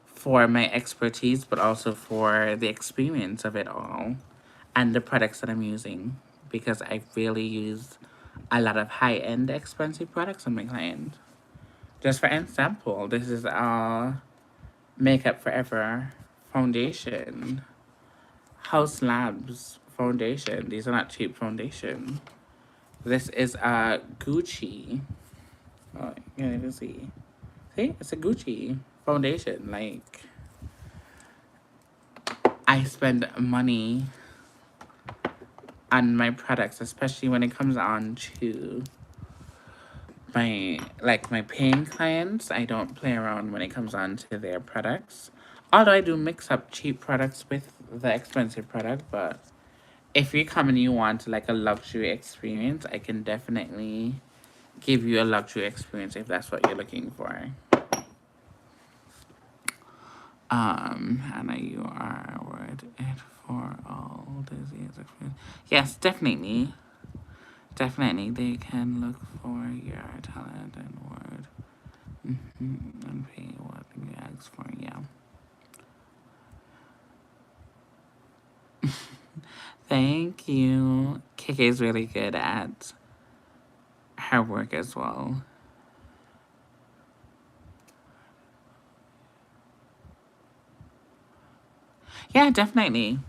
for my expertise, but also for the experience of it all and the products that I'm using. Because I really use a lot of high-end expensive products on my client. Just for example, this is our Makeup Forever foundation. House Labs foundation. These are not cheap foundation. This is a Gucci. Oh, you can't even see. See, it's a Gucci foundation. Like, I spend money on my products, especially when it comes on to my paying clients. I don't play around when it comes on to their products. Although I do mix up cheap products with the expensive product, but if you come and you want like a luxury experience, I can definitely give you a luxury experience if that's what you're looking for. Hannah, you are worth it for all disease experience. Yes, definitely. Definitely, they can look for your talent and word. And pay what you ask for, yeah. Thank you. Kiki is really good at her work as well. Yeah, definitely.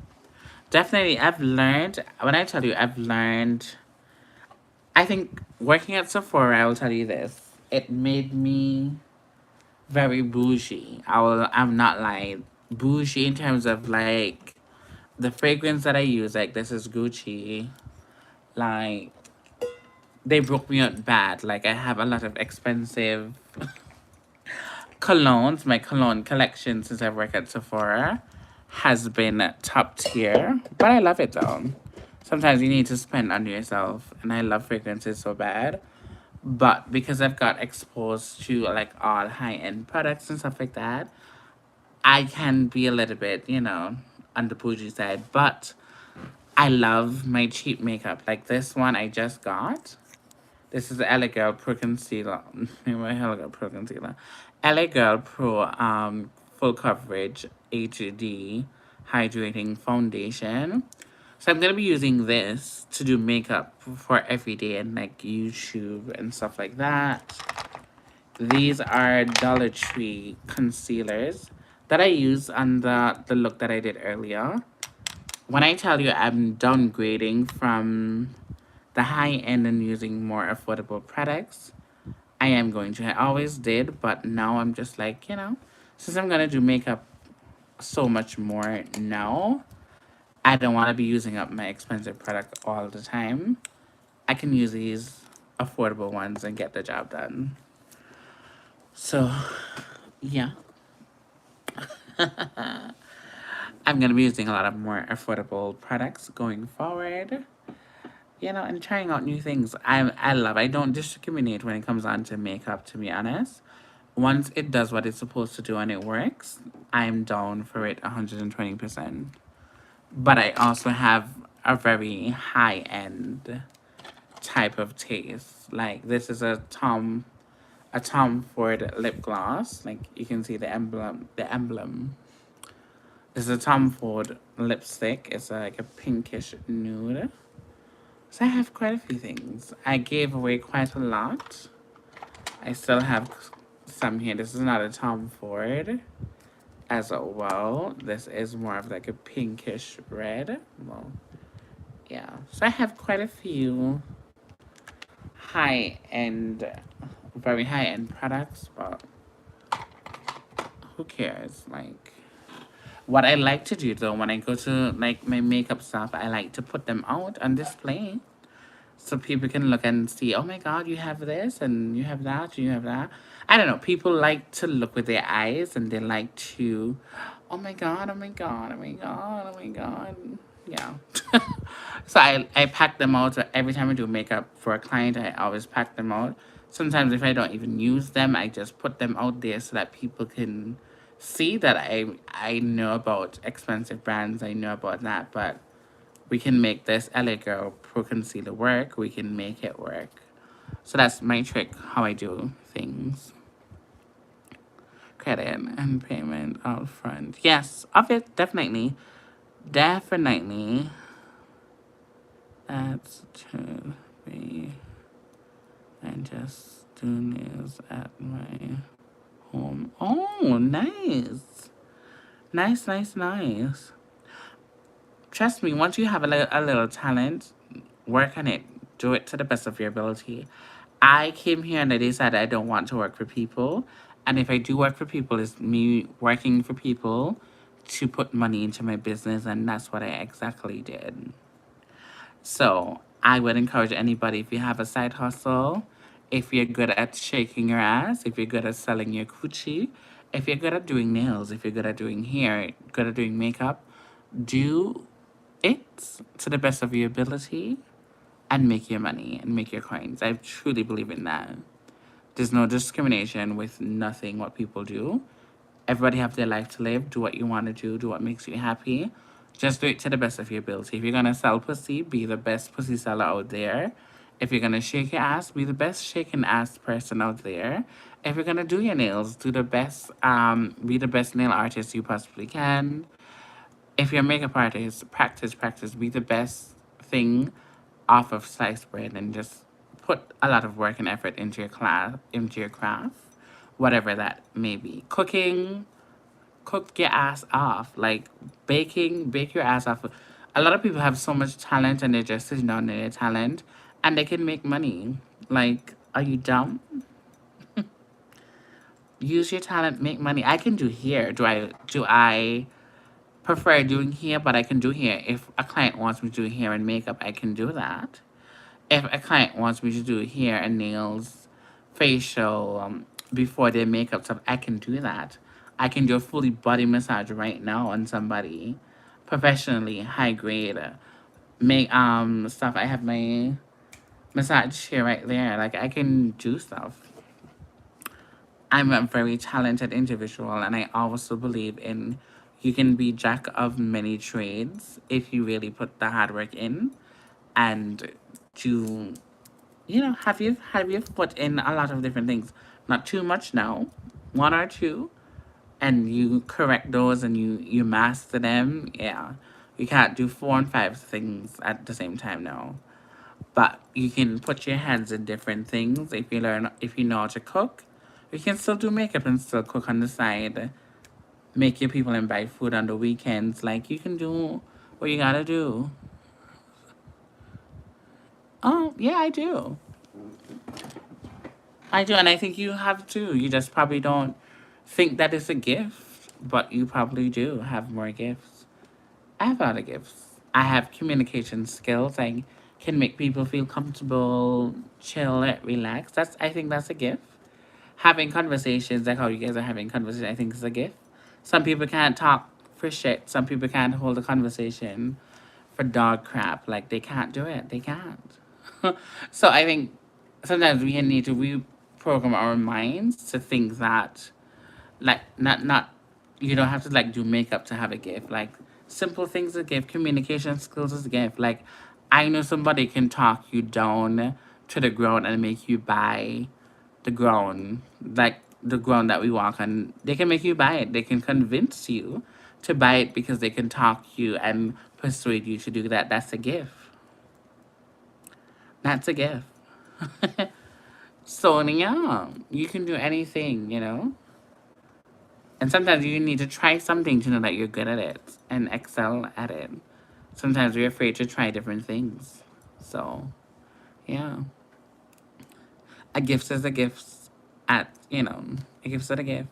Definitely. When I tell you, I've learned, I think working at Sephora, I will tell you this, it made me very bougie. I'm not like bougie in terms of like the fragrance that I use. Like, this is Gucci. Like, they broke me out bad. Like, I have a lot of expensive colognes. My cologne collection since I work at Sephora has been top tier, but I love it though. Sometimes you need to spend on yourself, and I love fragrances so bad. But because I've got exposed to like all high-end products and stuff like that, I can be a little bit, on the bougie side. But I love my cheap makeup. Like this one I just got. This is the LA Girl Pro Concealer. LA Girl Pro Concealer. LA Girl Pro Full Coverage HD Hydrating Foundation. So I'm going to be using this to do makeup for every day and like YouTube and stuff like that. These are Dollar Tree concealers that I use on the look that I did earlier. When I tell you I'm downgrading from the high end and using more affordable products, I am going to. I always did, but now I'm just like, since I'm going to do makeup so much more now, I don't want to be using up my expensive product all the time. I can use these affordable ones and get the job done. So, yeah. I'm going to be using a lot of more affordable products going forward. And trying out new things. I don't discriminate when it comes on to makeup, to be honest. Once it does what it's supposed to do and it works, I'm down for it 120%. But I also have a very high-end type of taste. Like, this is a Tom Ford lip gloss. Like, you can see the emblem. This is a Tom Ford lipstick. It's like a pinkish nude. So I have quite a few things. I gave away quite a lot. I still have some here. This is not a Tom Ford as well. This is more of like a pinkish red. Well, yeah. So I have quite a few high-end, very high-end products, but who cares? Like, What I like to do though, when I go to like my makeup stuff, I like to put them out on display so people can look and see, oh my God, you have this and you have that, you have that. I don't know. People like to look with their eyes and they like to, oh my God, oh my God, oh my God, oh my God. Yeah. So I pack them out. So every time I do makeup for a client, I always pack them out. Sometimes if I don't even use them, I just put them out there so that people can see that I know about expensive brands. I know about that, but we can make this LA Girl Pro Concealer work. We can make it work. So that's my trick, how I do things. Credit and payment out front. Yes, of it, definitely. Definitely. That's to be. And just do nails at my home. Oh, nice. Nice, nice, nice. Trust me, once you have a little talent, work on it. Do it to the best of your ability. I came here and I decided I don't want to work for people. And if I do work for people, it's me working for people to put money into my business. And that's what I exactly did. So I would encourage anybody, if you have a side hustle, if you're good at shaking your ass, if you're good at selling your coochie, if you're good at doing nails, if you're good at doing hair, good at doing makeup, do it to the best of your ability and make your money and make your coins. I truly believe in that. There's no discrimination with nothing what people do. Everybody have their life to live. Do what you want to do what makes you happy. Just do it to the best of your ability. If you're gonna sell pussy, be the best pussy seller out there. If you're gonna shake your ass, be the best shaking ass person out there. If you're gonna do your nails, do the best be the best nail artist you possibly can. If you're a makeup artist, practice, practice, be the best thing off of sliced bread and just put a lot of work and effort into your class, into your craft, whatever that may be. Cooking, cook your ass off. Like baking, bake your ass off. A lot of people have so much talent and they're just sitting on their talent and they can make money. Like, are you dumb? Use your talent, make money. I can do hair. Do I prefer doing hair, but I can do hair. If a client wants me to do hair and makeup, I can do that. If a client wants me to do hair and nails, facial, before their makeup stuff, I can do that. I can do a fully body massage right now on somebody, professionally, high grade, make stuff. I have my massage chair right there. Like I can do stuff. I'm a very talented individual, and I also believe in you can be jack of many trades if you really put the hard work in and do have you put in a lot of different things. Not too much now, one or two, and you correct those and you master them. Yeah, you can't do four and five things at the same time now. But you can put your hands in different things. If you know how to cook, you can still do makeup and still cook on the side. Make your people and buy food on the weekends. Like you can do what you gotta do. Oh yeah, I do. I do, and I think you have too. You just probably don't think that it's a gift, but you probably do have more gifts. I have a lot of gifts. I have communication skills. I can make people feel comfortable, chill, relax. I think that's a gift. Having conversations like how you guys are having conversations, I think is a gift. Some people can't talk for shit. Some people can't hold a conversation for dog crap. Like they can't do it. They can't. So I think sometimes we need to reprogram our minds to think that like not you don't have to like do makeup to have a gift. Like simple things a gift, communication skills is a gift. Like I know somebody can talk you down to the ground and make you buy the ground, like the ground that we walk on. They can make you buy it. They can convince you to buy it because they can talk you and persuade you to do that. That's a gift. That's a gift. So yeah, you can do anything. And sometimes you need to try something to know that you're good at it and excel at it. Sometimes we're afraid to try different things. So, yeah. A gift is a gift a gift is a gift.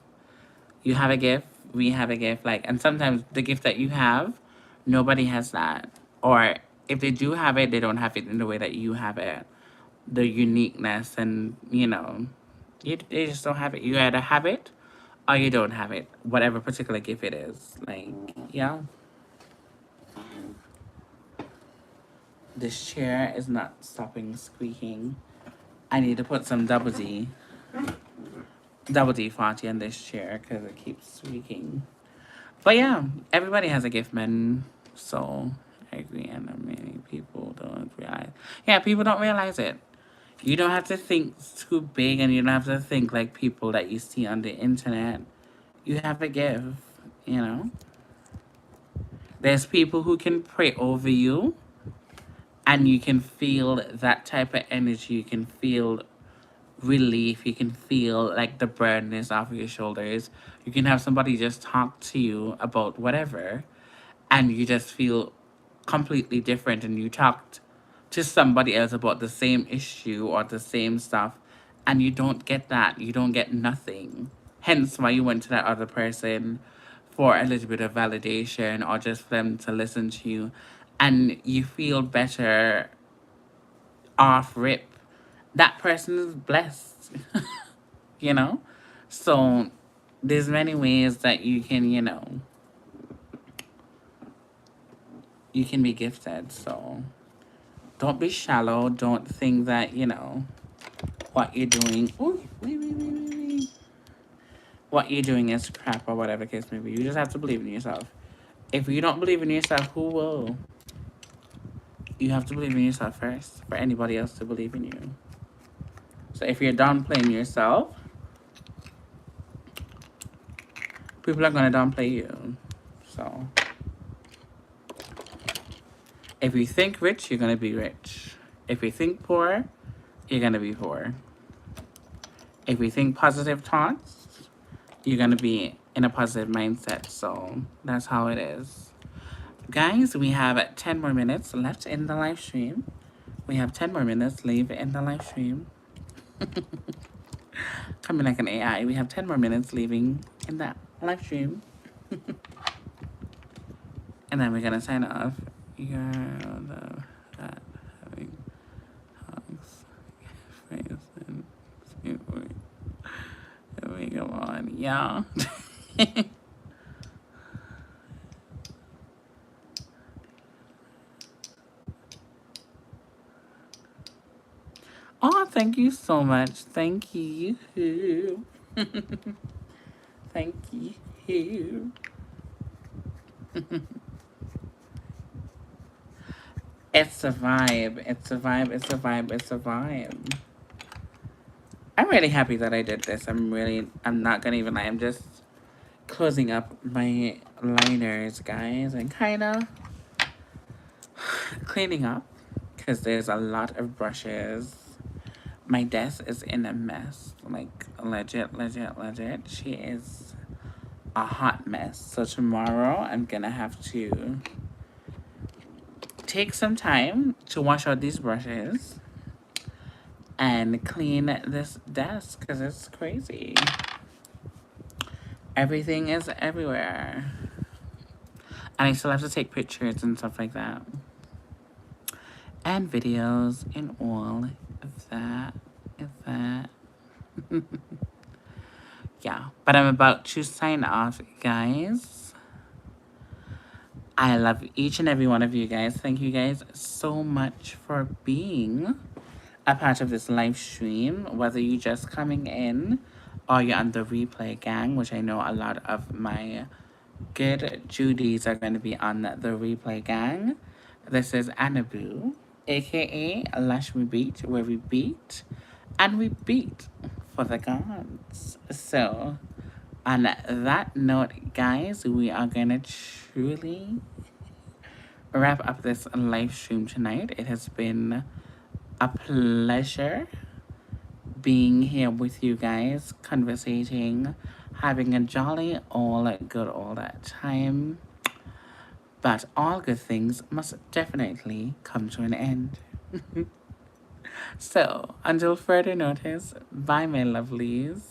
You have a gift, we have a gift, like, and sometimes the gift that you have, nobody has that. Or if they do have it, they don't have it in the way that you have it. The uniqueness and, they just don't have it. You either have it or you don't have it, whatever particular gift it is. Like, yeah. This chair is not stopping squeaking. I need to put some double D Fonty on this chair because it keeps squeaking. But yeah, everybody has a gift, man. So I agree, and many people don't realize. Yeah, people don't realize it. You don't have to think too big, and you don't have to think like people that you see on the internet. You have a gift, you know. There's people who can pray over you, and you can feel that type of energy. You can feel relief. You can feel like the burden is off of your shoulders. You can have somebody just talk to you about whatever, and you just feel completely different. And you talked to somebody else about the same issue or the same stuff, and you don't get that. You don't get nothing. Hence why you went to that other person for a little bit of validation or just for them to listen to you, and you feel better off rip. That person is blessed, you know? So there's many ways that you can, you can be gifted. So don't be shallow. Don't think that, what you're doing. Ooh, wait. What you're doing is crap or whatever case may be. You just have to believe in yourself. If you don't believe in yourself, who will? You have to believe in yourself first for anybody else to believe in you. So if you're downplaying yourself, people are going to downplay you. So if you think rich, you're going to be rich. If you think poor, you're going to be poor. If you think positive thoughts, you're going to be in a positive mindset. So that's how it is. Guys, we have 10 more minutes left in the live stream. We have 10 more minutes left in the live stream. Coming like an AI. We have 10 more minutes leaving in that live stream. And then we're going to sign off. You're the that having hugs, face, and come on, yeah. Oh, thank you so much. Thank you. Thank you. It's a vibe. It's a vibe. It's a vibe. It's a vibe. I'm really happy that I did this. I'm not gonna even lie. I'm just closing up my liners, guys, and kind of cleaning up because there's a lot of brushes. My desk is in a mess. Like, legit. She is a hot mess. So tomorrow I'm gonna have to take some time to wash out these brushes and clean this desk because it's crazy. Everything is everywhere. And I still have to take pictures and stuff like that. And videos and all of that. Yeah, but I'm about to sign off, guys. I love each and every one of you guys. Thank you guys so much for being a part of this live stream, whether you're just coming in or you're on the replay gang, which I know a lot of my good Judies are going to be on the replay gang. This is Anabu, aka Lashmebeat, where we beat and we beat for the gods. So, on that note, guys, we are going to truly wrap up this live stream tonight. It has been a pleasure being here with you guys, conversating, having a jolly good all that time. But all good things must definitely come to an end. So, until further notice, bye, my lovelies.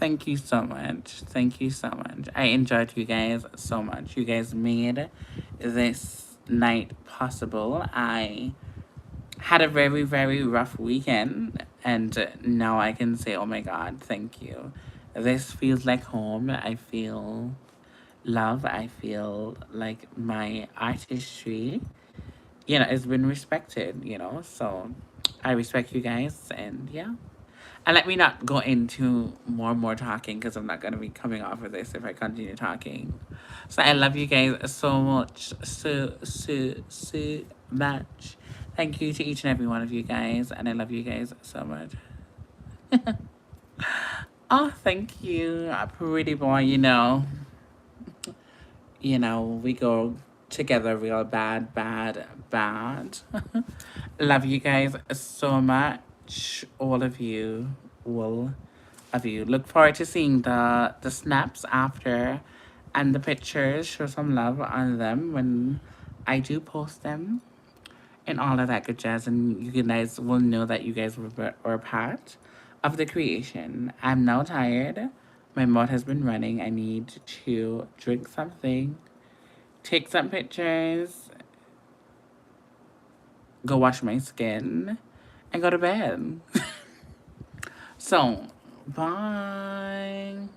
thank you so much. Thank you so much. I enjoyed you guys so much. You guys made this night possible. I had a very, very rough weekend, and now I can say, oh my God, thank you. This feels like home. I feel love. I feel like my artistry, it's been respected, So I respect you guys, and yeah. And let me not go into more talking because I'm not going to be coming off of this if I continue talking. So I love you guys so much. So much. Thank you to each and every one of you guys. And I love you guys so much. Oh, thank you. A pretty boy, we go together real bad, bad, bad. Love you guys so much. All of you will of you. Look forward to seeing the snaps after and the pictures. Show some love on them when I do post them and all of that good jazz. And you guys will know that you guys were part of the creation. I'm now tired. My mouth has been running. I need to drink something, take some pictures, go wash my skin, and go to bed. So, bye.